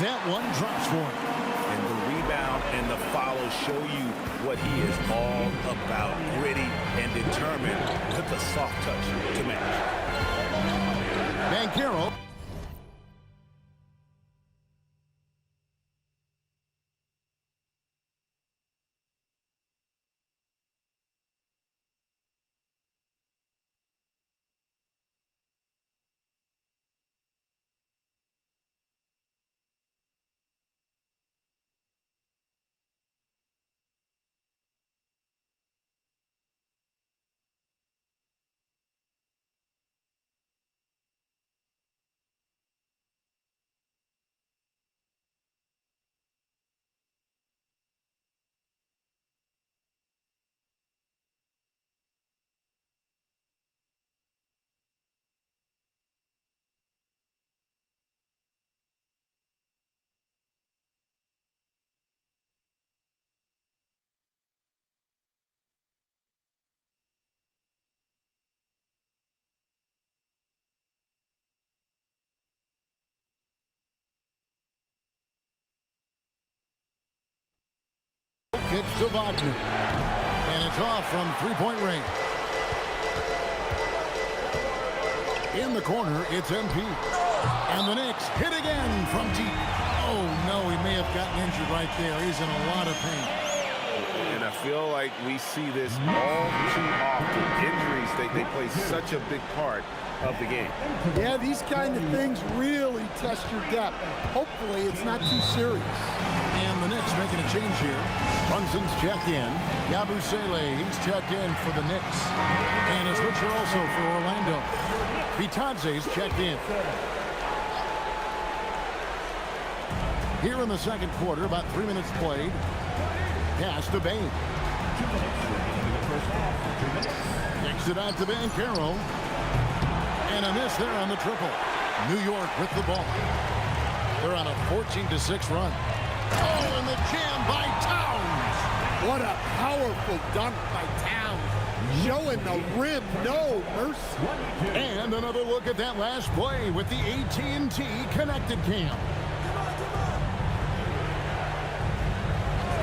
That one drops for him. And the rebound and the follow show you what he is all about. Gritty and determined with the soft touch to match. Banchero. It's to Wagner. And it's off from three-point range. In the corner, it's MP. And the Knicks hit again from deep. Oh, no, he may have gotten injured right there. He's in a lot of pain. And I feel like we see this all too often. Injuries, they play such a big part of the game. Yeah, these kind of things really test your depth. Hopefully it's not too serious. And the Knicks making a change here. Brunson's checked in. Yabusele, he's checked in for the Knicks. And a switcher also for Orlando. Vitadze's checked in. Here in the second quarter, about 3 minutes played. Pass to Bane. Kicks it out to Banchero. And a miss there on the triple. New York with the ball. They're on a 14-6 run. Oh, and the jam by Towns. What a powerful dunk by Towns. Showing the rim, no mercy. And another look at that last play with the AT&T Connected Cam.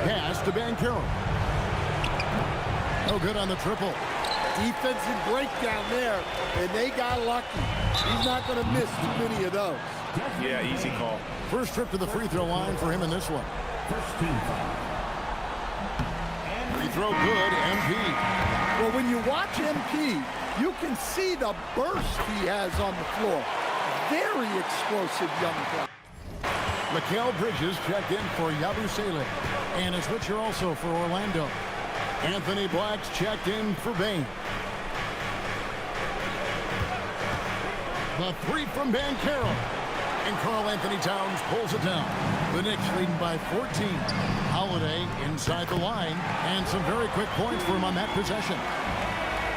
Pass to Banchero. No good on the triple. Defensive breakdown there, and they got lucky. He's not going to miss too many of those. Yeah, easy call. First trip to the free throw line for him in this one. Free throw good, MP. Well, when you watch MP, you can see the burst he has on the floor. very explosive young player. Mikal Bridges checked in for Yabusele. And a switcher also for Orlando. Anthony Black's checked in for Bain. The three from Banchero. And Karl Anthony Towns pulls it down. The Knicks leading by 14. Holiday inside the line. And some very quick points for him on that possession.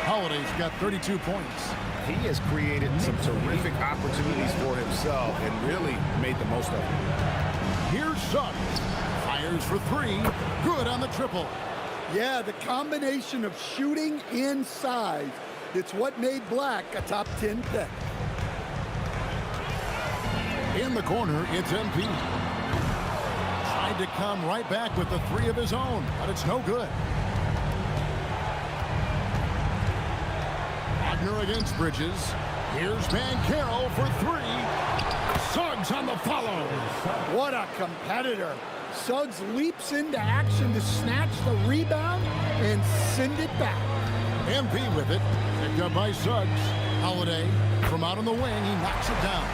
Holiday's got 32 points. He has created some terrific opportunities for himself and really made the most of it. Here's Suggs. Fires for three. Good on the triple. Yeah, the combination of shooting and size. It's what made Black a top 10 pick. In the corner, it's MP. Tried to come right back with the three of his own, but it's no good. Wagner against Bridges. Here's Banchero for three. Suggs on the follow. What a competitor. Suggs leaps into action to snatch the rebound and send it back. MP with it. Picked up by Suggs. Holiday from out on the wing. He knocks it down.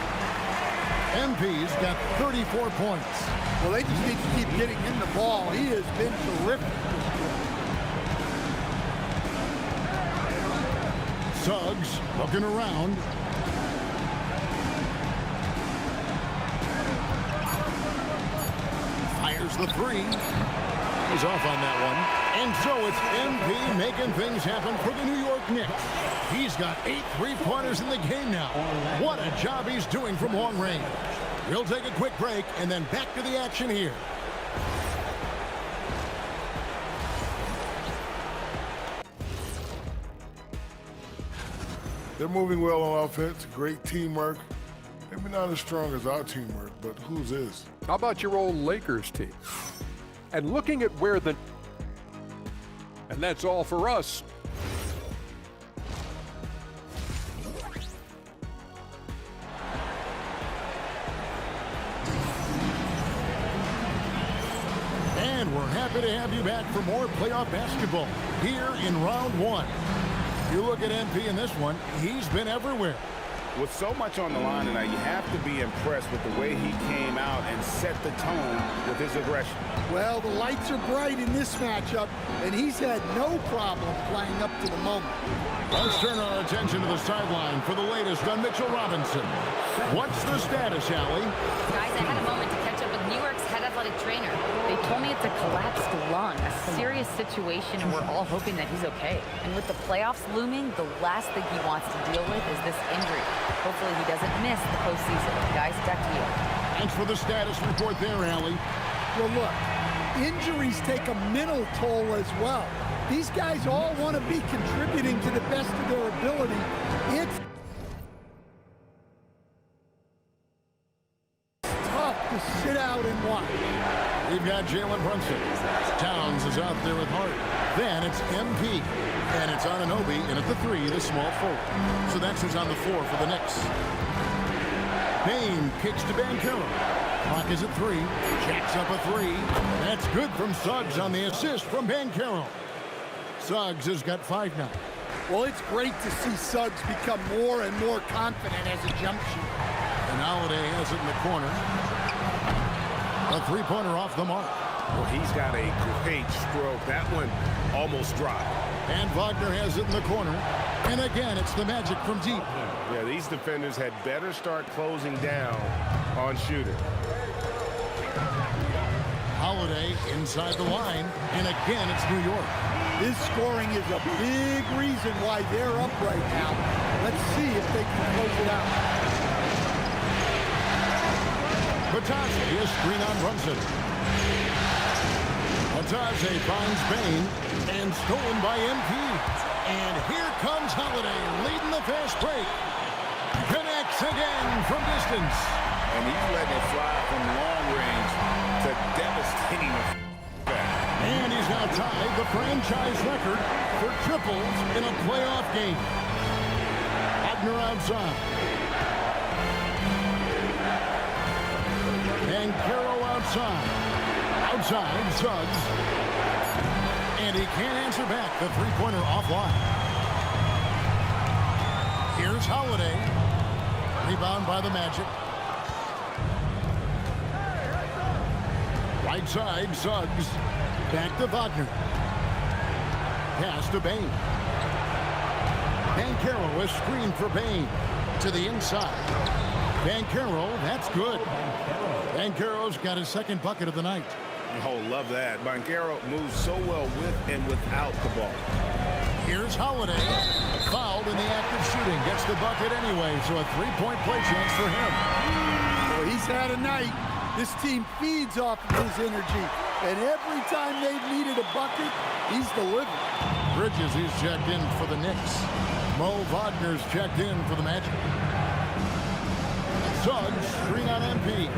MP's got 34 points. Well, they just need to keep getting him the ball. He has been terrific. Suggs looking around. Fires the three. He's off on that one. And so it's MP making things happen for the New York Knicks. He's got 8 3-pointers in the game now. What a job he's doing from long range. We'll take a quick break and then back to the action here. They're moving well on offense. Great teamwork. Maybe not as strong as our teamwork, but whose is? How about your old Lakers team? And looking at where the... And that's all for us. And we're happy to have you back for more playoff basketball here in round 1. You look at MP in this one, he's been everywhere. With so much on the line tonight, you have to be impressed with the way he came out and set the tone with his aggression. Well, the lights are bright in this matchup, and he's had no problem playing up to the moment. Let's turn our attention to the sideline for the latest on Mitchell Robinson. What's the status, Allie? Guys, I had a moment to catch up with New York's head athletic trainer. They told me it's a collapsed lung, a serious situation, and we're all hoping that he's okay. And with the playoffs looming, the last thing he wants to deal with is this injury. Hopefully he doesn't miss the postseason. Guys, back to you. Thanks for the status report there, Allie. Well, look, injuries take a mental toll as well. These guys all want to be contributing to the best of their ability. It's tough to sit out and watch. We've got Jalen Brunson. Towns is out there with Hart. Then it's MP. And it's Anunoby in at the 3, the small forward. So that's who's on the floor for the Knicks. Bain kicks to Banchero. Clock is at 3. Jacks up a 3. That's good from Suggs on the assist from Banchero. Suggs has got 5 now. Well, it's great to see Suggs become more and more confident as a jump shooter. And Holiday has it in the corner. A 3-pointer off the mark. Well, he's got a great stroke. That one almost dropped. And Wagner has it in the corner. And again, it's the Magic from deep. Yeah, these defenders had better start closing down on shooter. Holiday inside the line. And again, it's New York. His scoring is a big reason why they're up right now. Let's see if they can close it out. Batase, a screen on Brunson. Batase finds Bain and stolen by MP. And here comes Holiday leading the fast break. Connects again from distance. And he's letting it fly from long range to devastating effect. And he's now tied the franchise record for triples in a playoff game. Wagner outside. And Banchero outside. Outside, Suggs. And he can't answer back. The 3-pointer offline. Here's Holiday. Rebound by the Magic. Right side, Suggs. Back to Wagner. Pass to Bane. Banchero, a screen for Bane. To the inside. Banchero, that's good. Banchero's got his second bucket of the night. Oh, love that. Banchero moves so well with and without the ball. Here's Holiday. Fouled in the act of shooting. Gets the bucket anyway, so a three-point play chance for him. Well, he's had a night. This team feeds off of his energy. And every time they've needed a bucket, he's delivered. Bridges is checked in for the Knicks. Mo Wagner's checked in for the Magic. Suggs, screen on MP.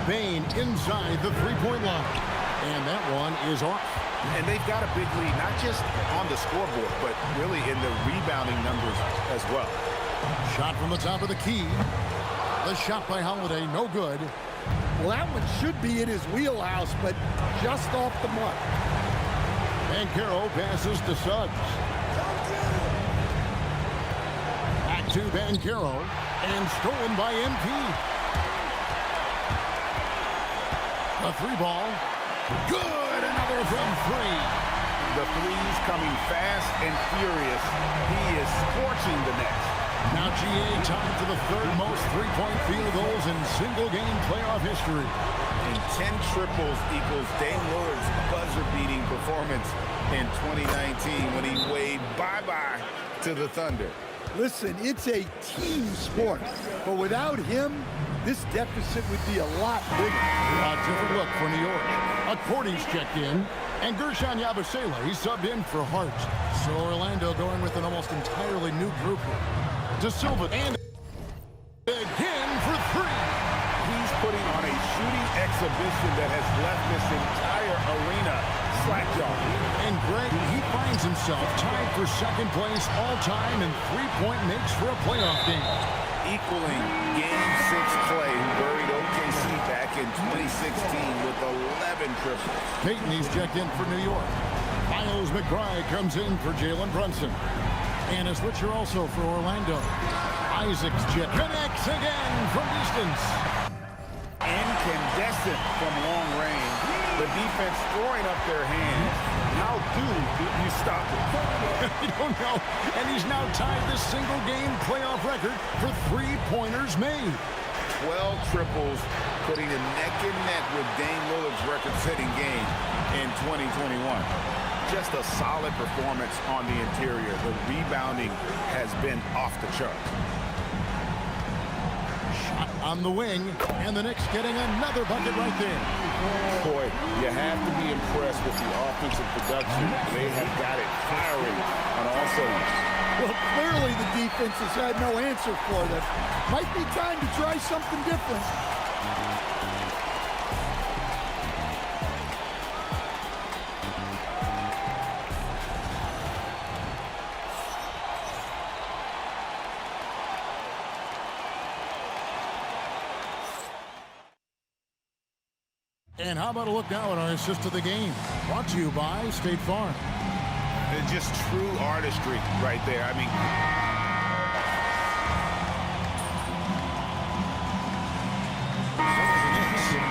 Bane inside the three-point line. And that one is off. And they've got a big lead, not just on the scoreboard, but really in the rebounding numbers as well. Shot from the top of the key. The shot by Holiday, no good. Well, that one should be in his wheelhouse, but just off the mark. Banchero passes to Suggs. Back to Banchero, and stolen by MP. A three ball. Good, another from three. The threes coming fast and furious. He is scorching the Nets. Now GA tied for the third most three-point field goals in single-game playoff history. And 10 triples equals Dame Lillard's buzzer-beating performance in 2019 when he waved bye-bye to the Thunder. Listen, it's a team sport, but without him, this deficit would be a lot bigger. A different look for New York. Accordi's checked in, and Gershon Yabusele subbed in for Hart. So Orlando going with an almost entirely new group here. De Silva and again for three. He's putting on a shooting exhibition that has left this entire arena slack-jawed. And Greg, he finds himself tied for second place all-time in three-point makes for a playoff game. Equaling Game 6 Clay, who buried OKC back in 2016 with 11 triples. Payton, he's checked in for New York. Miles McBride comes in for Jalen Brunson. And a switcher also for Orlando. Isaacs connects again from distance. Incandescent from long range. The defense throwing up their hands. How do you stop it? I don't know. And he's now tied the single-game playoff record for three-pointers made. 12 triples, putting him neck and neck with Dame Lillard's record-setting game in 2021. Just a solid performance on the interior. The rebounding has been off the charts. Shot on the wing, and the Knicks getting another bucket right there. Boy, you have to be impressed with the offensive production. They have got it firing on all cylinders. Well, clearly the defense has had no answer for them. Might be time to try something different. And how about a look now at our assist of the game? Brought to you by State Farm. It's just true artistry right there. I mean,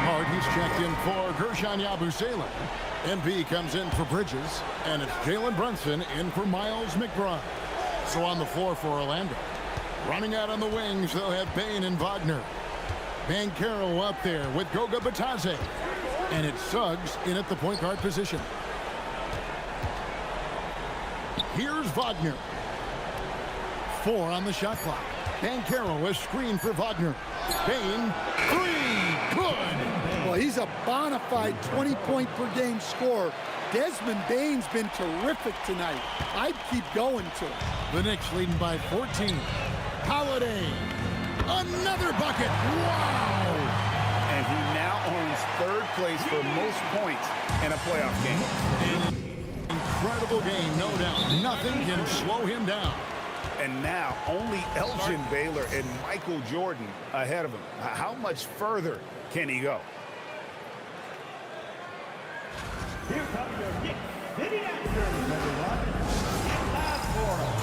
Hart, he's checked in for Gershon Yabusele. MP comes in for Bridges, and it's Jalen Brunson in for Miles McBride. So on the floor for Orlando. Running out on the wings, they'll have Bane and Wagner. Banchero up there with Goga Bitadze. And it's Suggs in at the point guard position. Here's Wagner. 4 on the shot clock. Banchero, a screen for Wagner. Bane, 3, good! Well, he's a bona fide 20-point-per-game scorer. Desmond Bane's been terrific tonight. I'd keep going to him. The Knicks leading by 14. Holiday, another bucket, wow! And he now owns third place for most points in a playoff game. Incredible game, no doubt. Nothing can slow him down. And now only Elgin Baylor and Michael Jordan ahead of him. How much further can he go? Here comes your Knicks City Answers, everyone. And last for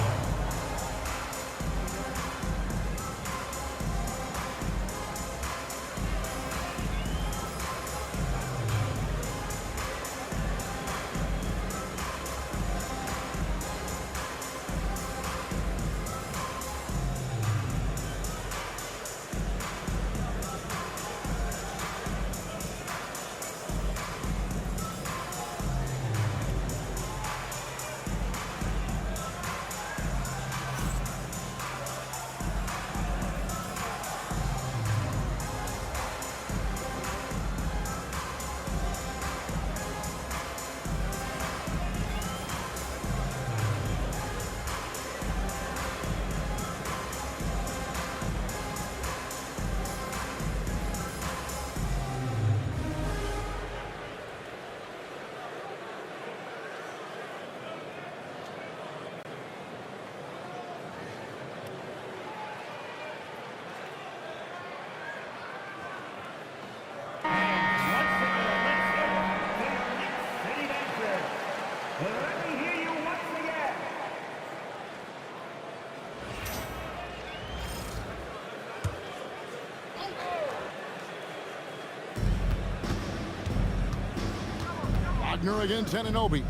Wagner against Anunoby.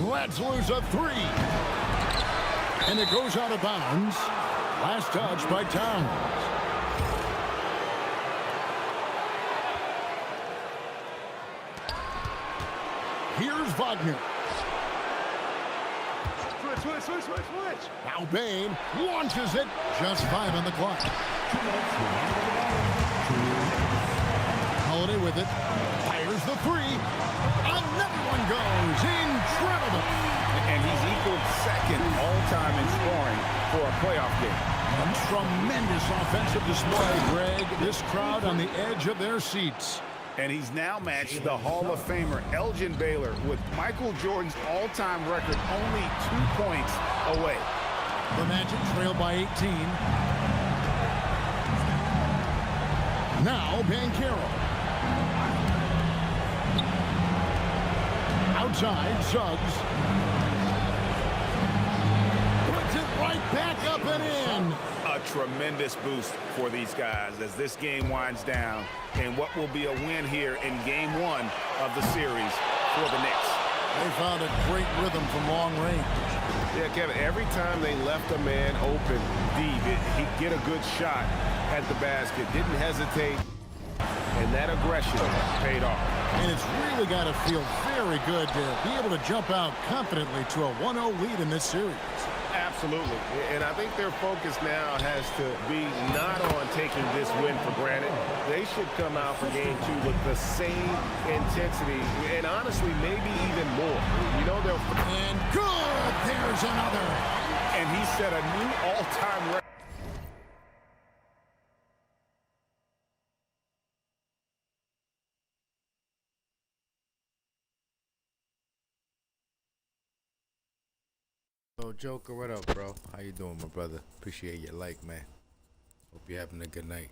Let's lose a three. And it goes out of bounds. Last touch by Towns. Here's Wagner. Switch. Now Bane launches it. Just 5 on the clock. Holiday with it. Fires the three. Another one goes. Incredible. And he's equaled second all-time in scoring for a playoff game. A tremendous offensive display, Greg. This crowd on the edge of their seats. And he's now matched the Hall of Famer Elgin Baylor with Michael Jordan's all-time record only 2 points away. The Magic trail by 18. Now Banchero. Outside, Suggs. Puts it right back up and in. A tremendous boost for these guys as this game winds down and what will be a win here in game 1 of the series for the Knicks. They found a great rhythm from long range. Yeah, Kevin, every time they left a man open deep, he'd get a good shot at the basket. Didn't hesitate, and that aggression paid off. And it's really got to feel very good to be able to jump out confidently to a 1-0 lead in this series. Absolutely. And I think their focus now has to be not on taking this win for granted. They should come out for game 2 with the same intensity and honestly maybe even more. You know, they'll... And good! There's another. And he set a new all-time record. Yo, Joker, what up, bro? How you doing, my brother? Appreciate your like, man. Hope you're having a good night.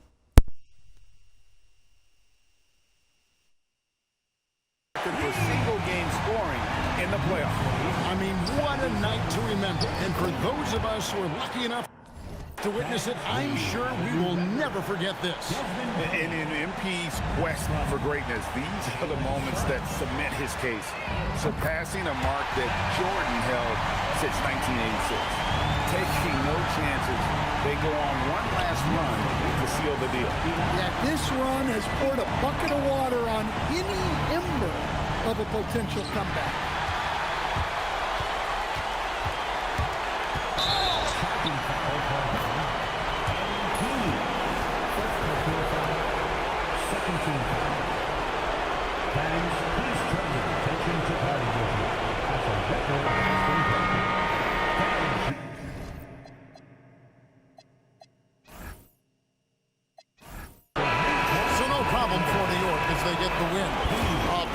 For single game scoring in the playoffs. I mean, what a night to remember. And for those of us who are lucky enough to witness it, I'm sure we will never forget this. And in MP's quest for greatness, these are the moments that cement his case, surpassing a mark that Jordan held since 1986. Taking no chances, they go on one last run to seal the deal. Yeah, this run has poured a bucket of water on any ember of a potential comeback.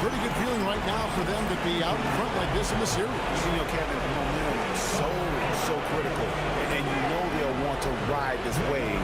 Pretty good feeling right now for them to be out in front like this in the series. You know, Kevin, the momentum is so critical. And you know they'll want to ride this wave.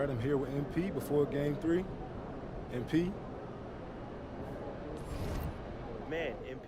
right, I'm here with MP before Game 3. MP. Man, MP.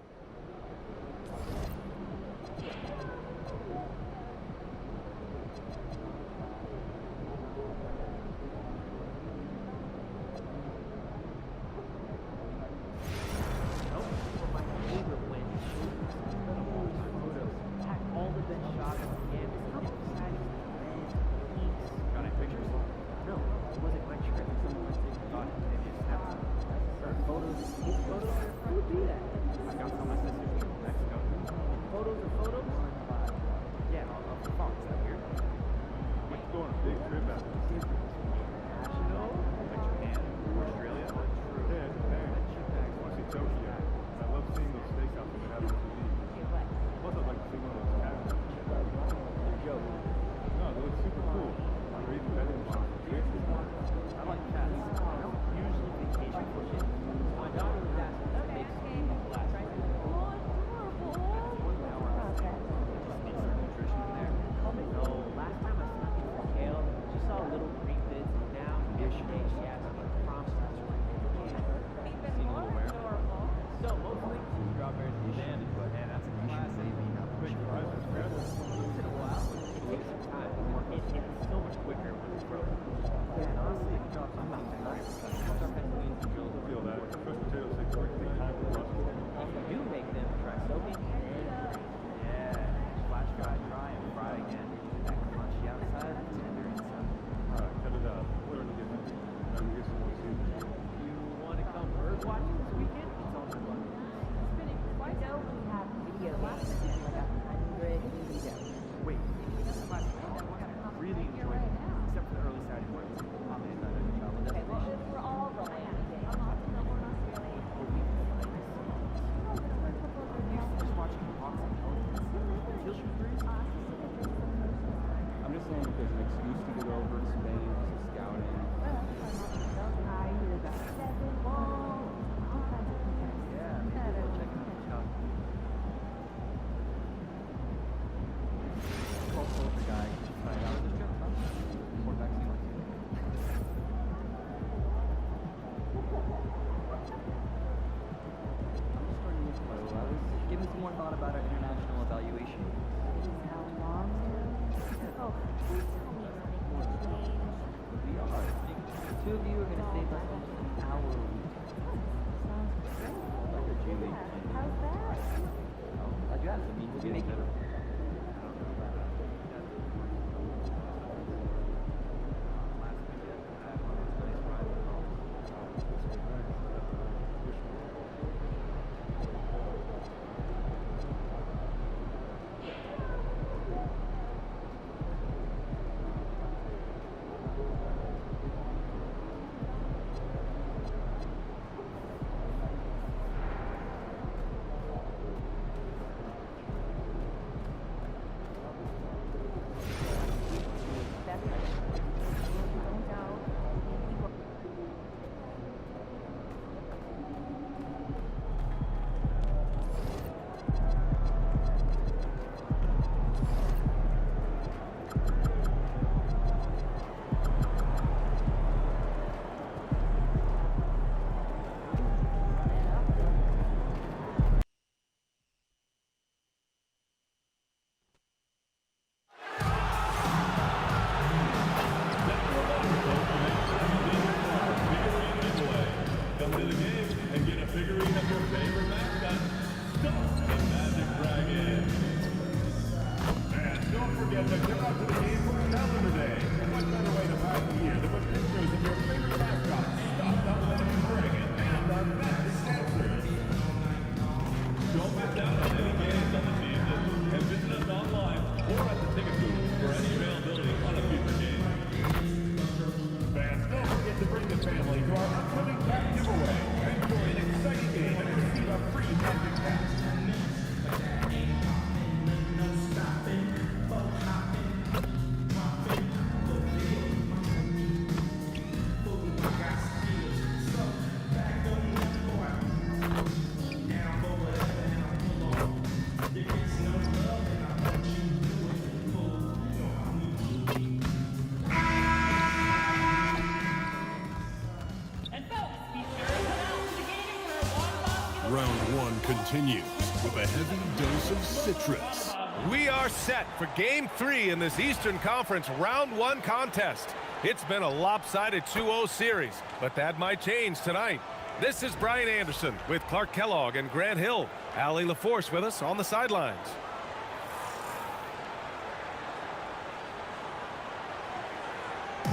continues with a heavy dose of citrus. We are set for Game 3 in this Eastern Conference Round 1 contest. It's been a lopsided 2-0 series, but that might change tonight. This is Brian Anderson with Clark Kellogg and Grant Hill. Allie LaForce with us on the sidelines.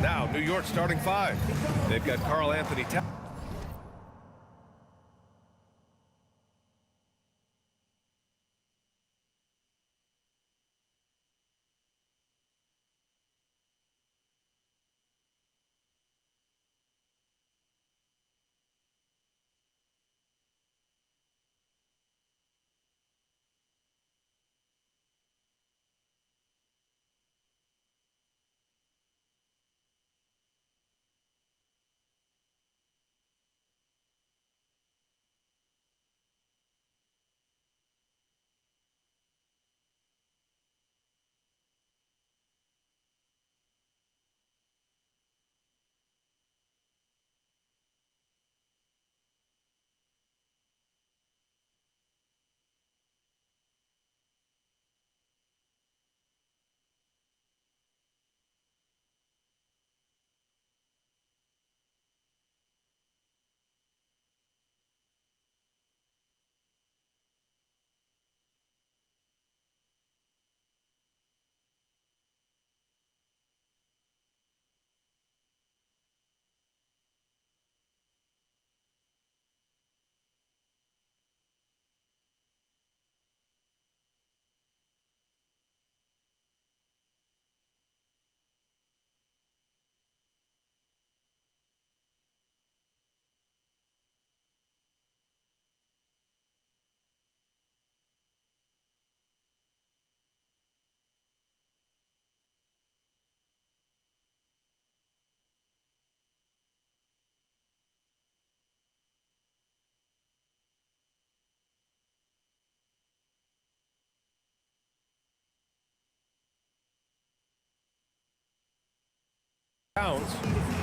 Now, New York starting 5. They've got Carl Anthony Towns.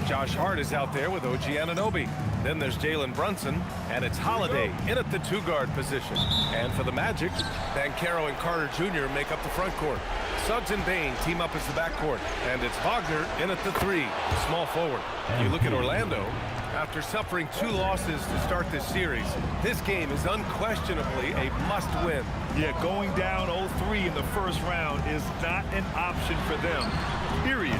Josh Hart is out there with OG Anunoby. Then there's Jalen Brunson, and it's Holiday in at the 2-guard position. And for the Magic, Banchero and Carter Jr. make up the front court. Suggs and Bane team up as the backcourt. And it's Wagner in at the 3, small forward. You look at Orlando. After suffering 2 losses to start this series, this game is unquestionably a must-win. Yeah, going down 0-3 in the first round is not an option for them, period.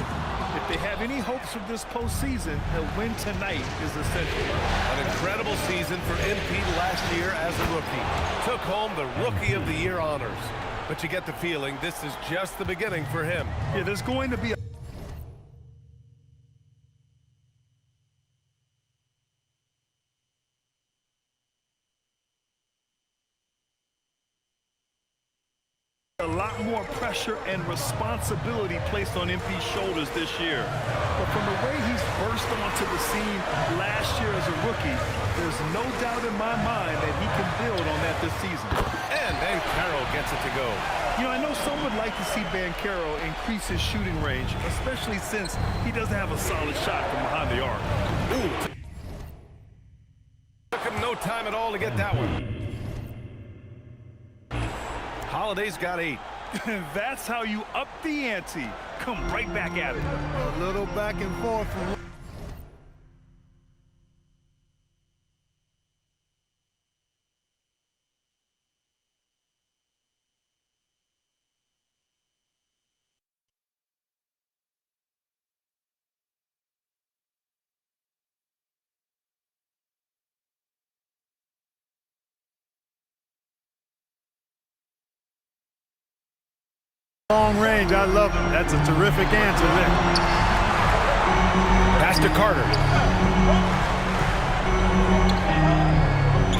If they have any hopes for this postseason, a win tonight is essential. An incredible season for MP last year as a rookie. Took home the Rookie of the Year honors. But you get the feeling this is just the beginning for him. Yeah, there's going to be a lot more pressure and responsibility placed on MP's shoulders this year. But from the way he's burst onto the scene last year as a rookie, there's no doubt in my mind that he can build on that this season. And Banchero gets it to go. You know, I know some would like to see Banchero increase his shooting range, especially since he doesn't have a solid shot from behind the arc. Ooh. Took him no time at all to get that one. Holiday's got 8. That's how you up the ante. Come right back at it. A little back and forth from long range. I love it. That's a terrific answer there. Pass to Carter.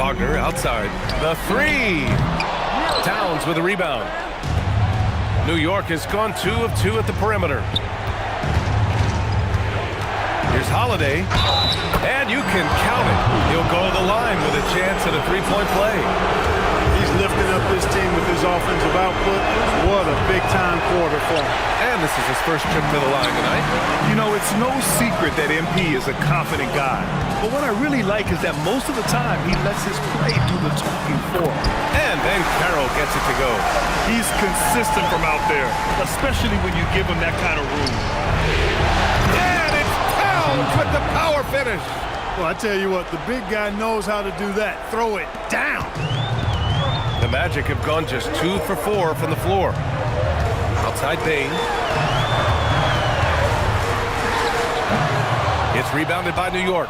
Wagner outside. The 3. Towns with a rebound. New York has gone 2 of 2 at the perimeter. Here's Holiday. And you can count it. He'll go to the line with a chance at a 3-point play. He's lifted lifting up this team with his offensive output. What a big-time quarter for him. And this is his first trip to the line tonight. You know, it's no secret that MP is a confident guy. But what I really like is that most of the time he lets his play do the talking for him. And Banchero gets it to go. He's consistent from out there, especially when you give him that kind of room. And it's Towns with the power finish. Well, I tell you what, the big guy knows how to do that. Throw it down. The Magic have gone just 2 for 4 from the floor. Outside Bane. It's rebounded by New York.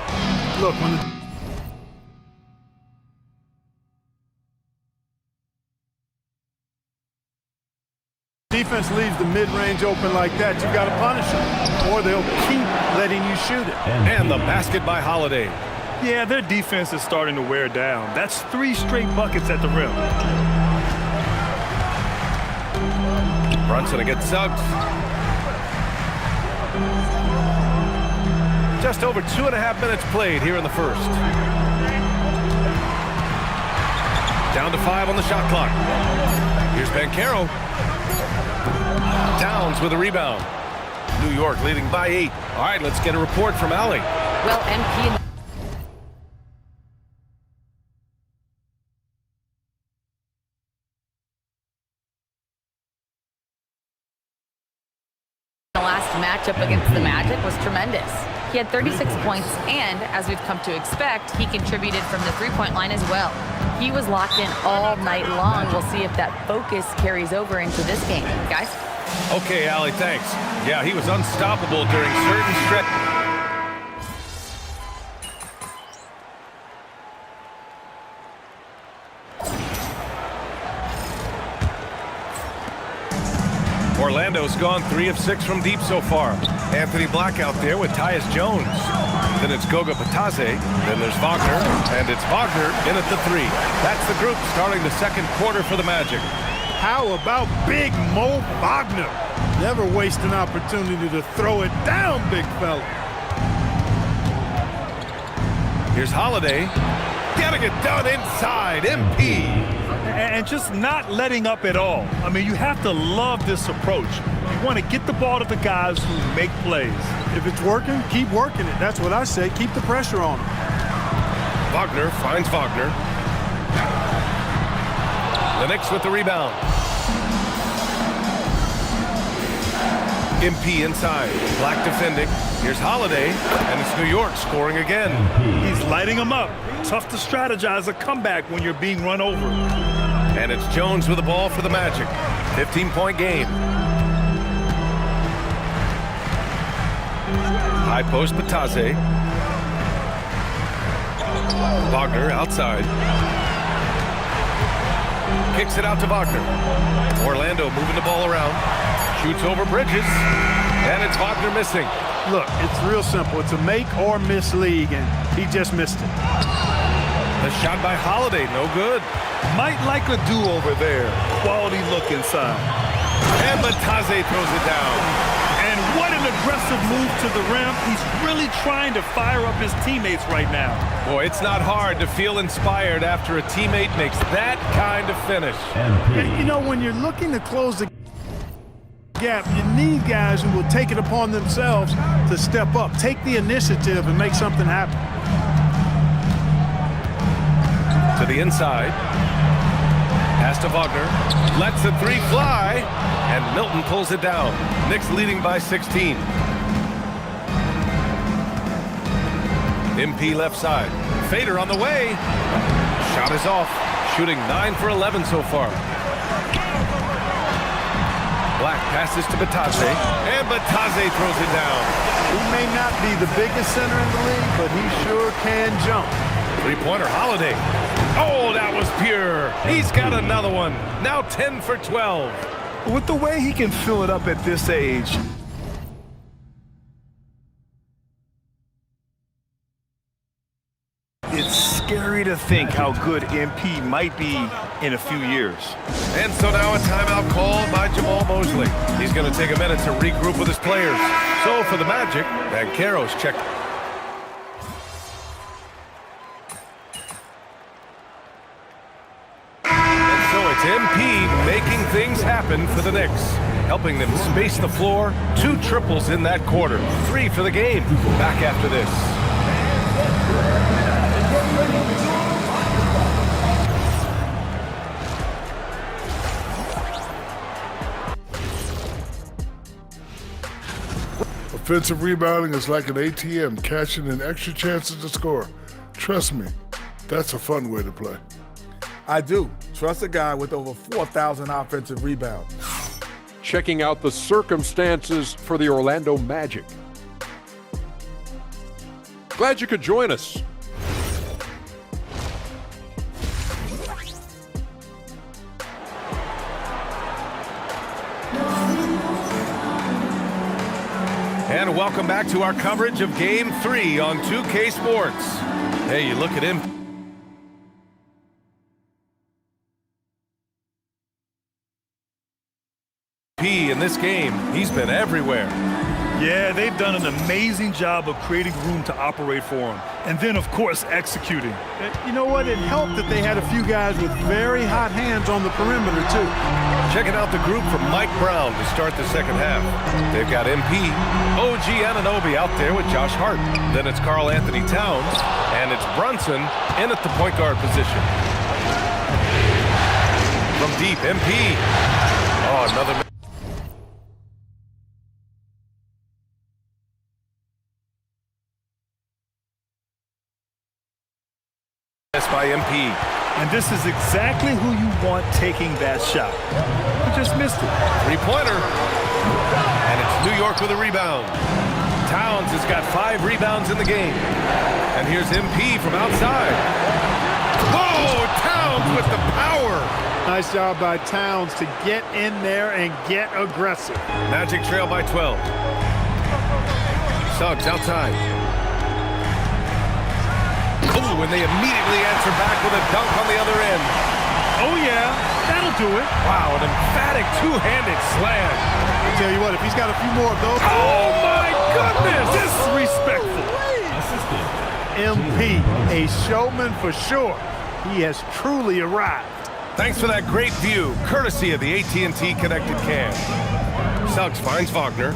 Look, when the defense leaves the mid-range open like that, you got to punish them, or they'll keep letting you shoot it. And the basket by Holiday. Yeah, their defense is starting to wear down. That's 3 straight buckets at the rim. Brunson against Suggs. Just over 2.5 minutes played here in the first. Down to 5 on the shot clock. Here's Banchero. Towns with a rebound. New York leading by 8. All right, let's get a report from Allie. Well, MP... matchup against the Magic was tremendous. He had 36 points, and as we've come to expect, he contributed from the three-point line as well. He was locked in all night long. We'll see if that focus carries over into this game. Guys? Okay, Allie, thanks. Yeah, he was unstoppable during certain stretches. Orlando's gone 3 of 6 from deep so far. Anthony Black out there with Tyus Jones. Then it's Goga Bitadze. Then there's Wagner. And it's Wagner in at the 3. That's the group starting the second quarter for the Magic. How about Big Mo Wagner? Never waste an opportunity to throw it down, big fella. Here's Holiday. Getting it done inside. MP. And just not letting up at all. I mean, you have to love this approach. You want to get the ball to the guys who make plays. If it's working, keep working it. That's what I say. Keep the pressure on them. Wagner finds Wagner. The Knicks with the rebound. MP inside. Black defending. Here's Holiday, and it's New York scoring again. He's lighting them up. Tough to strategize a comeback when you're being run over. And it's Jones with the ball for the Magic. 15-point game. High post Bitadze. Wagner outside. Kicks it out to Wagner. Orlando moving the ball around. Shoots over Bridges. And it's Wagner missing. Look, it's real simple. It's a make or miss league, and he just missed it. The shot by Holiday, no good. Might like a do-over there. Quality look inside. And Bitadze throws it down. And what an aggressive move to the rim. He's really trying to fire up his teammates right now. Boy, it's not hard to feel inspired after a teammate makes that kind of finish. You know, when you're looking to close the gap, you need guys who will take it upon themselves to step up, take the initiative, and make something happen. To the inside. Pass to Wagner. Lets the 3 fly. And Milton pulls it down. Knicks leading by 16. MP left side. Fader on the way. Shot is off. Shooting 9 for 11 so far. Black passes to Bitadze. And Bitadze throws it down. He may not be the biggest center in the league, but he sure can jump. Three-pointer, Holiday. Oh, that was pure. He's got another one. Now 10 for 12. With the way he can fill it up at this age. It's scary to think how good MP might be in a few years. And so now a timeout called by Jamal Mosley. He's going to take a minute to regroup with his players. So for the Magic, Banchero's checked. So MP making things happen for the Knicks, helping them space the floor. 2 triples in that quarter. 3 for the game. Back after this. Offensive rebounding is like an ATM, cashing in extra chances to score. Trust me, that's a fun way to play. I do. Trust a guy with over 4,000 offensive rebounds. Checking out the circumstances for the Orlando Magic. Glad you could join us. And welcome back to our coverage of Game 3 on 2K Sports. Hey, you look at him. In this game, he's been everywhere. Yeah, they've done an amazing job of creating room to operate for him. And then, of course, executing. You know what? It helped that they had a few guys with very hot hands on the perimeter, too. Checking out the group from Mike Brown to start the second half. They've got MP, OG Anunoby out there with Josh Hart. Then it's Karl Anthony Towns, and it's Brunson in at the point guard position. From deep, MP. Oh, another. By MP. And this is exactly who you want taking that shot. You just missed it. 3-pointer. And it's New York with a rebound. Towns has got 5 rebounds in the game. And here's MP from outside. Whoa, Towns with the power. Nice job by Towns to get in there and get aggressive. Magic trail by 12. Suggs outside. Oh, and they immediately answer back with a dunk on the other end. Oh, yeah, that'll do it. Wow, an emphatic two-handed slam. I'll tell you what, if he's got a few more of those. Oh, my goodness! Disrespectful. MP, a showman for sure. He has truly arrived. Thanks for that great view, courtesy of the AT&T Connected Cam. Suggs finds Wagner.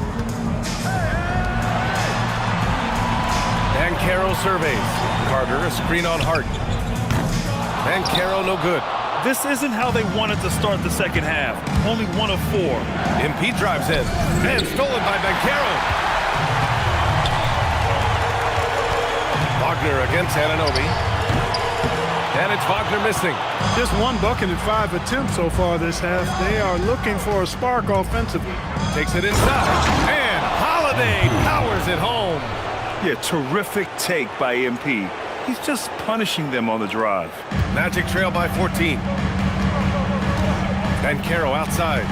And Carroll surveys. Carter, a screen on Hart. And Carroll, no good. This isn't how they wanted to start the second half. Only 1 of 4. MP drives in. And stolen by Banchero. Wagner against Anunoby. And it's Wagner missing. Just 1 bucket in 5 attempts so far this half. They are looking for a spark offensively. Takes it inside. And Holiday powers it home. Yeah, terrific take by MP. He's just punishing them on the drive. Magic trail by 14. Banchero outside.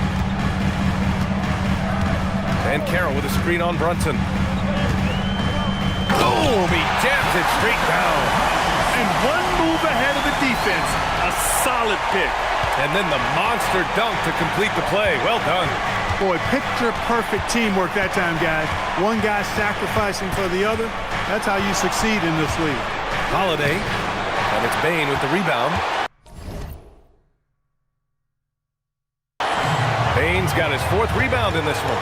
Banchero with a screen on Brunson. Boom! He jams it straight down. And 1 move ahead of the defense. A solid pick. And then the monster dunk to complete the play. Well done. Boy, picture-perfect teamwork that time, guys. One guy sacrificing for the other. That's how you succeed in this league. Holiday, and it's Bane with the rebound. Bane's got his 4th rebound in this one.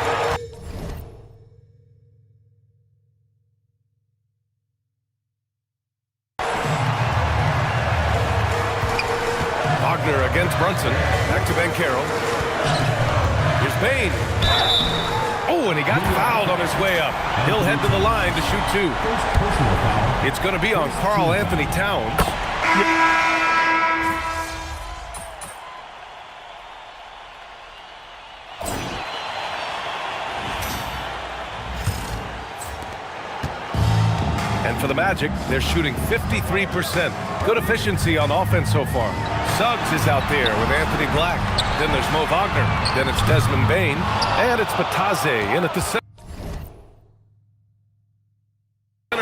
Wagner against Brunson. Back to Banchero. Here's Bane. Oh, and he got fouled on his way up. He'll head to the line to shoot 2. It's going to be on Karl Anthony Towns. And for the Magic, they're shooting 53%. Good efficiency on offense so far. Suggs is out there with Anthony Black. Then there's Mo Wagner. Then it's Desmond Bane. And it's Bataze in at the center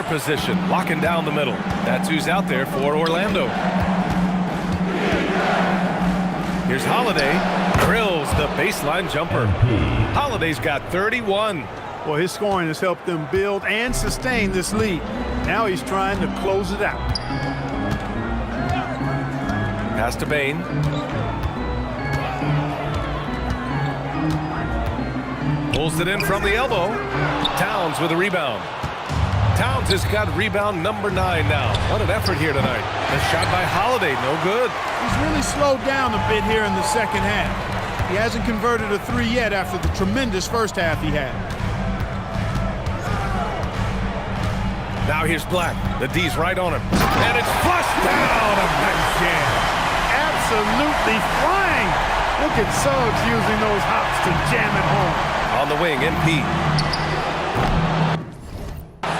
position, locking down the middle. That's who's out there for Orlando. Here's Holiday. Drills the baseline jumper. Holiday's got 31. Well, his scoring has helped them build and sustain this lead. Now he's trying to close it out. Pass to Bane. Pulls it in from the elbow. Towns with a rebound. Towns has got rebound number 9 now. What an effort here tonight. The shot by Holiday, no good. He's really slowed down a bit here in the second half. He hasn't converted a 3 yet after the tremendous first half he had. Now here's Black. The D's right on him. And it's flushed down. A nice jam. Absolutely flying. Look at Suggs using those hops to jam it home. On the wing, MP.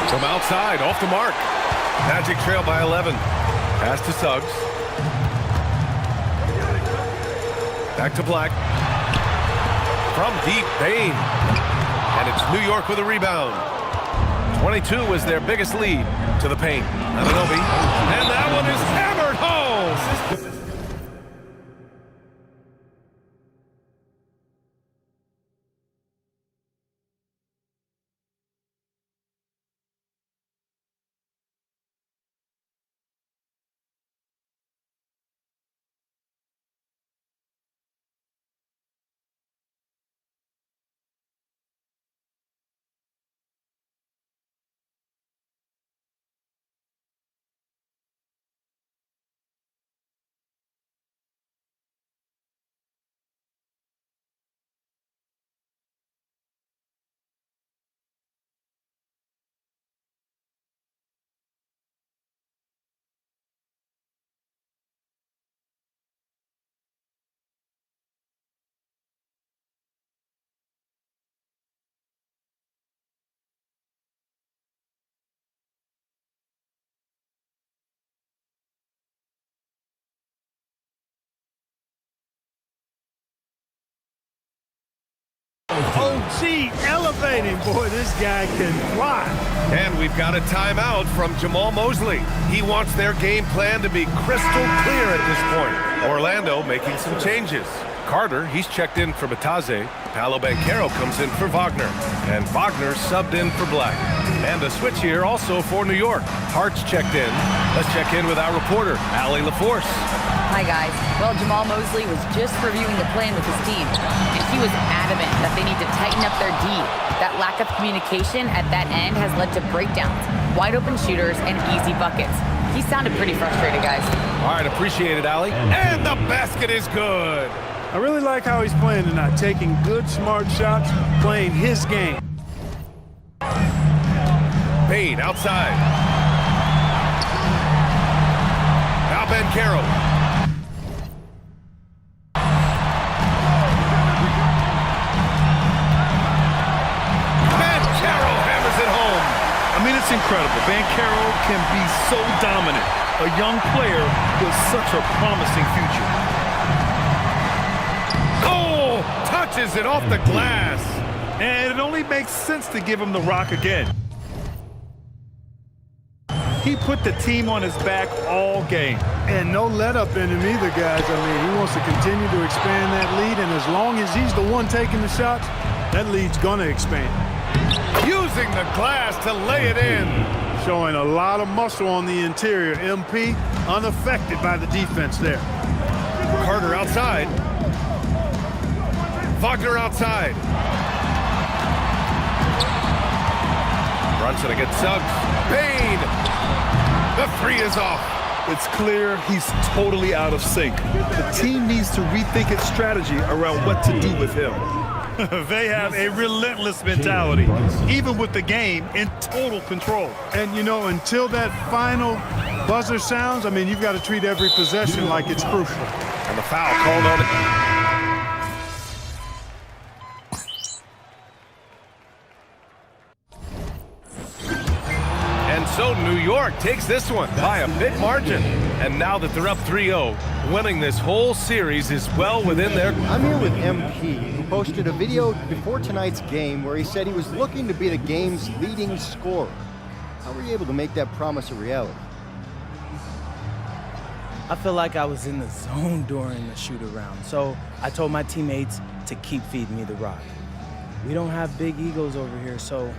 From outside, off the mark. Magic trail by 11. Pass to Suggs. Back to Black. From deep, Bane. And it's New York with a rebound. 22 is their biggest lead to the paint. Anunoby. And that one is hammered home. OG elevating. Boy, this guy can fly. And we've got a timeout from Jamal Mosley. He wants their game plan to be crystal clear at this point. Orlando making some changes. Carter, he's checked in for Bataze. Paolo Banchero comes in for Wagner. And Wagner subbed in for Black. And a switch here also for New York. Hart's checked in. Let's check in with our reporter, Allie LaForce. Hi, guys. Well, Jamal Mosley was just reviewing the plan with his team, and he was adamant that they need to tighten up their D. That lack of communication at that end has led to breakdowns, wide open shooters, and easy buckets. He sounded pretty frustrated, guys. All right, appreciate it, Allie. And the basket is good. I really like how he's playing tonight, taking good, smart shots, playing his game. Payne outside. Now Banchero. Banchero hammers it home. I mean, it's incredible. Banchero can be so dominant. A young player with such a promising future. Oh, touches it off the glass. And it only makes sense to give him the rock again. He put the team on his back all game. And no let up in him either, guys. I mean, he wants to continue to expand that lead, and as long as he's the one taking the shots, that lead's gonna expand. Using the glass to lay it in. Showing a lot of muscle on the interior. MP unaffected by the defense there. Carter outside. Wagner outside. Brunson against Suggs. Payne. The three is off. It's clear he's totally out of sync. The team needs to rethink its strategy around what to do with him. They have a relentless mentality, even with the game in total control. And, you know, until that final buzzer sounds, I mean, you've got to treat every possession like it's crucial. And the foul called on it. So New York takes this one by a big margin. And now that they're up 3-0, winning this whole series is well within their... I'm here with MP, who posted a video before tonight's game where he said he was looking to be the game's leading scorer. How were you able to make that promise a reality? I feel like I was in the zone during the shoot-around, so I told my teammates to keep feeding me the rock. We don't have big egos over here, so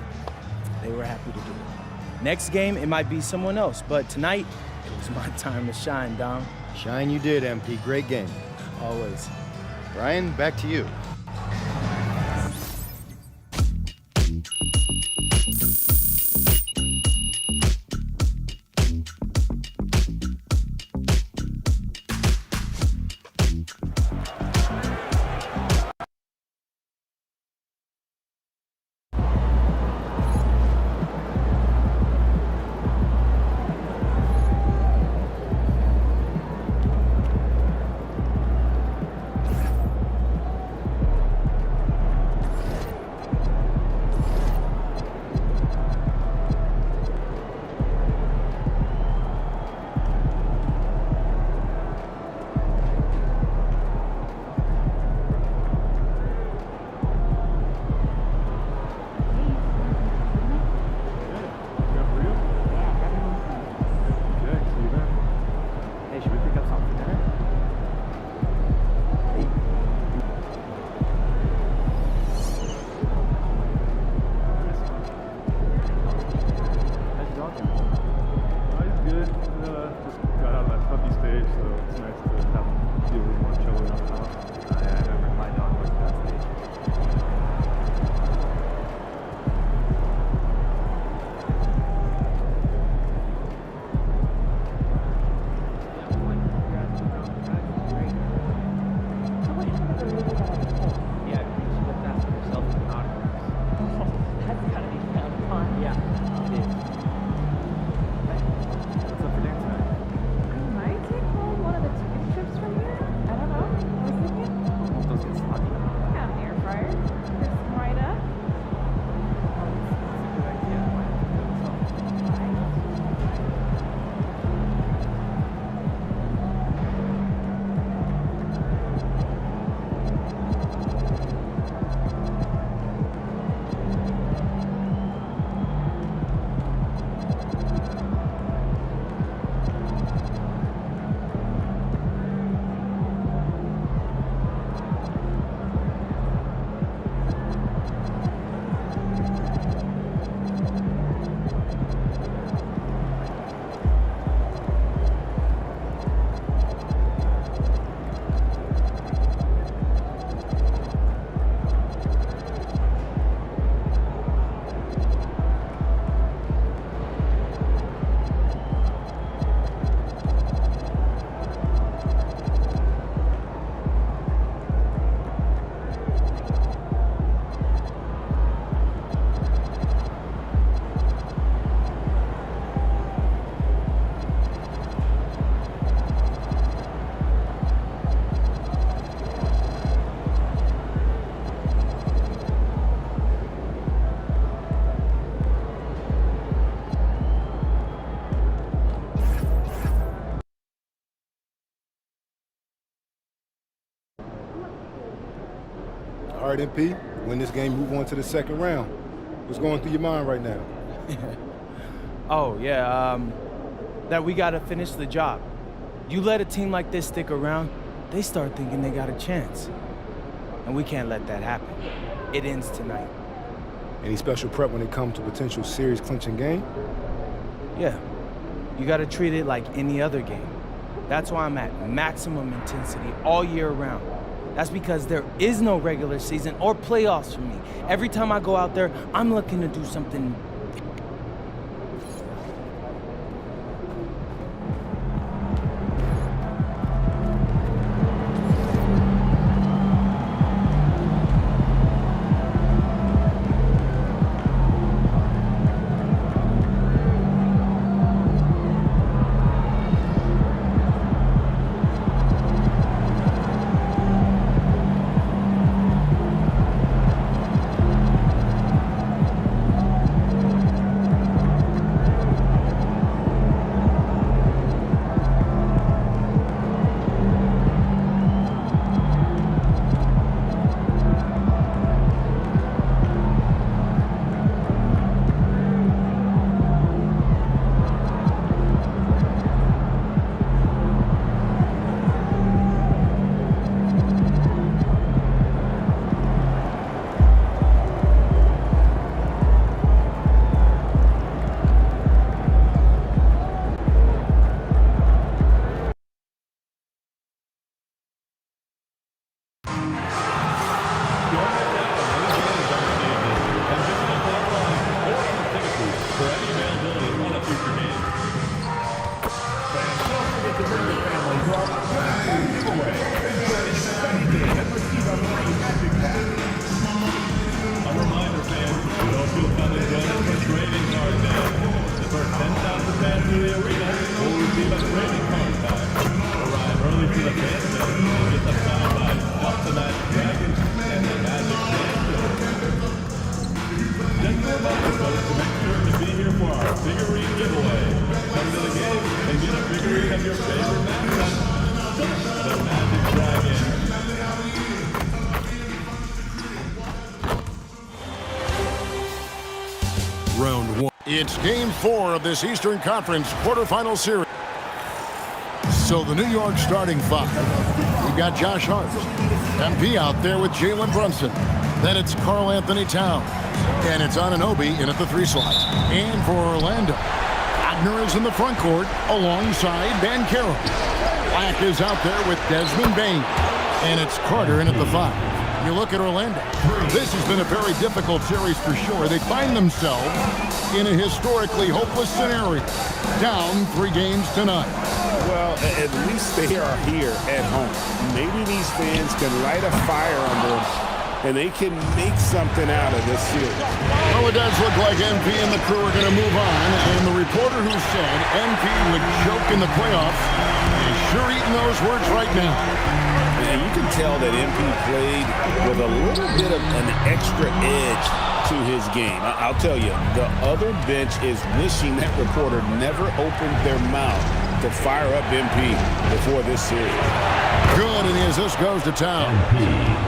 they were happy to do it. Next game, it might be someone else, but tonight, it was my time to shine, Dom. Shine you did, MP. Great game. Always. Brian, back to you. All right, MP, win this game, move on to the second round. What's going through your mind right now? Oh, yeah, that we got to finish the job. You let a team like this stick around, they start thinking they got a chance. And we can't let that happen. It ends tonight. Any special prep when it comes to potential series clinching game? Yeah, you got to treat it like any other game. That's why I'm at maximum intensity all year round. That's because there is no regular season or playoffs for me. Every time I go out there, I'm looking to do something. Round 1. It's Game 4 of this Eastern Conference quarterfinal series. So the New York starting five. We've got Josh Hart. MP out there with Jalen Brunson. Then it's Karl Anthony Towns. And it's Anunoby in at the 3 slot. And for Orlando, Wagner is in the front court alongside Banchero. Black is out there with Desmond Bane. And it's Carter in at the 5. You look at Orlando. This has been a very difficult series for sure. They find themselves in a historically hopeless scenario. Down 3 games to none. Well, at least they are here at home. Maybe these fans can light a fire under them, and they can make something out of this series. Well, it does look like MP and the crew are going to move on. And the reporter who said MP would choke in the playoffs is sure eating those words right now. And you can tell that MP played with a little bit of an extra edge to his game. I'll tell you, the other bench is wishing that reporter never opened their mouth to fire up MP before this series. Good, and as this goes to town,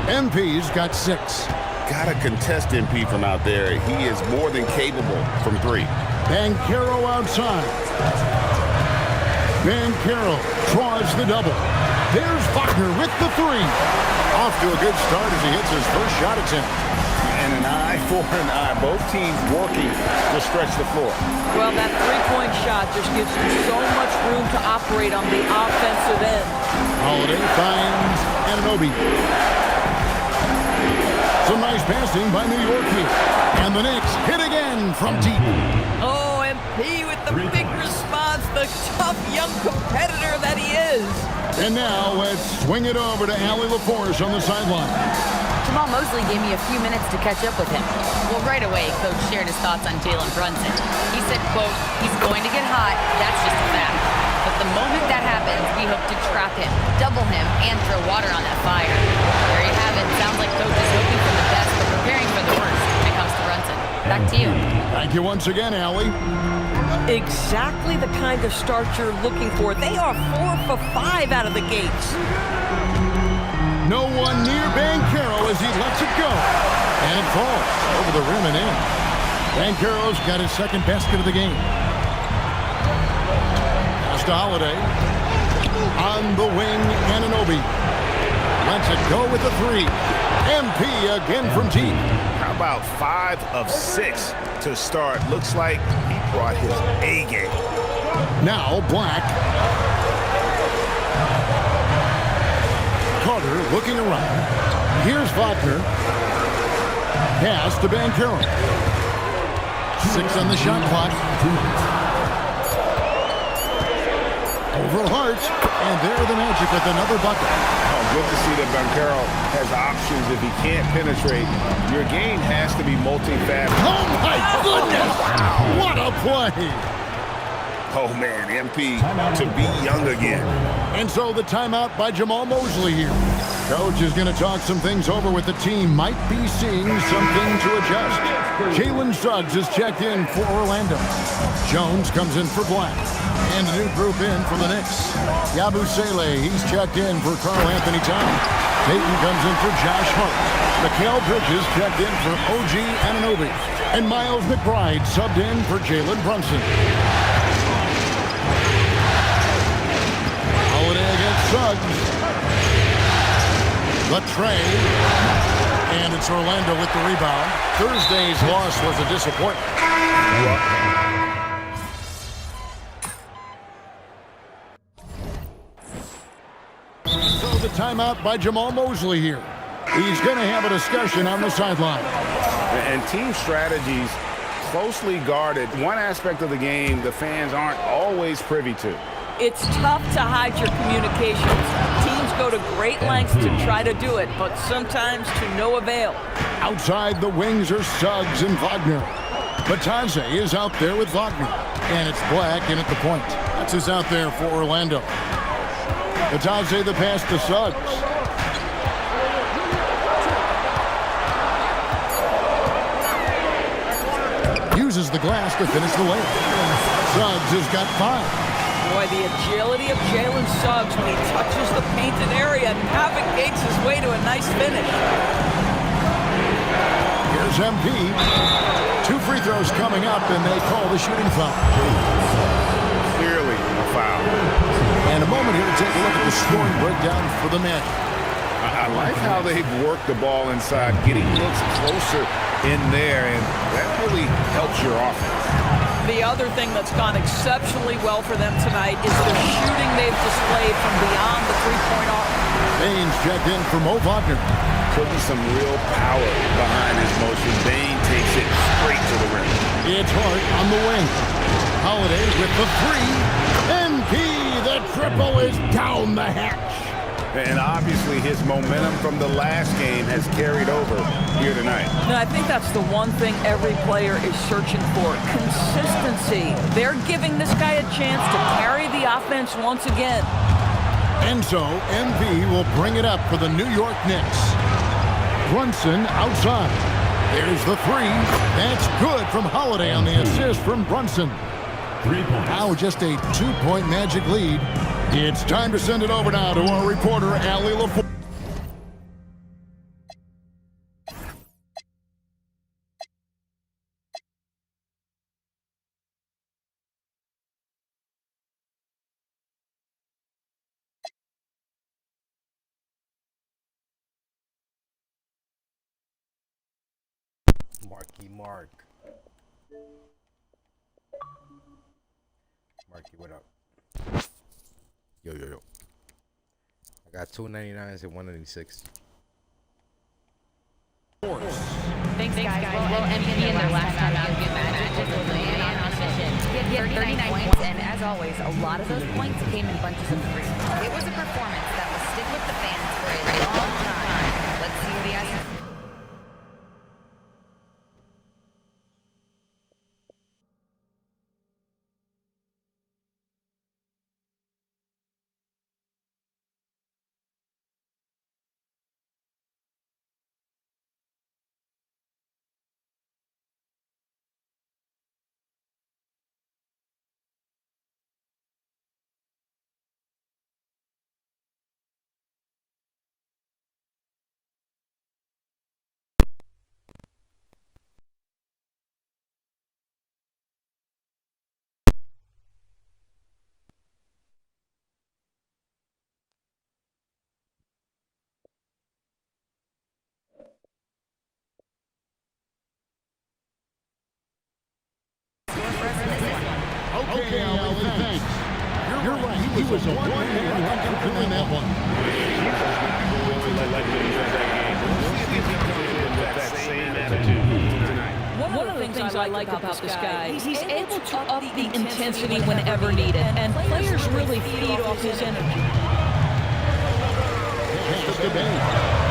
MP's got 6. Gotta contest MP from out there. He is more than capable from 3. Banchero outside. Banchero draws the double. There's Wagner with the 3. Off to a good start as he hits his first shot attempt. And an eye for an eye. Both teams working to stretch the floor. Well, that three-point shot just gives you so much room to operate on the offensive end. Holiday finds Anunoby. Some nice passing by New York here. And the Knicks hit again from deep. Oh, MP with the big response, the tough young competitor that he is. And now let's swing it over to Allie LaForce on the sideline. Jamal Mosley gave me a few minutes to catch up with him. Well, right away, Coach shared his thoughts on Jalen Brunson. He said, quote, he's going to get hot, that's just a fact. But the moment that happens, we hope to trap him, double him, and throw water on that fire. There you have it. Sounds like Coach is hoping for the best, but preparing for the worst when it comes to Brunson. Back to you. Thank you once again, Allie. Exactly the kind of start you're looking for. They are 4 for 5 out of the gates. No one near Banchero as he lets it go. And it falls over the rim and in. Banchero's got his second basket of the game. Pass to Holiday. On the wing, Anunoby. Lets it go with the three. MP again from deep. How about 5 of 6 to start? Looks like he brought his A game. Now Black. Carter looking around. Here's Wagner. Pass to Banchero. 6 on the shot clock. Over Hart. And there the Magic with another bucket. Oh, good to see that Banchero has options. If he can't penetrate, your game has to be multifaceted. Oh, my goodness! What a play! Oh, man, MP to be young again. And so the timeout by Jamal Mosley here. Coach is going to talk some things over with the team. Might be seeing something to adjust. Jalen Suggs is checked in for Orlando. Jones comes in for Black. And a new group in for the Knicks. Yabusele, he's checked in for Karl Anthony Towns. Payton comes in for Josh Hart. Mikal Bridges checked in for OG Anunoby. And Miles McBride subbed in for Jalen Brunson. Holiday against Suggs. Latre. And it's Orlando with the rebound. Thursday's loss was a disappointment. So the timeout by Jamal Mosley here. He's going to have a discussion on the sideline. And team strategies closely guarded. One aspect of the game the fans aren't always privy to. It's tough to hide your communications. Teams go to great lengths to try to do it, but sometimes to no avail. Outside the wings are Suggs and Wagner. Batadze is out there with Wagner. And it's Black in at the point. That's who's out there for Orlando. Batadze the pass to Suggs. Uses the glass to finish the layup. Suggs has got 5. Boy, the agility of Jalen Suggs when he touches the painted area navigates his way to a nice finish. Here's MP. 2 free throws coming up, and they call the shooting foul. Clearly a foul. And a moment here to take a look at the scoring breakdown for the Magic. I like how they've worked the ball inside, getting looks closer in there, and that really helps your offense. The other thing that's gone exceptionally well for them tonight is the shooting they've displayed from beyond the three-point arc. Baines checked in for Mo Wagner. Putting some real power behind his motion. Bain takes it straight to the rim. It's Hart on the wing. Holiday with the 3. MP, the triple is down the hatch. And obviously his momentum from the last game has carried over here tonight. And I think that's the one thing every player is searching for, consistency. They're giving this guy a chance to carry the offense once again. And so MP will bring it up for the New York Knicks. Brunson outside. There's the 3. That's good from Holiday on the assist from Brunson. Now just a 2-point Magic lead. It's time to send it over now to our reporter, Allie LaForge. Marky Marky, what up? Yo. I got 299s and 196. Thanks, guys. Well, MVP in their last time out against Magic was a man on mission. He had 39 points, and as always, a lot of those points came in bunches of 3. It was a performance that will stick with the fans for a long time. Let's see what he has. has a one-man record to win that one. One of the things I like about this guy, he's able to up the intensity whenever needed, and players really feed off his energy. Pass to Bain.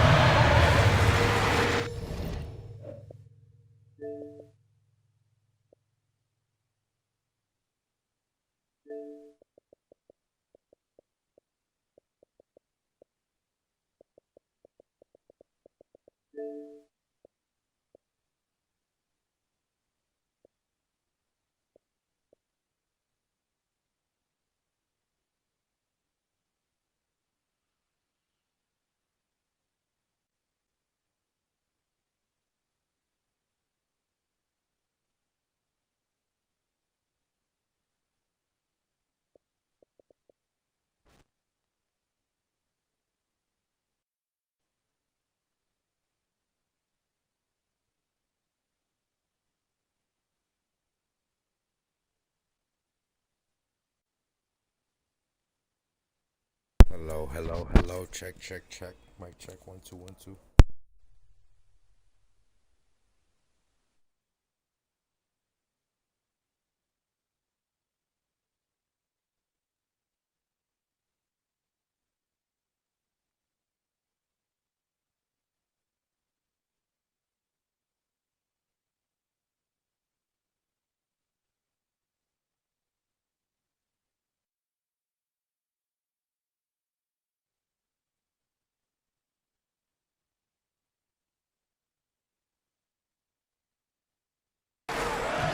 Hello, hello, hello. Check, check, check. Mic check. 1 2 1 2.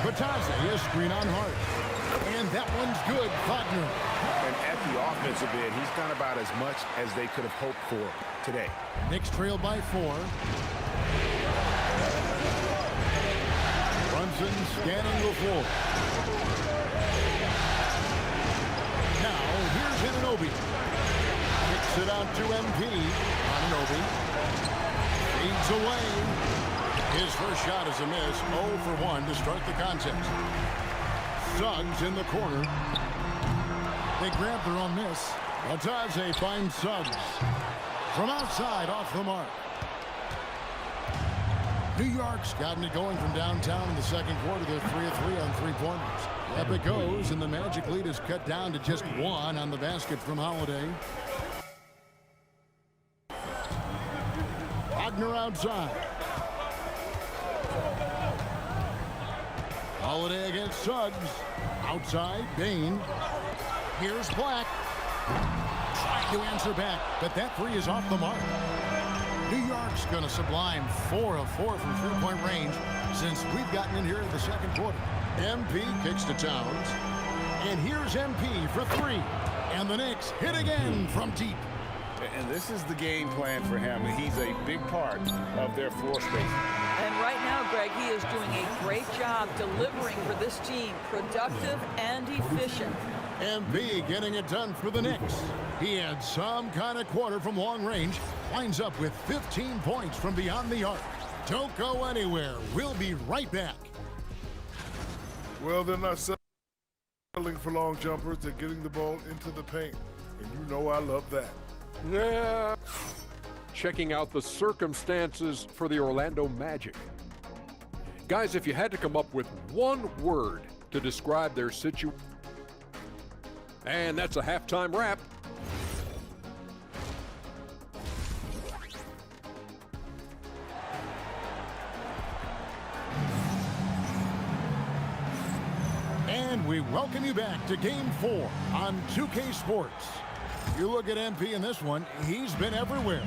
Batadze is screen on Hart. And that one's good. Wagner. And at the offensive end, he's done about as much as they could have hoped for today. Knicks trail by 4. Brunson scanning the floor. Now, here's Anunoby. Kicks it out to MP. Anunoby. Fades away. His first shot is a miss. 0 for 1 to start the contest. Suggs in the corner. They grab their own miss. Batadze finds Suggs. From outside, off the mark. New York's gotten it going from downtown in the second quarter. They're 3 of 3 on three-pointers. Up it goes, and the Magic lead is cut down to just 1 on the basket from Holiday. Wagner outside. Holiday against Suggs. Outside, Bain. Here's Black. Trying to answer back, but that three is off the mark. New York's going to sublime 4 of 4 from three-point range since we've gotten in here in the second quarter. MP kicks to Towns. And here's MP for 3. And the Knicks hit again from deep. And this is the game plan for him. He's a big part of their floor space. And right now, Greg, he is doing a great job delivering for this team, productive and efficient. MP getting it done for the Knicks. He had some kind of quarter from long range. Winds up with 15 points from beyond the arc. Don't go anywhere. We'll be right back. Well, they're not settling for long jumpers. They're getting the ball into the paint. And you know I love that. Yeah. Checking out the circumstances for the Orlando Magic. Guys, if you had to come up with one word to describe their situation, and that's a halftime wrap. And we welcome you back to Game 4 on 2K Sports. You look at MP in this one, he's been everywhere.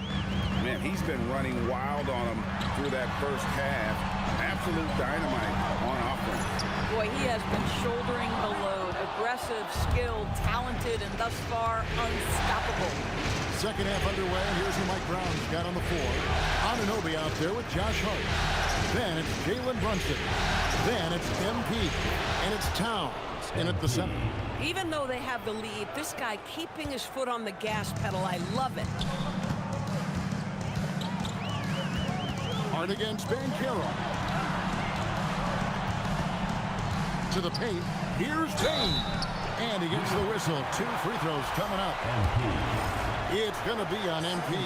Man, he's been running wild on him through that first half. Absolute dynamite on offense. Boy, he has been shouldering the load. Aggressive, skilled, talented, and thus far, unstoppable. Second half underway, and here's who Mike Brown's got on the floor. Anunoby out there with Josh Hart. Then it's Jalen Brunson. Then it's MP. And it's Towns in at the center. Even though they have the lead, this guy keeping his foot on the gas pedal, I love it. Hart against Banchero. To the paint. Here's Bain. And he gets the whistle. 2 free throws coming up. It's going to be on MP.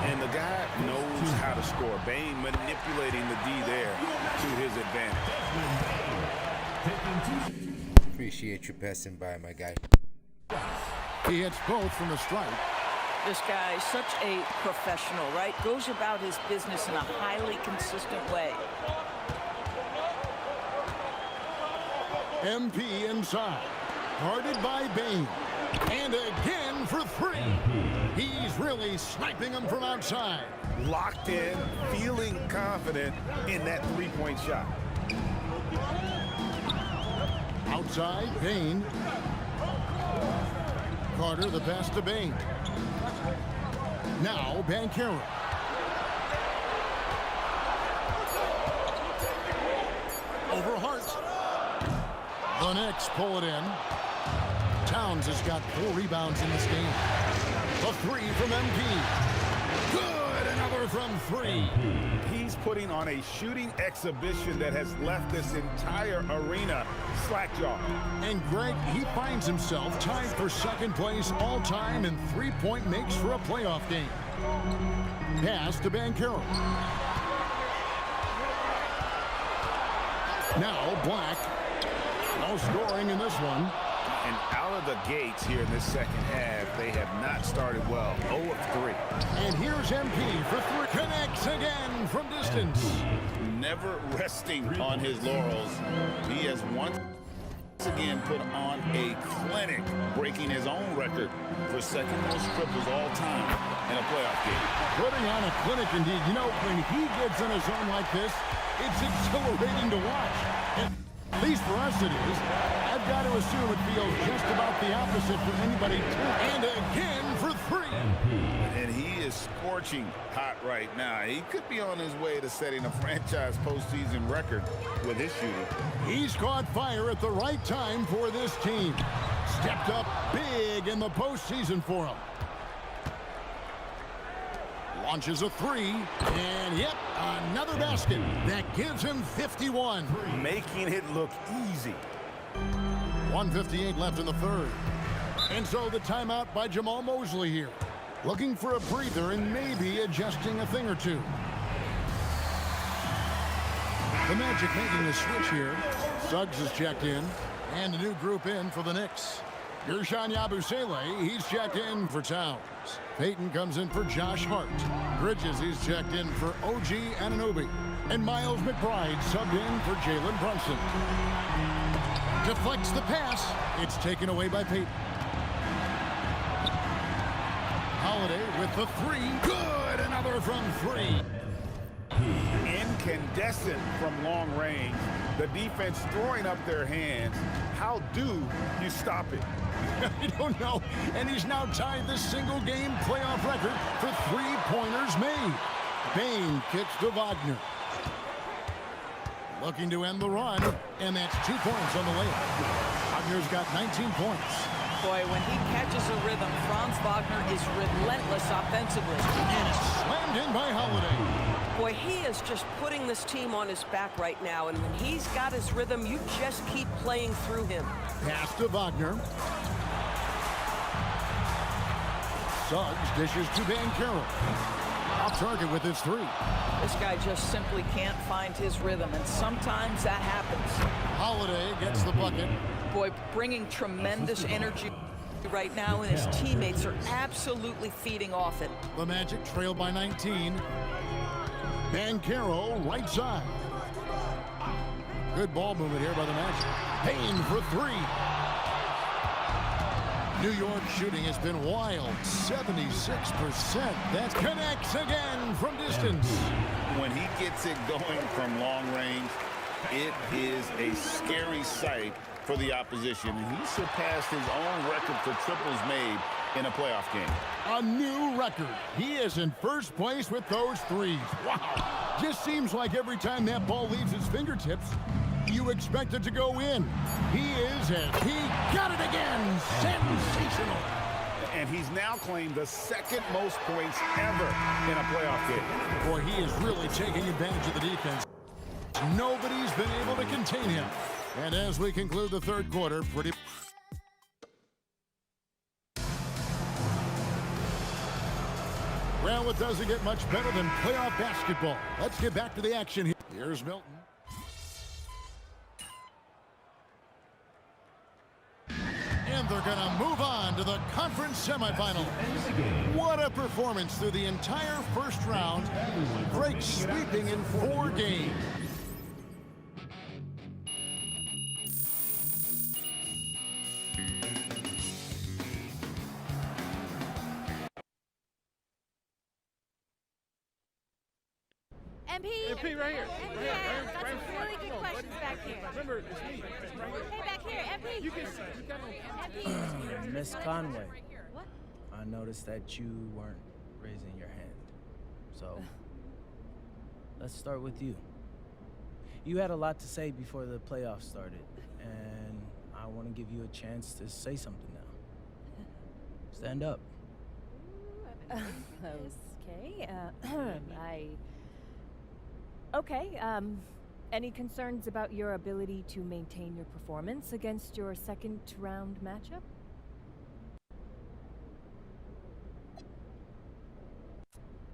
And the guy knows how to score. Bane manipulating the D there to his advantage. Appreciate you passing by, my guy. He hits both from the stripe. This guy is such a professional, right? Goes about his business in a highly consistent way. MP inside. Guarded by Bane. And again for 3. He's really sniping them from outside. Locked in, feeling confident in that three-point shot. Outside, Bane. Carter, the pass to Bane. Now, Banchero. Over Hart. The Knicks pull it in. Towns has got 4 rebounds in this game. The 3 from MP. Good, another from 3. He's putting on a shooting exhibition that has left this entire arena slack-jawed. And Greg, he finds himself tied for second place all time in three-point makes for a playoff game. Pass to Banchero. Now Black. No scoring in this one. And out of the gates here in this second half, they have not started well. 0 of 3. And here's MP for 3. Connects again from distance. Never resting on his laurels. He has once again put on a clinic, breaking his own record for second most triples all time in a playoff game. Putting on a clinic indeed. You know, when he gets in a zone like this, it's exhilarating to watch. At least for us it is. I've got to assume it feels just about the opposite for anybody. And again for 3. And he is scorching hot right now. He could be on his way to setting a franchise postseason record with his shooting. He's caught fire at the right time for this team. Stepped up big in the postseason for him. Launches a 3, and yep, another basket. That gives him 51. Making it look easy. 1:58 left in the third. And so the timeout by Jamal Mosley here. Looking for a breather and maybe adjusting a thing or two. The Magic making a switch here. Suggs is checked in. And a new group in for the Knicks. Guerschon Yabusele, he's checked in for Towns. Payton comes in for Josh Hart. Bridges, he's checked in for OG Anunoby. And Miles McBride subbed in for Jalen Brunson. Deflects the pass. It's taken away by Payton. Holiday with the 3. Good, another from 3. Incandescent from long range. The defense throwing up their hands. How do you stop it? I don't know. And he's now tied the single-game playoff record for 3-pointers made. Bane kicks to Wagner. Looking to end the run, and that's 2 points on the layup. Wagner's got 19 points. Boy, when he catches a rhythm, Franz Wagner is relentless offensively. And it's slammed in by Holiday. Boy, he is just putting this team on his back right now, and when he's got his rhythm, you just keep playing through him. Pass to Wagner. Suggs dishes to Banchero. Off target with his 3. This guy just simply can't find his rhythm, and sometimes that happens. Holiday gets the bucket. Boy, bringing tremendous energy right now, and his teammates are absolutely feeding off it. The Magic trail by 19. Banchero right side. Good ball movement here by the Magic. Payne for 3. New York shooting has been wild, 76%. That connects again from distance. When he gets it going from long range, it is a scary sight for the opposition. He surpassed his own record for triples made in a playoff game. A new record. He is in first place with those 3s. Wow. Just seems like every time that ball leaves his fingertips, you expect it to go in. He is it. He got it again. Sensational. And he's now claimed the second most points ever in a playoff game. Boy, he is really taking advantage of the defense. Nobody's been able to contain him. And as we conclude the third quarter, pretty Well, it doesn't get much better than playoff basketball. Let's get back to the action here. Here's Milton. And they're going to move on to the conference semifinal. What a performance through the entire first round. Drake sweeping in 4 games. MP right here. Got some really good questions back here. Remember, it's me. Hey, back here, MP. You can MP. Miss Conway. What? I noticed that you weren't raising your hand. So, let's start with you. You had a lot to say before the playoffs started, and I want to give you a chance to say something now. Stand up. Okay. Okay, any concerns about your ability to maintain your performance against your second round matchup?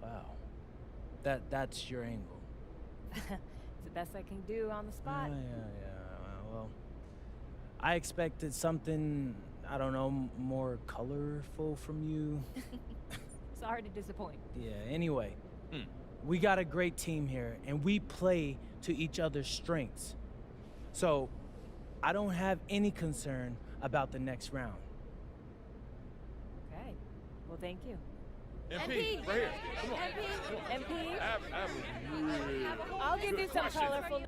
Wow. That's your angle. It's the best I can do on the spot. Well, I expected something, I don't know, more colorful from you. Sorry to disappoint. Yeah, anyway. We got a great team here, and we play to each other's strengths. So, I don't have any concern about the next round. Okay. Well, thank you. MP, right here. Come on. MP. MP. I'll give you some colorful.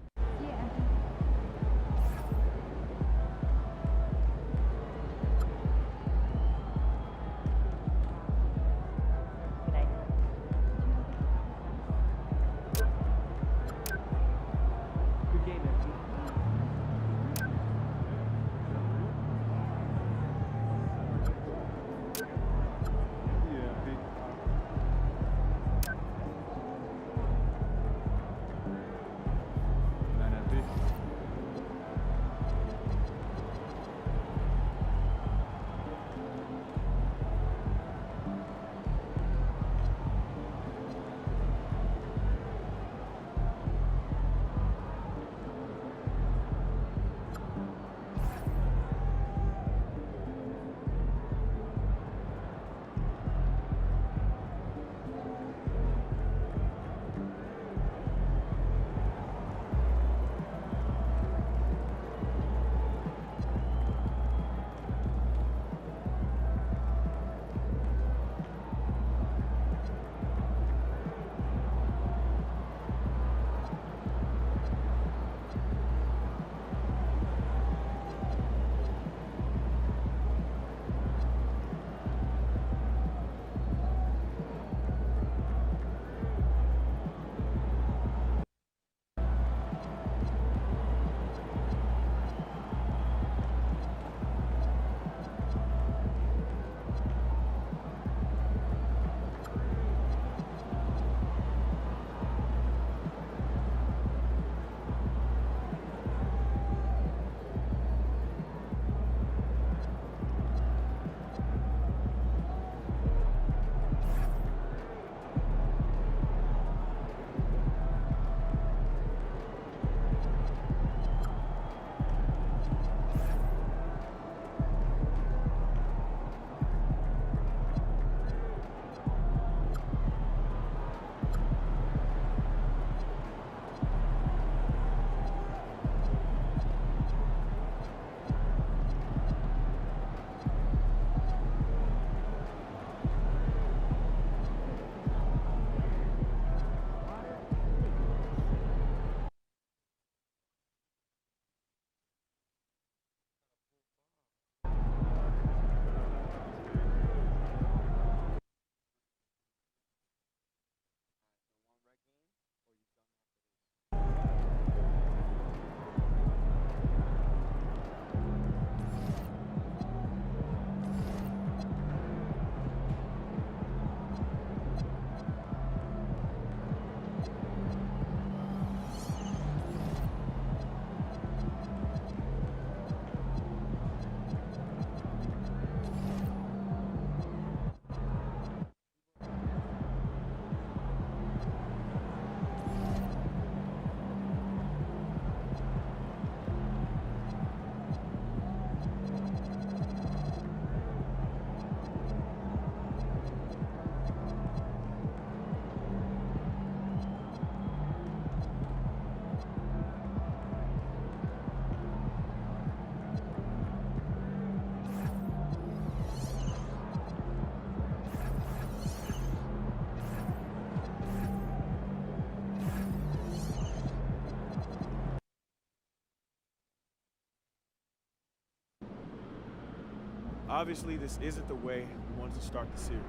Obviously, this isn't the way we wanted to start the series.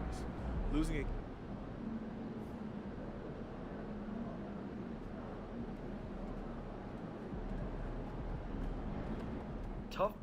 Losing it. Tough.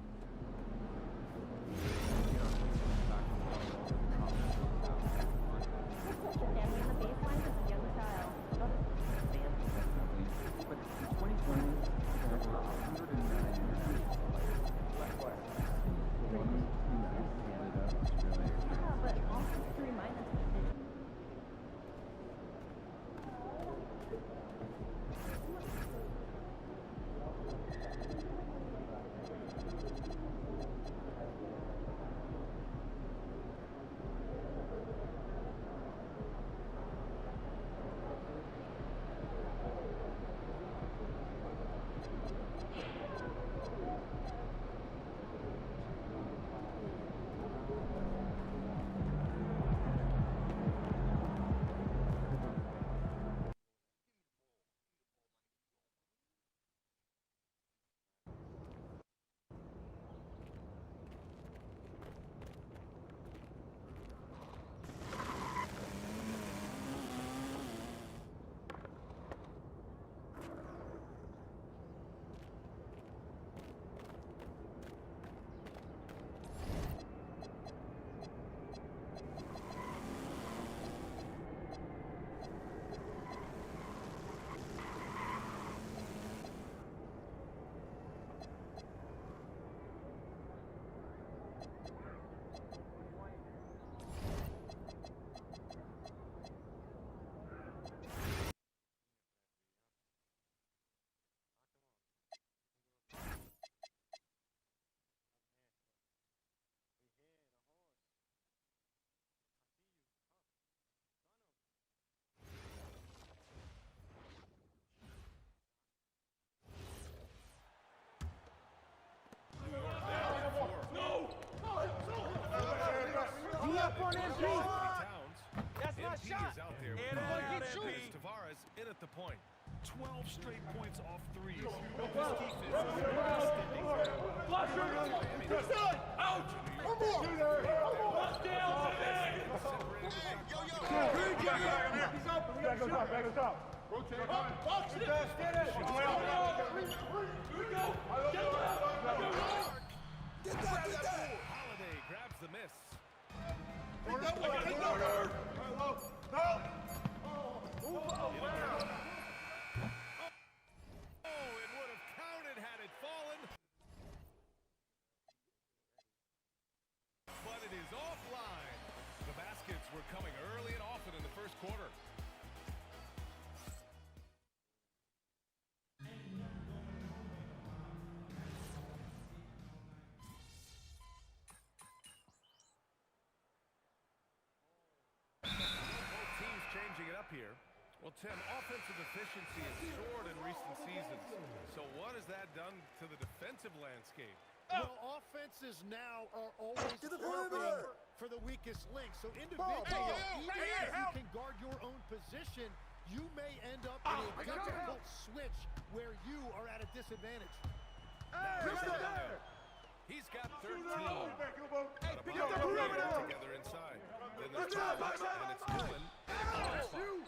MP is out there. Tavares in at the point. 12 straight points off threes. This defense is extending. Out! One more! Back on top. Rotate. Box it. Get that! Holiday grabs the miss. It would have counted had it fallen. But it is offline. The baskets were coming early and often in the first quarter. Here. Well, Tim, offensive efficiency has soared in recent seasons. So what has that done to the defensive landscape? Well, offenses now are always hoping for the weakest link. So individually, even if you can guard your own position, you may end up in a difficult switch where you are at a disadvantage. He's got 13. Hey, pick up the perimeter together inside. Then there's Thomas, and it's Newman.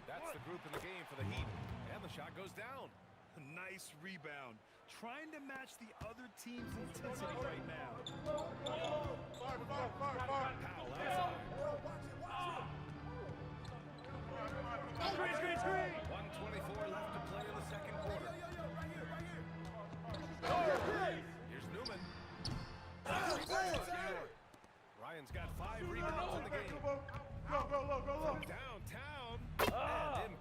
That's the group in the game for the Heat. And the shot goes down. Nice rebound. Trying to match the other team's intensity right now. Powell outside. Screen. 1:24 left to play in the second quarter. Here's Newman. Ryan's got 5 rebounds in the game. Go. Downtown.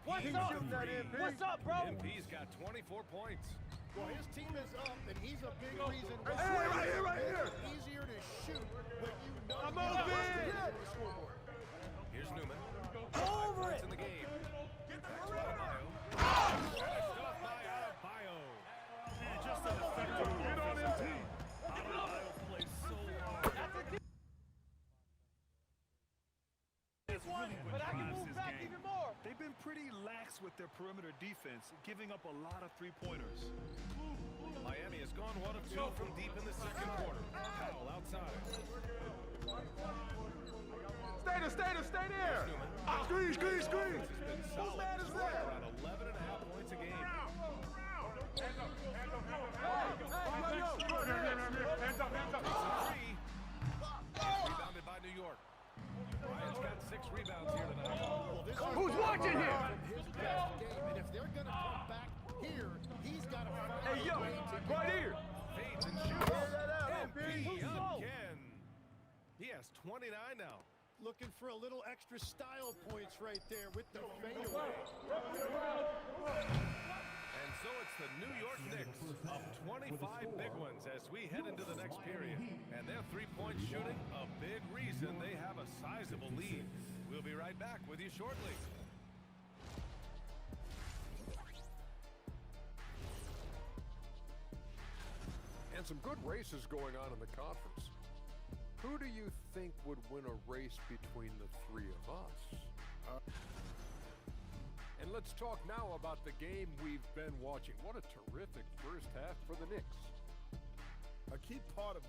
What's up, bro? MP's got 24 points. Well, his team is up, and he's a big reason why Right here. it's easier to shoot when you know I'm you have open. on the scoreboard. Here's Newman. Over it. In the game. Back to Adebayo. Finished off by Adebayo. Just an effective get on MT. Adebayo plays so hard. But I can move back even more. They've been pretty lax with their perimeter defense, giving up a lot of three-pointers. Miami has gone 1 of 2 from deep in the second quarter. Powell outside. Stay there! Squeeze! Who man is that? Around 11.5 points a game. Rebounded by New York. Bryant's got 6 rebounds here tonight. Who's watching here? And if they're going to come back here, he's got to find Hey, yo, right here. Fades and shoots. MP again. He has 29 now. Looking for a little extra style points right there with the fadeaway. And so it's the New York Knicks up 25 big ones as we head into the next period. And their three-point shooting, a big reason they have a sizable lead. We'll be right back with you shortly. And some good races going on in the conference. Who do you think would win a race between the three of us? And let's talk now about the game we've been watching. What a terrific first half for the Knicks. A key part of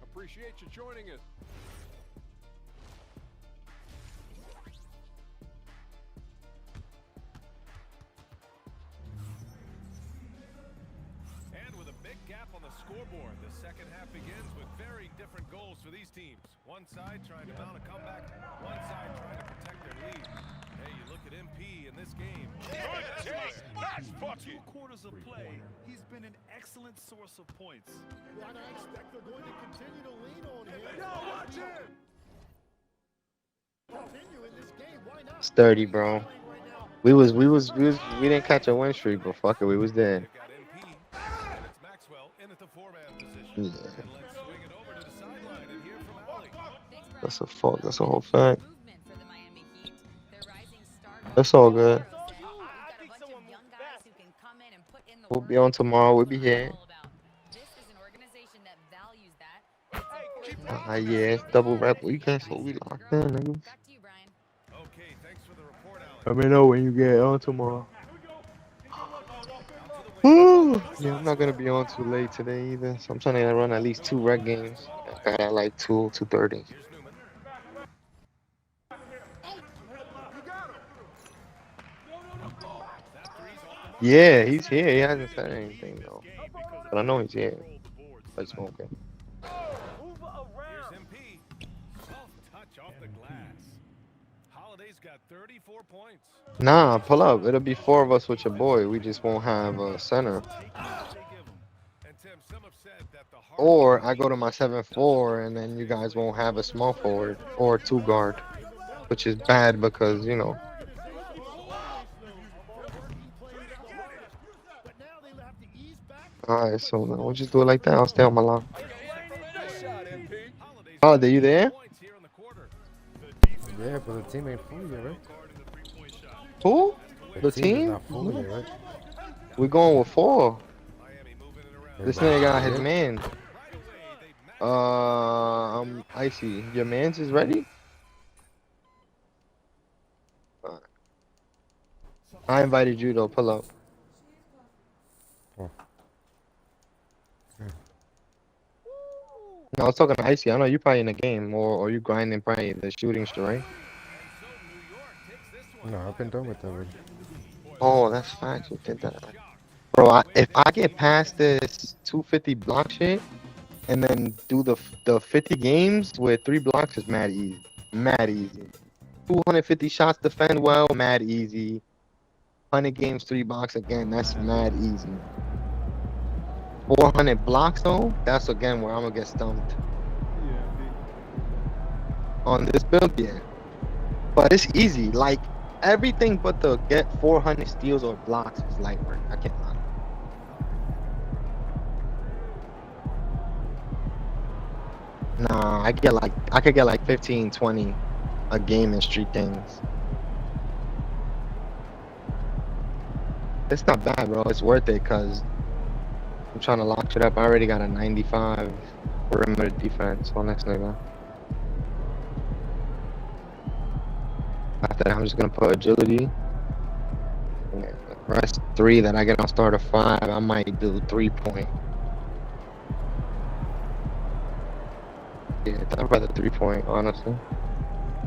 Appreciate you joining us. And with a big gap on the scoreboard, the second half begins with very different goals for these teams. One side trying to mount a comeback, one side trying to protect their lead. Hey, you look at MP in this game. That's 2 quarters of play. He's been an excellent source of points. And I expect they're going to continue to lean on him. Yo, watch him! Continue in this game. Why not? It's 30, bro. We didn't catch a win streak, but fuck it, we was there. They've got MP, and it's Maxwell in at the 4-man position. Yeah. And let's swing it over to the sideline and hear from Allie. That's a fault. That's a whole fact. That's all good. We'll be on tomorrow. We'll be here. Yeah, it's double rep weekend, so we locked in, nigga. Okay, thanks for the report, Allie. Let me know when you get on tomorrow. Woo! Yeah, I'm not gonna be on too late today either, so I'm trying to run at least 2 rec games. I got at like 2:30. Yeah, he's here. He hasn't said anything though, but I know he's here. Like smoking. Here's MP. Soft touch off the glass. Holiday's got 34 points. Nah, pull up. It'll be 4 of us with your boy. We just won't have a center. Or I go to my 7-4 and then you guys won't have a small forward or 2 guard, which is bad because, you know. Alright, so we'll just do it like that. I'll stay on my line. Holiday, you there? Yeah, but the team ain't full yet, right? Who? The team is team? not full yet, right? We're going with 4. This nigga got his man. I'm Icy. Your man's is ready? Alright. I invited you though, pull up. No, I was talking to Icy. I know you probably in the game, or you grinding probably the shooting shit, right? No, I've been done with that already. Oh, that's facts. You did that. Bro, if I get past this 250 block shit, and then do the 50 games with 3 blocks is mad easy. Mad easy. 250 shots defend well, mad easy. 100 games, 3 blocks again, that's mad easy. 400 blocks though, that's again where I'm gonna get stumped. On this build, yeah. But it's easy, like everything but the get 400 steals or blocks is light work. I can't lie. Nah, I could get like 15, 20 a game in street games. It's not bad, bro. It's worth it because I'm trying to lock shit up. I already got a 95 perimeter defense on next nigga. After that, I'm just gonna put agility. And the rest 3 that I get on starter 5, I might do 3-point. Yeah, I'd rather 3-point, honestly.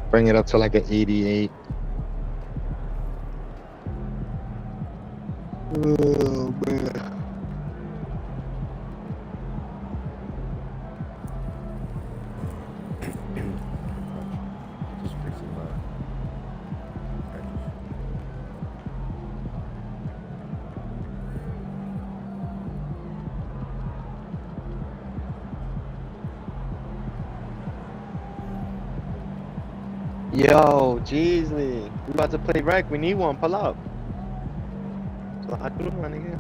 Bring it up to like an 88. Oh man. Just fixing my package. Yo, Jeezy, we about to play rec. We need one. Pull up. So I do, my nigga.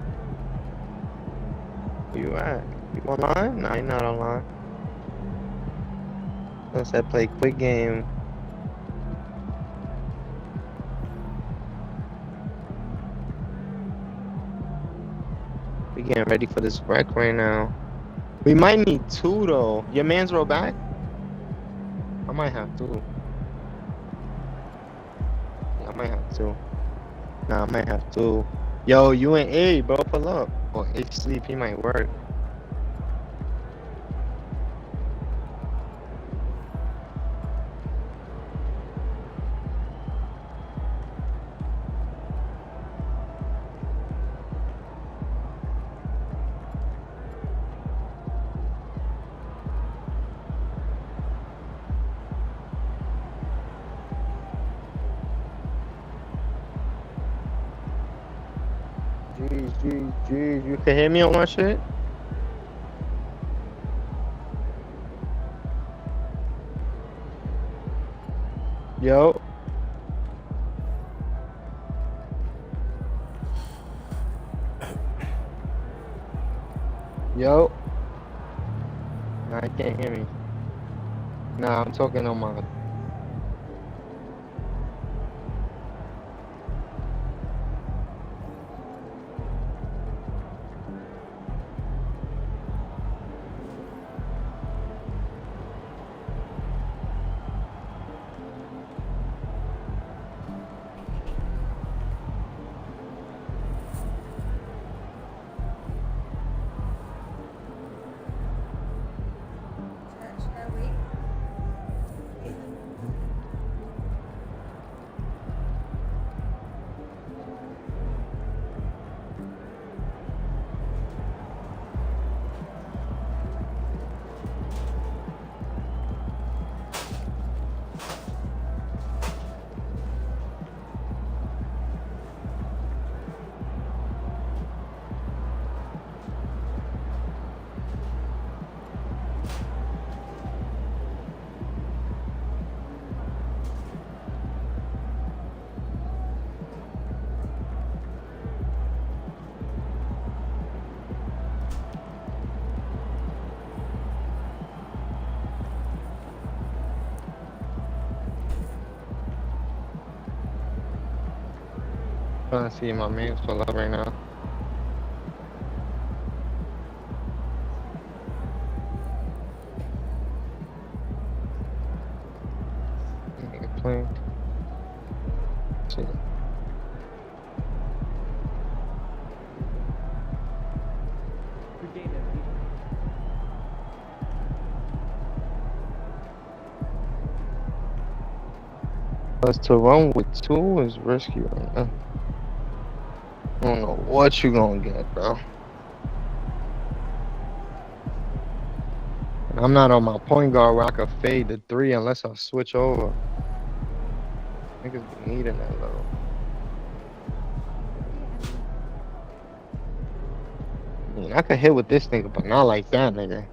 Where you at? You online? No, you're not online. I said play quick game. We getting ready for this rec right now. We might need 2 though. Your man's roll back? I might have 2. I might have 2. Nah, I might have 2. Yo, you and A, bro, pull up. Or A sleep, he might work. Jeez, you can hear me on my shit? Yo. Yo. Nah, you can't hear me. Nah, I'm talking on my... trying to see my man's pull up right now. Nigga playing. See. But to run with 2 is risky right now. I don't know what you gonna get, bro. And I'm not on my point guard where I can fade the 3 unless I switch over. Niggas be needing that though. I mean, I could hit with this nigga, but not like that nigga.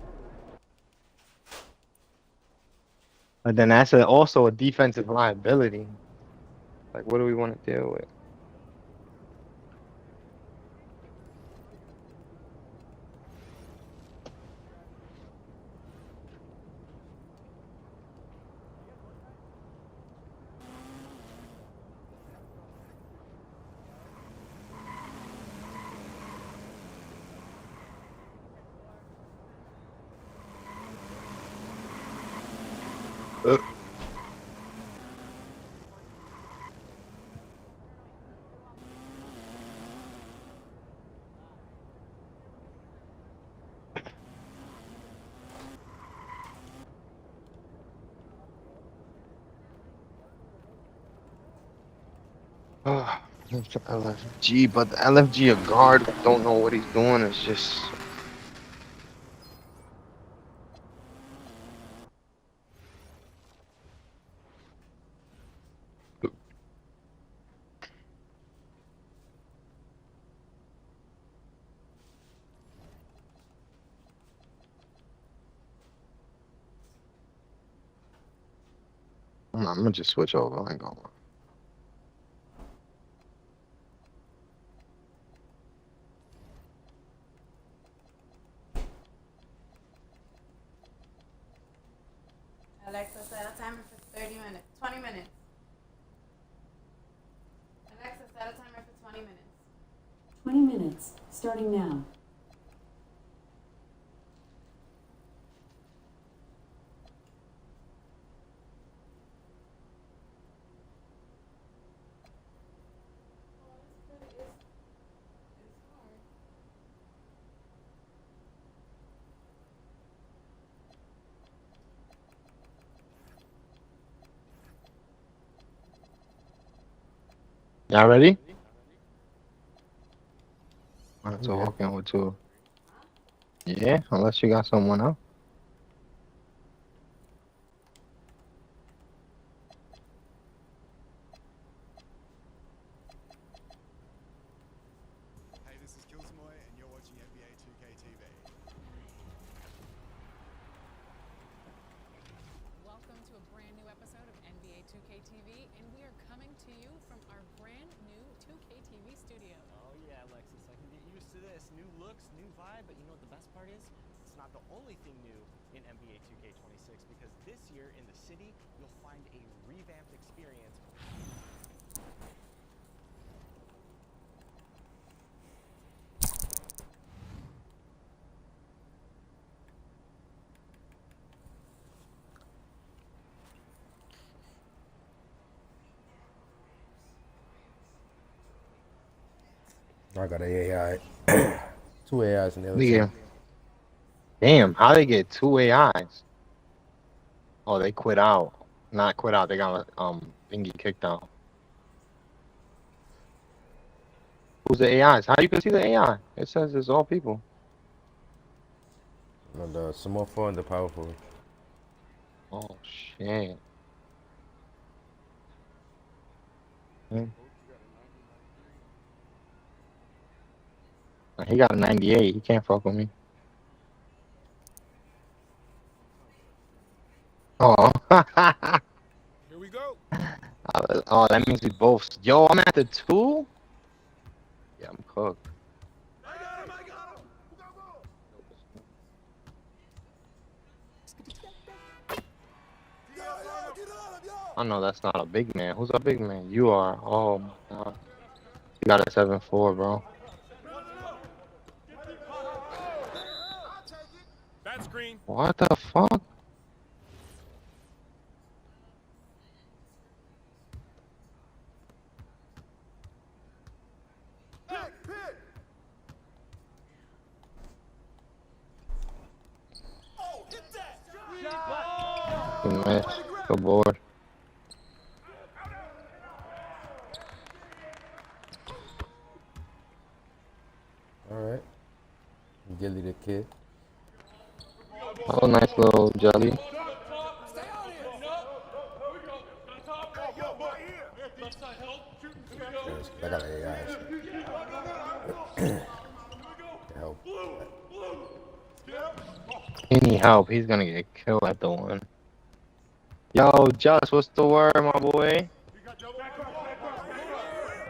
But then that's also a defensive liability. Like, what do we want to deal with? LFG, but the LFG, a guard, don't know what he's doing. It's just. I'm gonna just switch over. I ain't gonna lie. Alexa, set a timer for 30 minutes. 20 minutes. Alexa, set a timer for 20 minutes. 20 minutes, starting now. Y'all ready? Alright, so walk in with two. Yeah, unless you got someone else. Hey, this is Kilsmoy, and you're watching NBA 2K TV. Welcome to a brand new episode of NBA 2K TV, and we are coming to you from our brand new 2K TV studio. Oh yeah, Alexis, I can get used to this. New looks, new vibe, but you know what the best part is? It's not the only thing new in NBA 2K26, because this year in the city, you'll find a revamped experience. I got an AI. Two AIs in the other Yeah. team. Damn, how they get two AIs? Oh, they quit out. Not quit out. They got Bingy kicked out. Who's the AIs? How you can see the AI? It says it's all people. No, the small forward and the power forward. Oh shit. Hmm. He got a 98. He can't fuck with me. Oh. Here we go. Oh, that means we both. Yo, I'm at the 2? Yeah, I'm cooked. I know that's not a big man. Who's a big man? You are. Oh my god. You got a 7'4", bro. Bad screen. What the fuck? Good match. Good board. Alright. Gilly the kid. Oh, nice little jelly. I got an AI. Help. Any help, he's gonna get killed at the one. Yo, Just, what's the word, my boy?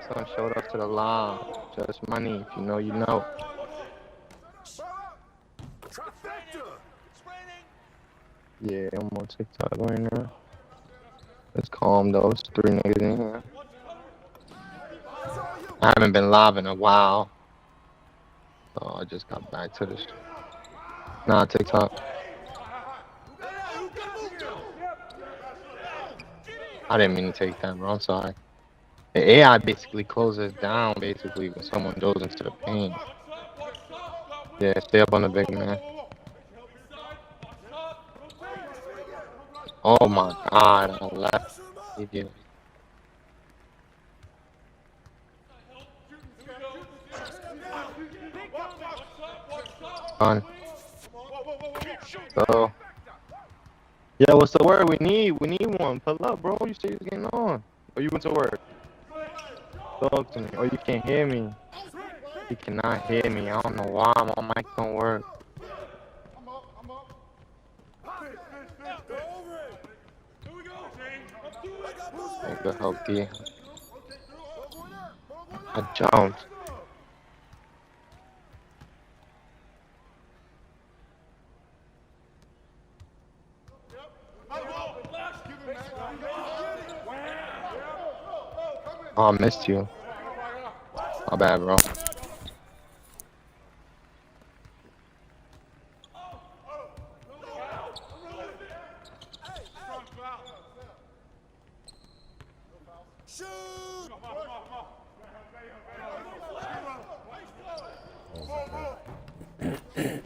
Someone showed up to the live. Just money, if you know, you know. Yeah, I'm on TikTok right now. It's calm though. It's 3 niggas in here. I haven't been live in a while. Oh, I just got back to this. Nah, TikTok. I didn't mean to take that, bro. I'm sorry. The AI basically closes down basically when someone goes into the paint. Yeah, stay up on the big man. Oh my god, I left. Idiot. fun. So, yeah, what's the word? We need one. Pull up, bro. You say it's getting on. Or you went to work? Talk to me. Oh, you can't hear me. You cannot hear me. I don't know why my mic don't work. Good help, D. I jumped. Oh, I missed you. My bad, bro.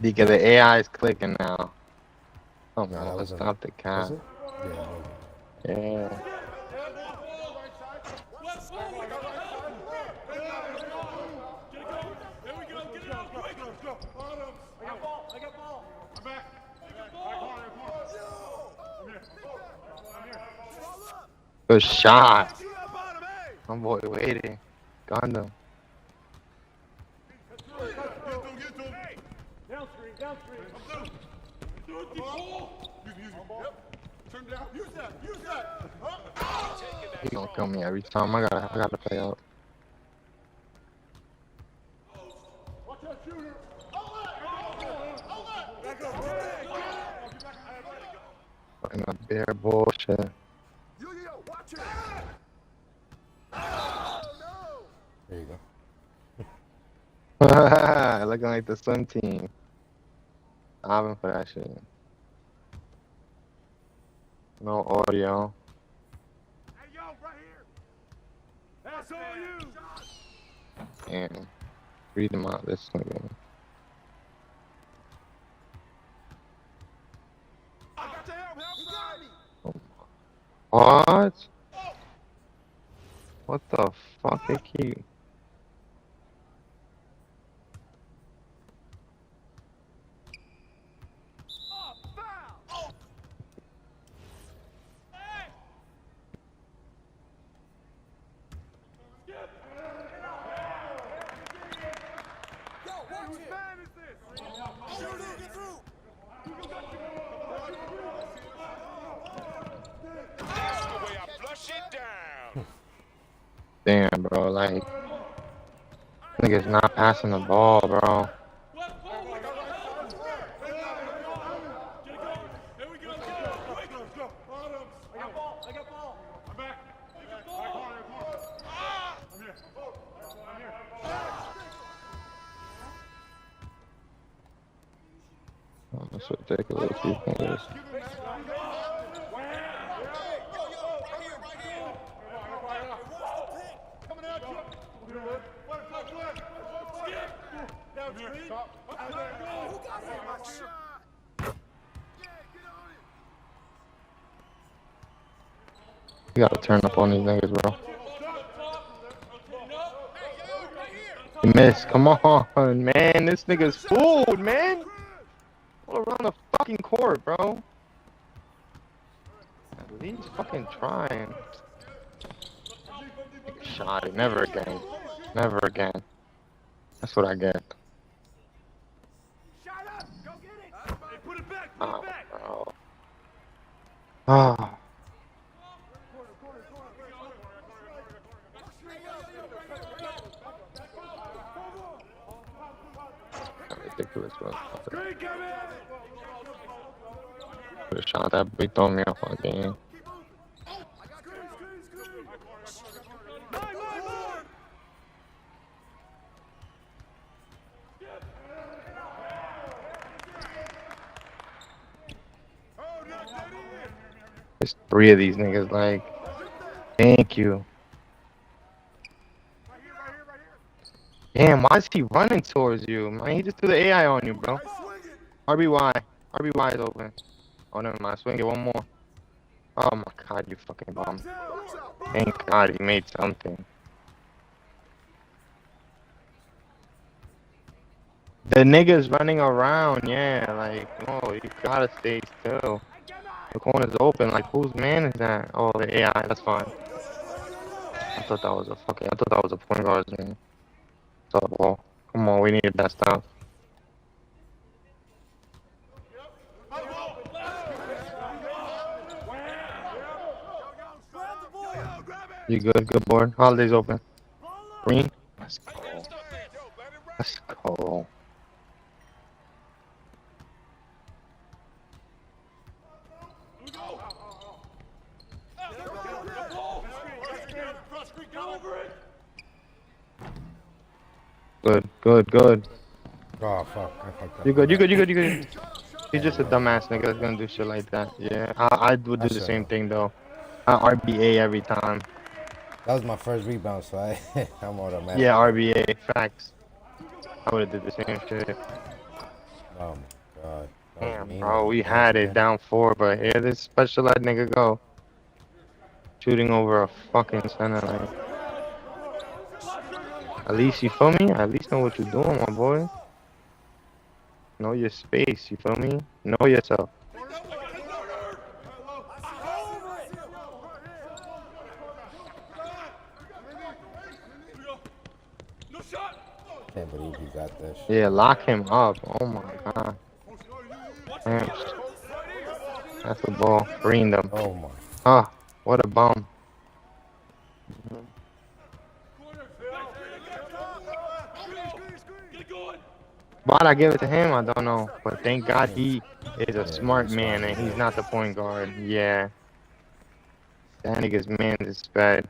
Because the AI is clicking now. Oh man, let's stop the cat. Yeah. Good shot. My boy waiting. Gundam. He gonna kill me every time. I gotta play out. Fucking a bear bullshit. There you go. Looking like the Sun team. I'm for that shit. No audio. Hey, yo, right here. That's all you. Damn. Read them out. This nigga. I got to help me. What? What the fuck? They keep. Damn, bro, like, nigga's not passing the ball, bro. Oh, that's ridiculous, these niggas. You gotta turn up on these niggas, bro. You missed. Come on, man. This nigga's fooled, man. All around the fucking court, bro. At least fucking trying. Shot it. Never again. Never again. That's what I get. Oh, bro. Oh. Ridiculous, bro. Could have shot that, but he throw me off on the game. There's 3 of these niggas, like, thank you. Damn, why is he running towards you? Man, he just threw the AI on you, bro. RBY. RBY is open. Oh, never mind. Swing it one more. Oh my god, you fucking bum. Thank God he made something. The niggas running around, yeah, like, no, you gotta stay still. The corner's open, like, whose man is that? Oh, the AI, that's fine. I thought that was a point guard's man. What's up, ball? Come on, we need the best out. You good? Good board. Holiday's open. Green. Let's go. Let's go. Good. Oh, fuck. I fucked up. You good. He's just a dumbass nigga that's gonna do shit like that. Yeah, I would do the same thing though. I RBA every time. That was my first rebound, so I'm automatic. Yeah, RBA. Facts. I would have did the same shit. Oh my god. Damn, bro, we had it down 4, but here this special ed nigga go. Shooting over a fucking center line. At least, you feel me? At least know what you're doing, my boy. Know your space, you feel me? Know yourself. Can't believe you got this. Yeah, lock him up. Oh my god. Damn. That's the ball. Green them. Oh my. Ah, what a bum. Why'd I give it to him? I don't know. But thank God he is a smart man and he's not the point guard. Yeah. That nigga's man is bad.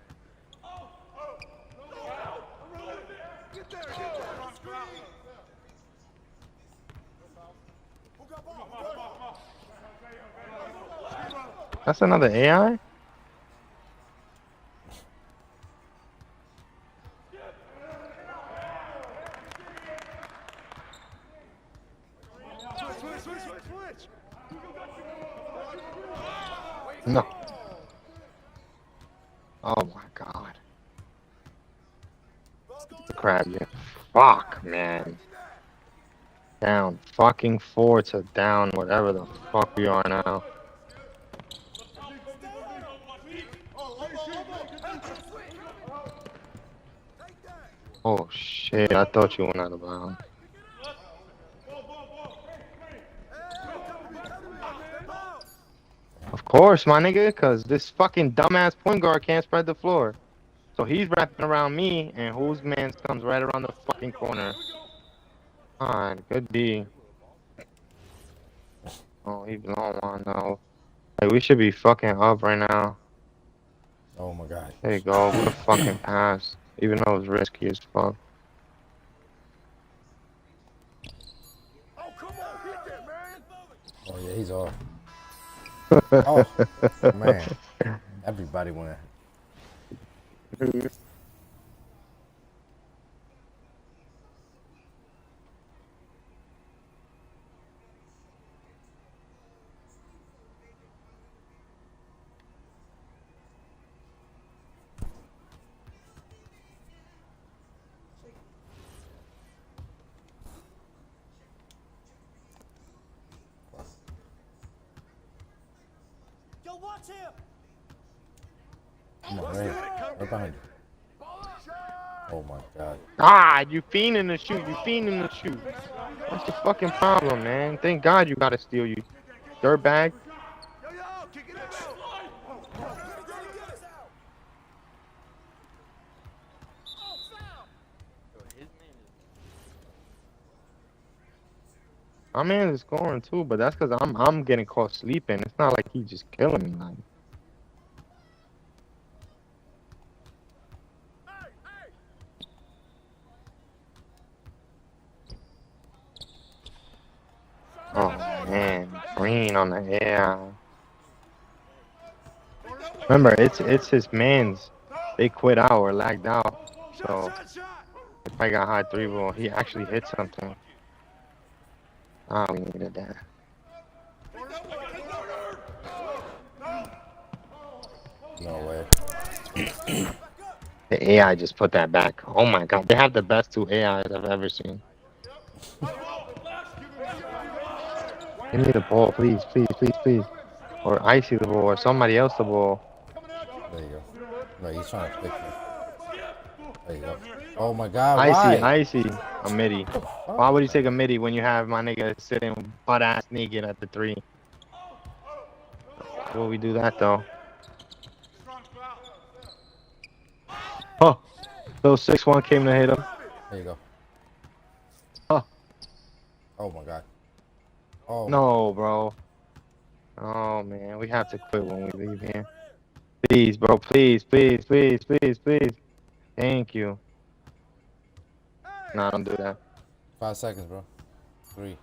That's another AI? No. Oh my god. The crab, yeah. Fuck, man. Down fucking 4 to down whatever the fuck we are now. Oh shit, I thought you went out of bounds. Of course, my nigga, cause this fucking dumbass point guard can't spread the floor. So he's wrapping around me, and whose man comes right around the fucking corner. Alright, good D. Oh, he blown one though. Like, we should be fucking up right now. Oh my god. There you go, what a fucking pass. Even though it was risky as fuck. Oh yeah, he's off. Oh man, everybody went. Come on, right behind you. Oh my god. Ah, you fiending to shoot. You fiending to shoot. What's the fucking problem, man? Thank God you gotta steal, you dirtbag. My man is scoring too, but that's because I'm getting caught sleeping. It's not like he's just killing me. Like. Oh man, Green on the air. Remember, it's his man's. They quit out or lagged out, so if I got high 3 ball, he actually hit something. Ah, we needed that. No way. The AI just put that back. Oh my god, they have the best 2 AIs I've ever seen. Give me the ball, please, please, please, please. Or Icy the ball, or somebody else the ball. There you go. No, he's trying to flick you. There you go. Oh my God, Icy, why? Icy, a midi. Why would you take a midi when you have my nigga sitting butt ass naked at the 3? Why would we do that though? Oh, little 6-1 came to hit him. There you go. Oh. Oh my God. Oh. No, bro. Oh man, we have to quit when we leave here. Please, bro, please, please, please, please, please. Thank you. Nah, don't do that. 5 seconds, bro. 3,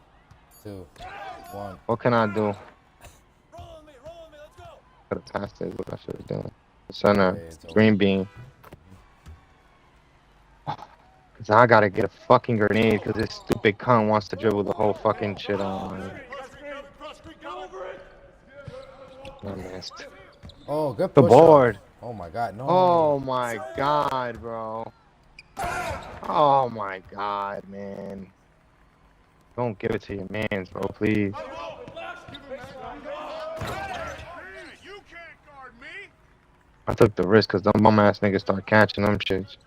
2, 1. What can I do? Could have passed it. What I should have done. Center, green bean. Cause I gotta get a fucking grenade because this stupid cunt wants to dribble the whole fucking shit on me. I missed. Oh, good The push board. up. Oh my God, no. Oh my God, bro. Oh my God, man. Don't give it to your mans, bro, please. I took the risk because them bum ass niggas start catching them shits.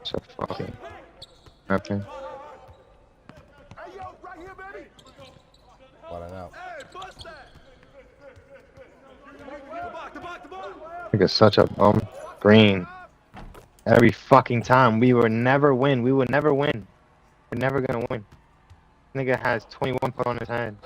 So fucking nothing. What an out. Nigga's such a bum. Green. Every fucking time. We would never win. We would never win. We're never gonna win. Nigga has 21 put on his head.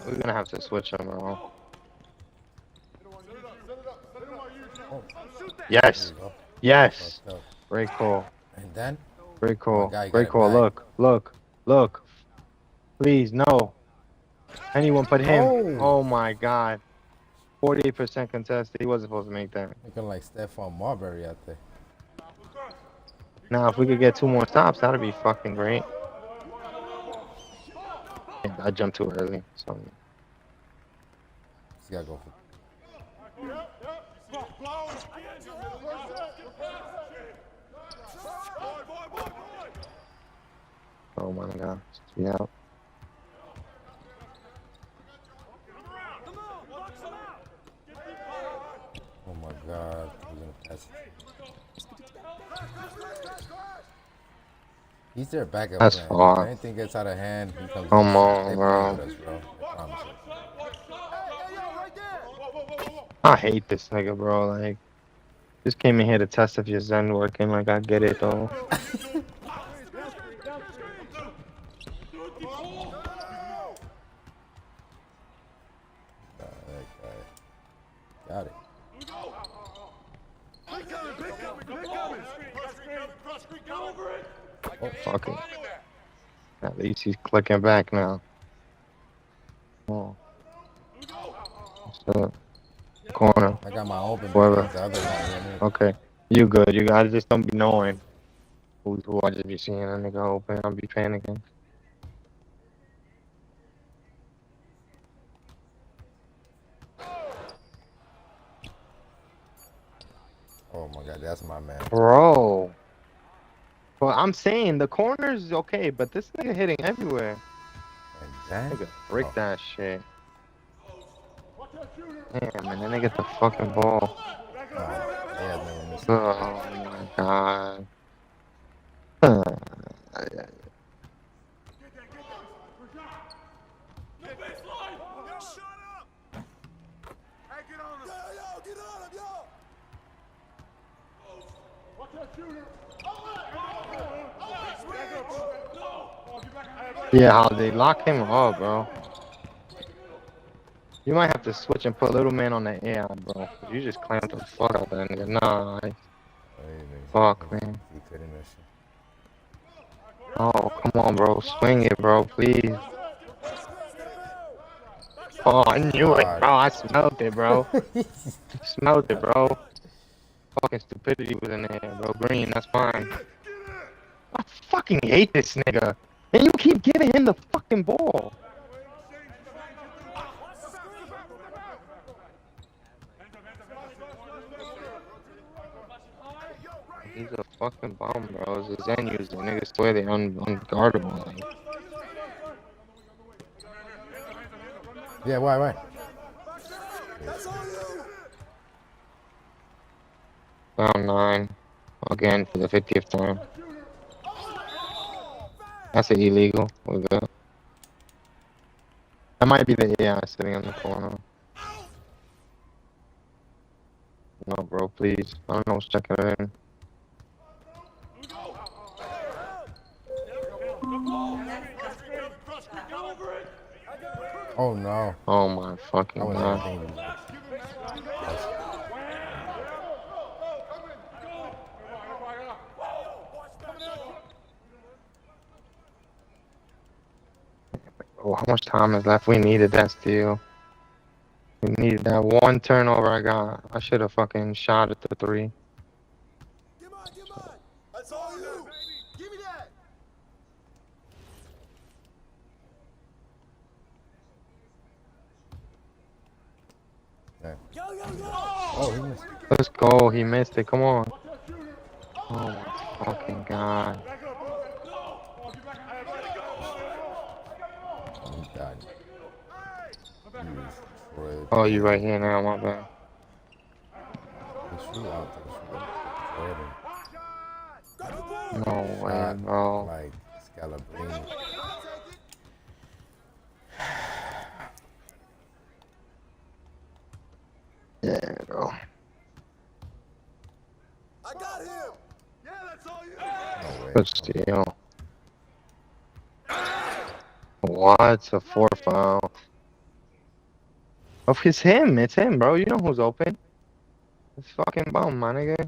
We're gonna have to switch him, bro. Yes. Yes. Great call. And then? Great call. guy got Great it call. back. Look. Look. Look. Please, no. Anyone put him. Oh my God. 48% contested. He wasn't supposed to make that. Looking like Stephon Marbury out there. Now, if we could get 2 more stops, that'd be fucking great. Yeah, I jumped too early, so. Just gotta go for. Oh my God. Yeah. Oh my God. We're gonna pass it. He's their backup That's plan. far. If anything gets out of hand, he comes. Come on, they bro. play with us, bro. I promise you. I hate this nigga, bro. Like, just came in here to test if your Zen working. Like, I get it, though. Got it. Oh, fuck it. At least he's clicking back now. Oh. What's up? Corner. I got my open. Whoever. The other one. Okay. You good. You guys just don't be knowing who I just be seeing a nigga open. I'll be panicking. Oh my God, that's my man. Bro. Well, I'm saying the corner's okay, but this nigga hitting everywhere. And that? Nigga, break that shit. Damn, man, then they get the fucking ball. Oh my God. Yeah, how they lock him up, bro. You might have to switch and put little man on the AI, bro. You just clamped the fuck out that nigga. Nah, fuck, man. Oh, come on, bro. Swing it, bro, please. Oh, I knew it, bro. I smelled it, bro. Smelled it, bro. Fucking stupidity was in there, bro. Green, that's fine. I fucking hate this nigga. And you keep giving him the fucking ball. He's a fucking bum, bro. It's a Zen user. Niggas swear they're unguardable. Like. Yeah, why? Round 9. Again for the 50th time. That's an illegal. We're good. That might be the AI sitting in the corner. No, bro, please. I don't know what's checking it in. Oh no. Oh my fucking god. Oh, how much time is left? We needed that steal. We needed that one turnover I got. I should have fucking shot at the 3. That's all you. Give me that. Oh, he missed. Let's go. He missed it. Come on. Oh my fucking god. He died. Oh, you right here now, my bad. No way, bro. Like Scalabrini. Yeah, bro. I got him. Yeah, that's all you. No way. Good steal. What? It's a 4 foul. Oh, it's him. It's him, bro. You know who's open. It's fucking bum, my nigga.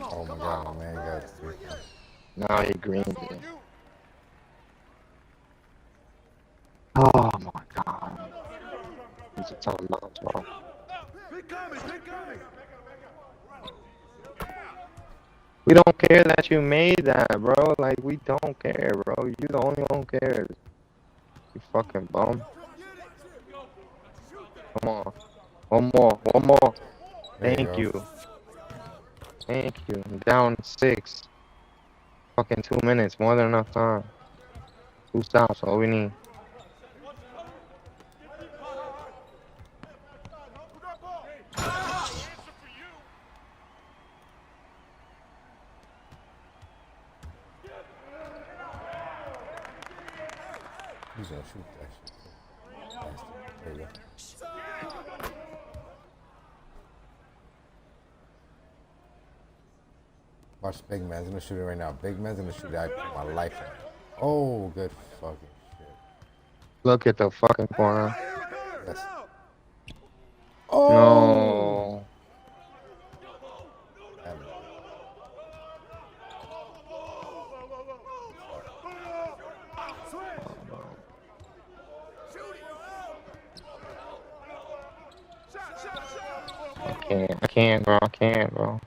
Oh my god, man, you got it. Now he greened it. Oh my god. He's a timeout, bro. We don't care that you made that, bro. Like, we don't care, bro. You the only one who cares. You fucking bum. Come on. One more. Thank you. Thank you. I'm down 6. Fucking 2 minutes. More than enough time. 2 stops. All we need. He's gonna shoot that shit. There you go. Watch Big Man's gonna shoot it right now. Big Man's gonna shoot it. I put my life in it. Oh, good fucking shit. Look at the fucking corner. Yes. Oh. No. I can't, bro.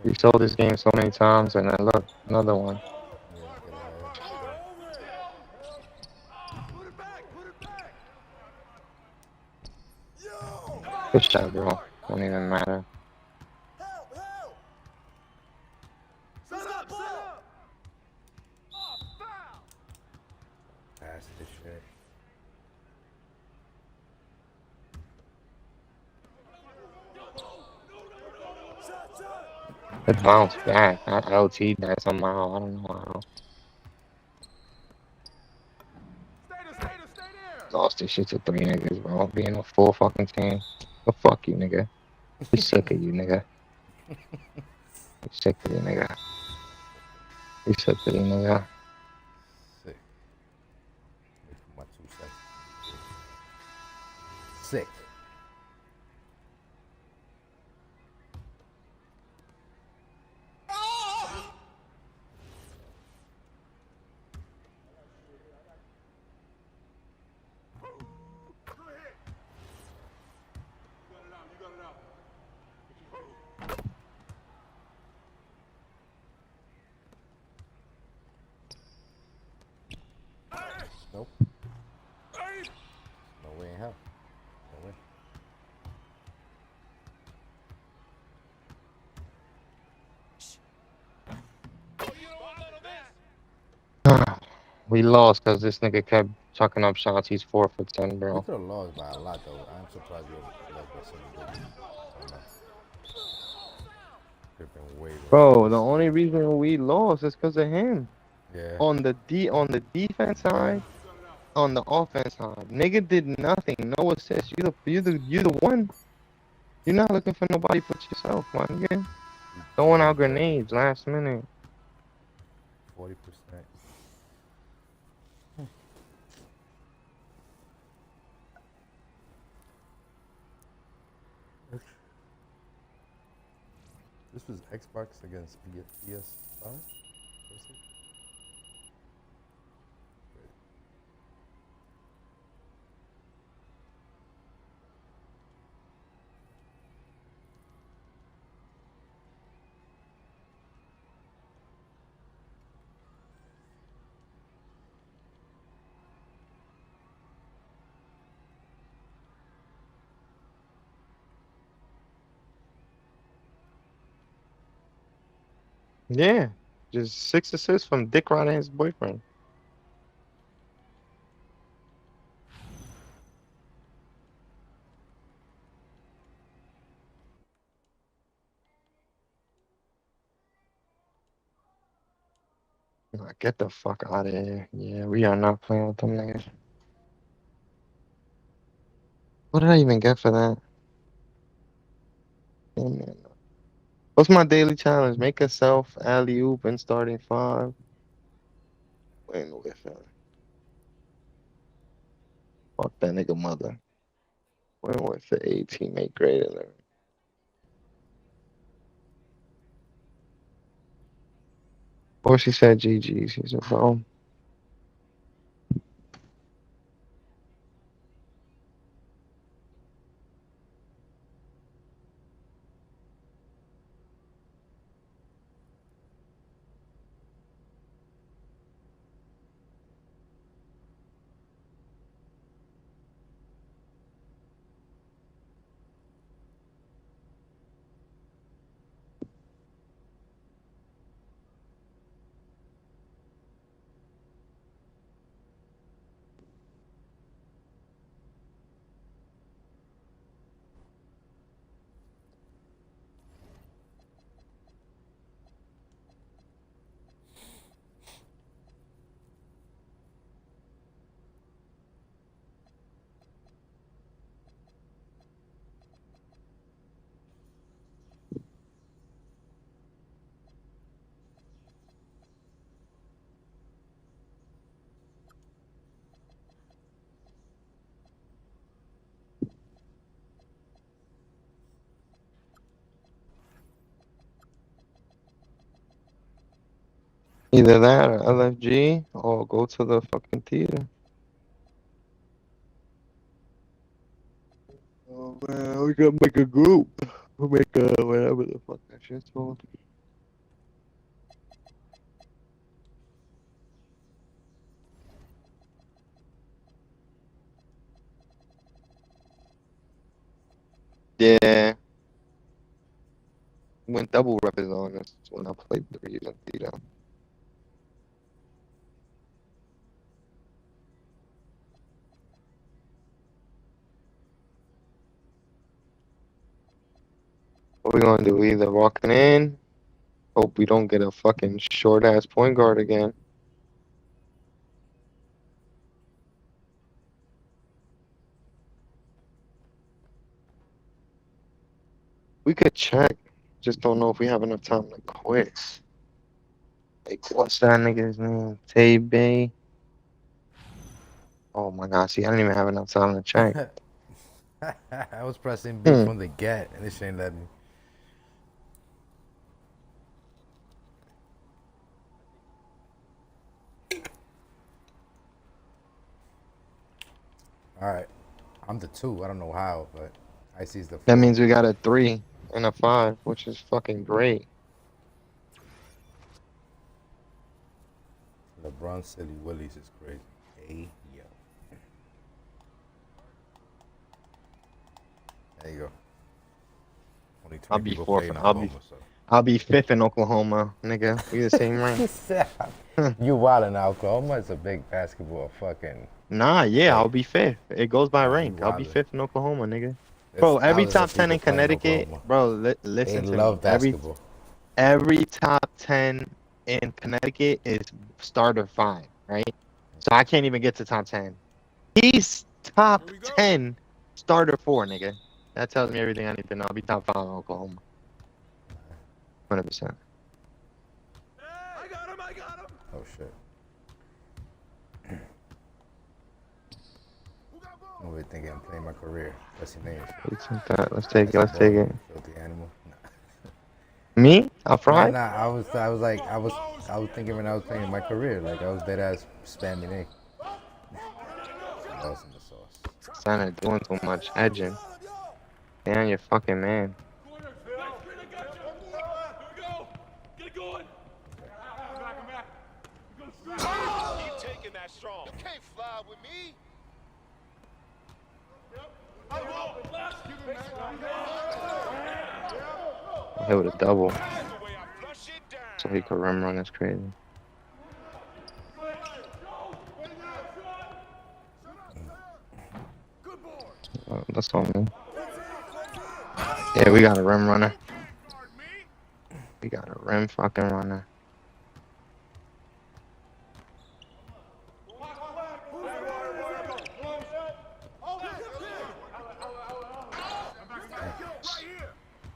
We sold this game so many times, and then look, another one. Good shot, bro. Don't even matter. Pass this shit. It bounced back. I LT'd that somehow. I don't know how. Lost this shit to 3 niggas, bro. Being a full fucking team. Well, fuck you, nigga. We sick of you, nigga. We sick of you, nigga. We sick of you, nigga. Sick. Wait for my 2 seconds. Sick. Nope. No way in hell. No way. We lost because this nigga kept chucking up shots. He's 4 for 10, We bro. could have lost by a lot, though. I'm surprised we lost by 7 digits. Griffin way Bro, the only reason we lost is because of him. Yeah. On the defense side, on the offense side, nigga did nothing, no assists. You the one. You're not looking for nobody but yourself, my nigga. Throwing out grenades last minute. 40%. This was Xbox against PS5? Yeah, just 6 assists from Dick Rod and his boyfriend. Nah, get the fuck out of here. Yeah, we are not playing with them niggas. What did I even get for that? Oh, man. What's my daily challenge? Make a self alley-oop and starting 5. Win with him. Fuck that nigga mother. Win with the A teammate greater than. Or she said GG. She's a phone. Either that or LFG or go to the fucking theater. Oh man, we gotta make a group. We'll make a whatever the fuck that shit's called. Yeah. When double rep is on, that's when I played the reason theater. What we gonna do? Either walking in, hope we don't get a fucking short ass point guard again. We could check. Just don't know if we have enough time to quit. Like, what's that nigga's name? Tay Bay. Oh my god, see, I didn't even have enough time to check. I was pressing B from the get, and this ain't let me. Alright. I'm the 2. I don't know how, but Icy's the 4. That means we got a 3 and a 5, which is fucking great. LeBron Silly Willies is crazy. A There you go. Only 20 I'll be people fourth. play in Oklahoma, so. I'll be fifth in Oklahoma, nigga. We the same rank. You wildin' out. Oklahoma is a big basketball fucking. Nah, yeah, I'll be fifth. It goes by rank. I'll be fifth in Oklahoma, nigga. There's Bro, every thousands of top 10 in people playing Connecticut, Oklahoma. bro, listen They to love me. basketball. Every top 10 in Connecticut is starter 5, right? So I can't even get to top 10. He's top 10 starter 4, nigga. That tells me everything I need to know. I'll be top 5 in Oklahoma. 100%. Oh shit. I'm really thinking I'm playing my career. What's your name? Let's take it. Let's take it. Filthy animal. Me? I'll fry? Nah, I was thinking when I was playing my career, like I was dead ass spamming egg. That was in the sauce. Son of doing too much edging. Damn, you're fucking man. Keep taking that strong. You can't fly with me. Hit with a double. So he could rim run. That's crazy. That's on me. Yeah, we got a rim runner. We got a rim fucking runner.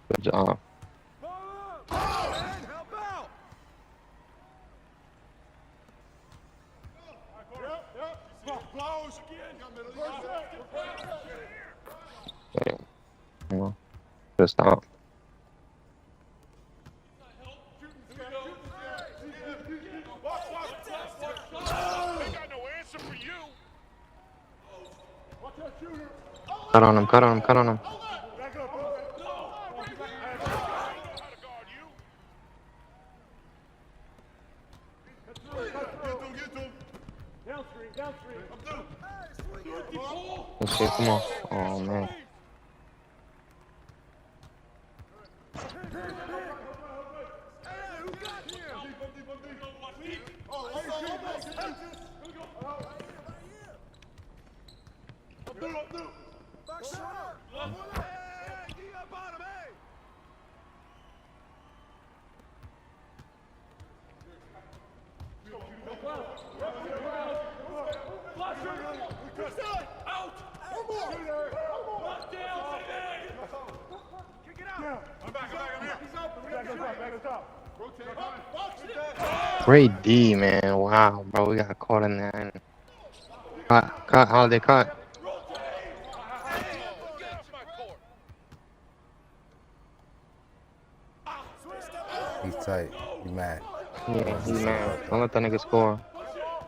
Good job. Good stop. Cut on him, cut on him, cut on him. Okay, come on. Oh, man. Great D, man. Wow, bro. We got caught in that. Cut, Holiday, cut. He's tight. He mad. Yeah, he's mad. Don't let that nigga score.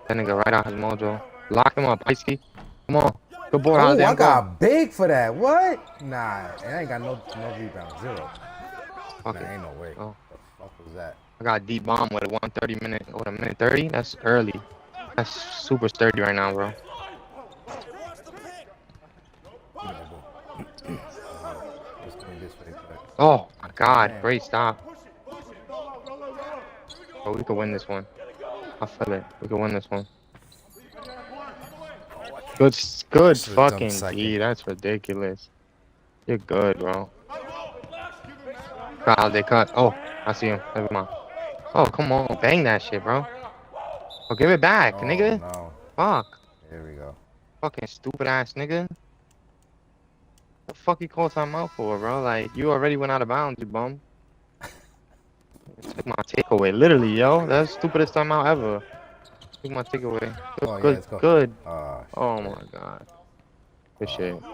That nigga right out his mojo. Lock him up, Icy. Come on. Good boy, Oh, Holiday. I got big for that. What? Nah, it ain't got no rebound. Zero. Fuck Nah, it. ain't no way. Oh. The fuck was that? I got a deep bomb with a 130 minute. With a minute 30? That's early. That's super sturdy right now, bro. Oh my God! Great stop. Oh, we could win this one. I feel it. We could win this one. Good fucking D. That's ridiculous. You're good, bro. Cut, they cut. Oh, I see him. Never mind. Oh, come on. Bang that shit, bro. Oh, give it back, nigga. No. Fuck. There we go. Fucking stupid ass nigga. What the fuck you call timeout for, bro? Like, you already went out of bounds, you bum. Took my takeaway. Literally, yo. That's the stupidest timeout ever. Took my takeaway. Good, Oh, yeah, good, let's go. good. Oh, my God. Good shit. My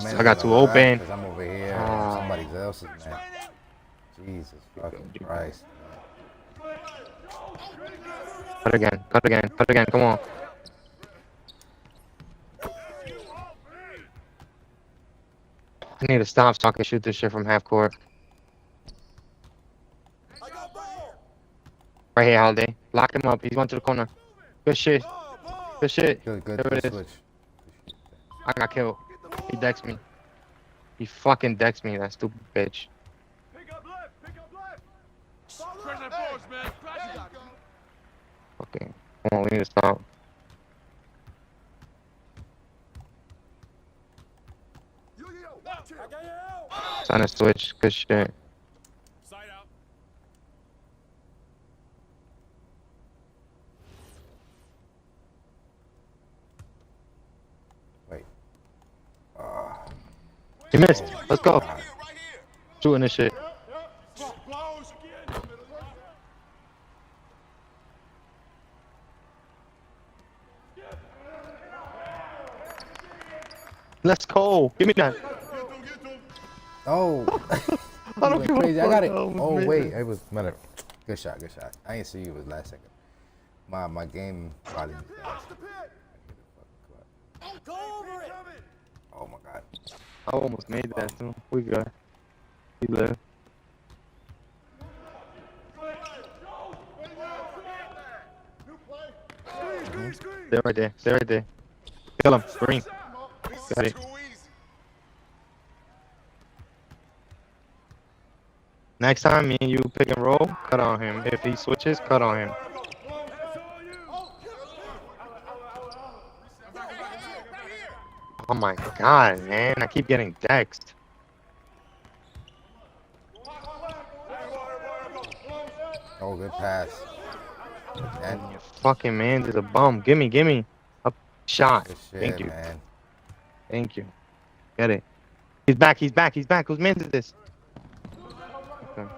man's I got on too the back open. 'cause I'm over here. Oh. Somebody else is mad. Jesus fucking Christ. Cut again. Cut again. Cut again. Come on. I need to stop so I can shoot this shit from half court. Right here, Holiday. Lock him up. He's going to the corner. Good shit. Good shit. Good, There it is. switch. I got killed. He decks me. He fucking decks me, that stupid bitch. Okay, come on, we need to stop. Trying to switch, good shit. Wait. You missed. Let's go. Shooting this shit. Let's go. Give me that. Oh. I don't give a crazy. I got it. fuck. Oh, Man. wait. It was matter. Good shot. Good shot. I didn't see you. It was last second. My game probably. Oh my god. I almost made that too. We good. We live. Stay right there. Stay right there. Kill him. Green. Got it. Next time me and you pick and roll, cut on him. If he switches, cut on him. Oh my god, man. I keep getting dexed. Oh, good pass. And your fucking man is a bum. Gimme, gimme. A shot. Good shit, Thank you. man. Thank you. Get it. He's back, he's back, he's back. Whose man is this? Okay.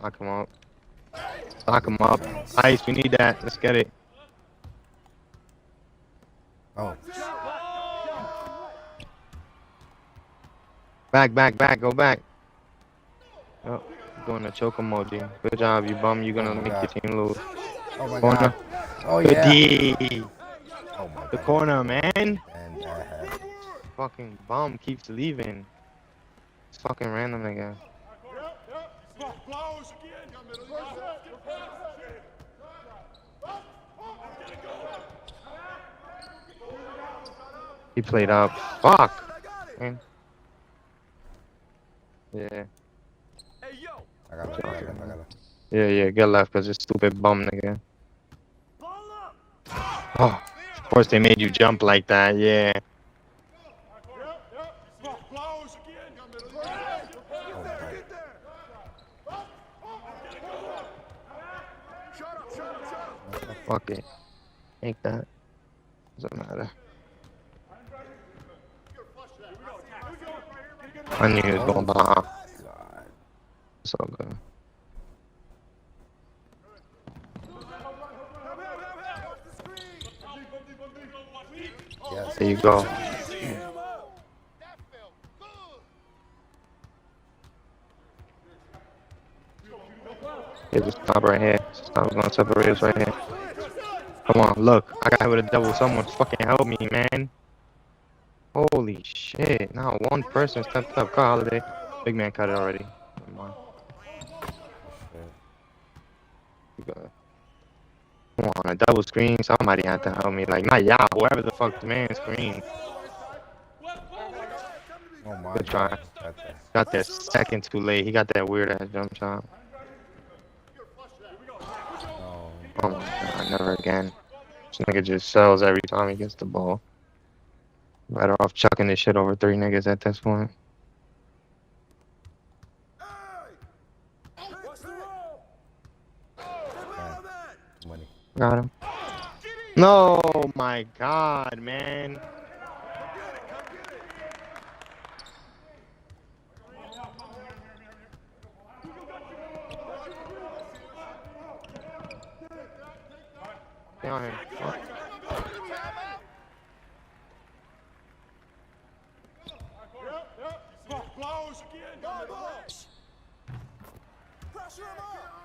Lock him up. Lock him up. Ice, we need that. Let's get it. Oh. Back, back, back. Go back. Oh, doing a choke emoji. Good job, you bum. You're gonna make your team lose. Oh my Corner. god. Oh Good yeah. D. Oh my The god. corner, man. And that happened. Fucking bum keeps leaving. It's fucking random again. He played up. Fuck. Man. Yeah. I got it. I got it. I got it. Yeah, yeah. Get left because it's stupid bum nigga. Oh, of course they made you jump like that. Yeah. Fuck it. Make that. Doesn't matter. I knew he was going behind. It's all good. Yes. There you go. Yeah, just stop right here. Stop gonna separate us right here. Come on, look. I got hit with a double. Someone fucking help me, man. Holy shit. Now one person stepped up. Call Holiday. Big man cut it already. Never mind. You got it. Come on, a double screen. Somebody had to help me. Like, not y'all. Whoever the fuck the man screen. Oh my Good try. god. Got there second too late. He got that weird ass jump shot. Oh my god, never again. This nigga just sells every time he gets the ball. Better off chucking this shit over 3 niggas at this point. Money. Got him. No, my god, man. Get on him. Fuck.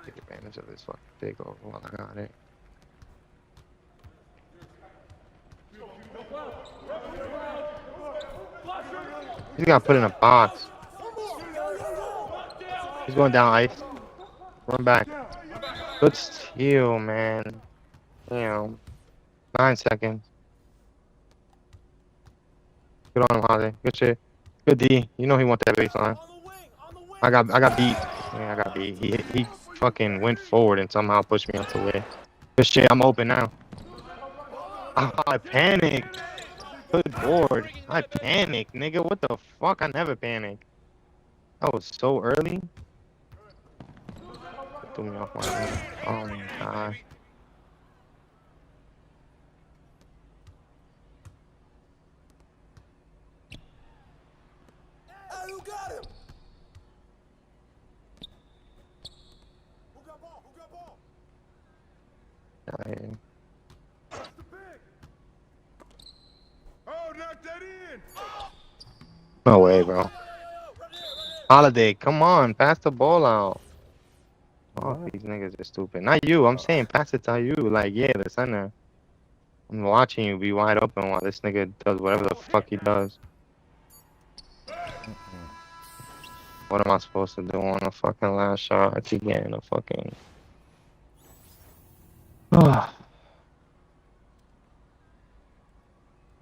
Take advantage of this fucking takeover while I got it. He's got put in a box. He's going down ice. Run back. Good steal, man. Damn. 9 seconds. Good on him, Holiday. Good shit. Good D. You know he want that baseline. I got beat. Yeah, I got beat. He fucking went forward and somehow pushed me out the way. Good shit. I'm open now. Oh, I panicked. Good board. I panicked, nigga. What the fuck? I never panic. That was so early. Threw me off my head. Oh my god. Who got him? No way, bro. Holiday, come on, pass the ball out. Oh, these niggas are stupid. Not you, I'm saying pass it to you. Like, yeah, the center. I'm watching you be wide open while this nigga does whatever the fuck he does. What am I supposed to do on the fucking last shot? I keep getting a fucking... The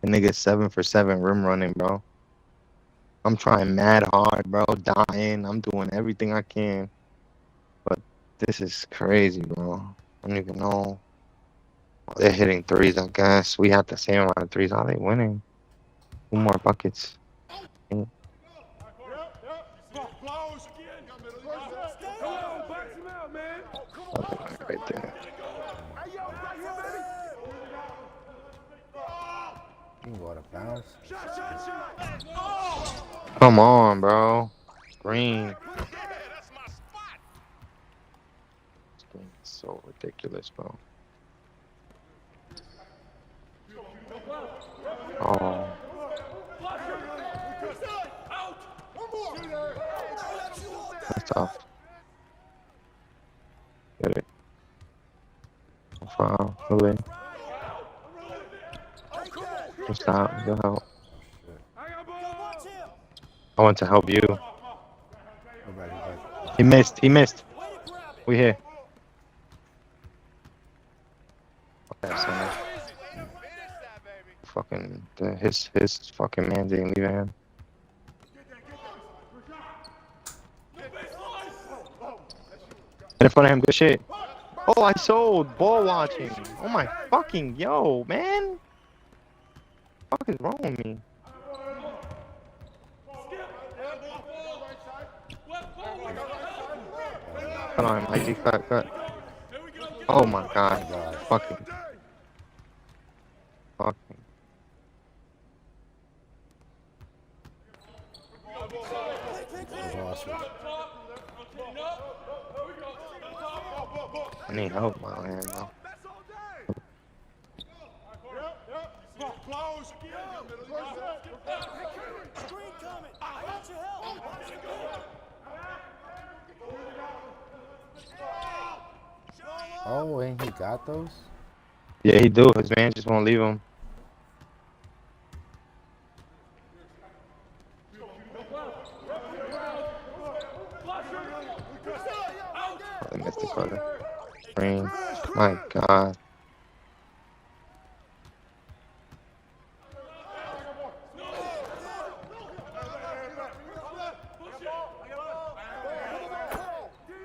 nigga's 7 for 7 rim running, bro. I'm trying mad hard, bro. Dying. I'm doing everything I can. But this is crazy, bro. I don't even know. They're hitting threes, I guess. We have the same amount of threes. How are they winning? 2 more buckets. Right there. You can go out of bounds. Come on, bro. Green. This game is so ridiculous, bro. Oh. That's tough. Get it. Foul. Really. Stop. Go help. I want to help you. He missed. He missed. We here. Okay, fucking his fucking man didn't leave him. In front of him, good shit. Oh, I sold ball watching. Oh my fucking yo, man. What the fuck is wrong with me? Hold on, IG cut. Oh my god. Fucking. Fucking. I need help, my man, bro. Oh, and he got those? Yeah, he do. His man just won't leave him. Oh, they missed the brother. Green. My god.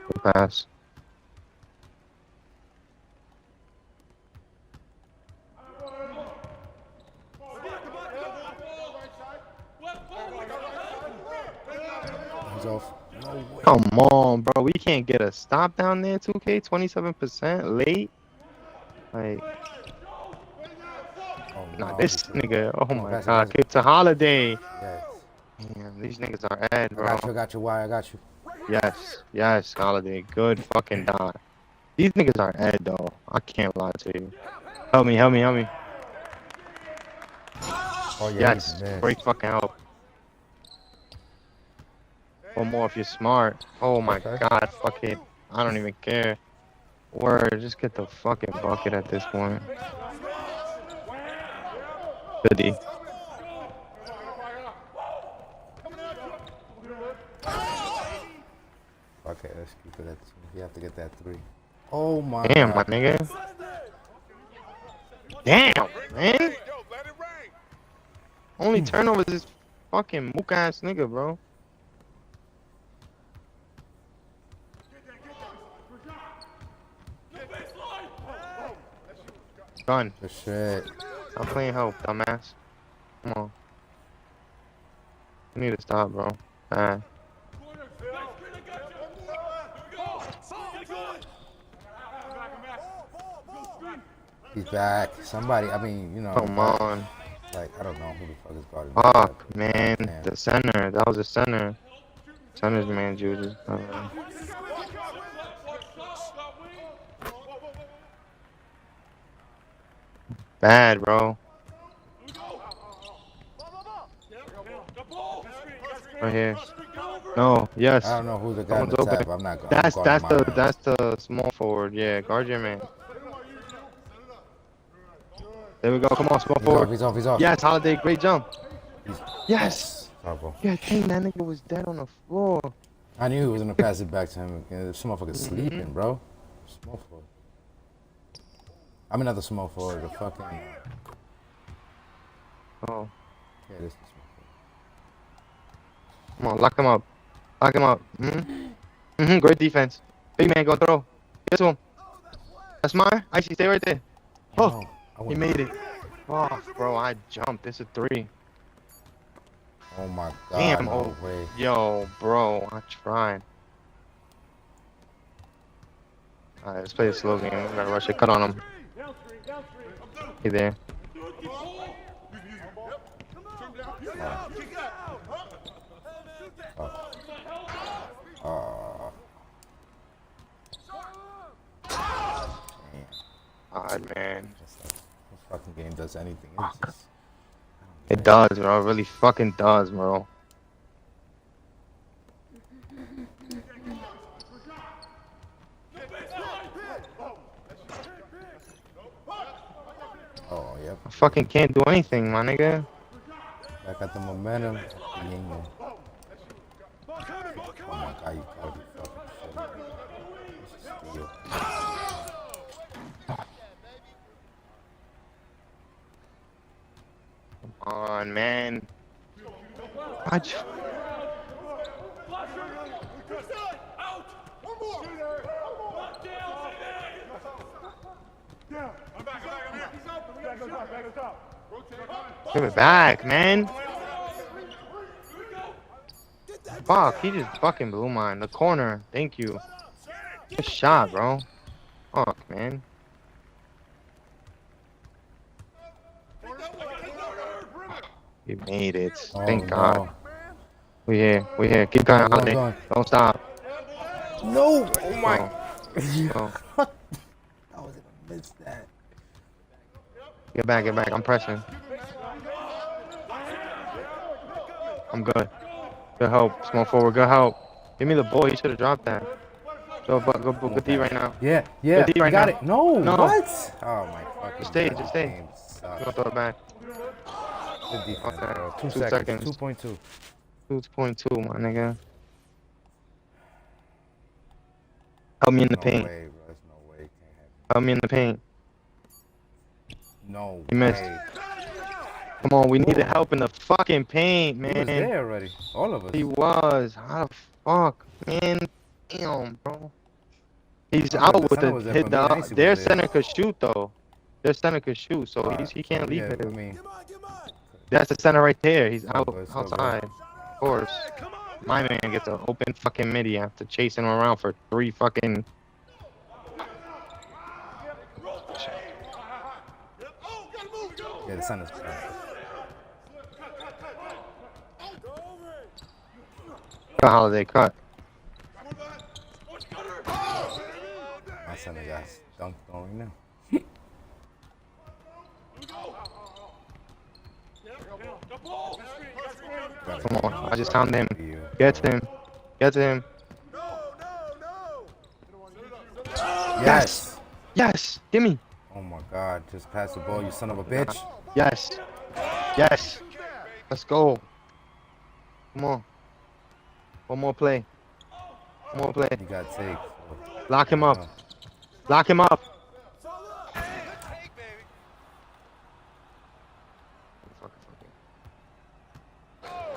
Good pass. He's off. No way. Come on, bro. We can't get a stop down there, 2K. 27% late. Like, nah, this nigga. Oh my god. Kick to Holiday. Yes. Damn, these niggas are ed, bro. I got you. Why? I got you. Yes, Holiday. Good fucking dot. These niggas are ed, though. I can't lie to you. Help me. Oh, yeah, yes, great fucking help. One more if you're smart. Oh my god, fuck it. I don't even care. Word, just get the fucking bucket at this point. Goodie. Okay, let's keep it at 2. You have to get that 3. Oh my Damn, god. my nigga. Damn, man. Only turnover is this fucking mook ass nigga, bro. Done. Good shit. I'm playing help, dumbass. Come on. You need to stop, bro. Alright. He's back. Somebody, I mean, you know. Come on. Like, I don't know who the fuck is guarding. Fuck, man. The center. That was the center. Center's man, Judy. Bad, bro. Right here. No, yes. I don't know who the guy in the open. tap. I'm not. That's the small forward. Yeah, guard your man. There we go. Come on, small forward. He's off. He's off. Yes, Holiday, great jump. Yes. Purple. Yeah, dang, that nigga was dead on the floor. I knew he was gonna pass it back to him. This motherfucker's sleeping, bro. Small forward. I mean, not the small forward. The fucking. Oh. Yeah, this is the small forward. Come on, lock him up. Lock him up. Great defense. Big man, go throw. Get to him. That's mine. Icy, stay right there. Oh, he made it. Oh, bro, I jumped. This is 3. Oh my god. Damn. No way. Yo, bro, I tried. Alright, let's play a slow game. We gotta rush it. Cut on him. Hey there. God, man. This fucking game does anything. It's just, it does, bro. It really fucking does, bro. Oh, yep. I fucking can't do anything, my nigga. Back at the momentum. Oh my god, you gotta be fucking shitty. Come on, man. Watch. Give it back, man. Fuck, he just fucking blew mine. The corner. Thank you. Good shot, bro. Fuck, man. We made it. Thank God. No. We here. We here. Keep going, Go on, Holiday. go on. Don't stop. No! Oh my. Oh. I was gonna miss that. Get back, get back. I'm pressing. I'm good. Good help. Small forward. Good help. Give me the ball. You should have dropped that. Go good D right now. Yeah, yeah. Good D right got now. it. No, No. what? Oh my fucking. Just stay. God, Just stay. game sucks. Go throw it back. Good defense, Okay. bro. 2 2 seconds. 2.2. 2.2, my nigga. Help me in the No paint. way, bro. There's no way. Can't Help me in the paint. No. He missed. way. Come on, we need to help in the fucking paint, man. He was there already. All of us. He was. How the fuck, man? Damn, bro. He's I out thought the with center the was there hit. for me. I ain't see Their what it is. center could shoot though. Their center could shoot, so Alright, he can't leave yeah, it. I mean, That's the center right there. He's out good, so good. outside. Of course. My man gets an open fucking midi after chasing him around for 3 fucking. yeah, the center's perfect. Cut, Holiday, cut. My center got dunked on right now. Come on, I just found him. Get to him. Get to him. Yes. Yes. Give me. Oh my god, just pass the ball, you son of a bitch. Yes. Yes. Let's go. Come on. One more play. One more play. You got take. Lock him up. Lock him up.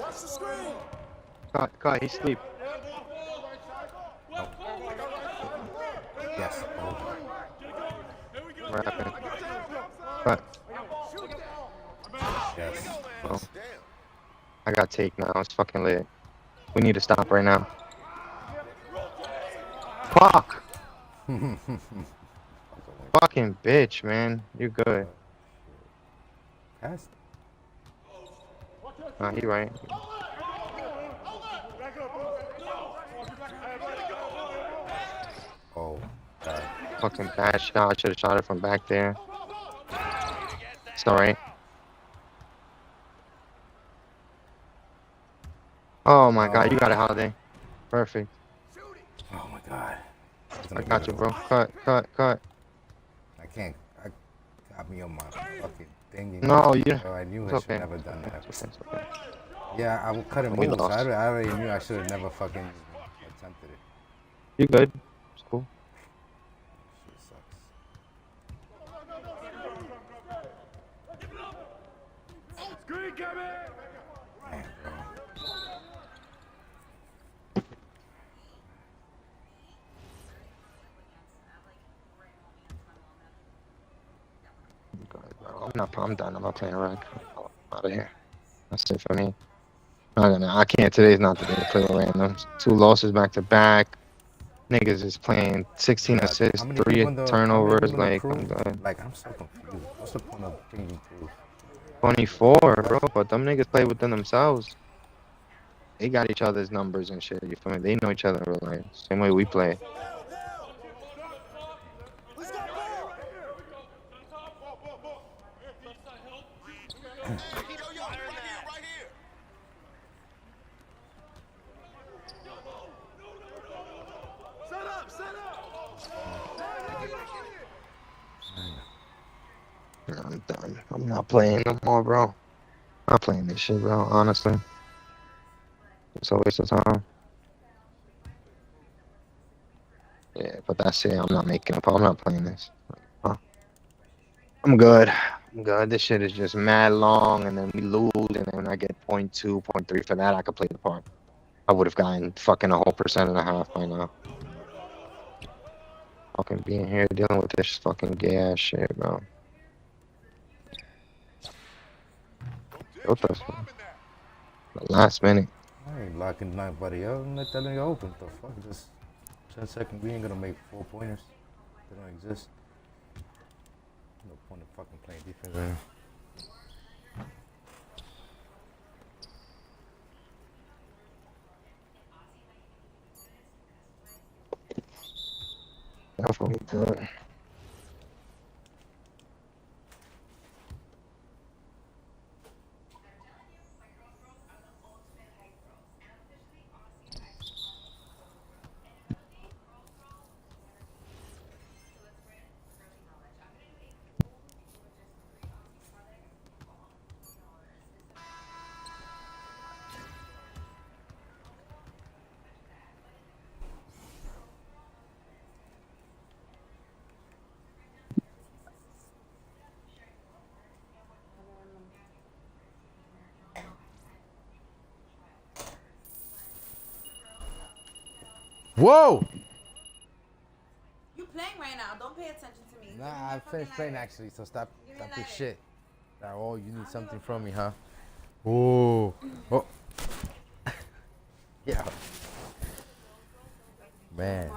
Watch the screen. Cut, he's asleep. Yes. What happened? Cut. Yes. Oh. I got take now. It's fucking lit. We need to stop right now. Fuck! Fucking bitch, man. You're good. Pass. Nah, he right. Oh, God. Fucking bad shot. I should have shot it from back there. It's alright. Oh my God, you got a Holiday. Perfect. Oh my God. I got you, bro. Cut. I can't. I got me on my fucking thing. No, you. Oh, I knew It's I should okay. never done that. It's okay. Yeah, I would cut him We move. So lost. I already knew I should have never fucking attempted it. You good? It's cool. Shit sucks. Man, bro. I'm done. I'm not playing rec. I'm out of here. That's it for me. I can't. Today's not the day to play with randoms. 2 losses back to back. Niggas is playing 16 assists, 3 turnovers. Like, I'm done. Like, I'm so confused. What's the point of bringing crew? 24, bro. But them niggas play within themselves. They got each other's numbers and shit. You feel me? They know each other in real life. Same way we play. I'm done. I'm not playing no more, bro. I'm not playing this shit, bro. Honestly. It's a waste of time. Yeah, but that's it. I'm not making up. I'm not playing this. I'm good. I'm good. This shit is just mad long, and then we lose, and then when I get 0.2, 0.3 for that, I could play the part. I would have gotten fucking a whole 1.5% by now. Fucking being here dealing with this fucking gay ass shit, bro. What the fuck? The last minute. I ain't locking nobody up. Let that nigga open. The fuck? Just 10 seconds. We ain't gonna make 4-pointers. They don't exist. No point in fucking playing defense right now. That's what we doing. Whoa! You playing right now. Don't pay attention to me. Nah, I finished playing actually, so stop your shit. Oh, you need something from me, huh? Ooh. Oh. Yeah. Man.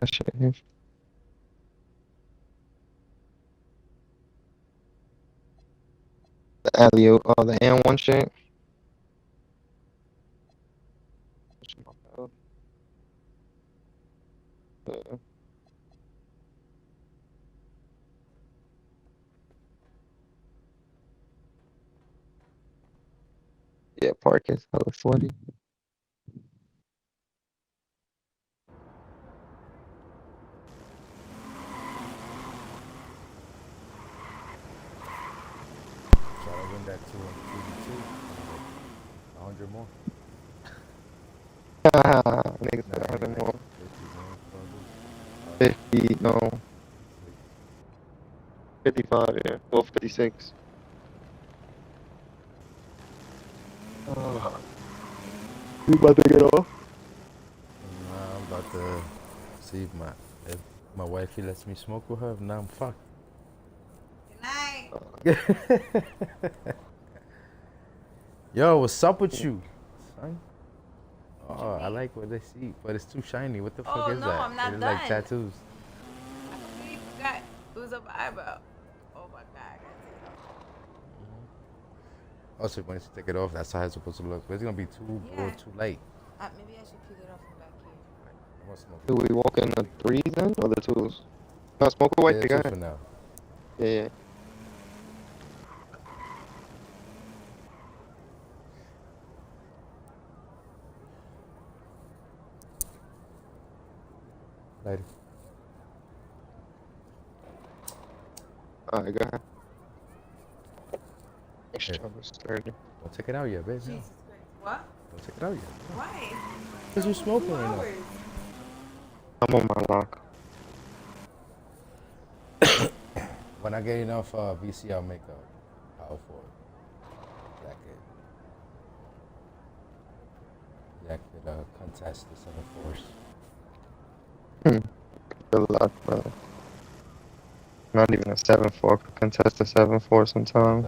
that shit here. The alley-oop, the and one shit. Yeah. Yeah, Park is hella sweaty. Try to win that 2 100 more. Niggas said 100 more. 50, no. 55, yeah. Well, 56. You about to get off? Nah, I'm about to see if my wifey lets me smoke with her. If not, I'm fucked. Good night. Yo, what's up with you, son? Oh, I like what they see, but it's too shiny. What the fuck is no, that? I'm not It's done. like tattoos. You forgot it was up my eyebrow. Oh my god. Also, when you take it off, that's how it's supposed to look. But it's gonna be too too light. Maybe I should peel it off from back here. I'm gonna smoke. Do we walk in the 3s then, or the 2s? No, smoke a white, Yeah, they 2 got for it. now. Yeah. Later. Alright, go ahead. Travis 30. Don't take it out yet, baby. No. Jesus Christ. What? Don't take it out yet. Why? Because you're smoking right now. I'm on my lock. When I get enough VC, I'll make a power forward. That could contest the 7-4s. Good luck, brother. Not even a 7-4 could contest a 7-4 sometimes.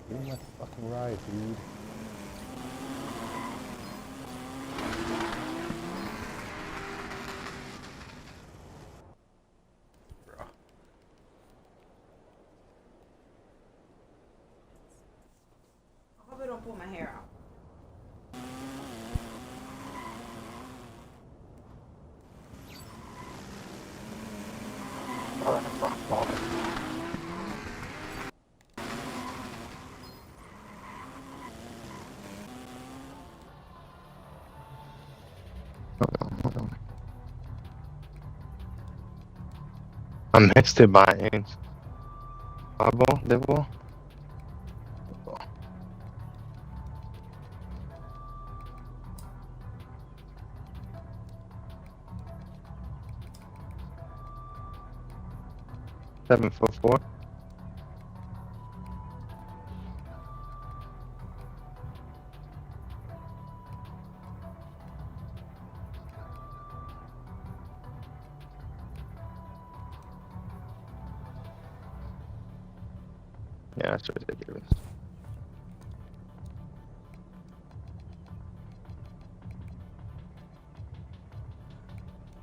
Give me my fucking ride, dude. I hope I don't pull my hair out. I mixed it by inch. Eyeball, devil. Seven foot 4. Yeah, that's ridiculous.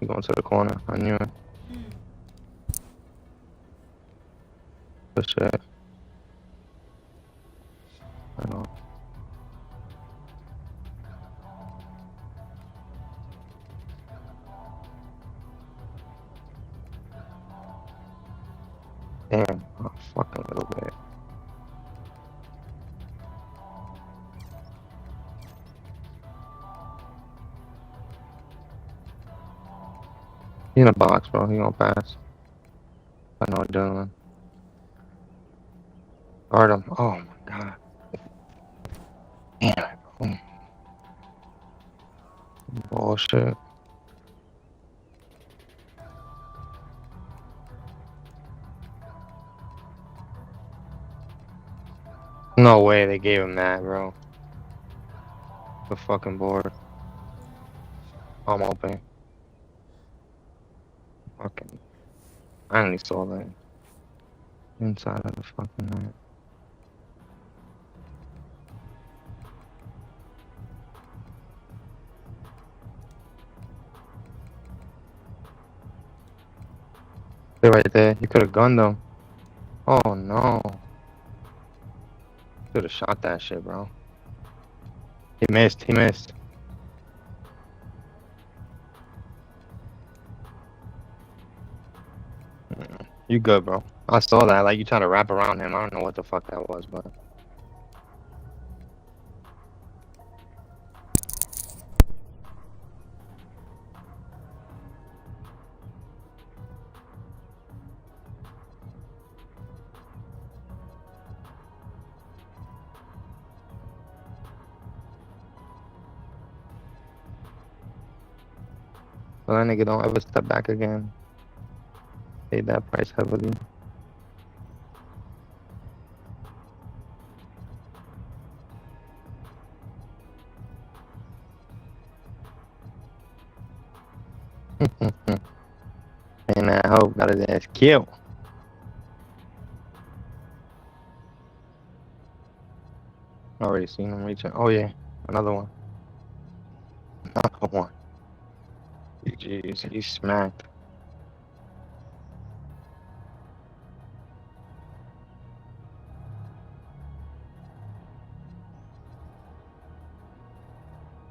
You going to the corner? I knew it. Push that. I know. Damn, a fucking little bit. He in a box, bro. He gonna pass. I know what I'm doing. Guard him. Oh my god. Damn it, bro. Bullshit. No way they gave him that, bro. The fucking board. I'm open. Fucking. I only saw that. Inside of the fucking net. They're right there. You could have gunned them. Oh no. Could have shot that shit, bro. He missed. He missed. You good, bro. I saw that. Like, you trying to wrap around him. I don't know what the fuck that was, but... So that nigga don't ever step back again. Paid that price heavily. And I hope got his ass killed. Already seen him reaching. Oh yeah, another one. Another one. Jeez, he's smacked.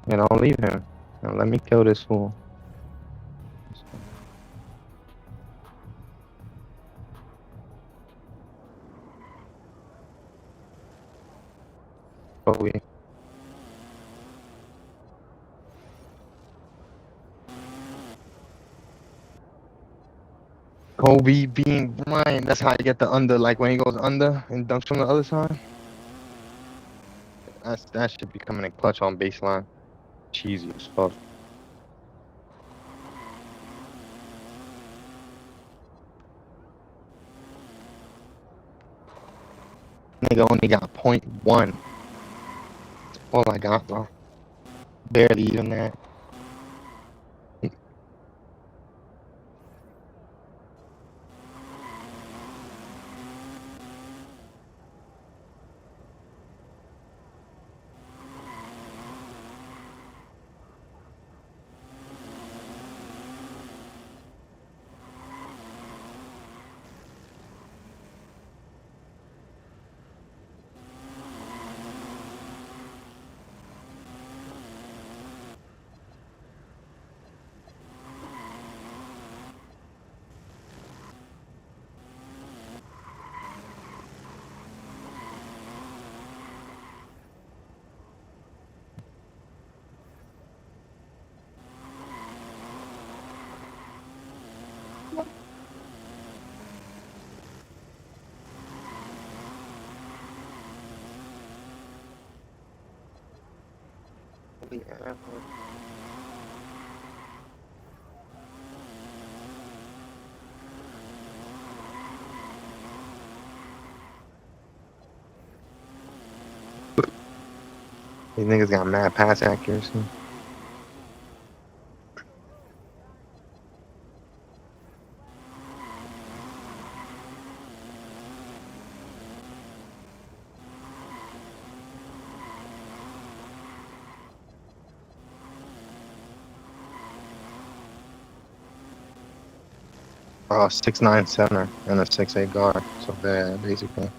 Yeah, don't leave him. Now let me kill this fool. Kobe. Kobe being Bryant. That's how you get the under. Like when he goes under and dunks from the other side. That should be coming in clutch on baseline. Cheesy as fuck. Nigga only got 0.1. That's all I got, bro. Barely even that. Yeah. These niggas got mad pass accuracy. Oh, 6'9" center and a 6'8" guard. So bad, basically.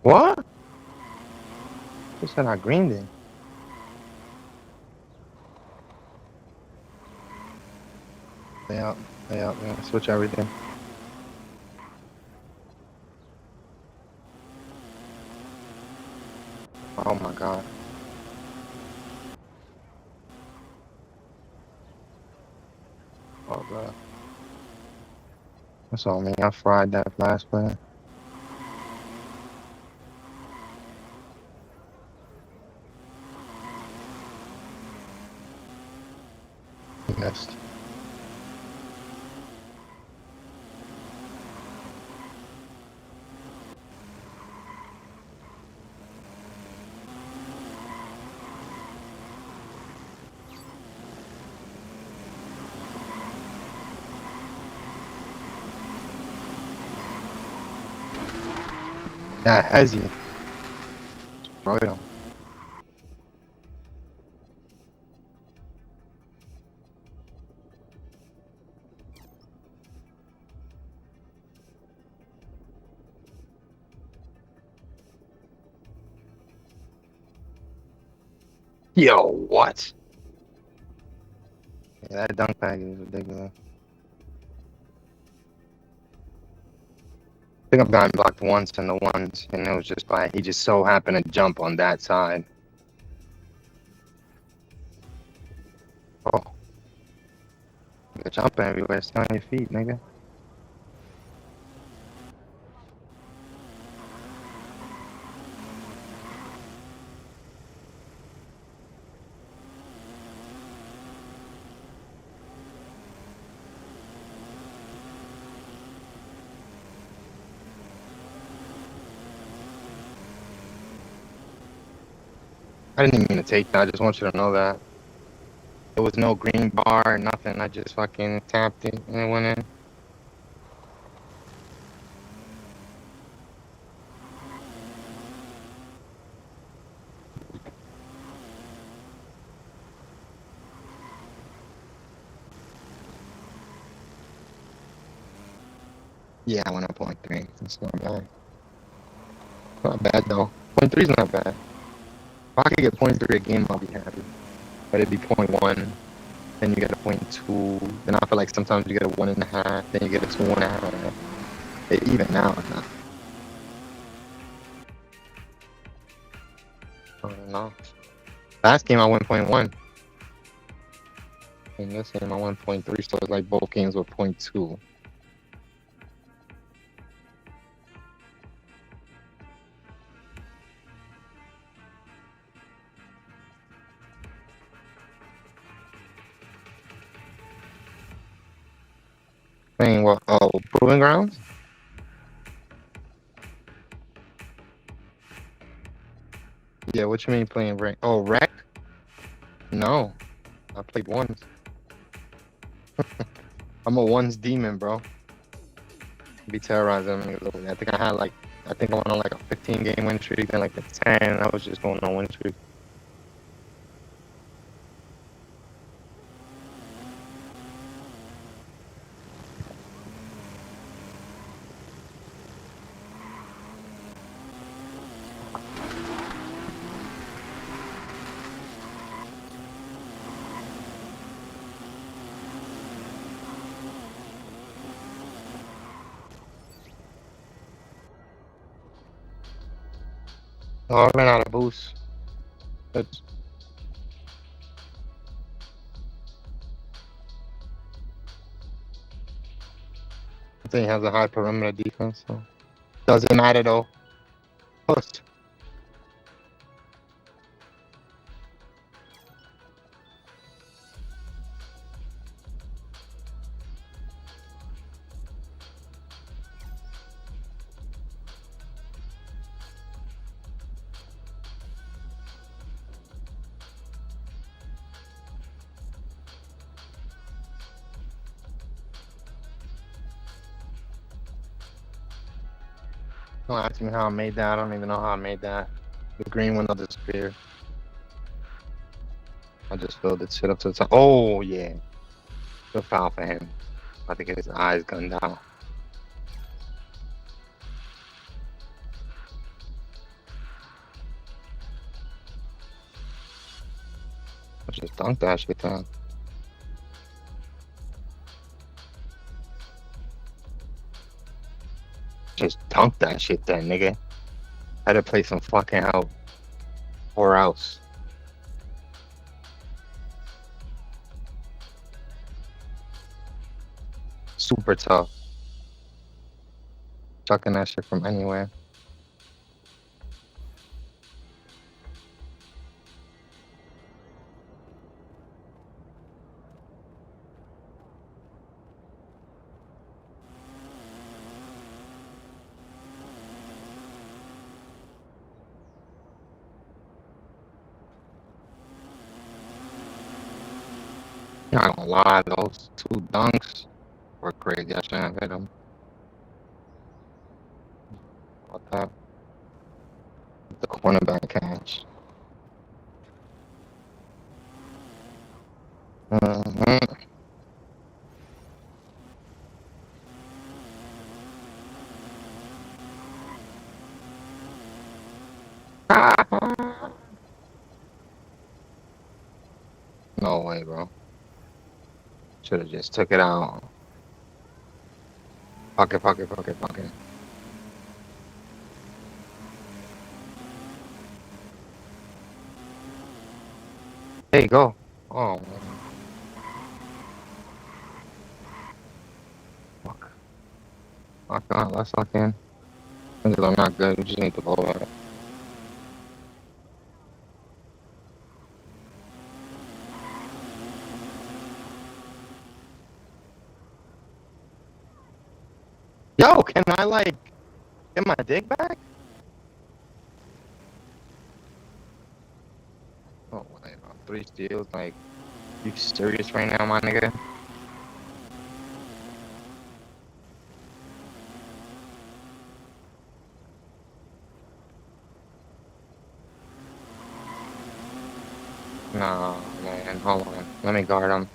What? Who said I greened it? Yeah, yeah, switch everything. Oh my god. Oh god. That's all me. I fried that last play. Missed. That hezzy. Right on. Yo, what? Yeah, that dunk bag is ridiculous. I think I've gotten blocked once in the ones, and it was just like he just so happened to jump on that side. Oh. You're jumping everywhere. Stay on your feet, nigga. I didn't even mean to take that. I just want you to know that. There was no green bar or nothing. I just fucking tapped it and it went in. Yeah, I went up 0.3. That's not bad. Not bad though. 0.3 is not bad. If I could get 0.3 a game, I'll be happy. But it'd be 0.1, then you get a 0.2. Then I feel like sometimes you get a 1.5, then you get a 2.5. Even now, it's not. I don't know. Last game I went 0.1. In this game I went 0.3, so it's like both games were 0.2. Playing what? Oh, Proving Grounds? Yeah, what you mean playing Rec? Oh, Rec? No. I played ones. I'm a ones demon, bro. Be terrorizing them. I think I went on like a 15 game win streak, then like a 10. I was just going on win streak. Oh, I ran out of boost. That's... I think he has a high perimeter defense, so doesn't matter though. Post. Don't ask me how I made that. I don't even know how I made that. The green window disappeared. I just filled it shit up to the top. Oh, yeah. Good foul for him. About to get his eyes gunned out. I just dunked that shit down. Just dunk that shit then, nigga. I had to play some fucking help. Or else. Super tough. Chucking that shit from anywhere. Not gonna lie, those two dunks were crazy. I shouldn't have hit them. What that? The cornerback catch. No way, bro. Should have just took it out. Pocket. There you go. Oh, man. Fuck. Lock on, let's lock in. I'm not good, we just need to blow it. Yo, can I, like, get my dig back? Oh, wait, 3 steals, like, you serious right now, my nigga? Nah, man, hold on. Let me guard him.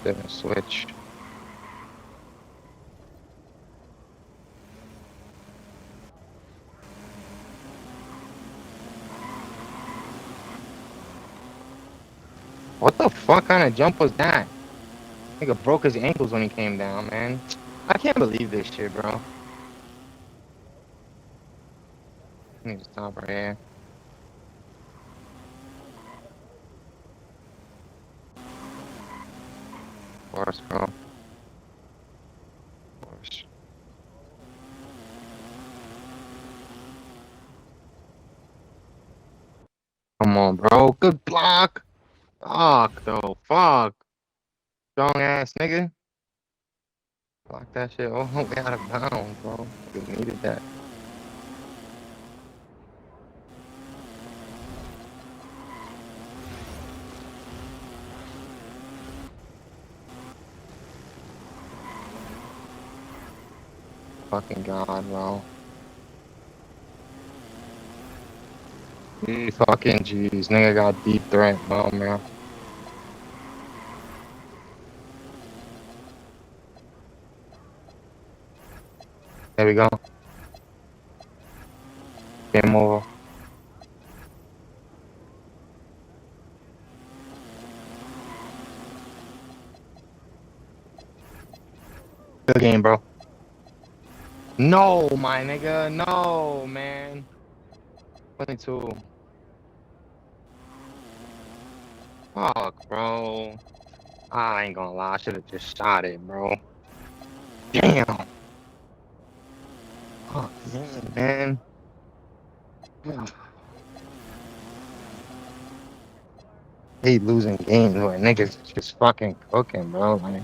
Didn't switch. What the fuck kind of jump was that? Nigga broke his ankles when he came down, man. I can't believe this shit, bro. I need to stop right here. Force, bro. Force. Come on, bro. Good block. Fuck, though. Fuck. Strong ass nigga. Block that shit all the way out of bounds, bro. We needed that. Fucking God, bro. Fucking jeez. Nigga got deep threat, bro, man. There we go. Game over. Good game, bro. No, my nigga. No, man. 22. Fuck, bro. I ain't gonna lie. I should have just shot it, bro. Damn. Fuck, man. Hate losing games where niggas just fucking cooking, bro. Like,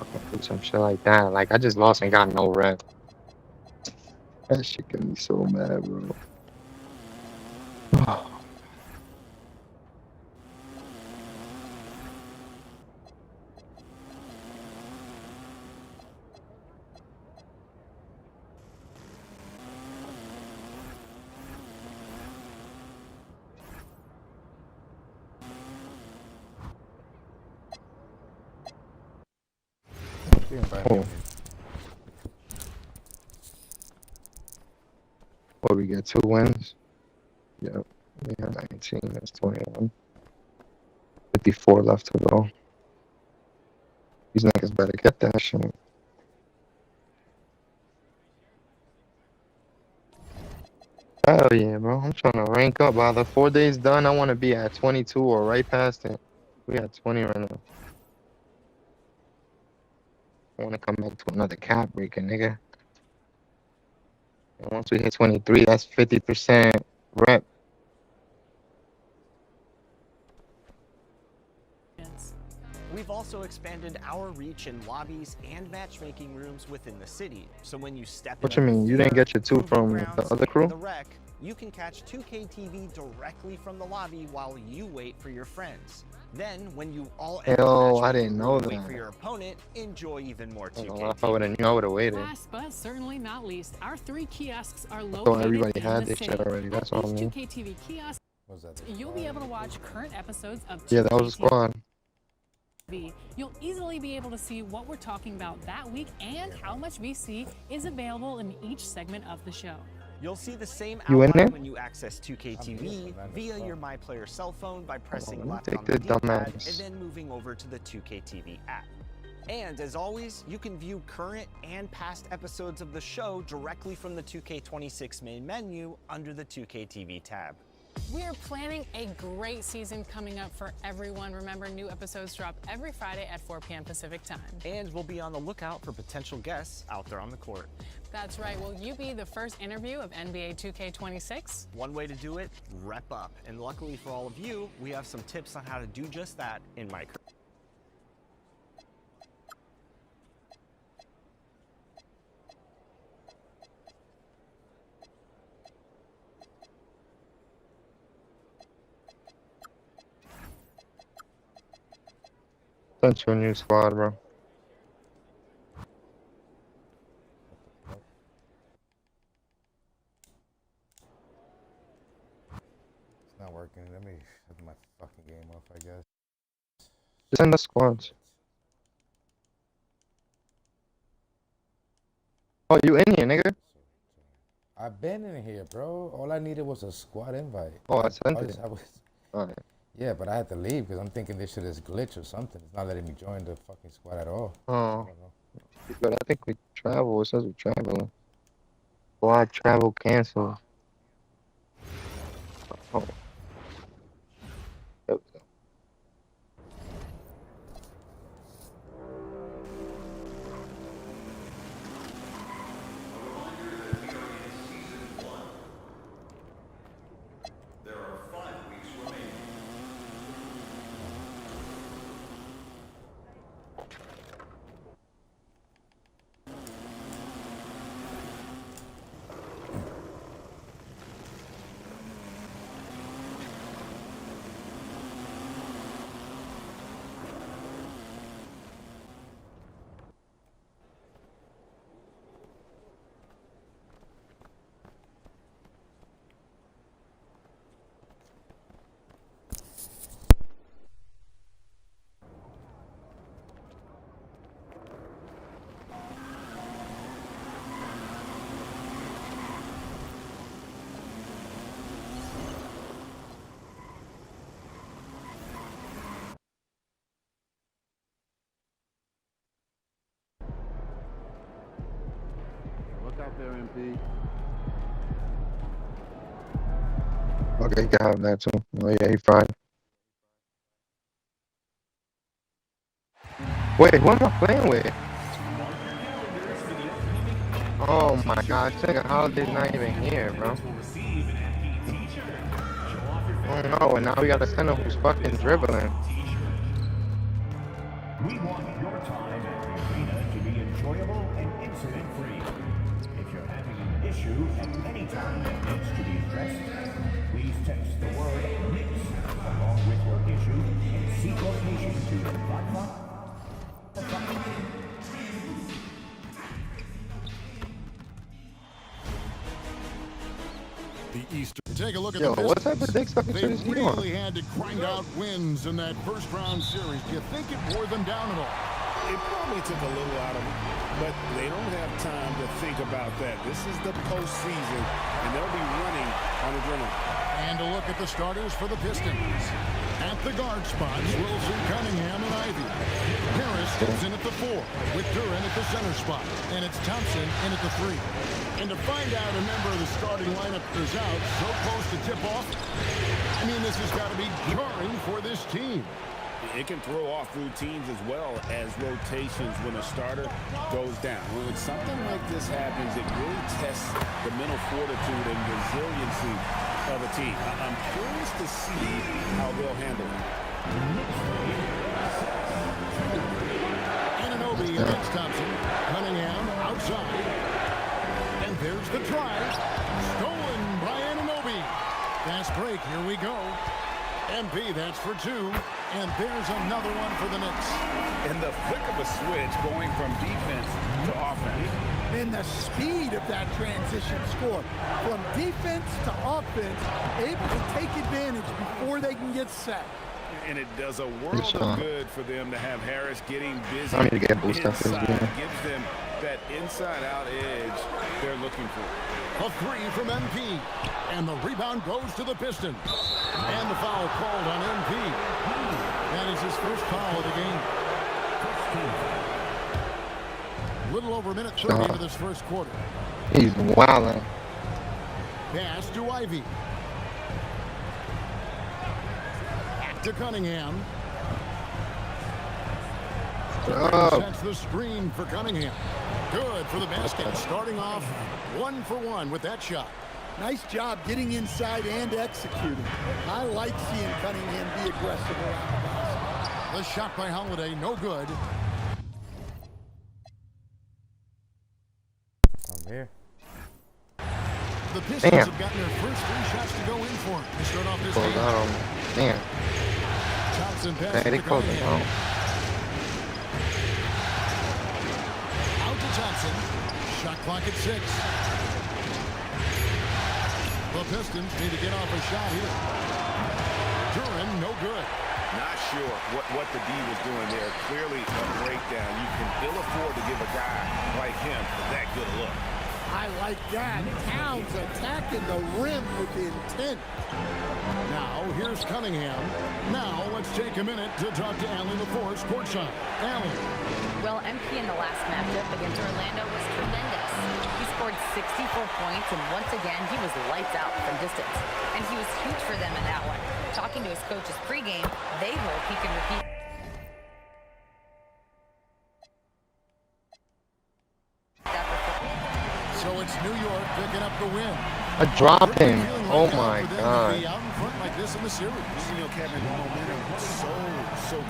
fucking do some shit like that. Like, I just lost and got no rep. That shit got me so mad, bro. Oh. What, we get 2 wins? Yep. We have 19, that's 21. 54 left to go. These niggas better get that shit. Hell yeah, bro. I'm trying to rank up. By the 4 days done, I want to be at 22 or right past it. We at 20 right now. I want to come back to another cap breaker, nigga. And once we hit 23, that's 50% rep. We've also expanded our reach in lobbies and matchmaking rooms within the city. So when you step What you mean? You didn't get your 2 from the other crew? The rec, you can catch 2K TV directly from the lobby while you wait for your friends. Then, when you all end the Yo, match I didn't know wait that. for your opponent, enjoy even more 2K If I would have knew, I would have waited. Last but certainly not least, our 3 kiosks are I located thought everybody in had the this city. shit already. That's all I These mean. 2K TV kiosks, you'll be able to watch current episodes of Yeah, that was a 2K squad. TV. You'll easily be able to see what we're talking about that week and how much VC is available in each segment of the show. You'll see the same You in outline there? when you access 2K TV via your MyPlayer cell phone by pressing let me left take on the the D-pad dumbass. and then moving over to the 2K TV app. And as always, you can view current and past episodes of the show directly from the 2K26 main menu under the 2K TV tab. We are planning a great season coming up for everyone. Remember, new episodes drop every Friday at 4 p.m. Pacific time. And we'll be on the lookout for potential guests out there on the court. That's right. Will you be the first interview of NBA 2K26? One way to do it, rep up. And luckily for all of you, we have some tips on how to do just that in my career. That's your new squad, bro. It's not working. Let me shut my fucking game off, I guess. Just send the squads. Oh, you in here, nigga? I've been in here, bro. All I needed was a squad invite. Oh, I sent it. Alright. Yeah, but I had to leave because I'm thinking this shit is glitch or something. It's not letting me join the fucking squad at all. Oh. But I think we travel. It says we traveling. Why travel cancel? Oh. There we go. Look out there, MP. Okay, you can have that too. Oh yeah, he fried. Wait, who am I playing with? Oh my god, Sega Holiday's not even here, bro. Oh no, and now we got a center who's fucking dribbling. We want your time at the arena to be enjoyable and incident-free. If you're having an issue at any time that needs to be addressed, please text the word NIX along with your issue and seek location to 55. The Eastern. Take a look at Yo, the what type of dick sucking They shit is he on? really had to grind out wins in that first round series. Do you think it wore them down at all? It probably took a little out of them, but they don't have time to think about that. This is the postseason, and they'll be running on adrenaline. And a look at the starters for the Pistons. At the guard spots, Wilson, Cunningham, and Ivy. Harris steps in at the 4, with Duran at the center spot, and it's Thompson in at the 3. And to find out a member of the starting lineup is out so close to tip-off, I mean, this has got to be jarring for this team. It can throw off routines as well as rotations when a starter goes down. When something like this happens, it really tests the mental fortitude and resiliency of a team. I'm curious to see how they'll handle it. Anunoby against Thompson. Cunningham outside. And there's the try. Stolen by Anunoby. speed. Fast break, here we go. MP, that's for 2. And there's another one for the Knicks. In the flick of a switch, going from defense to offense. And the speed of that transition score. From defense to offense, able to take advantage before they can get set. And it does a world of good for them to have Harris getting busy I need to get a boost inside. after this game. Gives them that inside-out edge they're looking for. A 3 from MP. And the rebound goes to the Pistons. And the foul called on MP. That is his first foul of the game. Little over a minute 30 into this first quarter. He's wilding. Pass to Ivy. Back to Cunningham. Sets the screen for Cunningham. Good for the basket. Starting off 1 for 1 with that shot. Nice job getting inside and executing. I like seeing Cunningham be aggressive around the basket. The shot by Holiday, no good. I'm here. The Pistons have gotten their first 3 shots to go in for him. They start off this game. Damn. Thompson passes Hey, they to closed it Cunningham. out. Out to Thompson. Shot clock at 6. The Pistons need to get off a shot here. Duran, no good. Not sure what the D was doing there. Clearly a breakdown. You can ill afford to give a guy like him that good a look. I like that. Towns attacking the rim with intent. Now, here's Cunningham. Now, let's take a minute to talk to Allen LaForce courtside. Allen. Well, MP in the last matchup against Orlando was tremendous. He scored 64 points, and once again, he was lights out from distance. And he was huge for them in that one. Talking to his coaches pregame, they hope he can repeat. So it's New York picking up the win. I dropped him. Oh my God. Be out in front like this in the series. You know, Kevin, momentum so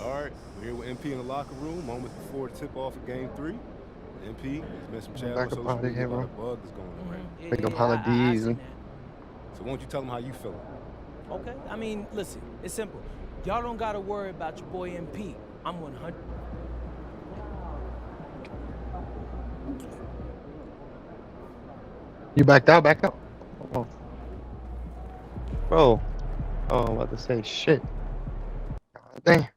All right, we're here with MP in the locker room, moments before the tip-off of Game 3. MP, there's been some chat on social media about a bug that's going around. Big apologies. So why don't you tell them how you feeling? Okay, I mean, listen, it's simple. Y'all don't gotta worry about your boy MP. I'm 100. You backed out, back out. Oh. Bro. Oh, I'm about to say shit. God damn.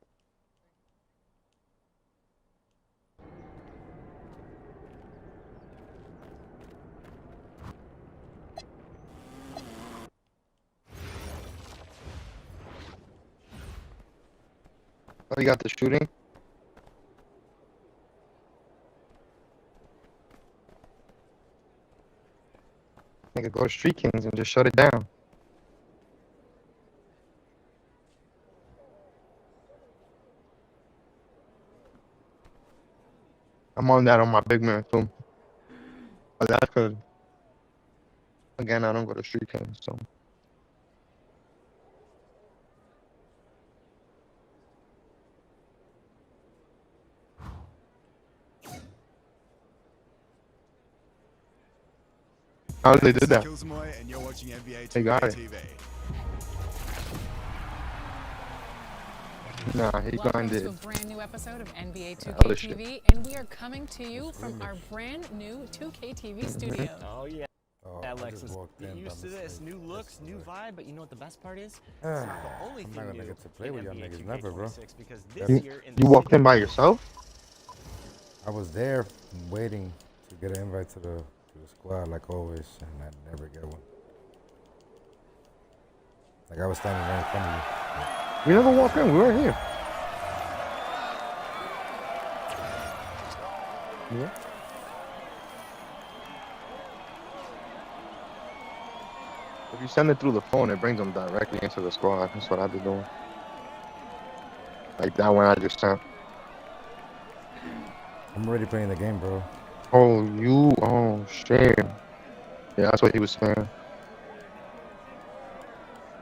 Oh, you got the shooting? Nigga, go to Street Kings and just shut it down. I'm on that on my big man too. But that's because, again, I don't go to Street Kings, so. How did they do that? And you're watching NBA They got it. TV. Nah, he Welcome going to to a brand new episode of NBA Other 2K shit. TV, and we are coming to you from our brand new 2K TV studio. Oh, yeah. Oh, Yeah, I just Alexis, walked get in used by to this. mistake. New looks, new vibe, but you know what the best part is? It's Ah, not the only I'm thing not gonna new get to play in with y'all NBA niggas never, bro. 2K26 because this You, year in you the walked in by yourself? I was there waiting to get an invite to the squad like always, and I never get one. Like I was standing right in front of you. We never walked in. We weren't here. Yeah. If you send it through the phone, it brings them directly into the squad. That's what I've been doing. Like that one I just sent. I'm already playing the game, bro. Oh shit. Yeah, that's what he was saying.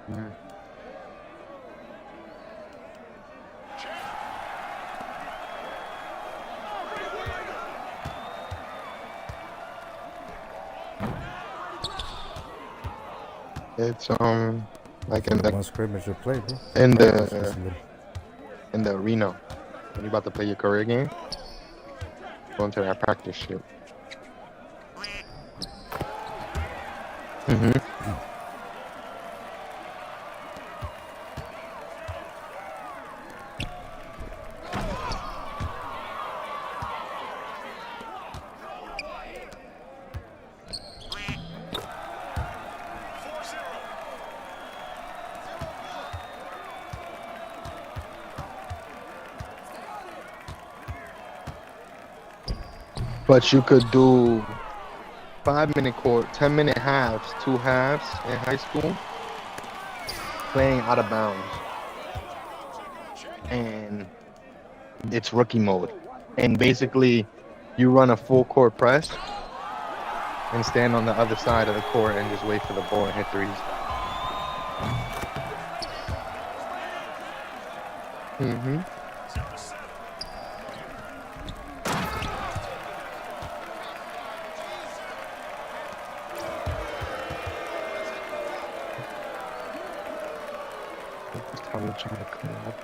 Yeah. It's like in the one scrimmage you play, bro. in the arena. When you about to play your career game, go into that practice shit. But you could do 5-minute court, 10-minute halves, 2 halves in high school, playing out of bounds. And it's rookie mode. And basically, you run a full court press and stand on the other side of the court and just wait for the ball and hit threes. I'm trying to clean up.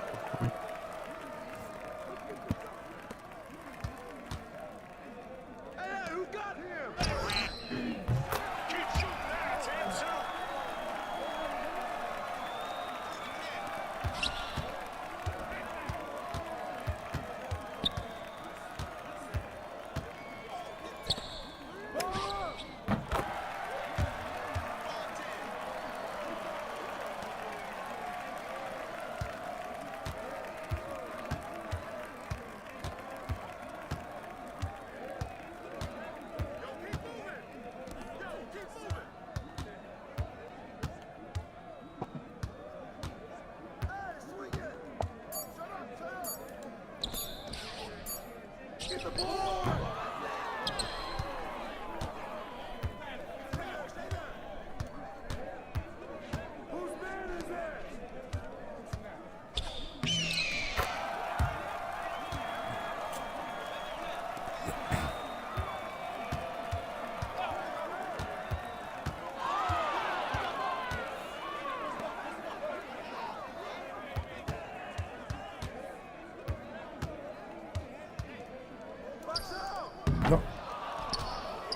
No.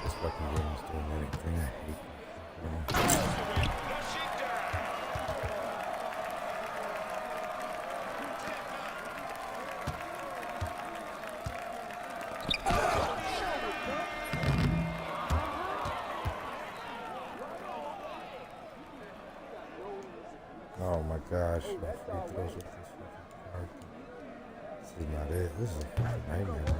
This fucking game is doing anything. I hate it. Oh my gosh, my free throws with this fucking card. This is not it. This is a fucking nightmare, man.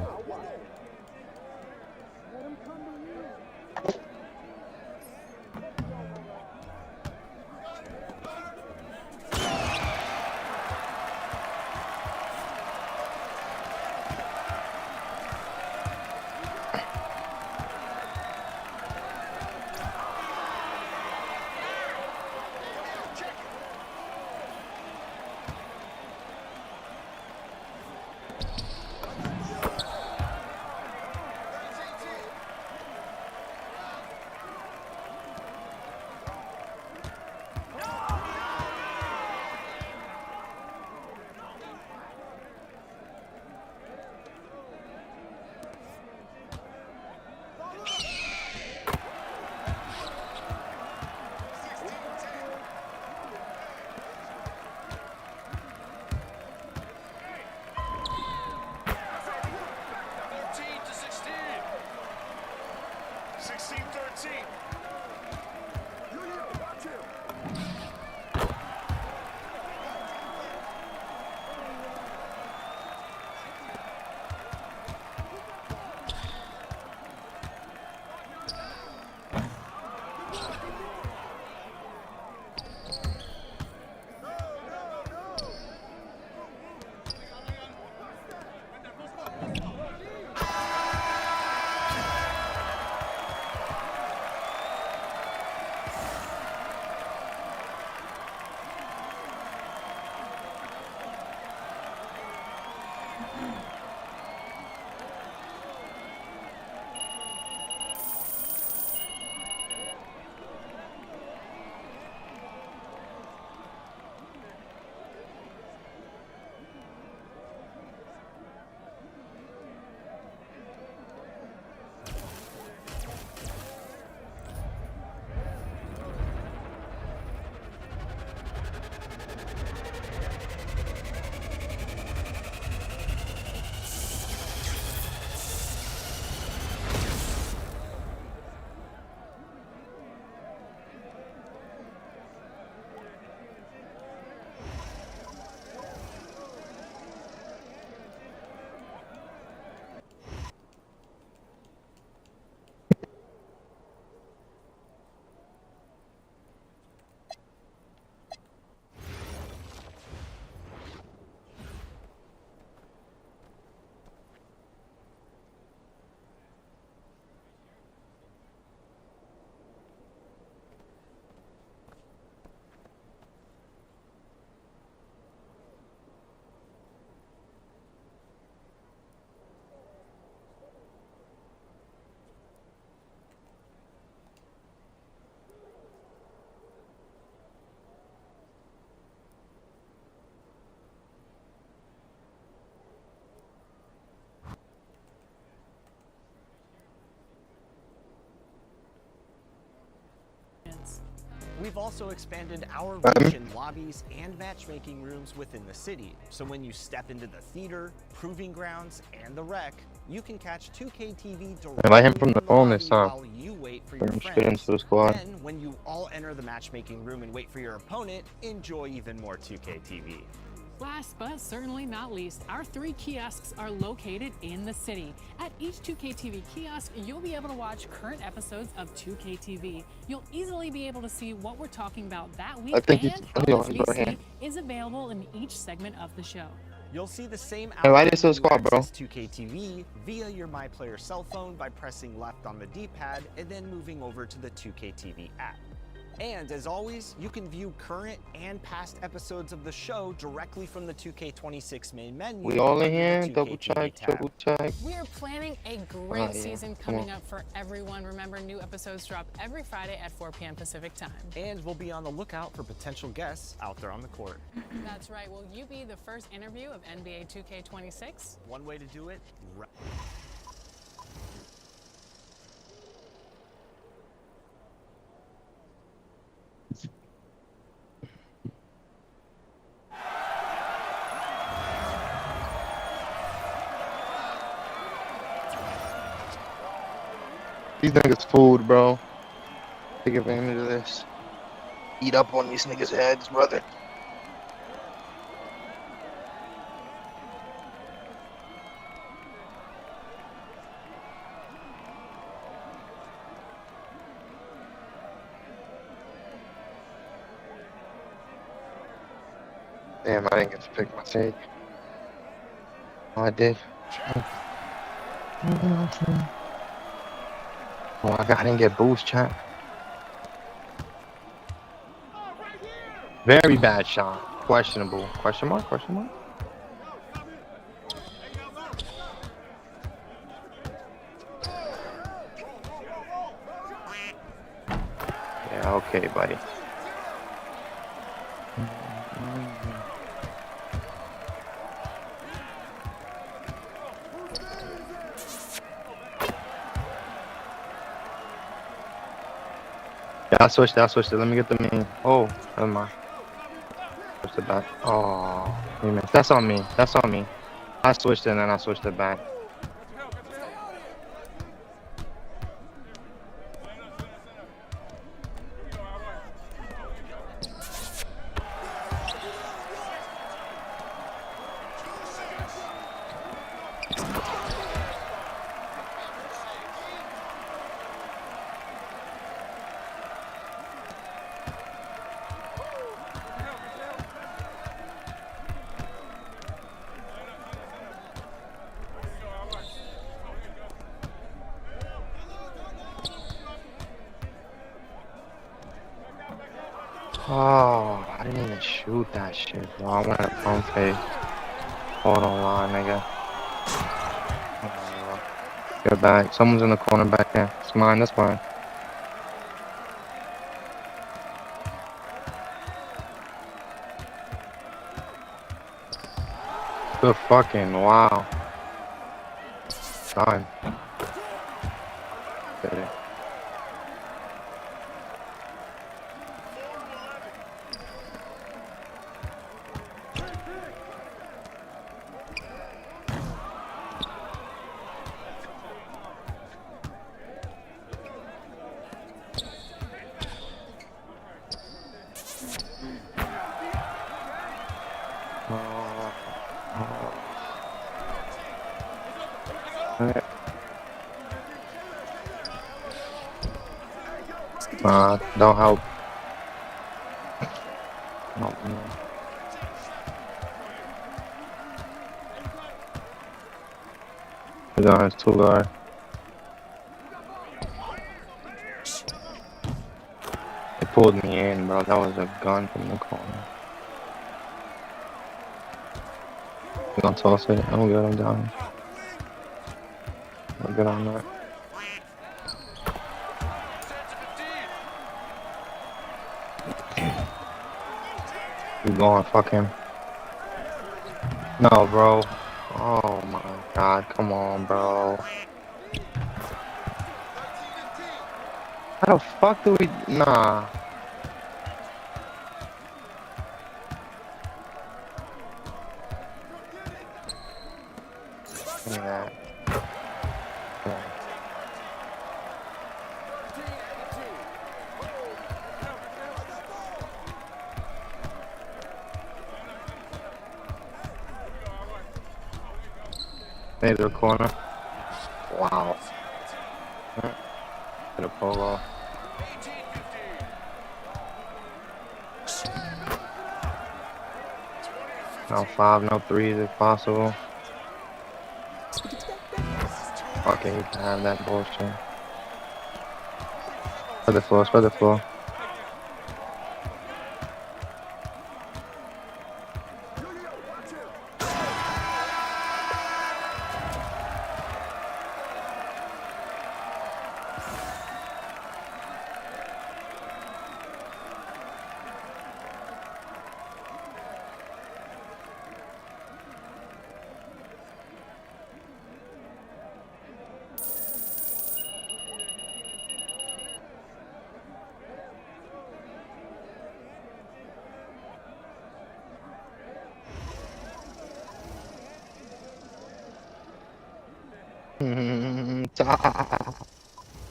We've also expanded our region lobbies and matchmaking rooms within the city. So when you step into the theater, proving grounds, and the rec, you can catch 2K TV directly I like him from the phone this time. while you wait for your Straight friends. into the squad. Then, when you all enter the matchmaking room and wait for your opponent, enjoy even more 2K TV. Last but certainly not least, our 3 kiosks are located in the city. At each 2K TV kiosk, you'll be able to watch current episodes of 2K TV. You'll easily be able to see what we're talking about that week I think and he's- how go much ahead. VC is available in each segment of the show. You'll see the same Hey, why outcome this so when you squad, bro? access 2K TV via your MyPlayer cell phone by pressing left on the D-pad and then moving over to the 2K TV app. And as always, you can view current and past episodes of the show directly from the 2K26 main menu. We all in under the here. 2K Double TV check, tab. triple check. We are planning a great Oh, yeah. season Come coming on. up for everyone. Remember, new episodes drop every Friday at 4 p.m. Pacific time. And we'll be on the lookout for potential guests out there on the court. That's right. Will you be the first interview of NBA 2K26? One way to do it, These niggas food, bro. Take advantage of this. Eat up on these niggas' heads, brother. Damn, I didn't get to pick my take. Oh, I did. Oh, I didn't get boost, chat. Very bad shot. Questionable. Question mark? Question mark? Yeah, okay, buddy. Yeah, I switched it. Let me get the main. Oh, never mind. Switched it back. Oh, wait a minute. That's on me. I switched it and then I switched it back. Oh, I didn't even shoot that shit, bro. I went a pump fake. Hold on line, nigga. Get back. Someone's in the corner back there. It's mine, that's mine. Good fucking wow. Done. Get it. Don't help. No, no. He's on his 2 guard. They pulled me in, bro. That was a gun from the corner. You gonna toss it? I'm good, I'm down. I'm good on that. Keep going, fuck him. No, bro. Oh my god, come on, bro. How the fuck do we... Nah. Fade to the corner. Wow. To the polo. No 5, no 3s if possible. Okay, you can have that bullshit. Spread the floor, spread the floor.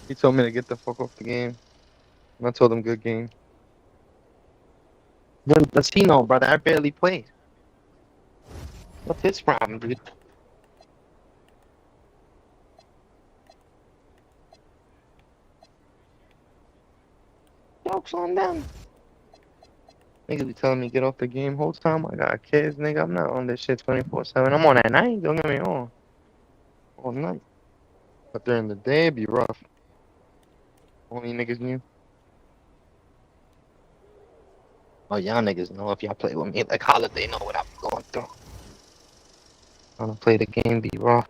He told me to get the fuck off the game. And I told him good game. Then does he know, brother? I barely played. What's his problem, dude? Jokes on them. Niggas be telling me get off the game whole time. I got kids, nigga. I'm not on this shit 24/7. I'm on at night. Don't get me wrong. All night. But during the day, it'd be rough. Only niggas knew. Oh, y'all niggas know if y'all play with me. Like Holiday know what I'm going through. Trying to play the game, be rough.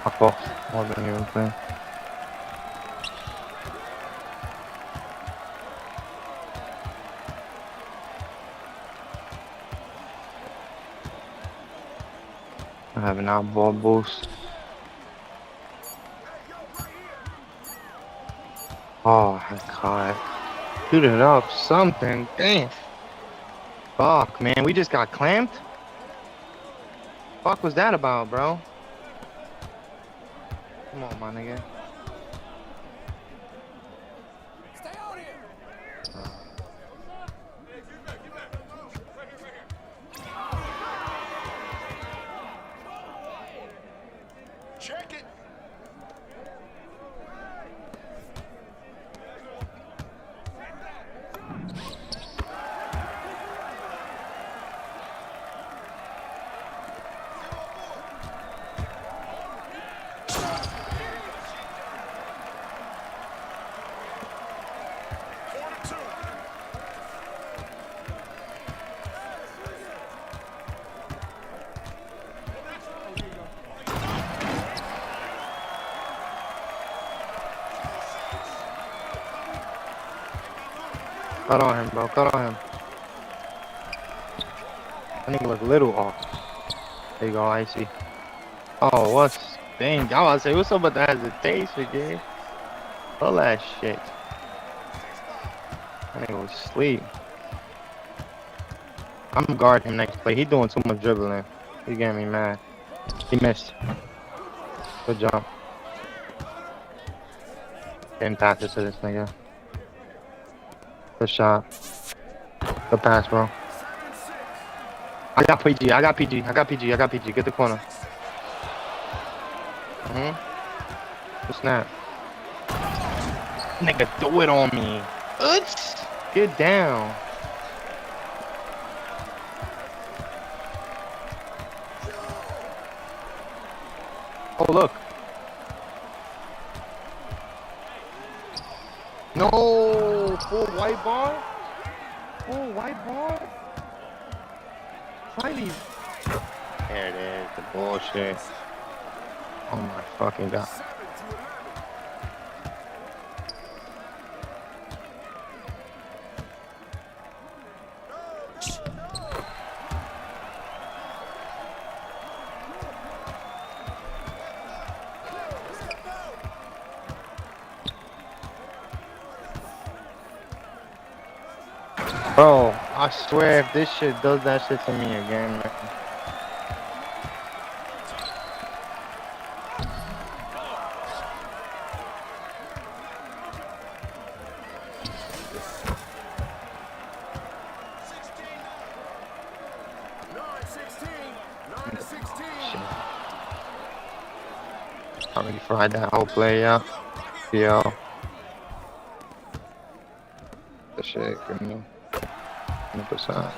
I thought more than you were playing. I have an outball boost. Oh my god. Shoot it up, something. Damn. Fuck, man. We just got clamped? Fuck was that about, bro? Come on, my nigga. Check it. Cut on him, bro. Cut on him. I think it look a little off. There you go, Icy. Oh, what's... Dang, I was about to say, what's up with the hesitation, game? All that shit. I think it was sleep. I'm gonna guard him next play. He doing too much dribbling. He getting me mad. He missed. Good job. Getting passes to this nigga. Good shot. Good pass, bro. I got PG. I got PG. I got PG. I got PG. Get the corner. Good snap. Nigga, throw it on me. Oops. Get down. Oh, look. No. Full white bar? Full white bar? Finally. There it is, the bullshit. Oh my fucking god. Bro, I swear if this shit does that shit to me again, man. Already fried that whole play up. Yo. The shit, you know. 100%.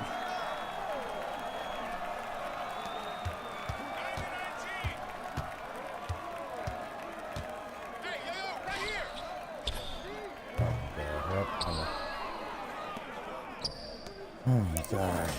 Sorry.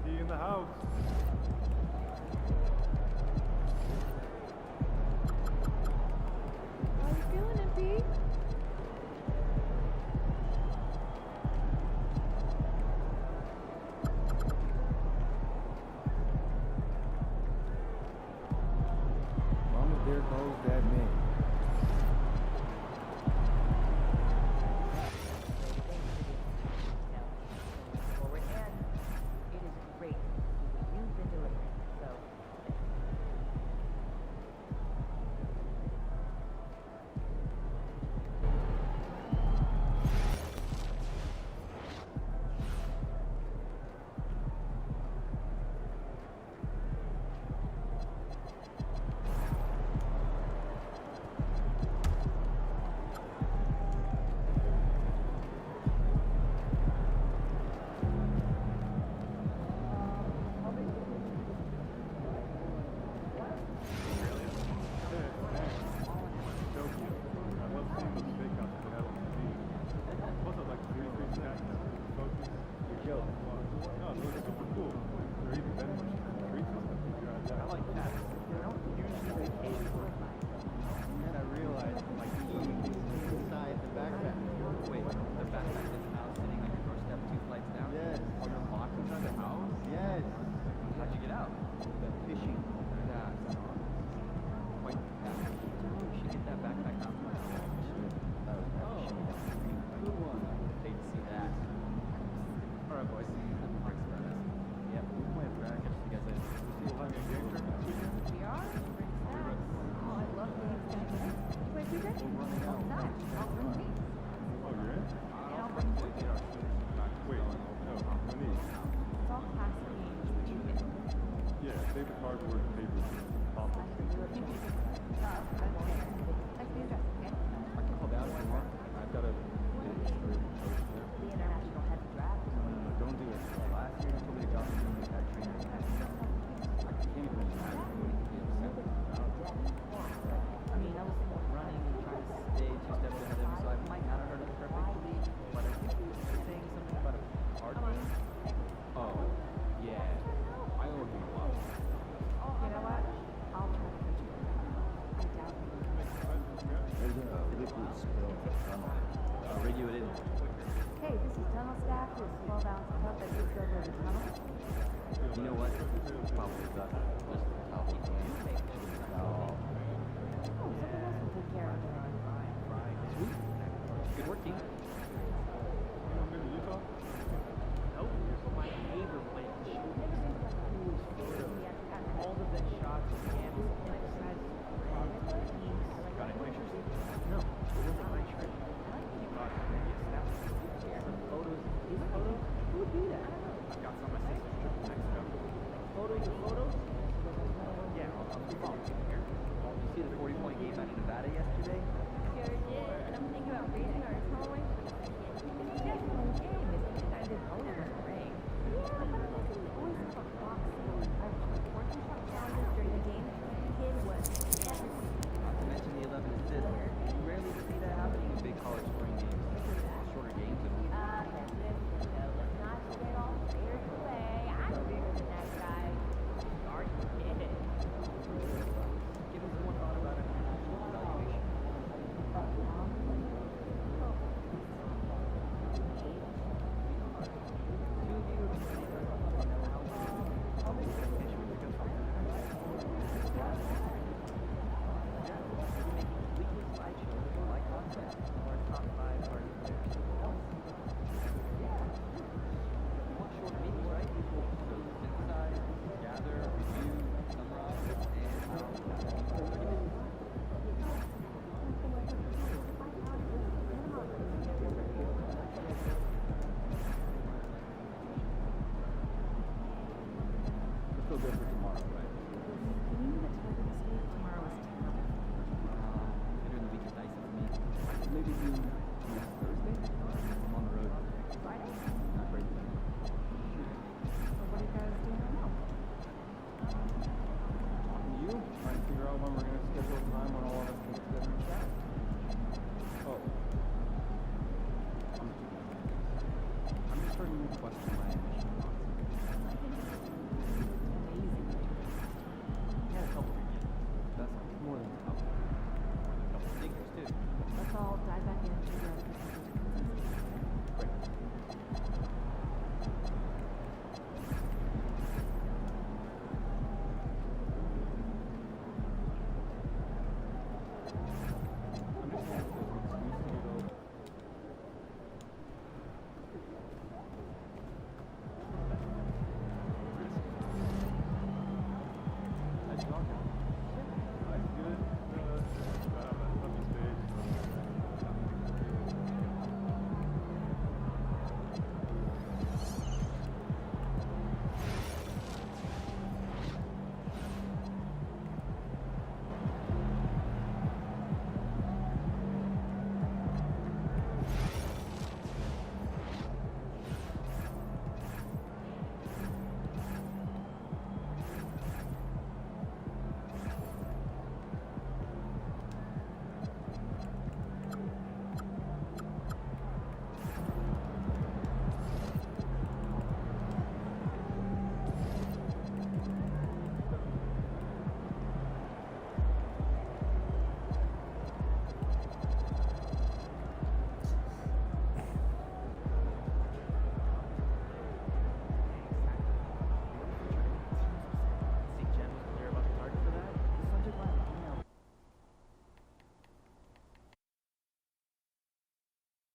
In the house. How you feeling, MP? Mama, there goes that man. tunnel staff to a 12-ounce cup that takes over the tunnel? You know what? Probably got just how he can. Oh, someone else will take care of it. Sweet. Good work, team. Utah? Nope. My neighbor went. All the best shots of games. Got any pictures? No. It wasn't my trip. You thought maybe a snap? Some photos. His photos? Who would do that? I don't know. I got some of my sister's trip to Mexico. Photos of photos? Yeah, I'll follow you here. Did you see the 40-point game out of Nevada yesterday? Sure did. And I'm thinking about raising our toy. It's just one game. It's kind of owner ring. Yeah, but we always have a box. I was 14 shot challenges during the game. The kid was everything. Not to mention the 11 assists. You rarely see that happening in big college scoring games. Shorter games and Let's not get all scared away. I'm bigger than that guy. Are you kidding? give us one thought about international evaluation. Still good for tomorrow, right? You know that Tiger this week? Tomorrow is terrible. Later in the week is dicey for me. Maybe do next Thursday? I'm on the road. Friday? Not great. So what are you guys doing right now? Talking to you, trying to figure out when we're going to schedule a time when all of us can get together and chat. Oh. I'm just starting a new question.